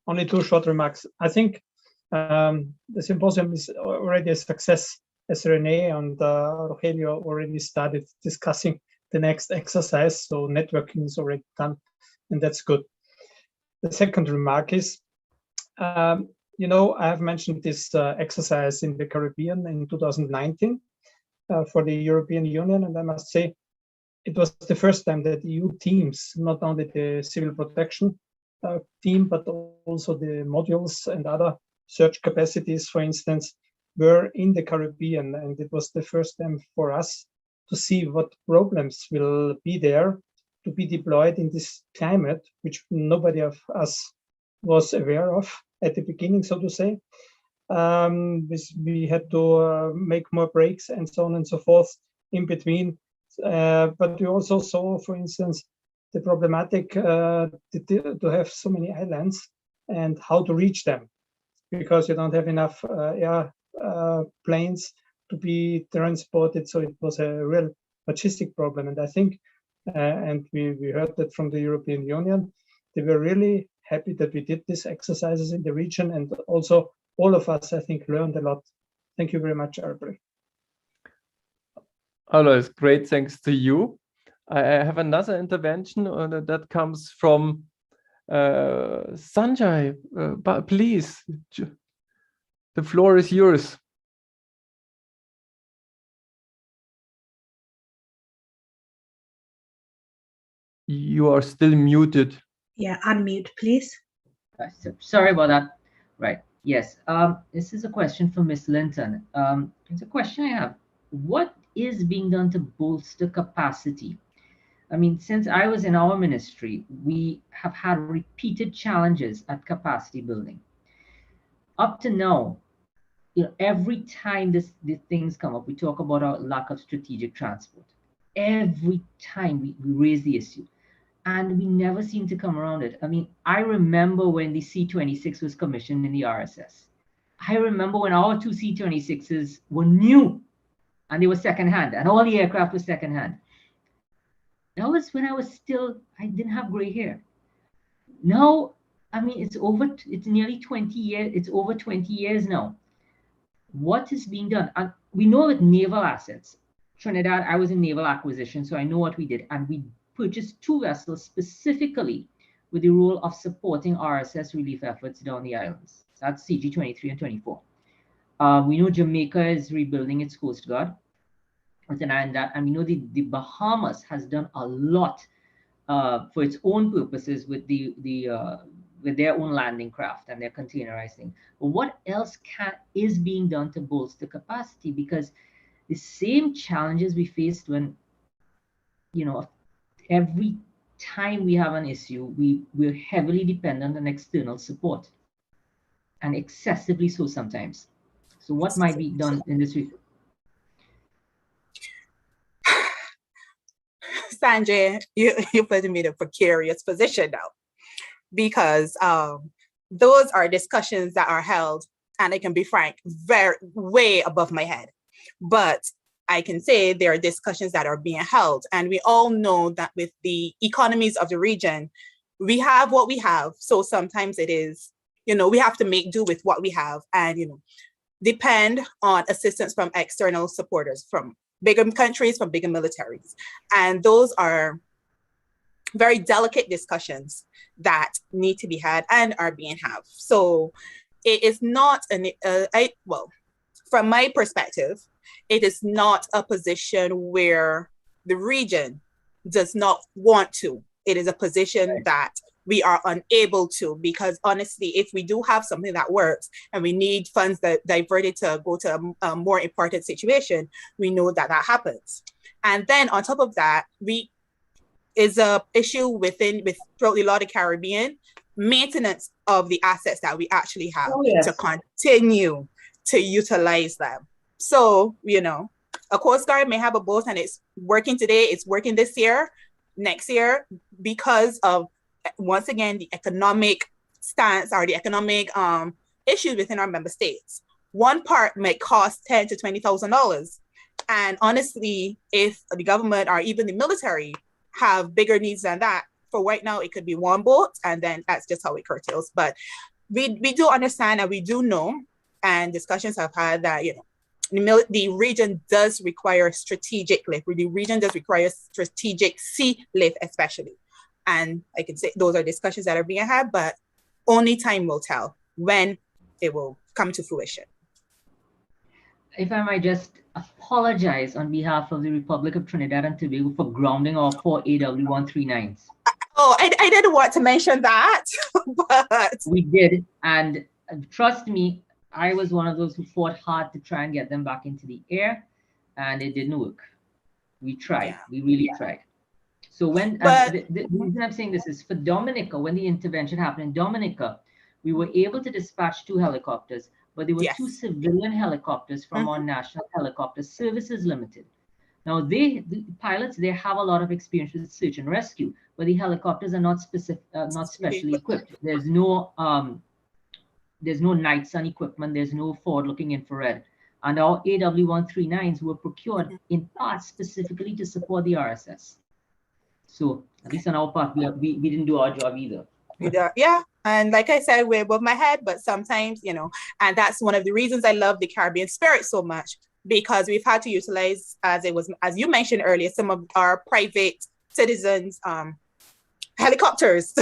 Only two short remarks. I think the symposium is already a success, as Renee and Rogelio already started discussing the next exercise. So networking is already done, and that's good. The second remark is, I have mentioned this exercise in the Caribbean in 2019 for the European Union, and I must say it was the first time that EU teams, not only the civil protection team, but also the modules and other search capacities, for instance, were in the Caribbean, and it was the first time for us to see what problems will be there to be deployed in this climate, which nobody of us was aware of at the beginning, so to say. We had to make more breaks and so on and so forth in between. But we also saw, for instance, the problematic to have so many islands and how to reach them, because you don't have enough planes to be transported. So it was a real logistic problem. And I think, and we heard that from the European Union, they were really happy that we did these exercises in the region. And also all of us, I think, learned a lot. Thank you very much, Albrecht. Alois, great, thanks to you. I have another intervention that comes from Sanjay. But please, the floor is yours. You are still muted. Yeah, unmute, please. Sorry about that. Right. Yes. This is a question for Ms. Linton. It's a question I have. What is being done to bolster capacity? I mean, since I was in our ministry, we have had repeated challenges at capacity building. Up to now, every time these things come up, we talk about our lack of strategic transport. Every time we raise the issue, and we never seem to come around it. I mean, I remember when the C-26 was commissioned in the RSS. I remember when our two C-26s were new and they were secondhand, and all the aircraft was secondhand. That was when I didn't have gray hair. Now, I mean, it's nearly 20 years, it's over 20 years now. What is being done? And we know with naval assets, Trinidad, I was in naval acquisition, so I know what we did. And we purchased 2 vessels specifically with the role of supporting RSS relief efforts down the islands. That's CG-23 and 24. We know Jamaica is rebuilding its Coast Guard. And we know the Bahamas has done a lot for its own purposes with with their own landing craft and their containerizing. But what else is being done to bolster capacity? Because the same challenges we faced when, every time we have an issue, we're heavily dependent on external support, and excessively so sometimes. So what might be done in this regard? Sanjay, you put me in a precarious position now, because those are discussions that are held, and I can be frank, way above my head. But I can say there are discussions that are being held, and we all know that with the economies of the region, we have what we have. So sometimes it is, we have to make do with what we have, and depend on assistance from external supporters, from bigger countries, from bigger militaries. And those are very delicate discussions that need to be had and are being had. So it is not from my perspective, it is not a position where the region does not want to. It is a position that we are unable to, because honestly, if we do have something that works and we need funds that diverted to go to a more important situation, we know that happens. And then on top of that, is a issue throughout the lot of Caribbean, maintenance of the assets that we actually have to continue to utilize them. So, a Coast Guard may have a boat and it's working today, it's working this year, next year, because of, once again, the economic stance or the economic issues within our member states. One part may cost $10,000 to $20,000. And honestly, if the government or even the military have bigger needs than that, for right now, it could be one boat, and then that's just how it curtails. But we do understand, and we do know, and discussions have had that, the region does require strategic lift. The region does require strategic sea lift, especially. And I can say those are discussions that are being had, but only time will tell when it will come to fruition. If I might just apologize on behalf of the Republic of Trinidad and Tobago for grounding our 4 AW139s. Oh, I didn't want to mention that, but we did. And trust me, I was one of those who fought hard to try and get them back into the air, and it didn't work. We tried. We really tried. So when the reason I'm saying this is for Dominica, when the intervention happened in Dominica, we were able to dispatch 2 helicopters, but there were 2 civilian helicopters from our National Helicopter Services Limited. Now, the pilots, they have a lot of experience with search and rescue, but the helicopters are not specially equipped. There's no night sun equipment. There's no forward-looking infrared. And our AW139s were procured in part specifically to support the RSS. So at least on our part, we didn't do our job either. Yeah, and like I said, we're above my head, but sometimes, you know, and that's one of the reasons I love the Caribbean spirit so much, because we've had to utilize, as you mentioned earlier, some of our private citizens helicopters,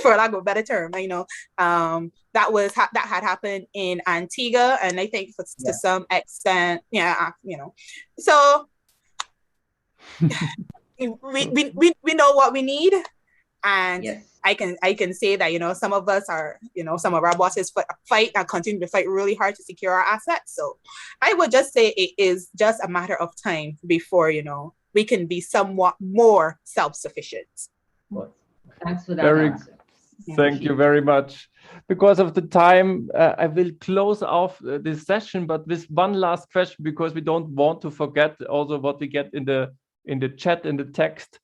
for lack of a better term. You know, that had happened in Antigua, and I think to some extent, you know, so we know what we need. And I can say that, you know, some of us are, you know, some of our bosses fight and continue to fight really hard to secure our assets. So I would just say it is just a matter of time before, you know, we can be somewhat more self-sufficient. Thanks for that answer. Thank you very much. Because of the time, I will close off this session, but with one last question, because we don't want to forget also what we get in the chat, in the text.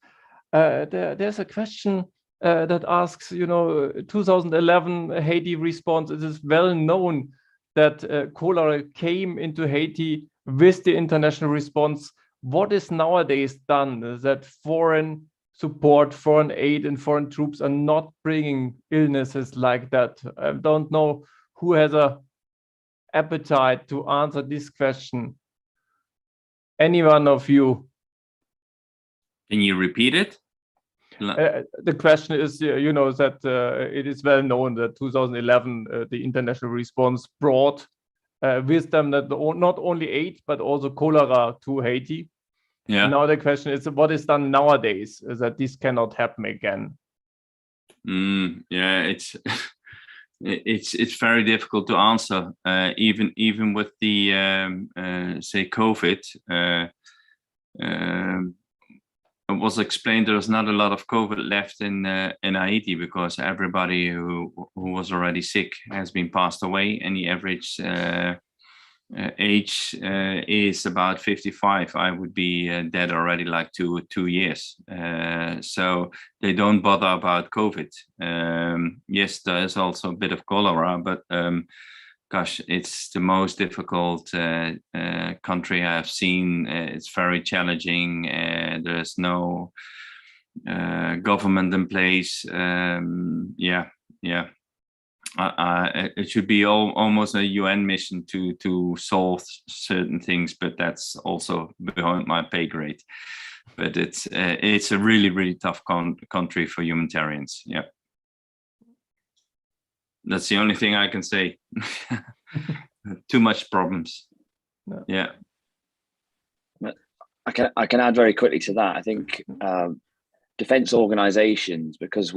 There's a question that asks, you know, 2011 Haiti response. It is well known that cholera came into Haiti with the international response. What is nowadays done is that foreign support, foreign aid, and foreign troops are not bringing illnesses like that. I don't know who has a appetite to answer this question. Any one of you? Can you repeat it? The question is, you know, that it is well known that 2011, the international response brought with them that not only aid, but also cholera to Haiti. Yeah. Now the question is, what is done nowadays is that this cannot happen again? Yeah, it's very difficult to answer. Even with the say COVID. It was explained there's not a lot of COVID left in Haiti because everybody who was already sick has been passed away, and the average age is about 55. I would be dead already like two years. So they don't bother about COVID. Yes, there is also a bit of cholera, but gosh, it's the most difficult country I've seen. It's very challenging. There's no government in place. It should be almost a UN mission to solve certain things, but that's also beyond my pay grade. But it's a really, really tough country for humanitarians. Yeah. That's the only thing I can say. Too much problems. No. Yeah. I can add very quickly to that. I think defense organizations, because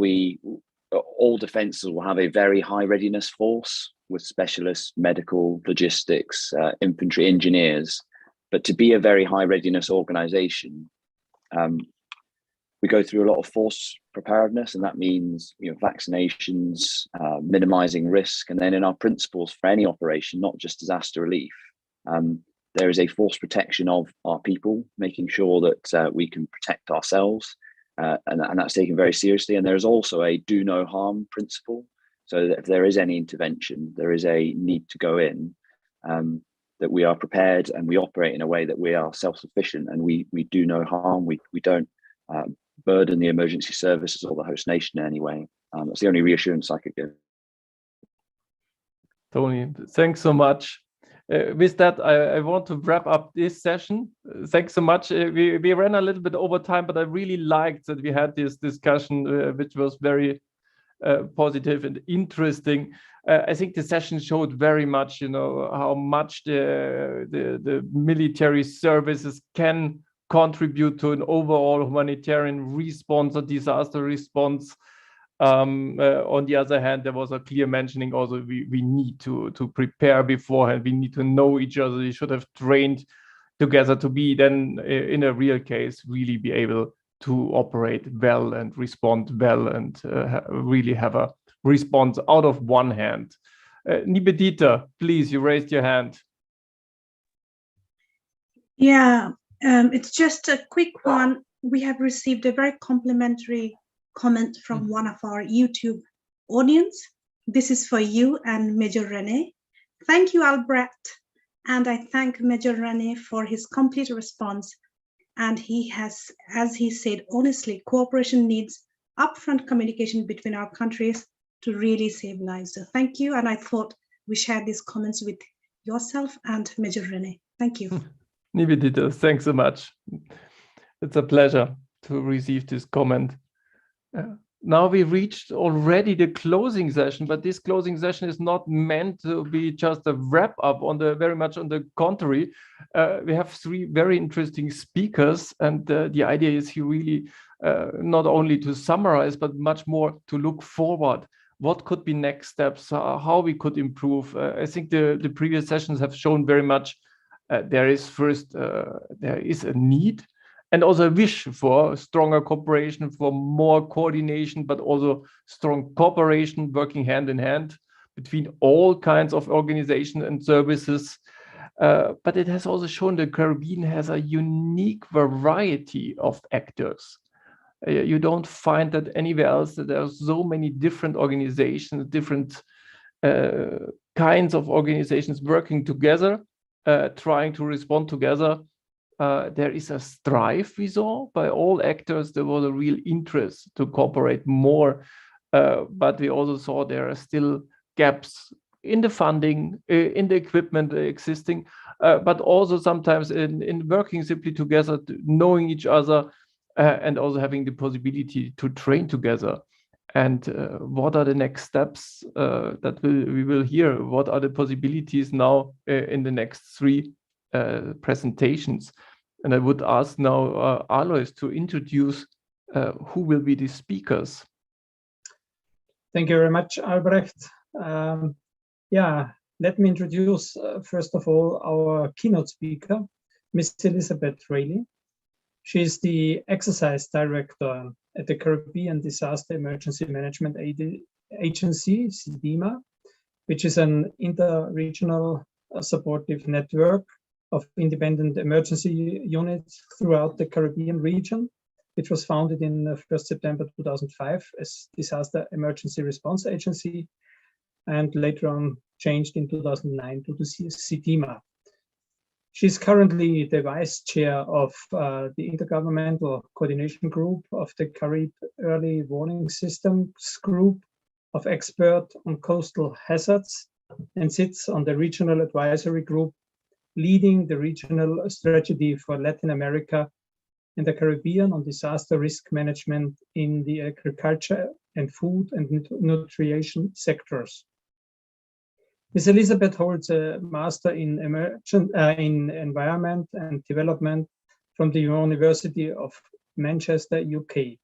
all defenses will have a very high readiness force with specialists, medical, logistics, infantry, engineers. But to be a very high readiness organization, we go through a lot of force preparedness, and that means, you know, vaccinations, minimizing risk, and then in our principles for any operation, not just disaster relief, there is a force protection of our people, making sure that we can protect ourselves, and that's taken very seriously. And there's also a do no harm principle, so that if there is any intervention, there is a need to go in, that we are prepared and we operate in a way that we are self-sufficient and we do no harm. We don't burden the emergency services or the host nation in any way. That's the only reassurance I could give. Tony, thanks so much. With that, I want to wrap up this session. Thanks so much. We ran a little bit over time, but I really liked that we had this discussion, which was very positive and interesting. I think the session showed very much, you know, how much the military services can contribute to an overall humanitarian response or disaster response. On the other hand, there was a clear mentioning also we need to prepare beforehand. We need to know each other. We should have trained together to be then in a real case really be able to operate well and respond well and really have a response out of one hand. Nivedita, please, you raised your hand. Yeah, it's just a quick one. We have received a very complimentary comment from one of our YouTube audience. This is for you and Major Rene. Thank you, Albrecht. And I thank Major Rene for his complete response. And he has, as he said, honestly, cooperation needs upfront communication between our countries to really save lives. So thank you. And I thought we shared these comments with yourself and Major Rene. Thank you. Nivedita, thanks so much. It's a pleasure to receive this comment. Now we reached already the closing session, but this closing session is not meant to be just a wrap up. Very much on the contrary. We have three very interesting speakers, and the idea is here really not only to summarize, but much more to look forward. What could be next steps? How we could improve? I think the previous sessions have shown very much there is a need and also a wish for stronger cooperation, for more coordination, but also strong cooperation, working hand in hand between all kinds of organizations and services. But it has also shown the Caribbean has a unique variety of actors. You don't find that anywhere else, that there are so many different organizations, different kinds of organizations working together, trying to respond together. There is a strive we saw by all actors. There was a real interest to cooperate more, but we also saw there are still gaps in the funding, in the equipment existing, but also sometimes in working simply together, knowing each other, and also having the possibility to train together. And what are the next steps that we will hear? What are the possibilities now in the next three presentations? And I would ask now Alois to introduce who will be the speakers. Thank you very much, Albrecht. Yeah, let me introduce, first of all, our keynote speaker, Ms. Elizabeth Rayleigh. She is the Exercise Director at the Caribbean Disaster Emergency Management Agency, CDEMA, which is an inter-regional supportive network of independent emergency units throughout the Caribbean region, which was founded in 1st September 2005 as Disaster Emergency Response Agency, and later on changed in 2009 to the CDEMA. She's currently the Vice Chair of the Intergovernmental Coordination Group of the Carib Early Warning Systems Group of Experts on Coastal Hazards, and sits on the Regional Advisory Group leading the regional strategy for Latin America and the Caribbean on disaster risk management in the agriculture and food and nutrition sectors. Ms. Elizabeth holds a Master in Environment and Development from the University of Manchester, UK.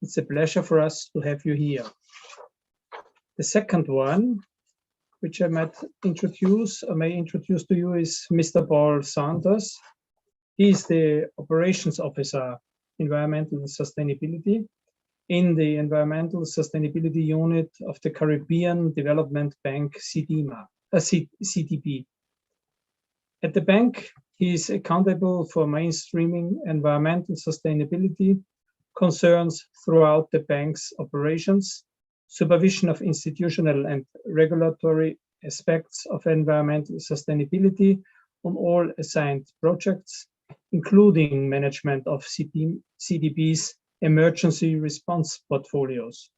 It's a pleasure for us to have you here. The second one, which I may introduce to you, is Mr. Paul Sanders. He is the Operations Officer, Environmental Sustainability, in the Environmental Sustainability Unit of the Caribbean Development Bank, CDB. At the bank, he is accountable for mainstreaming environmental sustainability concerns throughout the bank's operations, supervision of institutional and regulatory aspects of environmental sustainability on all assigned projects, including management of CDB's emergency response portfolios.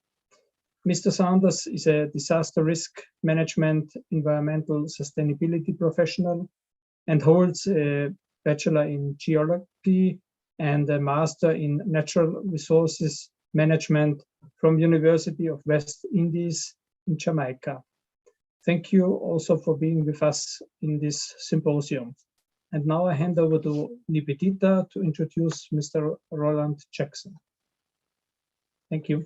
Mr. Sanders is a disaster risk management environmental sustainability professional and holds a Bachelor in Geology and a Master in Natural Resources Management from University of West Indies in Jamaica. Thank you also for being with us in this symposium. And now I hand over to Nivedita to introduce Mr. Roland Jackson. Thank you.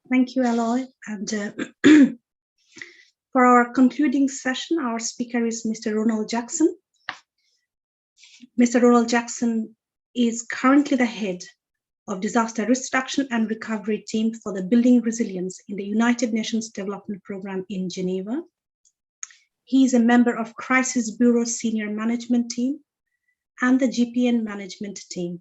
Thank you, Aloy. And for our concluding session, our speaker is Mr. Ronald Jackson. Mr. Ronald Jackson is currently the head of Disaster Risk Reduction and Recovery Team for the Building Resilience in the United Nations Development Programme in Geneva. He is a member of Crisis Bureau Senior Management Team and the GPN Management Team.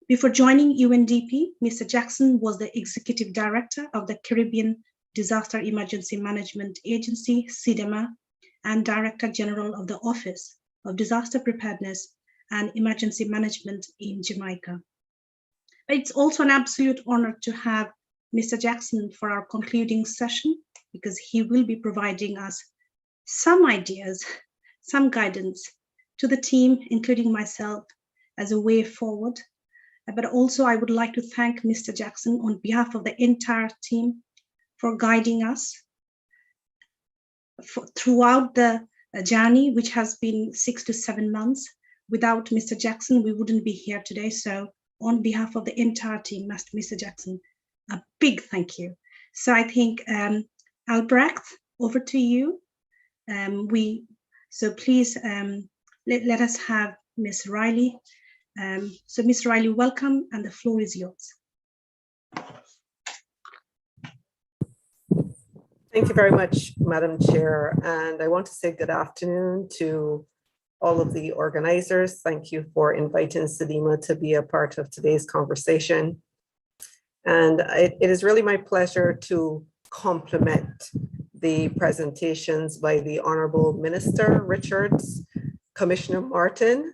Before joining UNDP, Mr. Jackson was the Executive Director of the Caribbean Disaster Emergency Management Agency, CIDEMA, and Director General of the Office of Disaster Preparedness and Emergency Management in Jamaica. It's also an absolute honor to have Mr. Jackson for our concluding session, because he will be providing us some ideas, some guidance to the team, including myself, as a way forward. But also I would like to thank Mr. Jackson on behalf of the entire team for guiding us throughout the journey, which has been 6 to 7 months. Without Mr. Jackson, we wouldn't be here today. So on behalf of the entire team, Mr. Jackson, a big thank you. So I think, Albrecht, over to you. So please let us have Ms. Riley. So Ms. Riley, welcome, and the floor is yours. Thank you very much, Madam Chair. And I want to say good afternoon to all of the organizers. Thank you for inviting CIDEMA to be a part of today's conversation. And it is really my pleasure to complement the presentations by the Honorable Minister Richards, Commissioner Martin,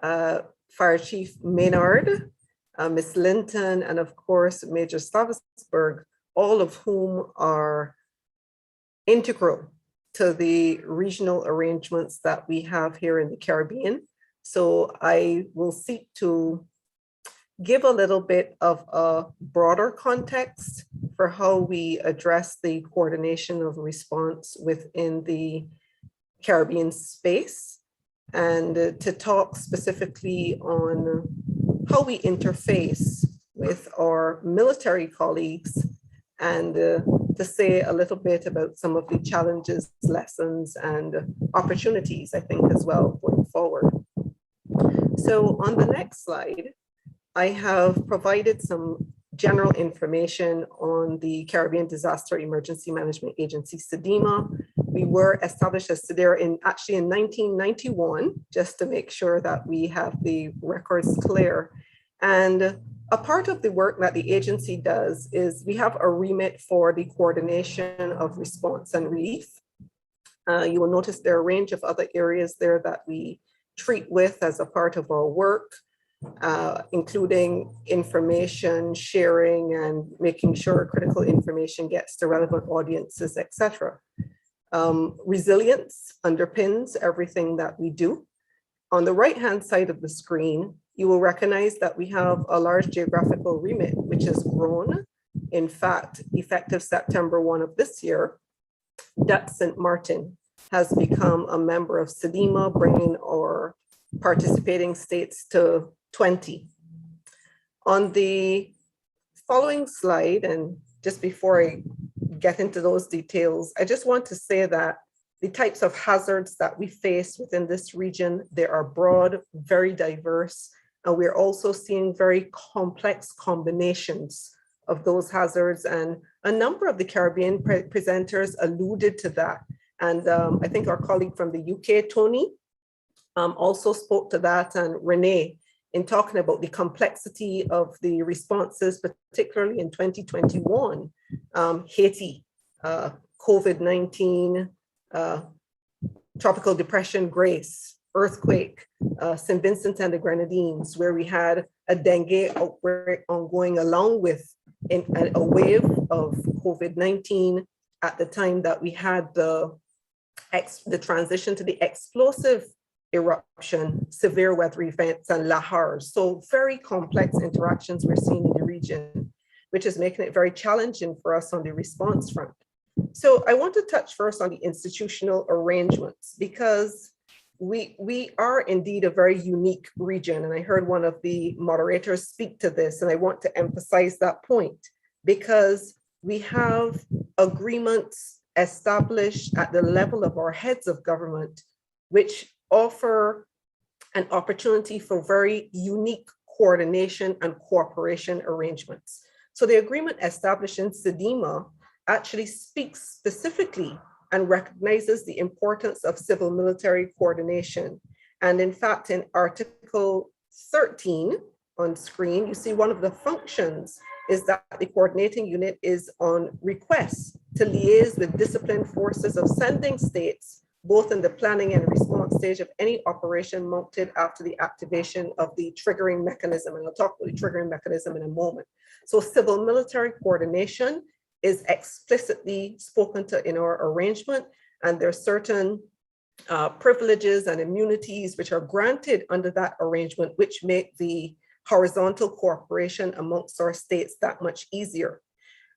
Fire Chief Maynard, Ms. Linton, and of course, Major Stavsberg, all of whom are integral to the regional arrangements that we have here in the Caribbean. So I will seek to give a little bit of a broader context for how we address the coordination of response within the Caribbean space, and to talk specifically on how we interface with our military colleagues, and to say a little bit about some of the challenges, lessons, and opportunities, I think, as well going forward. So on the next slide, I have provided some general information on the Caribbean Disaster Emergency Management Agency, CIDEMA. We were established as CIDERA actually in 1991, just to make sure that we have the records clear. And a part of the work that the agency does is we have a remit for the coordination of response and relief. You will notice there are a range of other areas there that we treat with as a part of our work, including information sharing and making sure critical information gets to relevant audiences, etc. Resilience underpins everything that we do. On the right-hand side of the screen, you will recognize that we have a large geographical remit, which has grown. In fact, effective September 1 of this year, that St. Martin has become a member of CIDEMA, bringing our participating states to 20. On the following slide, and just before I get into those details, I just want to say that the types of hazards that we face within this region, they are broad, very diverse, and we're also seeing very complex combinations of those hazards. And a number of the Caribbean presenters alluded to that. And I think our colleague from the UK, Tony, also spoke to that, and Renee, in talking about the complexity of the responses, particularly in 2021, Haiti, COVID-19, tropical depression, Grace, earthquake, St. Vincent and the Grenadines, where we had a dengue outbreak ongoing along with a wave of COVID-19 at the time that we had the transition to the explosive eruption, severe weather events, and lahars. So very complex interactions we're seeing in the region, which is making it very challenging for us on the response front. So I want to touch first on the institutional arrangements, because we are indeed a very unique region. And I heard one of the moderators speak to this, and I want to emphasize that point, because we have agreements established at the level of our heads of government, which offer an opportunity for very unique coordination and cooperation arrangements. So the agreement establishing SEDIMA actually speaks specifically and recognizes the importance of civil military coordination. And in fact, in Article 13 on screen, you see one of the functions is that the coordinating unit is on request to liaise with disciplined forces of sending states, both in the planning and response stage of any operation mounted after the activation of the triggering mechanism. And I'll talk about the triggering mechanism in a moment. So civil military coordination is explicitly spoken to in our arrangement, and there are certain privileges and immunities which are granted under that arrangement, which make the horizontal cooperation amongst our states that much easier.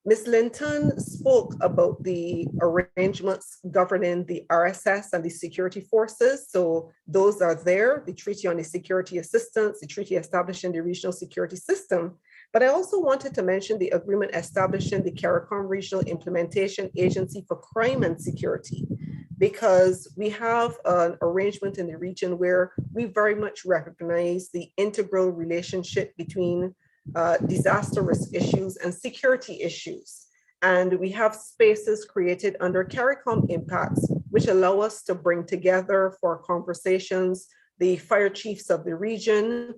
Ms. Linton spoke about the arrangements governing the RSS and the security forces. So those are there, the Treaty on the Security Assistance, the treaty establishing the regional security system. But I also wanted to mention the agreement establishing the CARICOM Regional Implementation Agency for Crime and Security, because we have an arrangement in the region where we very much recognize the integral relationship between disaster risk issues and security issues. And we have spaces created under CARICOM impacts, which allow us to bring together for conversations the fire chiefs of the region.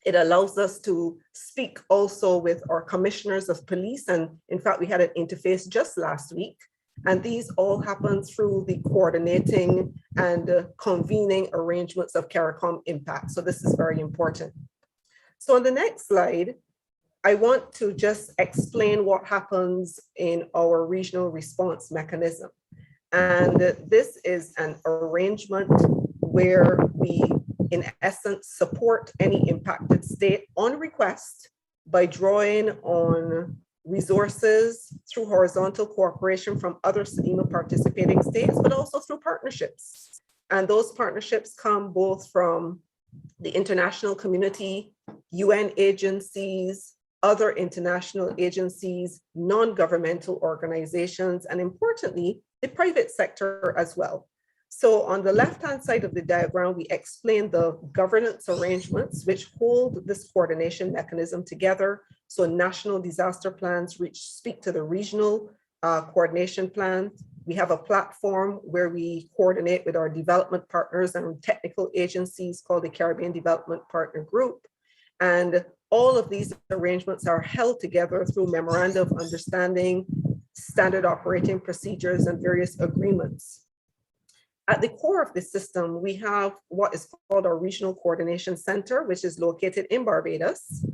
It allows us to speak also with our commissioners of police. And in fact, we had an interface just last week. And these all happen through the coordinating and convening arrangements of CARICOM impact. So this is very important. So on the next slide, I want to just explain what happens in our regional response mechanism. And this is an arrangement where we, in essence, support any impacted state on request by drawing on resources through horizontal cooperation from other SEDIMA participating states, but also through partnerships. And those partnerships come both from the international community, UN agencies, other international agencies, non-governmental organizations, and importantly, the private sector as well. So on the left-hand side of the diagram, we explain the governance arrangements which hold this coordination mechanism together. So national disaster plans speak to the regional coordination plans. We have a platform where we coordinate with our development partners and technical agencies called the Caribbean Development Partner Group. And all of these arrangements are held together through memoranda of understanding, standard operating procedures, and various agreements. At the core of the system, we have what is called our Regional Coordination Center, which is located in Barbados.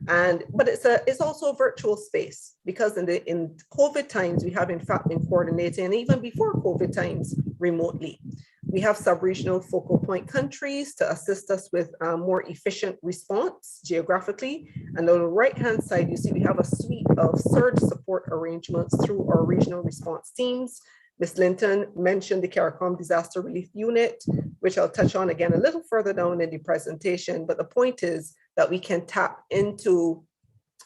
But it's also a virtual space, because in COVID times, we have in fact been coordinating, and even before COVID times, remotely. We have sub-regional focal point countries to assist us with more efficient response geographically. And on the right-hand side, you see we have a suite of surge support arrangements through our regional response teams. Ms. Linton mentioned the CARICOM Disaster Relief Unit, which I'll touch on again a little further down in the presentation. But the point is that we can tap into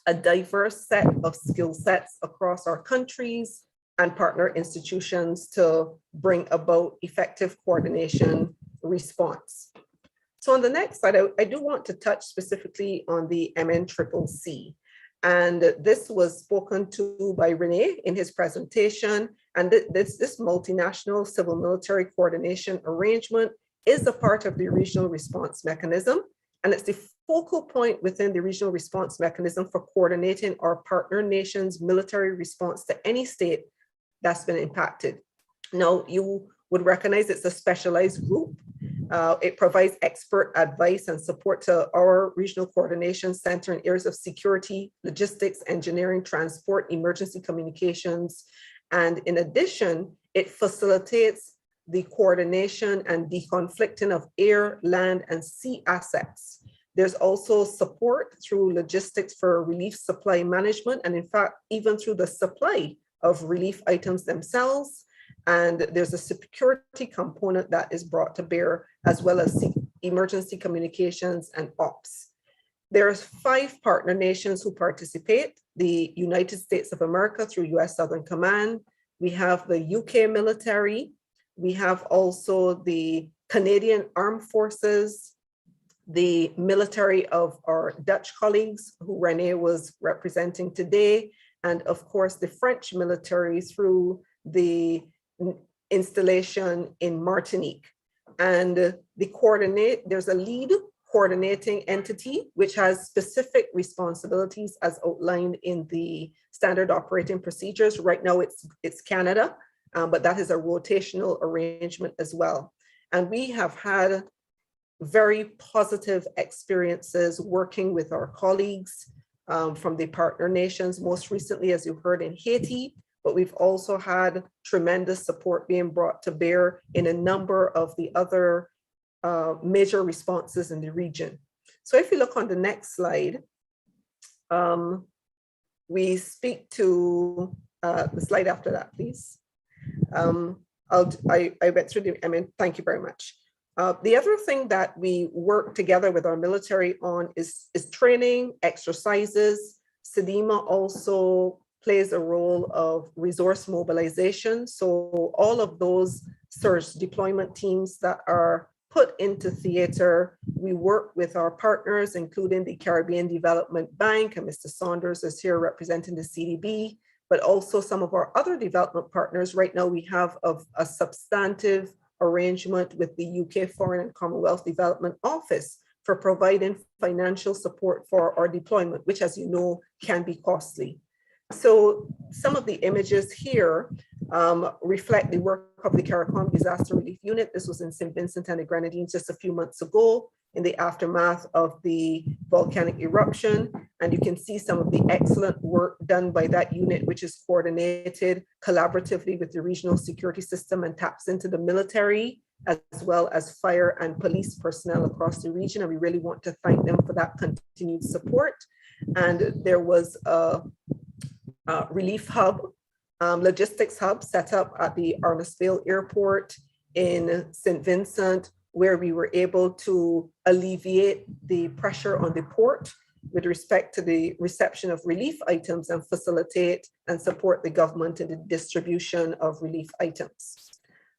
a diverse set of skill sets across our countries and partner institutions to bring about effective coordination response. So on the next slide, I do want to touch specifically on the MNCCC. And this was spoken to by Rene in his presentation. And this multinational civil military coordination arrangement is a part of the regional response mechanism. And it's the focal point within the regional response mechanism for coordinating our partner nations' military response to any state that's been impacted. Now, you would recognize it's a specialized group. It provides expert advice and support to our regional coordination center in areas of security, logistics, engineering, transport, emergency communications. And in addition, it facilitates the coordination and deconflicting of air, land, and sea assets. There's also support through logistics for relief supply management, and in fact, even through the supply of relief items themselves. And there's a security component that is brought to bear, as well as emergency communications and ops. There's 5 partner nations who participate: the United States of America through US Southern Command. We have the UK military. We have also the Canadian Armed Forces, the military of our Dutch colleagues who Renee was representing today, and of course the French military through the installation in Martinique. And there's a lead coordinating entity which has specific responsibilities as outlined in the standard operating procedures. Right now it's Canada, but that is a rotational arrangement as well. And we have had very positive experiences working with our colleagues from the partner nations, most recently, as you heard, in Haiti, but we've also had tremendous support being brought to bear in a number of the other major responses in the region. So if you look on the next slide, we speak to the slide after that, please. I went through thank you very much. The other thing that we work together with our military on is training, exercises. SEDIMA also plays a role of resource mobilization. So all of those surge deployment teams that are put into theater, we work with our partners, including the Caribbean Development Bank, and Mr. Saunders is here representing the CDB, but also some of our other development partners. Right now we have a substantive arrangement with the UK Foreign and Commonwealth Development Office for providing financial support for our deployment, which, as you know, can be costly. So some of the images here reflect the work of the CARICOM Disaster Relief Unit. This was in St. Vincent and the Grenadines just a few months ago in the aftermath of the volcanic eruption. And you can see some of the excellent work done by that unit, which is coordinated collaboratively with the regional security system and taps into the military, as well as fire and police personnel across the region. And we really want to thank them for that continued support. And there was a relief hub, logistics hub set up at the Arnasville Airport in St. Vincent, where we were able to alleviate the pressure on the port with respect to the reception of relief items and facilitate and support the government in the distribution of relief items.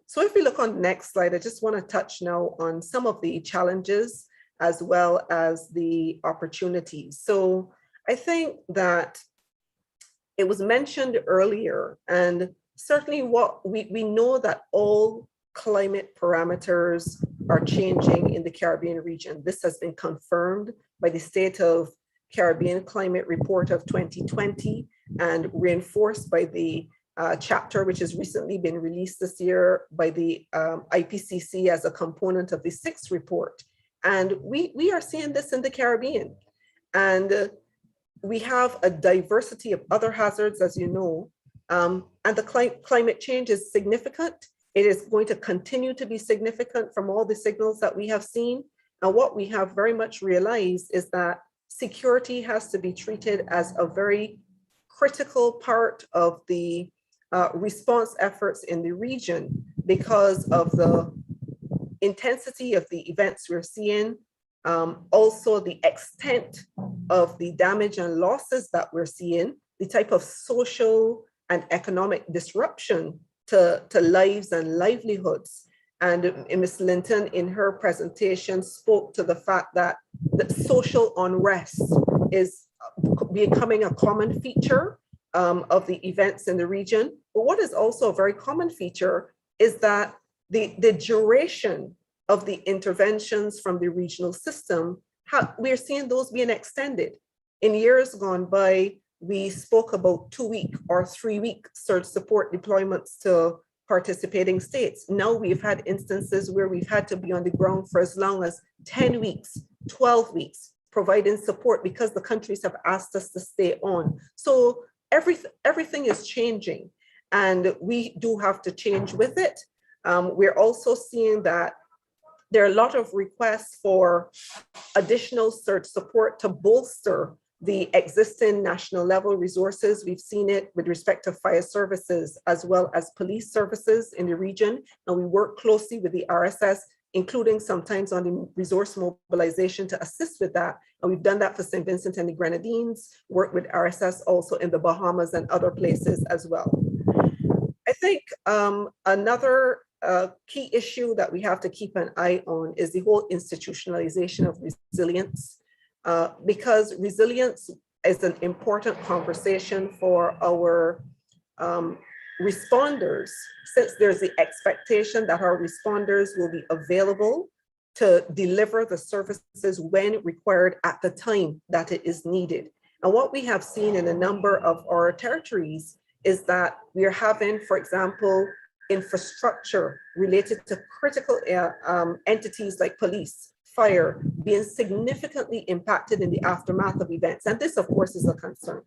So if we look on the next slide, I just want to touch now on some of the challenges as well as the opportunities. So I think that it was mentioned earlier, and certainly what we know that all climate parameters are changing in the Caribbean region. This has been confirmed by the State of Caribbean Climate Report of 2020 and reinforced by the chapter which has recently been released this year by the IPCC as a component of the 6th report. And we are seeing this in the Caribbean. And we have a diversity of other hazards, as you know, and the climate change is significant. It is going to continue to be significant from all the signals that we have seen. And what we have very much realized is that security has to be treated as a very critical part of the response efforts in the region because of the intensity of the events we're seeing, also the extent of the damage and losses that we're seeing, the type of social and economic disruption to lives and livelihoods. And Ms. Linton in her presentation spoke to the fact that the social unrest is becoming a common feature of the events in the region. But what is also a very common feature is that the duration of the interventions from the regional system, we're seeing those being extended. In years gone by, we spoke about 2-week or 3-week surge support deployments to participating states. Now we've had instances where we've had to be on the ground for as long as 10 weeks, 12 weeks, providing support because the countries have asked us to stay on. So everything is changing and we do have to change with it. We're also seeing that there are a lot of requests for additional surge support to bolster the existing national level resources. We've seen it with respect to fire services as well as police services in the region. And we work closely with the RSS, including sometimes on the resource mobilization to assist with that. And we've done that for St. Vincent and the Grenadines, work with RSS also in the Bahamas and other places as well. I think another a key issue that we have to keep an eye on is the whole institutionalization of resilience, because resilience is an important conversation for our responders, since there's the expectation that our responders will be available to deliver the services when required at the time that it is needed. And what we have seen in a number of our territories is that we are having, for example, infrastructure related to critical entities like police, fire, being significantly impacted in the aftermath of events. And this, of course, is a concern.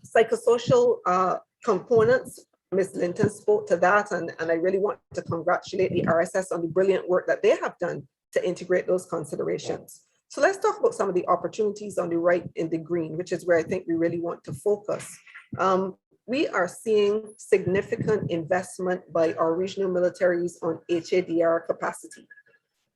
Psychosocial components, Ms. Linton spoke to that, and I really want to congratulate the RSS on the brilliant work that they have done to integrate those considerations. So let's talk about some of the opportunities on the right in the green, which is where I think we really want to focus. We are seeing significant investment by our regional militaries on HADR capacity.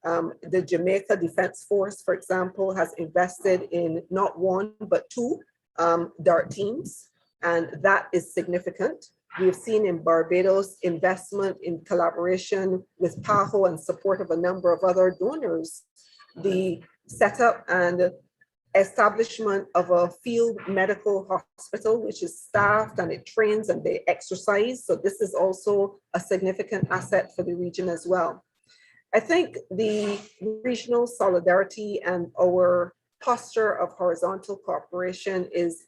The Jamaica Defense Force, for example, has invested in not one, but two DART teams, and that is significant. We've seen in Barbados investment in collaboration with PAHO and support of a number of other donors, the setup and establishment of a field medical hospital, which is staffed and it trains and they exercise. So this is also a significant asset for the region as well. I think the regional solidarity and our posture of horizontal cooperation is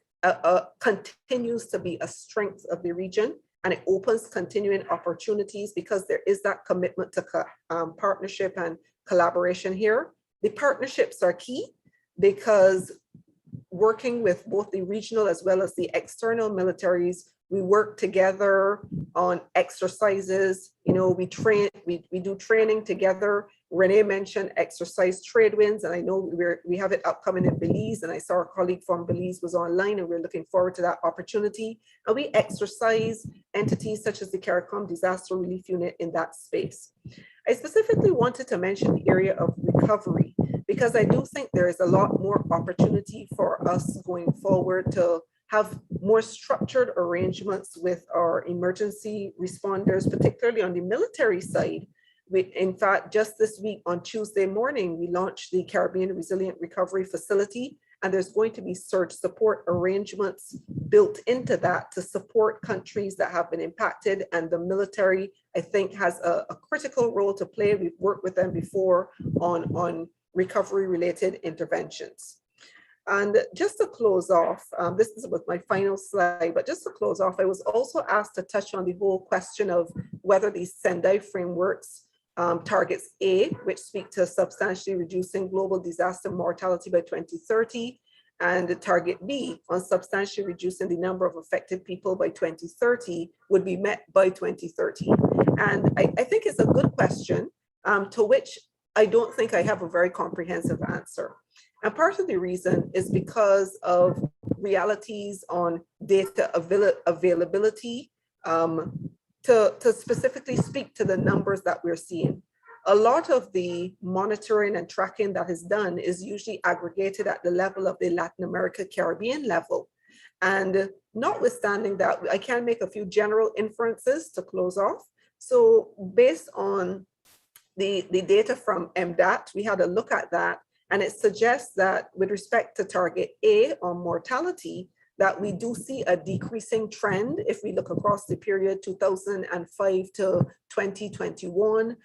continues to be a strength of the region, and it opens continuing opportunities because there is that commitment to partnership and collaboration here. The partnerships are key because working with both the regional as well as the external militaries, we work together on exercises. You know, we do training together. Renee mentioned exercise trade winds, and I know we have it upcoming in Belize, and I saw our colleague from Belize was online, and we're looking forward to that opportunity. And we exercise entities such as the CARICOM Disaster Relief Unit in that space. I specifically wanted to mention the area of recovery, because I do think there is a lot more opportunity for us going forward to have more structured arrangements with our emergency responders, particularly on the military side. In fact, just this week on Tuesday morning, we launched the Caribbean Resilient Recovery Facility, and there's going to be surge support arrangements built into that to support countries that have been impacted. And the military, I think, has a critical role to play. We've worked with them before on recovery-related interventions. And just to close off, this is with my final slide, but just to close off, I was also asked to touch on the whole question of whether these Sendai frameworks targets A, which speak to substantially reducing global disaster mortality by 2030, and the target B on substantially reducing the number of affected people by 2030 would be met by 2030. And I think it's a good question to which I don't think I have a very comprehensive answer. And part of the reason is because of realities on data availability, to specifically speak to the numbers that we're seeing. A lot of the monitoring and tracking that is done is usually aggregated at the level of the Latin America, Caribbean level. And notwithstanding that, I can make a few general inferences to close off. So based on the data from MDAT, we had a look at that, and it suggests that with respect to target A on mortality, that we do see a decreasing trend if we look across the period 2005 to 2021.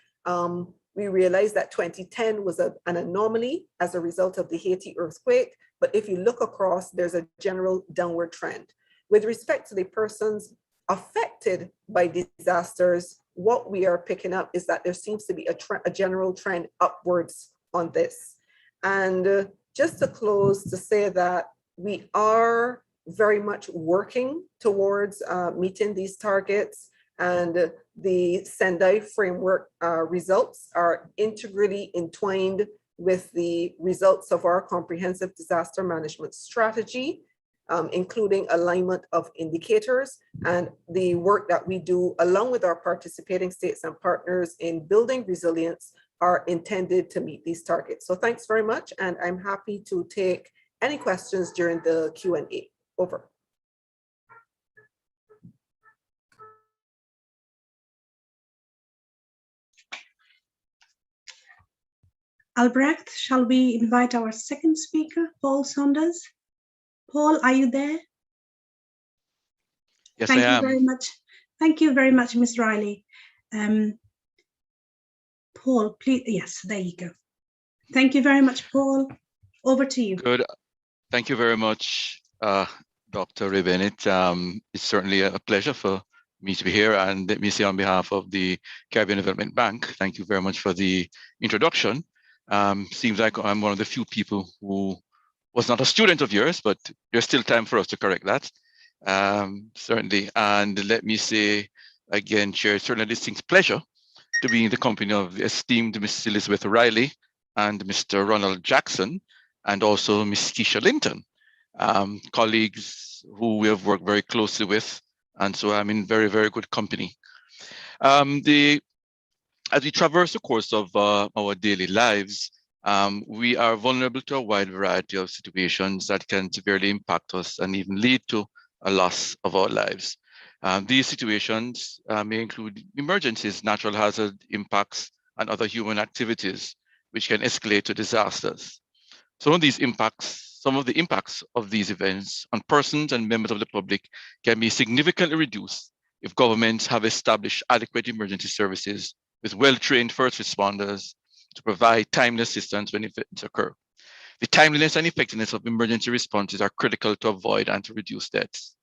We realized that 2010 was an anomaly as a result of the Haiti earthquake, but if you look across, there's a general downward trend. With respect to the persons affected by disasters, what we are picking up is that there seems to be a general trend upwards on this. And just to close, to say that we are very much working towards meeting these targets, and the Sendai framework results are integrally entwined with the results of our comprehensive disaster management strategy, including alignment of indicators, and the work that we do along with our participating states and partners in building resilience are intended to meet these targets. So thanks very much, and I'm happy to take any questions during the Q&A. Over. Albrecht, shall we invite our second speaker, Paul Saunders? Paul, are you there? Yes, Thank I you am. very much. Thank you very much, Ms. Riley. Paul, please, yes, there you go. Thank you very much, Paul. Over to you. Good. Thank you very much, Dr. Ray Bennett. It's certainly a pleasure for me to be here, and let me say on behalf of the Caribbean Development Bank, thank you very much for the introduction. Seems like I'm one of the few people who was not a student of yours, but there's still time for us to correct that, certainly. And let me say again, Chair, it's certainly a distinct pleasure to be in the company of the esteemed Ms. Elizabeth Riley and Mr. Ronald Jackson, and also Ms. Keisha Linton, colleagues who we have worked very closely with. And so I'm in very, very good company. As we traverse the course of our daily lives, we are vulnerable to a wide variety of situations that can severely impact us and even lead to a loss of our lives. These situations may include emergencies, natural hazard impacts, and other human activities, which can escalate to disasters. Some of the impacts of these events on persons and members of the public can be significantly reduced if governments have established adequate emergency services with well-trained first responders to provide timely assistance when events occur. The timeliness and effectiveness of emergency responses are critical to avoid and to reduce deaths.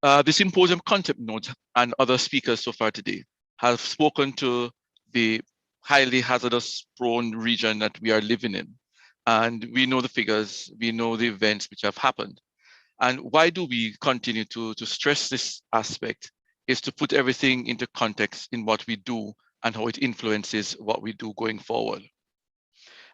The Symposium concept note and other speakers so far today have spoken to the highly hazardous prone region that we are living in. And we know the figures, we know the events which have happened. And why do we continue to stress this aspect is to put everything into context in what we do and how it influences what we do going forward.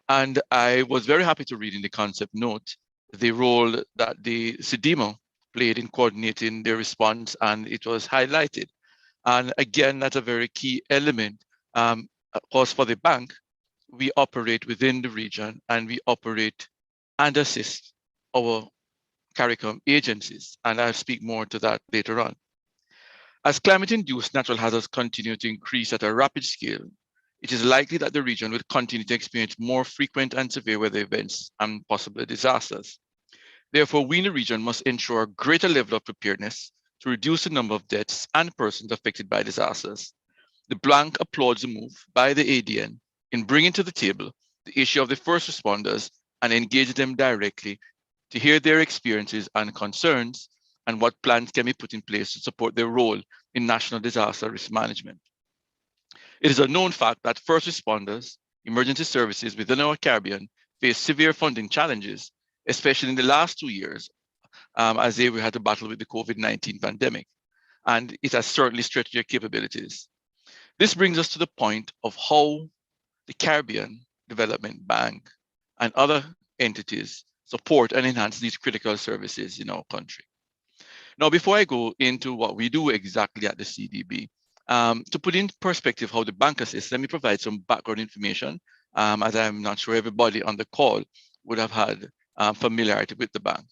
And I was very happy to read in the concept note the role that the SEDIMA played in coordinating their response, and it was highlighted. And again, that's a very key element. Of course, for the bank, we operate within the region and we operate and assist our CARICOM agencies. And I'll speak more to that later on. As climate-induced natural hazards continue to increase at a rapid scale, it is likely that the region will continue to experience more frequent and severe weather events and possible disasters. Therefore, we in the region must ensure a greater level of preparedness to reduce the number of deaths and persons affected by disasters. The bank applauds the move by the ADN in bringing to the table the issue of the first responders and engage them directly to hear their experiences and concerns and what plans can be put in place to support their role in national disaster risk management. It is a known fact that first responders, emergency services within our Caribbean face severe funding challenges, especially in the last 2 years, as they had to battle with the COVID-19 pandemic, and it has certainly stretched their capabilities. This brings us to the point of how the Caribbean Development Bank and other entities support and enhance these critical services in our country. Now, before I go into what we do exactly at the CDB, to put in perspective how the bank assists, let me provide some background information, as I'm not sure everybody on the call would have had familiarity with the bank.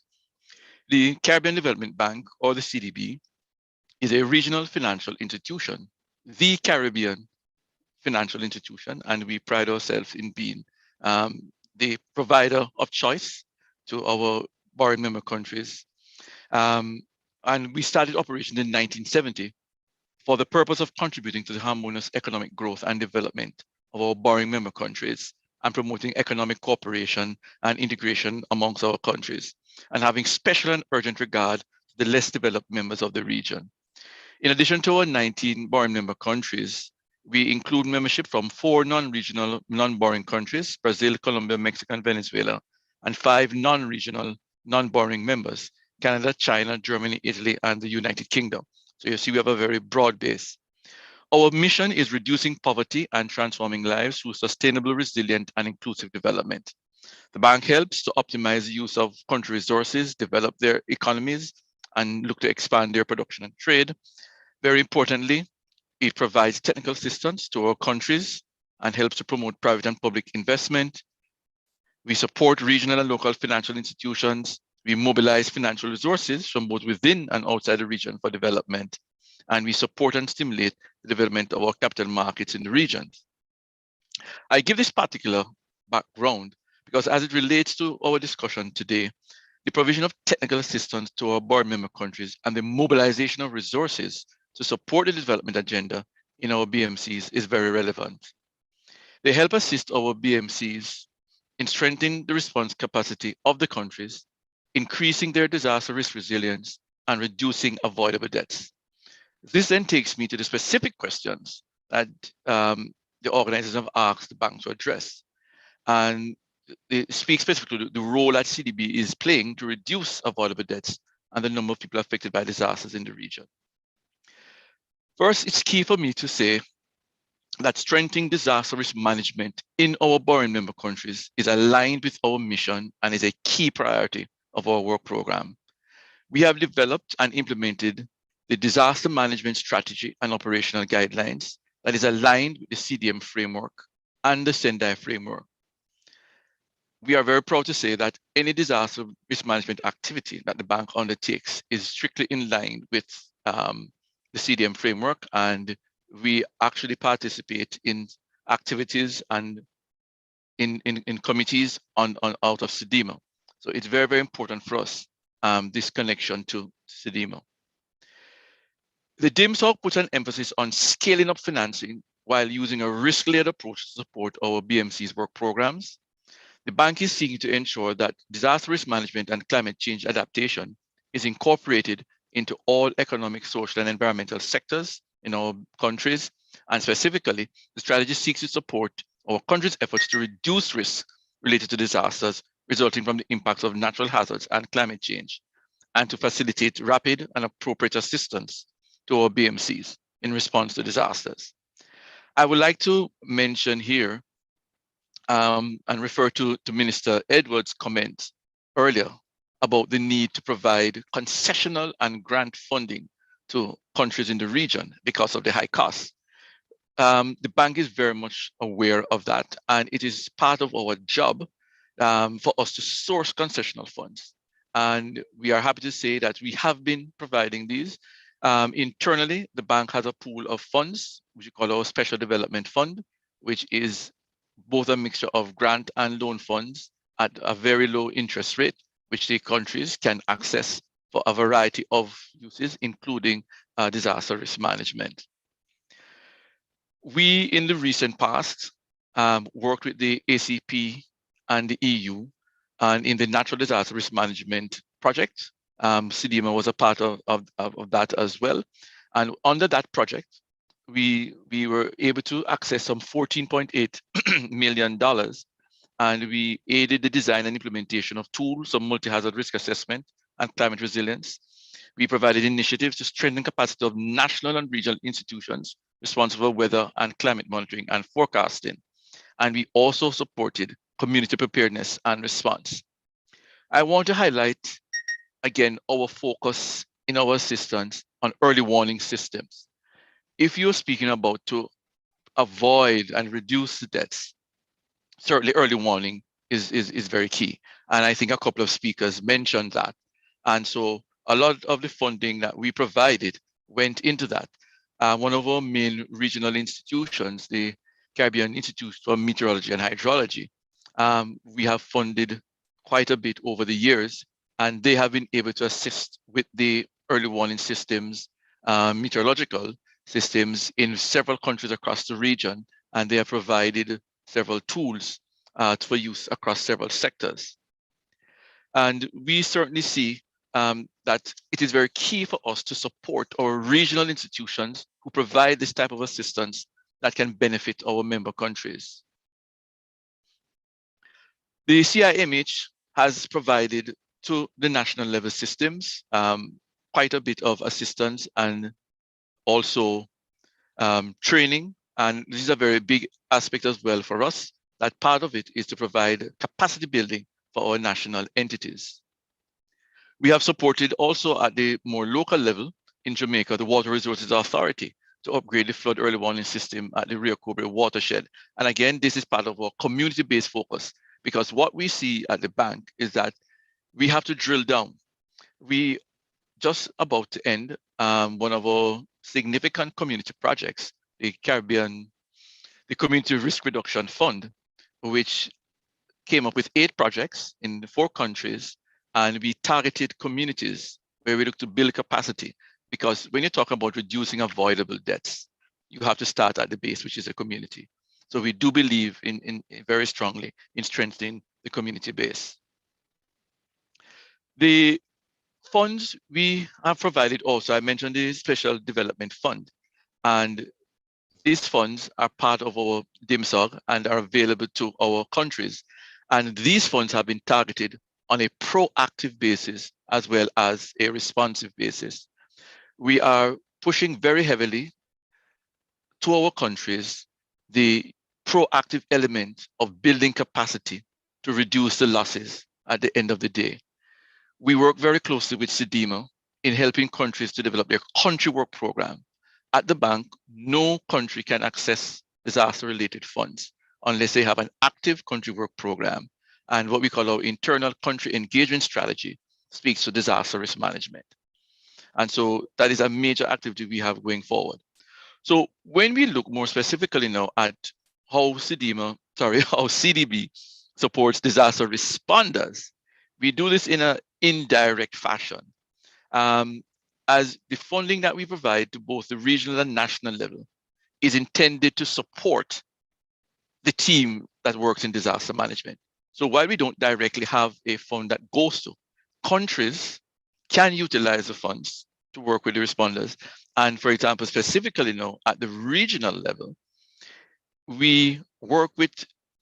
The Caribbean Development Bank, or the CDB, is a regional financial institution, the Caribbean financial institution, and we pride ourselves in being the provider of choice to our borrowing member countries. And we started operations in 1970 for the purpose of contributing to the harmonious economic growth and development of our borrowing member countries and promoting economic cooperation and integration amongst our countries, and having special and urgent regard to the less developed members of the region. In addition to our 19 borrowing member countries, we include membership from 4 non-regional, non-borrowing countries, Brazil, Colombia, Mexico, and Venezuela, and 5 non-regional, non-borrowing members, Canada, China, Germany, Italy, and the United Kingdom. So you see, we have a very broad base. Our mission is reducing poverty and transforming lives through sustainable, resilient, and inclusive development. The bank helps to optimize the use of country resources, develop their economies, and look to expand their production and trade. Very importantly, it provides technical assistance to our countries and helps to promote private and public investment. We support regional and local financial institutions. We mobilize financial resources from both within and outside the region for development. And we support and stimulate the development of our capital markets in the region. I give this particular background because as it relates to our discussion today, the provision of technical assistance to our board member countries and the mobilization of resources to support the development agenda in our BMCs is very relevant. They help assist our BMCs in strengthening the response capacity of the countries, increasing their disaster risk resilience, and reducing avoidable deaths. This then takes me to the specific questions that the organizers have asked the bank to address. And they speak specifically to the role that CDB is playing to reduce avoidable deaths and the number of people affected by disasters in the region. First, it's key for me to say that strengthening disaster risk management in our borrowing member countries is aligned with our mission and is a key priority of our work program. We have developed and implemented the disaster management strategy and operational guidelines that is aligned with the CDM framework and the Sendai framework. We are very proud to say that any disaster risk management activity that the bank undertakes is strictly in line with the CDM framework, and we actually participate in activities and in committees out of CDIMA. So it's very, very important for us, this connection to CDIMA. The DIMSOC puts an emphasis on scaling up financing while using a risk-led approach to support our BMC's work programs. The bank is seeking to ensure that disaster risk management and climate change adaptation is incorporated into all economic, social, and environmental sectors in our countries. And specifically, the strategy seeks to support our country's efforts to reduce risks related to disasters resulting from the impacts of natural hazards and climate change, and to facilitate rapid and appropriate assistance to our BMCs in response to disasters. I would like to mention here and refer to Minister Edwards' comments earlier about the need to provide concessional and grant funding to countries in the region because of the high costs. The bank is very much aware of that, and it is part of our job for us to source concessional funds. And we are happy to say that we have been providing these. Internally, the bank has a pool of funds, which we call our Special Development Fund, which is both a mixture of grant and loan funds at a very low interest rate, which the countries can access for a variety of uses, including disaster risk management. We, in the recent past, worked with the ACP and the EU, and in the Natural Disaster Risk Management Project, CDIMA was a part of that as well. And under that project, we were able to access some $14.8 million, and we aided the design and implementation of tools of multi-hazard risk assessment and climate resilience. We provided initiatives to strengthen capacity of national and regional institutions responsible for weather and climate monitoring and forecasting. And we also supported community preparedness and response. I want to highlight, again, our focus in our assistance on early warning systems. If you're speaking about to avoid and reduce the deaths, certainly early warning is very key. And I think a couple of speakers mentioned that. And so a lot of the funding that we provided went into that. One of our main regional institutions, the Caribbean Institute for Meteorology and Hydrology, we have funded quite a bit over the years, and they have been able to assist with the early warning systems, meteorological systems in several countries across the region, and they have provided several tools for use across several sectors. And we certainly see that it is very key for us to support our regional institutions who provide this type of assistance that can benefit our member countries. The CIMH has provided to the national level systems quite a bit of assistance and also training. And this is a very big aspect as well for us. That part of it is to provide capacity building for our national entities. We have supported also at the more local level in Jamaica, the Water Resources Authority to upgrade the flood early warning system at the Rio Cobre watershed. And again, this is part of our community-based focus, because what we see at the bank is that we have to drill down. We just about to end one of our significant community projects, the Caribbean the Community Risk Reduction Fund, which came up with 8 projects in 4 countries, and we targeted communities where we look to build capacity. Because when you talk about reducing avoidable deaths, you have to start at the base, which is a community. So we do believe in very strongly in strengthening the community base. The funds we have provided also, I mentioned the Special Development Fund, and these funds are part of our DIMSOG and are available to our countries. And these funds have been targeted on a proactive basis as well as a responsive basis. We are pushing very heavily to our countries the proactive element of building capacity to reduce the losses at the end of the day. We work very closely with SEDIMA in helping countries to develop their country work program. At the bank, no country can access disaster-related funds unless they have an active country work program. And what we call our internal country engagement strategy speaks to disaster risk management. And so that is a major activity we have going forward. So when we look more specifically now at how CDB supports disaster responders, we do this in an indirect fashion. As the funding that we provide to both the regional and national level is intended to support the team that works in disaster management. So while we don't directly have a fund that goes to, countries can utilize the funds to work with the responders. And for example, specifically now at the regional level, we work with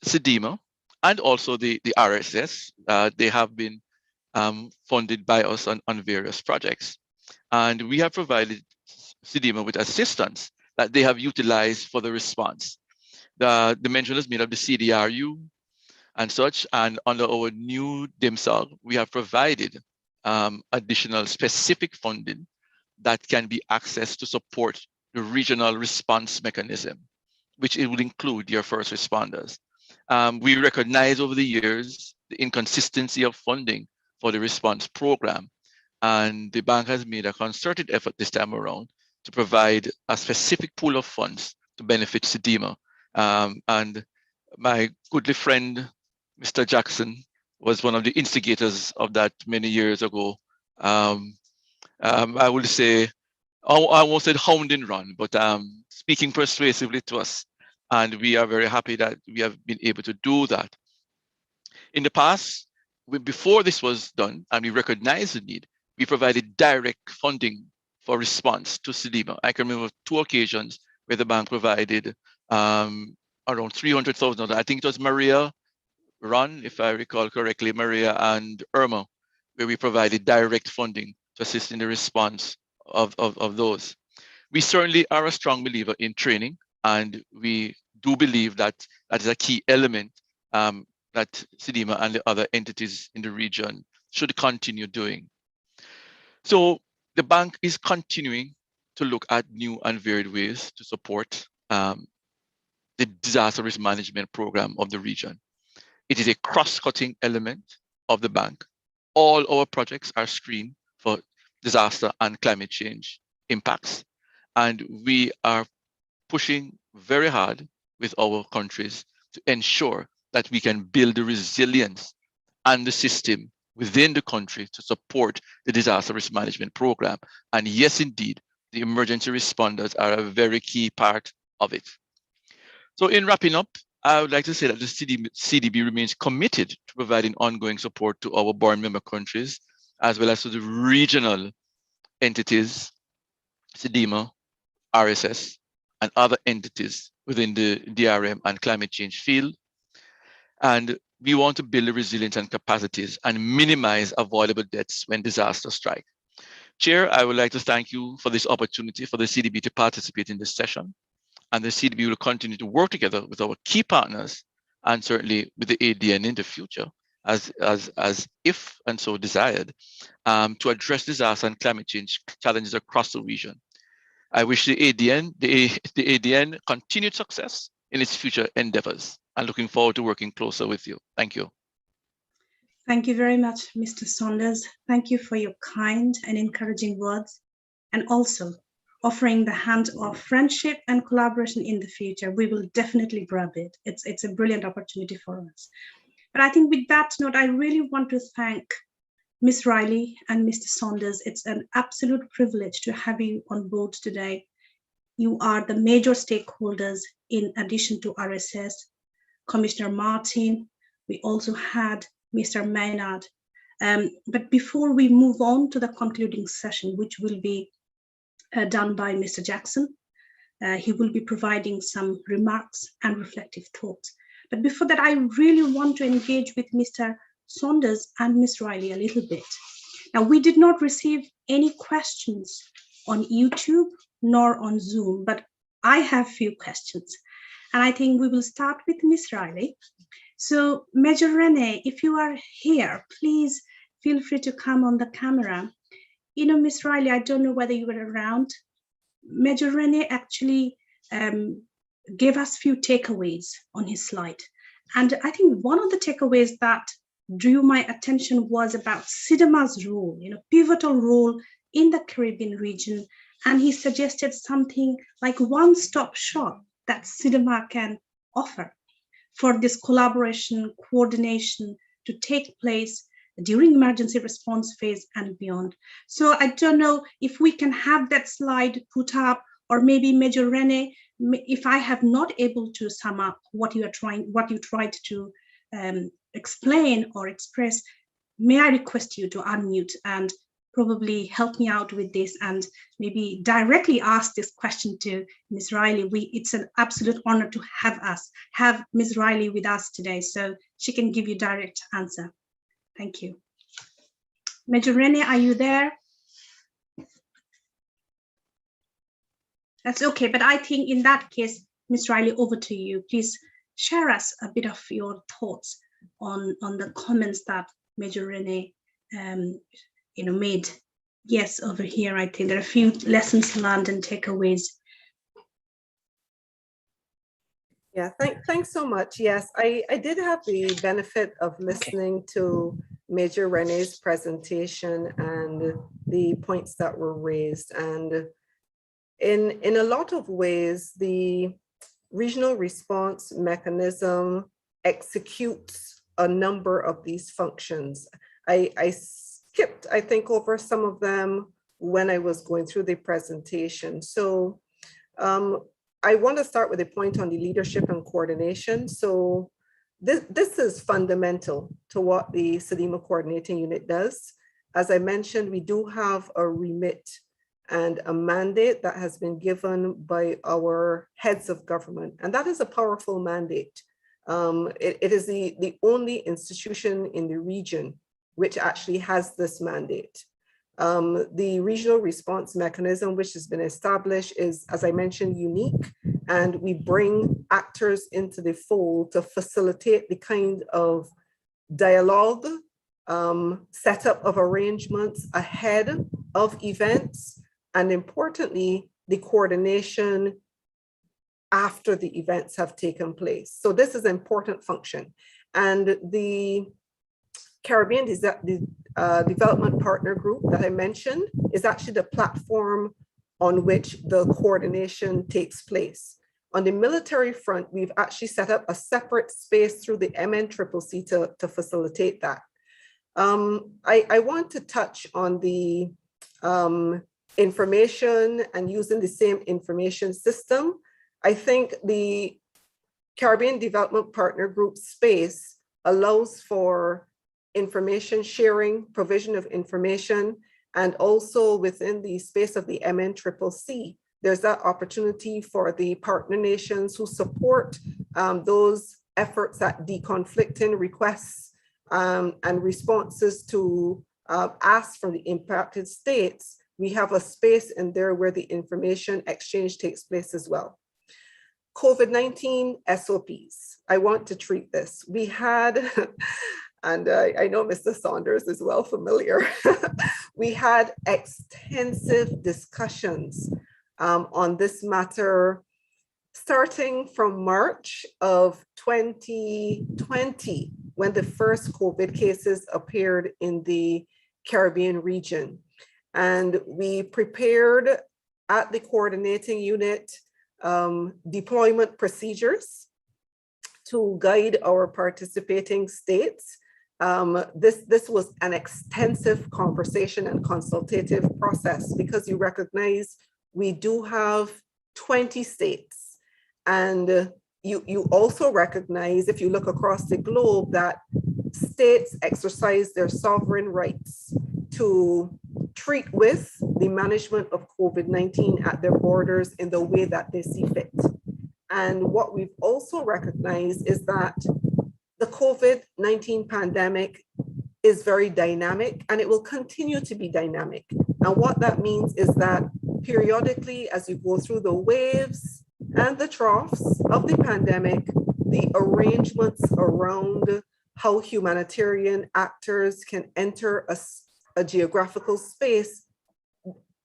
SEDIMA and also the RSS. They have been funded by us on various projects. And we have provided SEDIMA with assistance that they have utilized for the response. The mention is made of the CDRU and such, and under our new DIMSOG, we have provided additional specific funding that can be accessed to support the regional response mechanism, which it will include your first responders. We recognize over the years the inconsistency of funding for the response program, and the bank has made a concerted effort this time around to provide a specific pool of funds to benefit SEDIMA. And my goodly friend, Mr. Jackson, was one of the instigators of that many years ago. I would say, I won't say hound and run, but speaking persuasively to us. And we are very happy that we have been able to do that. In the past, before this was done, and we recognized the need, we provided direct funding for response to SEDIMA. I can remember 2 occasions where the bank provided around 300,000. I think it was Maria Run, if I recall correctly, Maria and Irma, where we provided direct funding to assist in the response of those. We certainly are a strong believer in training, and we do believe that that is a key element that SEDIMA and the other entities in the region should continue doing. So the bank is continuing to look at new and varied ways to support the disaster risk management program of the region. It is a cross-cutting element of the bank. All our projects are screened for disaster and climate change impacts, and we are pushing very hard with our countries to ensure that we can build the resilience and the system within the country to support the disaster risk management program. And yes, indeed, the emergency responders are a very key part of it. So in wrapping up, I would like to say that the CDB remains committed to providing ongoing support to our board member countries, as well as to the regional entities, SEDIMA, RSS, and other entities within the DRM and climate change field. And we want to build resilience and capacities and minimize avoidable deaths when disasters strike. Chair, I would like to thank you for this opportunity for the CDB to participate in this session. And the CDB will continue to work together with our key partners and certainly with the ADN in the future, as if and so desired, to address disaster and climate change challenges across the region. I wish the ADN continued success in its future endeavors, and looking forward to working closer with you. Thank you. Thank you very much, Mr. Saunders. Thank you for your kind and encouraging words, and also offering the hand of friendship and collaboration in the future, we will definitely grab it. It's a brilliant opportunity for us. But I think with that note, I really want to thank Ms. Riley and Mr. Saunders. It's an absolute privilege to have you on board today. You are the major stakeholders in addition to RSS, Commissioner Martin. We also had Mr. Maynard. But before we move on to the concluding session, which will be done by Mr. Jackson, he will be providing some remarks and reflective thoughts. But before that, I really want to engage with Mr. Saunders and Ms. Riley a little bit. Now, we did not receive any questions on YouTube nor on Zoom, but I have few questions. And I think we will start with Ms. Riley. So Major Rene, if you are here, please feel free to come on the camera. You know, Ms. Riley, I don't know whether you were around. Major Rene actually gave us few takeaways on his slide. And I think one of the takeaways that drew my attention was about CIDEMA's role, pivotal role in the Caribbean region. And he suggested something like one-stop shop that CIDEMA can offer for this collaboration, coordination to take place during emergency response phase and beyond. So I don't know if we can have that slide put up, or maybe Major Rene, if I have not able to sum up what you tried to explain or express, may I request you to unmute and probably help me out with this and maybe directly ask this question to Ms. Riley. It's an absolute honor to have Ms. Riley with us today, so she can give you direct answer. Thank you. Major Rene, are you there? That's okay, but I think in that case, Ms. Riley, over to you. Please share us a bit of your thoughts on the comments that Major Rene made. Yes, over here, I think there are a few lessons learned and takeaways. Yeah, thanks so much. Yes, I did have the benefit of listening to Major Rene's presentation and the points that were raised. And in a lot of ways, the regional response mechanism executes a number of these functions. I skipped, I think, over some of them when I was going through the presentation. So I want to start with a point on the leadership and coordination. So this is fundamental to what the CIDEMA Coordinating Unit does. As I mentioned, we do have a remit and a mandate that has been given by our heads of government. And that is a powerful mandate. It is the only institution in the region which actually has this mandate. The regional response mechanism, which has been established, is, as I mentioned, unique, and we bring actors into the fold to facilitate the kind of dialogue, setup of arrangements ahead of events, and importantly, the coordination after the events have taken place. So this is an important function. And the Caribbean Development Partner Group that I mentioned is actually the platform on which the coordination takes place. On the military front, we've actually set up a separate space through the MNCCC to facilitate that. I want to touch on the information and using the same information system. I think the Caribbean Development Partner Group space allows for information sharing, provision of information, and also within the space of the MNCCC, there's that opportunity for the partner nations who support those efforts at deconflicting requests and responses to asks from the impacted states. We have a space in there where the information exchange takes place as well. COVID-19 SOPs. I want to treat this. We had, and I know Mr. Saunders is well familiar, we had extensive discussions on this matter starting from March of 2020, when the first COVID cases appeared in the Caribbean region. And we prepared at the coordinating unit deployment procedures to guide our participating states. This was an extensive conversation and consultative process because you recognize we do have 20 states. And you also recognize, if you look across the globe, that states exercise their sovereign rights to treat with the management of COVID-19 at their borders in the way that they see fit. And what we've also recognized is that the COVID-19 pandemic is very dynamic and it will continue to be dynamic. And what that means is that periodically, as you go through the waves and the troughs of the pandemic, the arrangements around how humanitarian actors can enter a geographical space,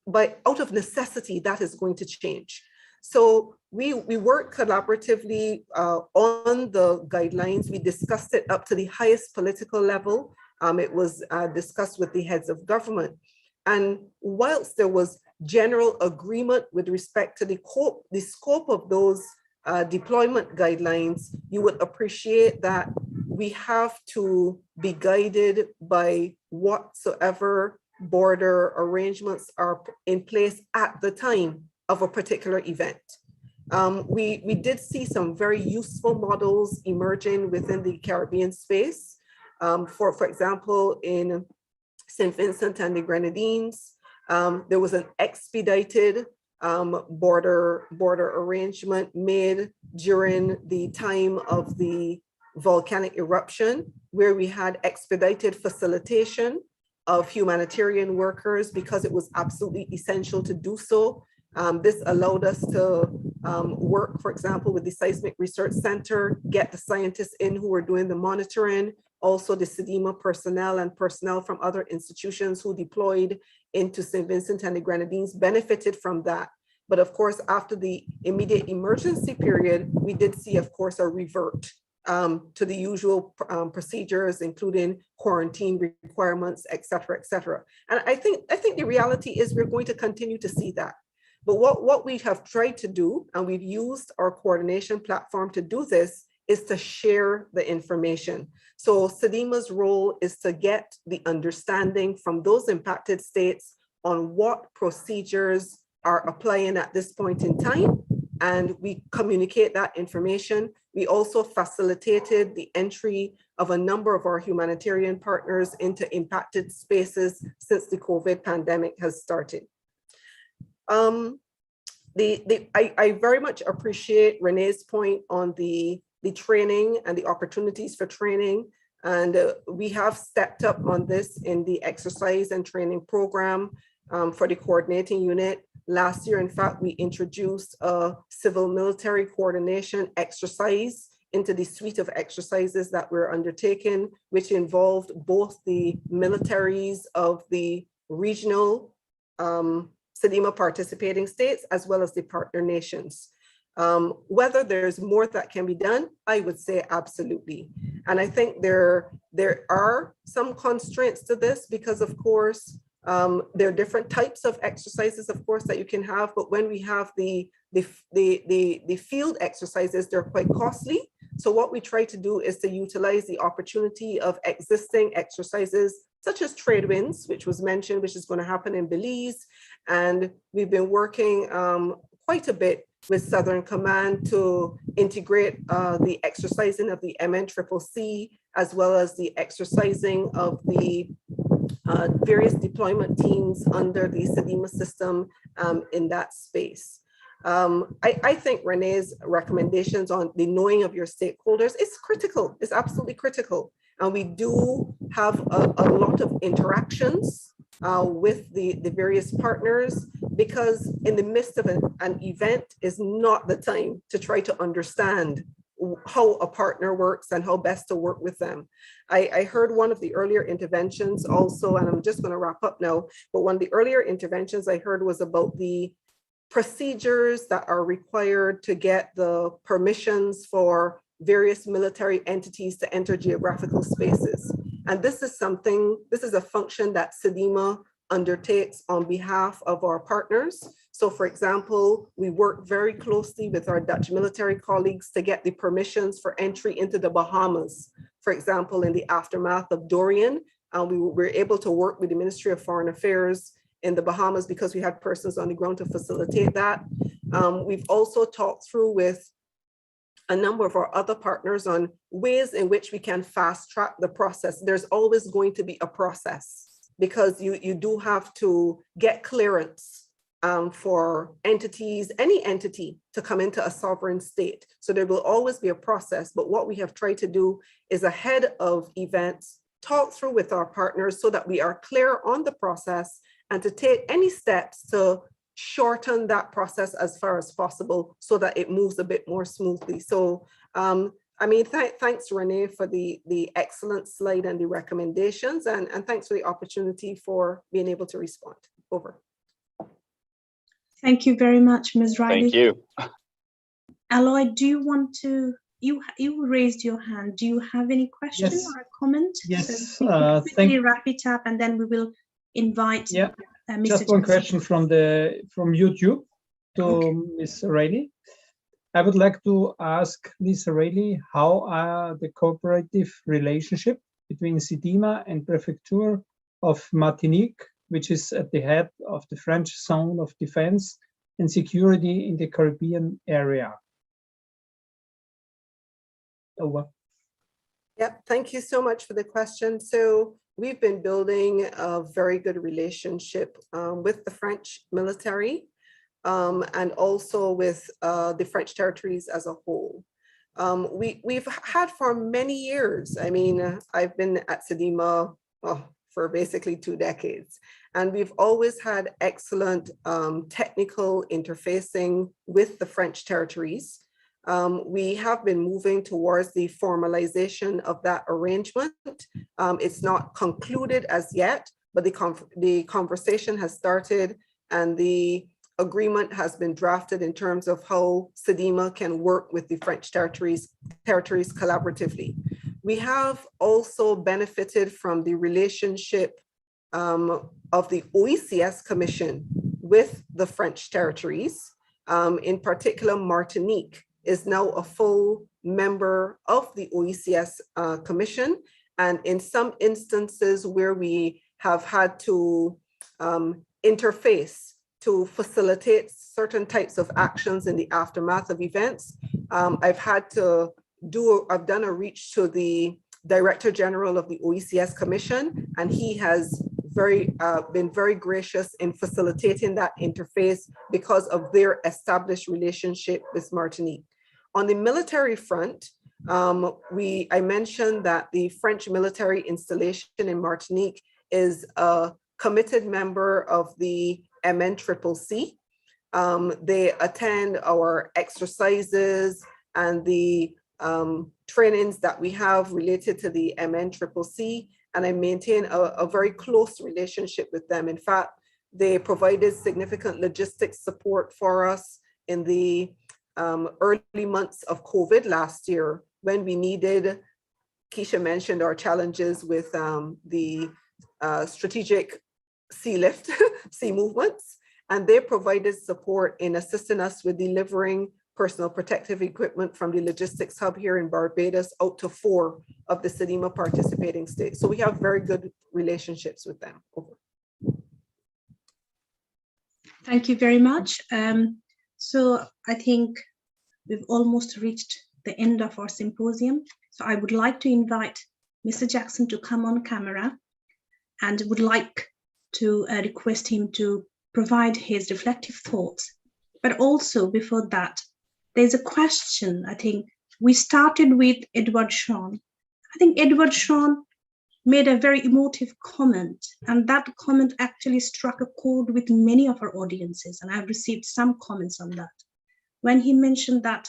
but out of necessity, that is going to change. So we worked collaboratively on the guidelines. We discussed it up to the highest political level. It was discussed with the heads of government. And whilst there was general agreement with respect to the scope of those deployment guidelines, you would appreciate that we have to be guided by whatsoever border arrangements are in place at the time of a particular event. We did see some very useful models emerging within the Caribbean space. For example, in St. Vincent and the Grenadines, there was an expedited border arrangement made during the time of the volcanic eruption, where we had expedited facilitation of humanitarian workers because it was absolutely essential to do so. This allowed us to work, for example, with the Seismic Research Center, get the scientists in who were doing the monitoring, also the SEDEMA personnel and personnel from other institutions who deployed into St. Vincent and the Grenadines benefited from that. But of course, after the immediate emergency period, we did see, of course, a revert to the usual procedures, including quarantine requirements, et cetera, et cetera. And I think the reality is we're going to continue to see that. But what we have tried to do, and we've used our coordination platform to do this, is to share the information. So SEDEMA's role is to get the understanding from those impacted states on what procedures are applying at this point in time, and we communicate that information. We also facilitated the entry of a number of our humanitarian partners into impacted spaces since the COVID pandemic has started. I very much appreciate Renee's point on the training and the opportunities for training. And we have stepped up on this in the exercise and training program for the coordinating unit. Last year, in fact, we introduced a civil military coordination exercise into the suite of exercises that we're undertaking, which involved both the militaries of the regional SEDEMA participating states, as well as the partner nations. Whether there's more that can be done, I would say absolutely. And I think there are some constraints to this because, of course, there are different types of exercises, of course, that you can have. But when we have the field exercises, they're quite costly. So what we try to do is to utilize the opportunity of existing exercises, such as trade winds, which was mentioned, which is going to happen in Belize. And we've been working quite a bit with Southern Command to integrate the exercising of the MNCCC, as well as the exercising of the various deployment teams under the SEDEMA system in that space. I think Renee's recommendations on the knowing of your stakeholders is critical, it's absolutely critical. And we do have a lot of interactions with the various partners, because in the midst of an event is not the time to try to understand how a partner works and how best to work with them. I heard one of the earlier interventions also, and I'm just going to wrap up now, but one of the earlier interventions I heard was about the procedures that are required to get the permissions for various military entities to enter geographical spaces. And this is a function that SEDEMA undertakes on behalf of our partners. So for example, we work very closely with our Dutch military colleagues to get the permissions for entry into the Bahamas. For example, in the aftermath of Dorian, we were able to work with the Ministry of Foreign Affairs in the Bahamas because we had persons on the ground to facilitate that. We've also talked through with a number of our other partners on ways in which we can fast track the process. There's always going to be a process because you do have to get clearance for entities, any entity to come into a sovereign state. So there will always be a process, but what we have tried to do is ahead of events, talk through with our partners so that we are clear on the process and to take any steps to shorten that process as far as possible so that it moves a bit more smoothly. So, I mean, thanks Renee for the excellent slide and the recommendations, and thanks for the opportunity for being able to respond. Over. Thank you very much, Ms. Riley. Thank you. Aloy, do you want to, you raised your hand. Do you have any question or a comment? Yes, So quickly wrap it up and then we will invite Mr. Just one Jackson. question from YouTube to Ms. Riley. I would like to ask Ms. Riley, how are the cooperative relationship between SEDIMA and Prefecture of Martinique, which is at the head of the French Zone of Defense and Security in the Caribbean area? Over. Yep, thank you so much for the question. So we've been building a very good relationship with the French military and also with the French territories as a whole. We've had for many years, I mean, I've been at SEDIMA for basically 2 decades, and we've always had excellent technical interfacing with the French territories. We have been moving towards the formalization of that arrangement. It's not concluded as yet, but the conversation has started and the agreement has been drafted in terms of how SEDIMA can work with the French territories collaboratively. We have also benefited from the relationship of the OECS Commission with the French territories. In particular, Martinique is now a full member of the OECS Commission. And in some instances where we have had to interface to facilitate certain types of actions in the aftermath of events, I've done a reach to the Director General of the OECS Commission, and he has been very gracious in facilitating that interface because of their established relationship with Martinique. On the military front, I mentioned that the French military installation in Martinique is a committed member of the MNCCC. They attend our exercises and the trainings that we have related to the MNCCC, and I maintain a very close relationship with them. In fact, they provided significant logistics support for us in the early months of COVID last year when we needed, Keisha mentioned our challenges with the strategic sea lift, sea movements, and they provided support in assisting us with delivering personal protective equipment from the logistics hub here in Barbados out to 4 of the SEDIMA participating states. So we have very good relationships with them. Over. Thank you very much. So I think we've almost reached the end of our symposium. So I would like to invite Mr. Jackson to come on camera and would like to request him to provide his reflective thoughts. But also before that, there's a question. I think we started with Edward Sean. I think Edward Sean made a very emotive comment, and that comment actually struck a chord with many of our audiences, and I've received some comments on that. When he mentioned that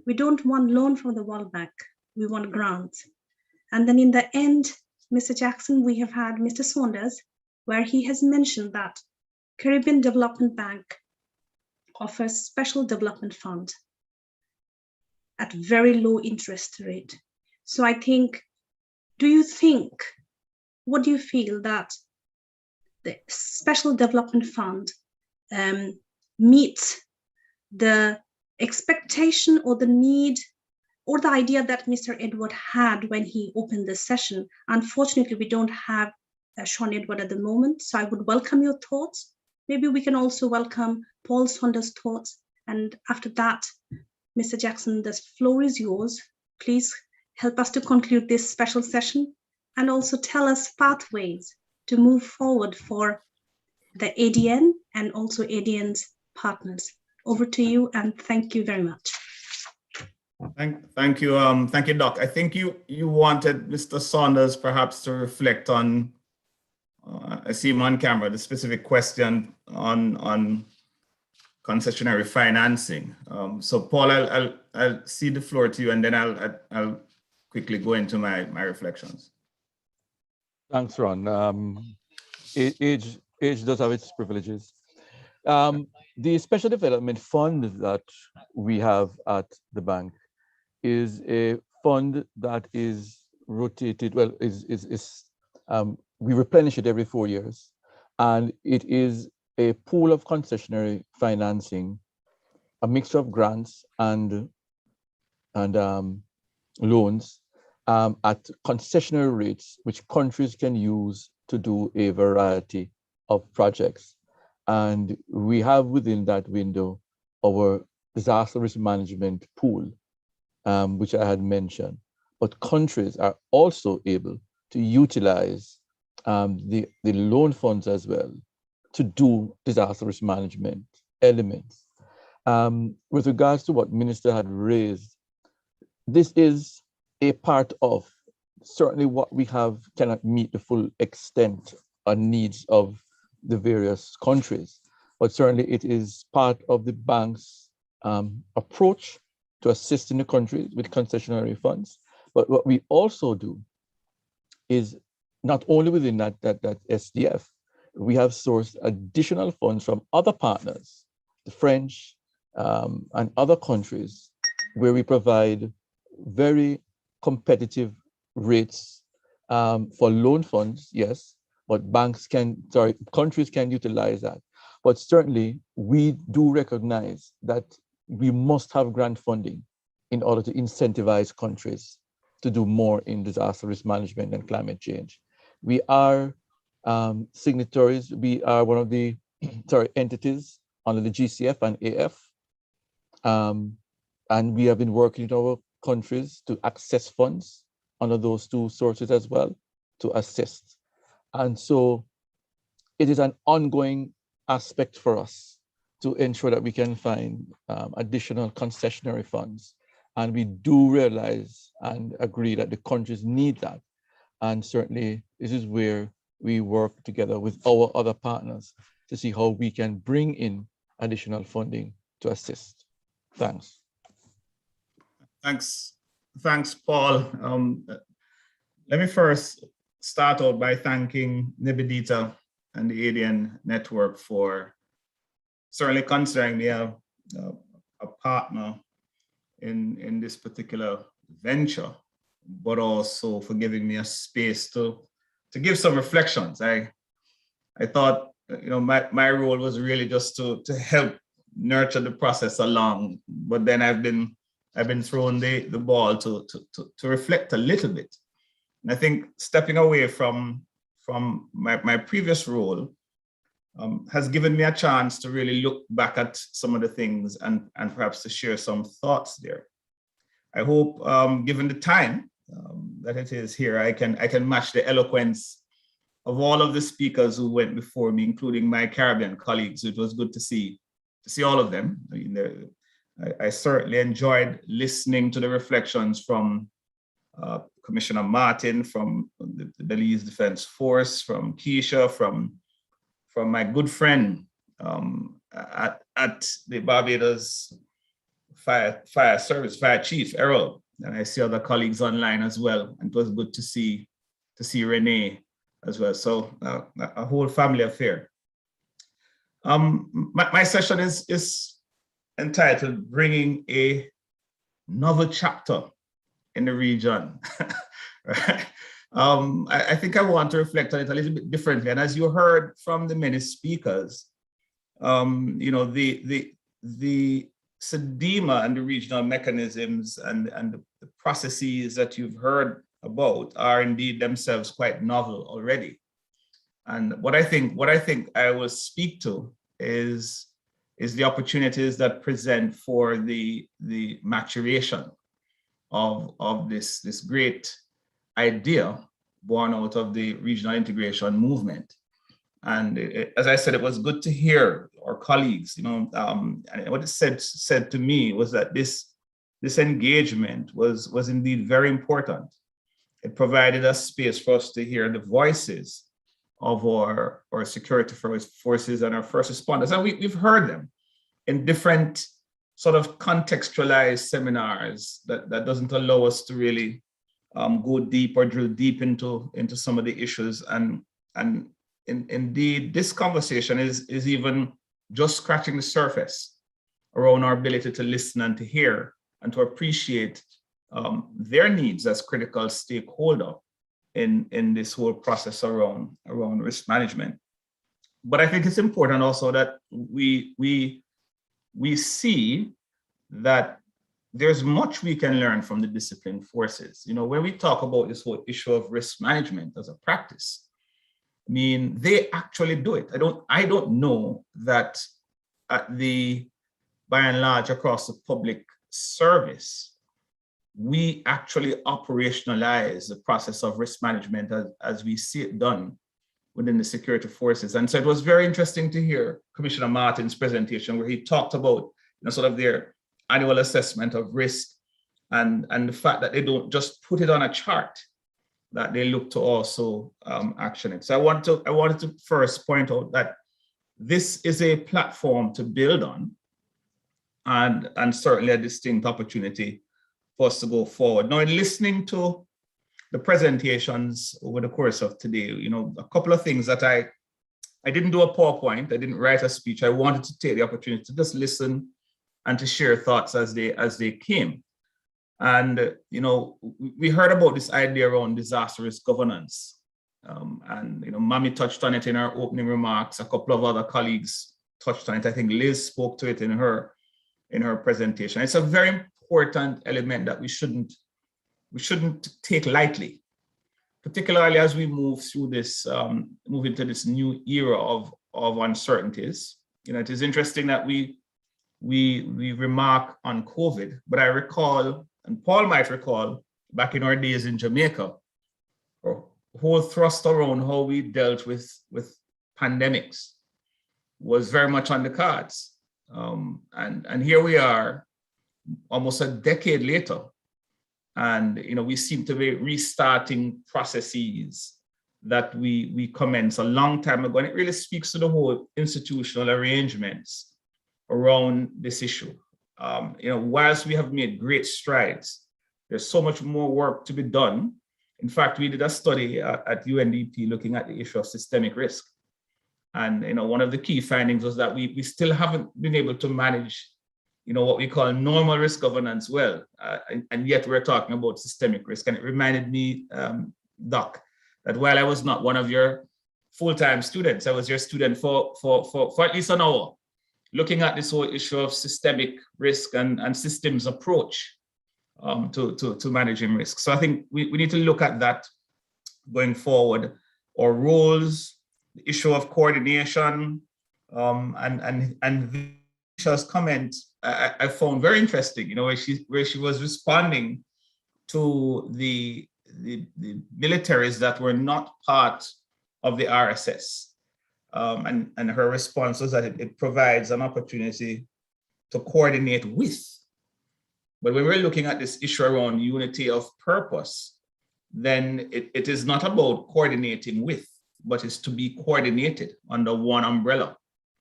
we don't want loan from the World Bank, we want grants. And then in the end, Mr. Jackson, we have had Mr. Saunders, where he has mentioned that Caribbean Development Bank offers special development fund at very low interest rate. So I think, what do you feel that the Special Development Fund meets the expectation or the need or the idea that Mr. Edward had when he opened this session. Unfortunately, we don't have Sean Edward at the moment, so I would welcome your thoughts. Maybe we can also welcome Paul Saunders' thoughts. And after that, Mr. Jackson, the floor is yours. Please help us to conclude this special session and also tell us pathways to move forward for the ADN and also ADN's partners. Over to you, and thank you very much. Thank you, Doc. I think you wanted Mr. Saunders perhaps to reflect on, I see him on camera, the specific question on concessionary financing. So Paul, I'll cede the floor to you, and then I'll quickly go into my reflections. Thanks, Ron. Age does have its privileges. The Special Development Fund that we have at the bank is a fund that is rotated, well, we replenish it every 4 years, and it is a pool of concessionary financing, a mixture of grants and loans at concessionary rates, which countries can use to do a variety of projects. And we have within that window our disaster risk management pool, which I had mentioned. But countries are also able to utilize the loan funds as well to do disaster risk management elements. With regards to what Minister had raised, this is a part of certainly what we have cannot meet the full extent and needs of the various countries, but certainly it is part of the bank's approach to assisting the countries with concessionary funds. But what we also do is not only within that SDF, we have sourced additional funds from other partners, the French and other countries, where we provide very competitive rates for loan funds, yes, but countries can utilize that. But certainly we do recognize that we must have grant funding in order to incentivize countries to do more in disaster risk management and climate change. We are signatories, we are one of the entities under the GCF and AF. And we have been working with our countries to access funds under those two sources as well to assist. And so it is an ongoing aspect for us to ensure that we can find additional concessionary funds. And we do realize and agree that the countries need that. And certainly this is where we work together with our other partners to see how we can bring in additional funding to assist. Thanks. Thanks, Paul. Let me first start out by thanking Nivedita and the ADN network for certainly considering me a partner in this particular venture, but also for giving me a space to give some reflections. I thought, my role was really just to help nurture the process along, but then I've been thrown the ball to reflect a little bit. And I think stepping away from my previous role has given me a chance to really look back at some of the things and perhaps to share some thoughts there. I hope, given the time that it is here, I can match the eloquence of all of the speakers who went before me, including my Caribbean colleagues. It was good to see all of them. I mean, I certainly enjoyed listening to the reflections from Commissioner Martin, from the Belize Defense Force, from Keisha, from my good friend at the Barbados Fire Service, Fire Chief Errol, and I see other colleagues online as well. And it was good to see Renee as well. So a whole family affair. My session is entitled "Bringing a Novel Chapter in the Region." Right? I think I want to reflect on it a little bit differently. And as you heard from the many speakers, you know, the SEDIMA and the regional mechanisms and the processes that you've heard about are indeed themselves quite novel already. And what I think I will speak to is the opportunities that present for the maturation of this great idea born out of the regional integration movement. And as I said, it was good to hear our colleagues, you know, and what it said to me was that this engagement was indeed very important. It provided a space for us to hear the voices of our security forces and our first responders. And we've heard them in different sort of contextualized seminars that doesn't allow us to really go deep or drill deep into some of the issues. And indeed, this conversation is even just scratching the surface around our ability to listen and to hear and to appreciate their needs as critical stakeholder in this whole process around risk management. But I think it's important also that we see that there's much we can learn from the disciplined forces. You know, when we talk about this whole issue of risk management as a practice, I mean, they actually do it. I don't know that by and large across the public service, we actually operationalize the process of risk management as we see it done within the security forces. And so it was very interesting to hear Commissioner Martin's presentation where he talked about, you know, sort of their annual assessment of risk and the fact that they don't just put it on a chart, that they look to also action it. So I wanted to first point out that this is a platform to build on and certainly a distinct opportunity for us to go forward. Now, in listening to the presentations over the course of today, you know, a couple of things that I didn't do a PowerPoint, I didn't write a speech. I wanted to take the opportunity to just listen and to share thoughts as they came. And, you know, we heard about this idea around disaster risk governance. And, you know, Mami touched on it in her opening remarks. A couple of other colleagues touched on it. I think Liz spoke to it in her presentation. It's a very important element that we shouldn't take lightly, particularly as we move through this, move into this new era of uncertainties. You know, it is interesting that we remark on COVID, but I recall, and Paul might recall, back in our days in Jamaica, our whole thrust around how we dealt with pandemics was very much on the cards. And here we are, almost a decade later, and you know, we seem to be restarting processes that we commenced a long time ago, and it really speaks to the whole institutional arrangements around this issue. You know, whilst we have made great strides, there's so much more work to be done. In fact, we did a study at UNDP looking at the issue of systemic risk. And you know, one of the key findings was that we still haven't been able to manage, you know, what we call normal risk governance well, and yet we're talking about systemic risk. And it reminded me, Doc, that while I was not one of your full-time students, I was your student for at least an hour, looking at this whole issue of systemic risk and systems approach to managing risk. So I think we need to look at that going forward, our roles, the issue of coordination, and Visha's comment I found very interesting, you know, where she was responding to the militaries that were not part of the RSS. And her response was that it provides an opportunity to coordinate with. But when we're looking at this issue around unity of purpose, then it is not about coordinating with, but it's to be coordinated under one umbrella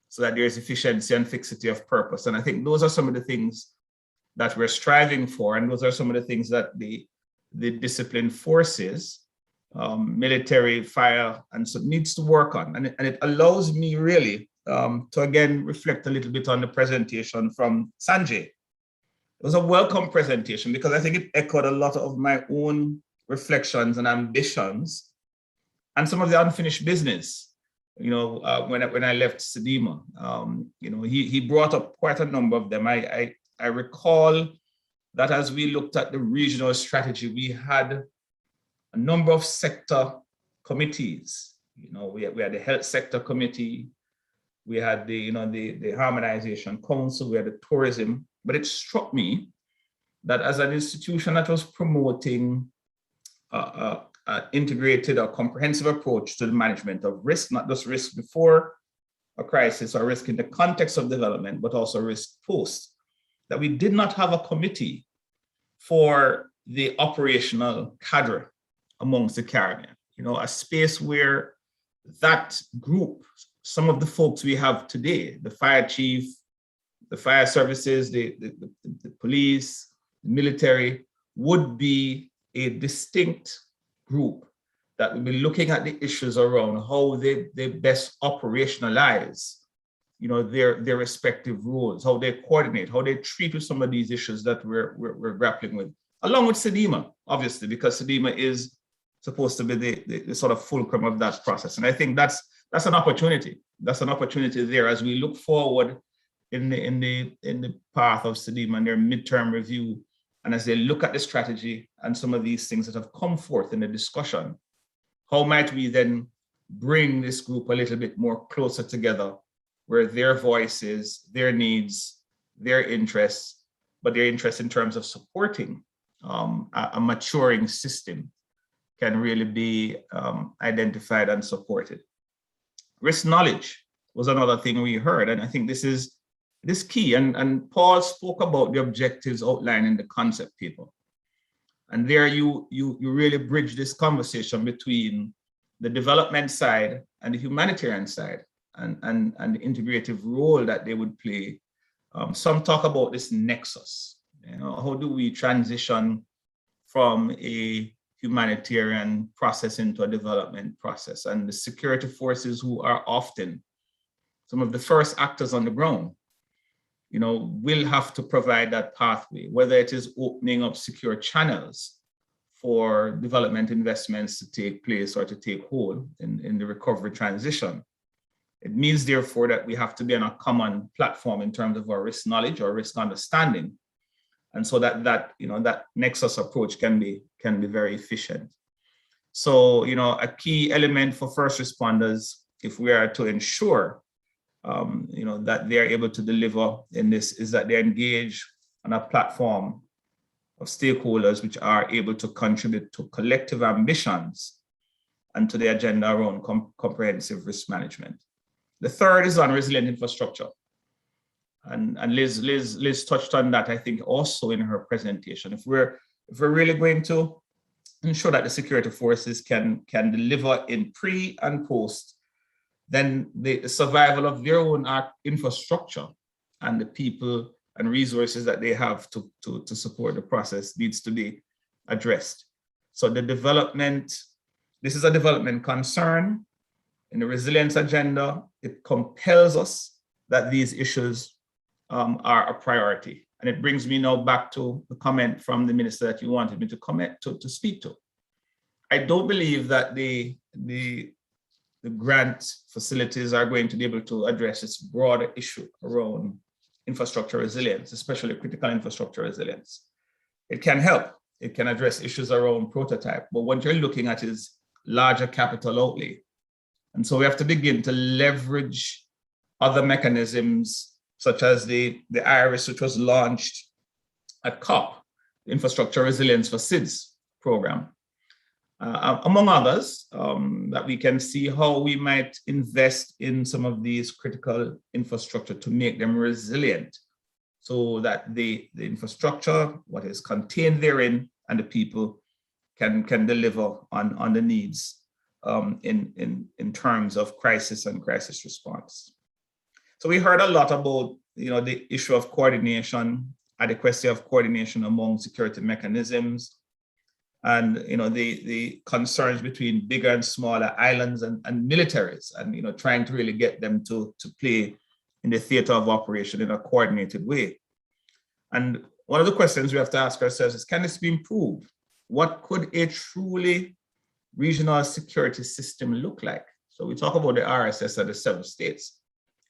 so that there's efficiency and fixity of purpose. And I think those are some of the things that we're striving for. And those are some of the things that the disciplined forces, military, fire, and so needs to work on. And it allows me really to again reflect a little bit on the presentation from Sanjay. It was a welcome presentation because I think it echoed a lot of my own reflections and ambitions, and some of the unfinished business. You know, when I left SEDIMA, you know, he brought up quite a number of them. I recall that as we looked at the regional strategy, we had a number of sector committees. You know, we had the health sector committee, we had the, you know, the harmonization council, we had the tourism. But it struck me that as an institution that was promoting integrated or comprehensive approach to the management of risk, not just risk before a crisis or risk in the context of development, but also risk post, that we did not have a committee for the operational cadre amongst the Caribbean. You know, a space where that group, some of the folks we have today, the fire chief, the fire services, the police, the military, would be a distinct group that will be looking at the issues around how they best operationalize, you know, their respective roles, how they coordinate, how they treat with some of these issues that we're grappling with, along with SEDIMA, obviously, because SEDIMA is supposed to be the sort of fulcrum of that process. And I think that's an opportunity. That's an opportunity there as we look forward in the path of SEDIMA and their midterm review. And as they look at the strategy and some of these things that have come forth in the discussion, how might we then bring this group a little bit more closer together, where their voices, their needs, their interests, but their interests in terms of supporting a maturing system can really be identified and supported. Risk knowledge was another thing we heard, and I think this is key. And Paul spoke about the objectives outlined in the concept paper. And there you really bridge this conversation between the development side and the humanitarian side, and the integrative role that they would play. Some talk about this nexus. You know, how do we transition from a humanitarian process into a development process? And the security forces, who are often some of the first actors on the ground, you know, will have to provide that pathway, whether it is opening up secure channels for development investments to take place or to take hold in the recovery transition. It means, therefore, that we have to be on a common platform in terms of our risk knowledge or risk understanding. And so that you know, that nexus approach can be very efficient. So, you know, a key element for first responders, if we are to ensure you know, that they are able to deliver in this, is that they engage on a platform of stakeholders which are able to contribute to collective ambitions and to the agenda around comprehensive risk management. The third is on resilient infrastructure. And Liz touched on that, I think, also in her presentation. If we're really going to ensure that the security forces can deliver in pre and post, then the survival of their own infrastructure and the people and resources that they have to support the process needs to be addressed. So the development, this is a development concern. In the resilience agenda, it compels us that these issues are a priority. And it brings me now back to the comment from the minister that you wanted me to comment to speak to. I don't believe that the grant facilities are going to be able to address this broader issue around infrastructure resilience, especially critical infrastructure resilience. It can help. It can address issues around prototype, but what you're looking at is larger capital outlay. And so we have to begin to leverage other mechanisms, such as the IRIS, which was launched at COP, the Infrastructure Resilience for SIDS program, among others, that we can see how we might invest in some of these critical infrastructure to make them resilient, so that the infrastructure, what is contained therein, and the people can deliver on the needs in terms of crisis and crisis response. So we heard a lot about, you know, the issue of coordination, adequacy of coordination among security mechanisms, and, you know, the concerns between bigger and smaller islands and militaries, and, you know, trying to really get them to play in the theater of operation in a coordinated way. And one of the questions we have to ask ourselves is, can this be improved? what could a truly regional security system look like? So we talk about the RSS and the 7 states.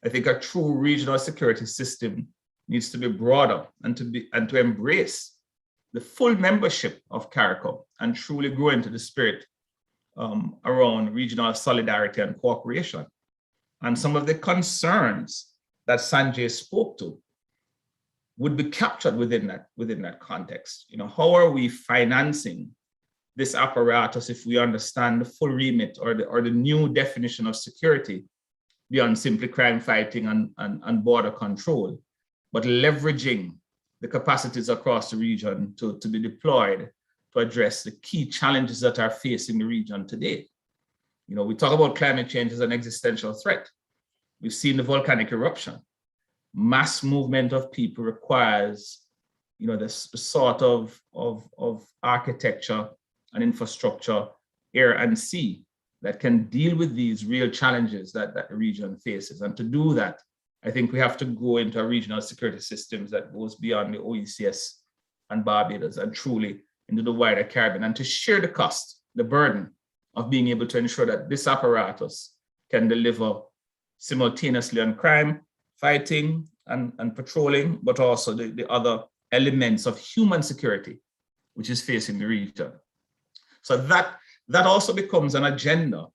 I think a true regional security system needs to be broader and to embrace the full membership of CARICOM and truly grow into the spirit around regional solidarity and cooperation. And some of the concerns that Sanjay spoke to would be captured within that context. You know, how are we financing this apparatus if we understand the full remit or the new definition of security beyond simply crime fighting and border control, but leveraging the capacities across the region to be deployed to address the key challenges that are facing the region today. You know, we talk about climate change as an existential threat. We've seen the volcanic eruption. Mass movement of people requires, you know, this sort of architecture and infrastructure, air and sea, that can deal with these real challenges that the region faces. And to do that, I think we have to go into a regional security systems that goes beyond the OECS and Barbados and truly into the wider Caribbean, and to share the cost, the burden of being able to ensure that this apparatus can deliver simultaneously on crime fighting and patrolling, but also the other elements of human security, which is facing the region. So that also becomes an agenda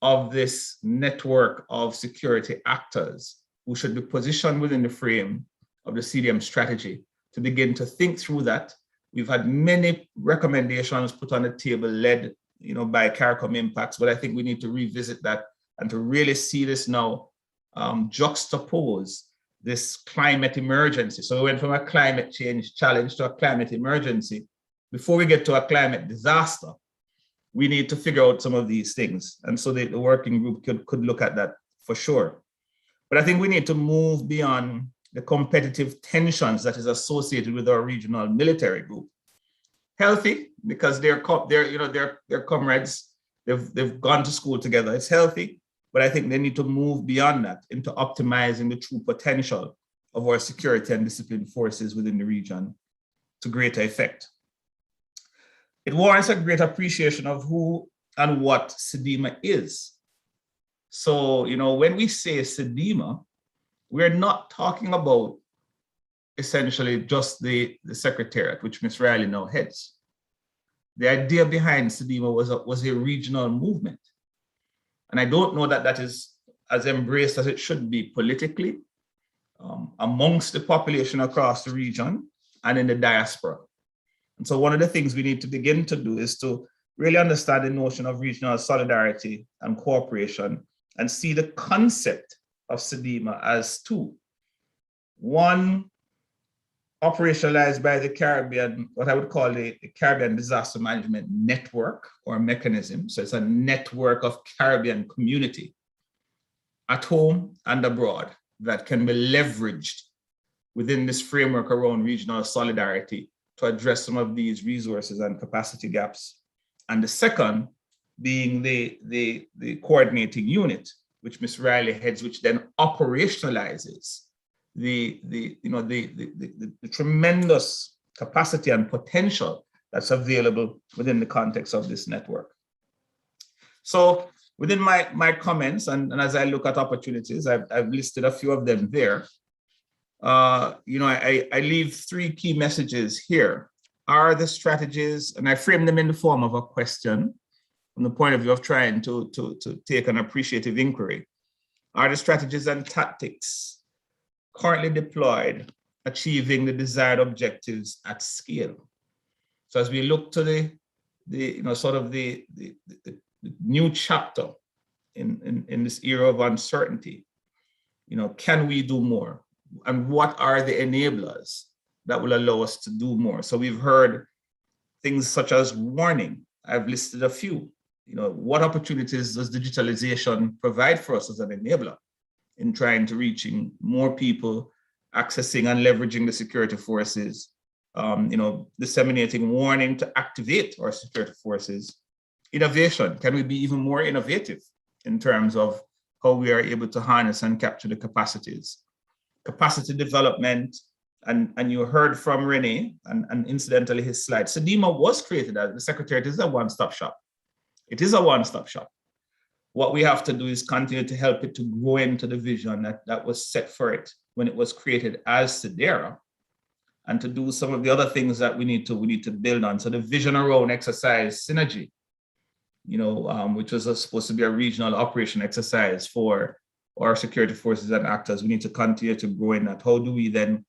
of this network of security actors who should be positioned within the frame of the CDM strategy to begin to think through that. We've had many recommendations put on the table led, you know, by CARICOM impacts, but I think we need to revisit that and to really see this now juxtapose this climate emergency. So we went from a climate change challenge to a climate emergency. Before we get to a climate disaster, we need to figure out some of these things. And so the working group could look at that for sure. But I think we need to move beyond the competitive tensions that is associated with our regional military group. Healthy, because they're comrades, they've gone to school together, it's healthy, but I think they need to move beyond that into optimizing the true potential of our security and discipline forces within the region to greater effect. It warrants a great appreciation of who and what SEDIMA is. So, you know, when we say SEDIMA, we're not talking about essentially just the secretariat, which Ms. Riley now heads. The idea behind SEDIMA was a regional movement. And I don't know that that is as embraced as it should be politically amongst the population across the region and in the diaspora. And so one of the things we need to begin to do is to really understand the notion of regional solidarity and cooperation and see the concept of SEDIMA as two. One, operationalized by the Caribbean, what I would call the Caribbean Disaster Management Network or mechanism. So it's a network of Caribbean community at home and abroad that can be leveraged within this framework around regional solidarity to address some of these resources and capacity gaps. And the second being the coordinating unit, which Ms. Riley heads, which then operationalizes the tremendous capacity and potential that's available within the context of this network. So within my comments, and as I look at opportunities, I've listed a few of them there. I leave three key messages here. Are the strategies, and I frame them in the form of a question from the point of view of trying to take an appreciative inquiry. Are the strategies and tactics currently deployed achieving the desired objectives at scale? So as we look to the new chapter in this era of uncertainty, can we do more? And what are the enablers that will allow us to do more? So we've heard things such as warning. I've listed a few. What opportunities does digitalization provide for us as an enabler in trying to reaching more people, accessing and leveraging the security forces, disseminating warning to activate our security forces. Innovation, can we be even more innovative in terms of how we are able to harness and capture the capacities? Capacity development and you heard from Renee, and incidentally his slide, SEDIMA was created as the Secretariat is a one-stop shop. It is a one-stop shop. What we have to do is continue to help it to grow into the vision that was set for it when it was created as SEDERA, and to do some of the other things that we need to build on. So the vision around exercise synergy, which was supposed to be a regional operation exercise for our security forces and actors, we need to continue to grow in that. How do we then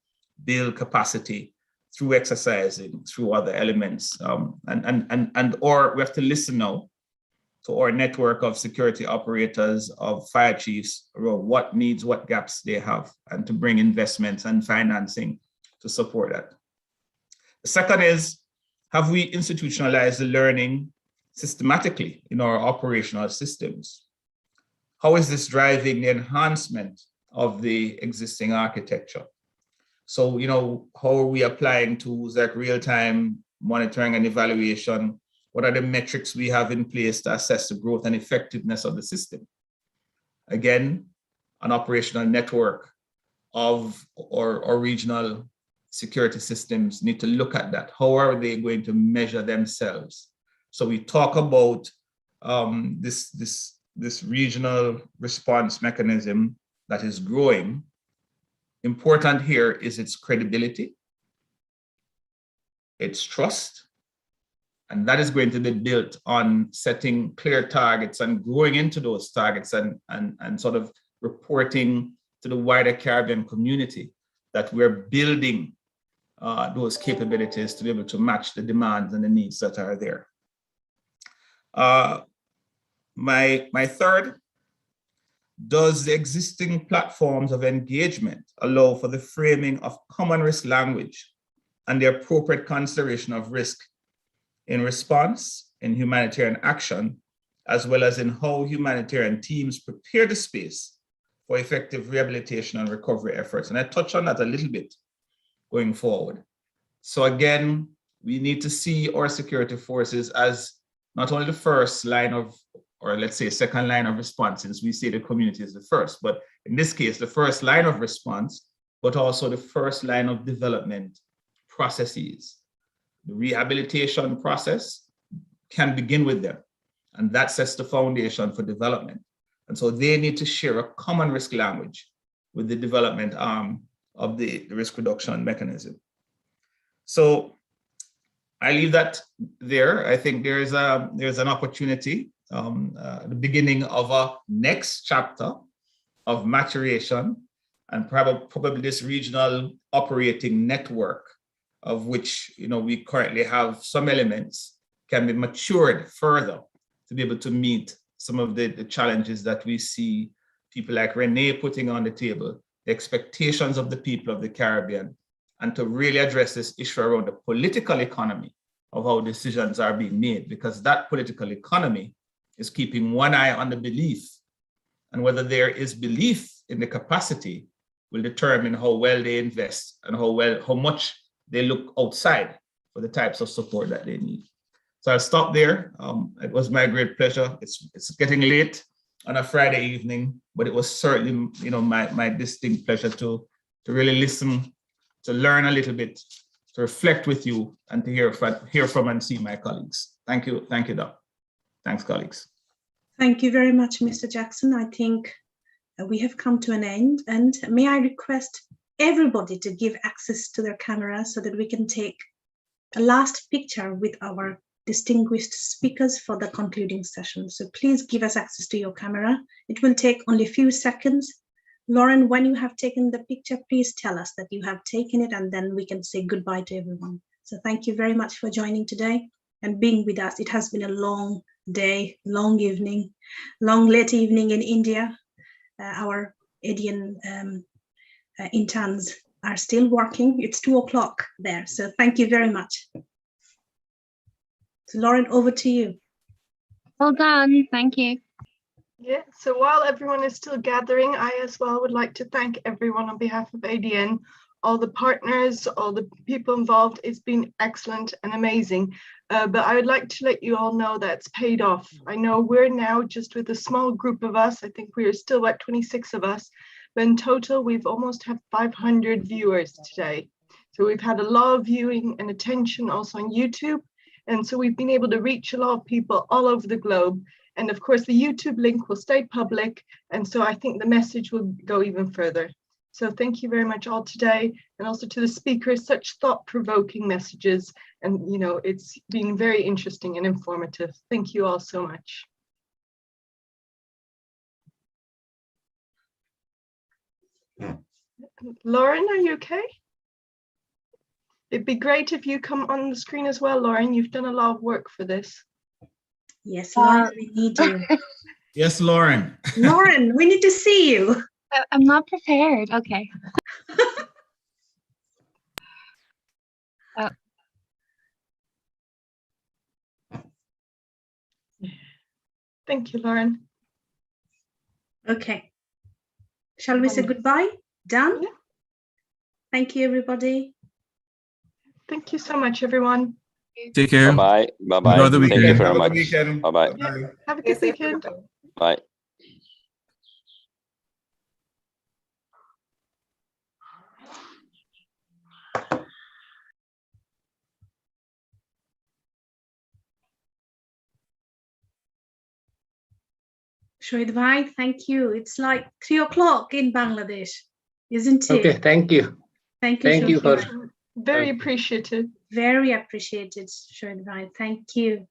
build capacity through exercising, through other elements, or we have to listen now to our network of security operators, of fire chiefs, around what needs, what gaps they have, and to bring investments and financing to support that. The second is, have we institutionalized the learning systematically in our operational systems? How is this driving the enhancement of the existing architecture? So, how are we applying tools like real-time monitoring and evaluation? What are the metrics we have in place to assess the growth and effectiveness of the system? Again, an operational network of our regional security systems need to look at that. How are they going to measure themselves? So we talk about this regional response mechanism that is growing. Important here is its credibility, its trust, and that is going to be built on setting clear targets and growing into those targets and sort of reporting to the wider Caribbean community that we're building those capabilities to be able to match the demands and the needs that are there. My third, does the existing platforms of engagement allow for the framing of common risk language and the appropriate consideration of risk in response, in humanitarian action, as well as in how humanitarian teams prepare the space for effective rehabilitation and recovery efforts? And I touched on that a little bit going forward. So again, we need to see our security forces as not only the first line of, or let's say second line of response, since we say the community is the first, but in this case, the first line of response, but also the first line of development processes. The rehabilitation process can begin with them, and that sets the foundation for development. And so they need to share a common risk language with the development arm of the risk reduction mechanism. So I leave that there. I think there's an opportunity, the beginning of a next chapter of maturation, and probably this regional operating network, of which we currently have some elements, can be matured further to be able to meet some of the challenges that we see people like Renee putting on the table, the expectations of the people of the Caribbean, and to really address this issue around the political economy of how decisions are being made, because that political economy is keeping one eye on the belief, and whether there is belief in the capacity will determine how well they invest and how much they look outside for the types of support that they need. So I'll stop there. It was my great pleasure. It's getting late on a Friday evening, but it was certainly my distinct pleasure to really listen, to learn a little bit, to reflect with you, and to hear from and see my colleagues. Thank you, Doc. Thanks, colleagues. Thank you very much, Mr. Jackson. I think we have come to an end, and may I request everybody to give access to their camera so that we can take a last picture with our distinguished speakers for the concluding session. So please give us access to your camera. It will take only a few seconds. Lauren, when you have taken the picture, please tell us that you have taken it, and then we can say goodbye to everyone. So thank you very much for joining today and being with us. It has been a long day, long evening, long late evening in India. Our Indian interns are still working. It's 2 o'clock there. So thank you very much. So Lauren, over to you. Well done. Thank you. Yeah, so while everyone is still gathering, I as well would like to thank everyone on behalf of ADN, all the partners, all the people involved. It's been excellent and amazing. But I would like to let you all know that it's paid off. I know we're now just with a small group of us. I think we're still at 26 of us, but in total, we've almost had 500 viewers today. So we've had a lot of viewing and attention also on YouTube. And so we've been able to reach a lot of people all over the globe. And of course, the YouTube link will stay public. And so I think the message will go even further. So thank you very much all today, and also to the speakers, such thought-provoking messages. And you know, it's been very interesting and informative. Thank you all so much. Lauren, are you okay? It'd be great if you come on the screen as well, Lauren. You've done a lot of work for this. Yes, Lauren, we need you. Yes, Lauren. Lauren, we need to see you. I'm not prepared. Okay. Thank you, Lauren. Okay. Shall we say goodbye? Done? Yeah. Thank you, everybody. Thank you so much, everyone. Take care. Bye. Bye-bye. Enjoy the Thank you weekend. very Have a much. good weekend. Bye-bye. Yeah. Have a good weekend. Bye. Shoaib bhai, thank you. It's like 3 o'clock in Bangladesh, isn't it? Okay, thank you. Thank you. Thank you for Very appreciated. Very appreciated, Shoaib bhai. Thank you.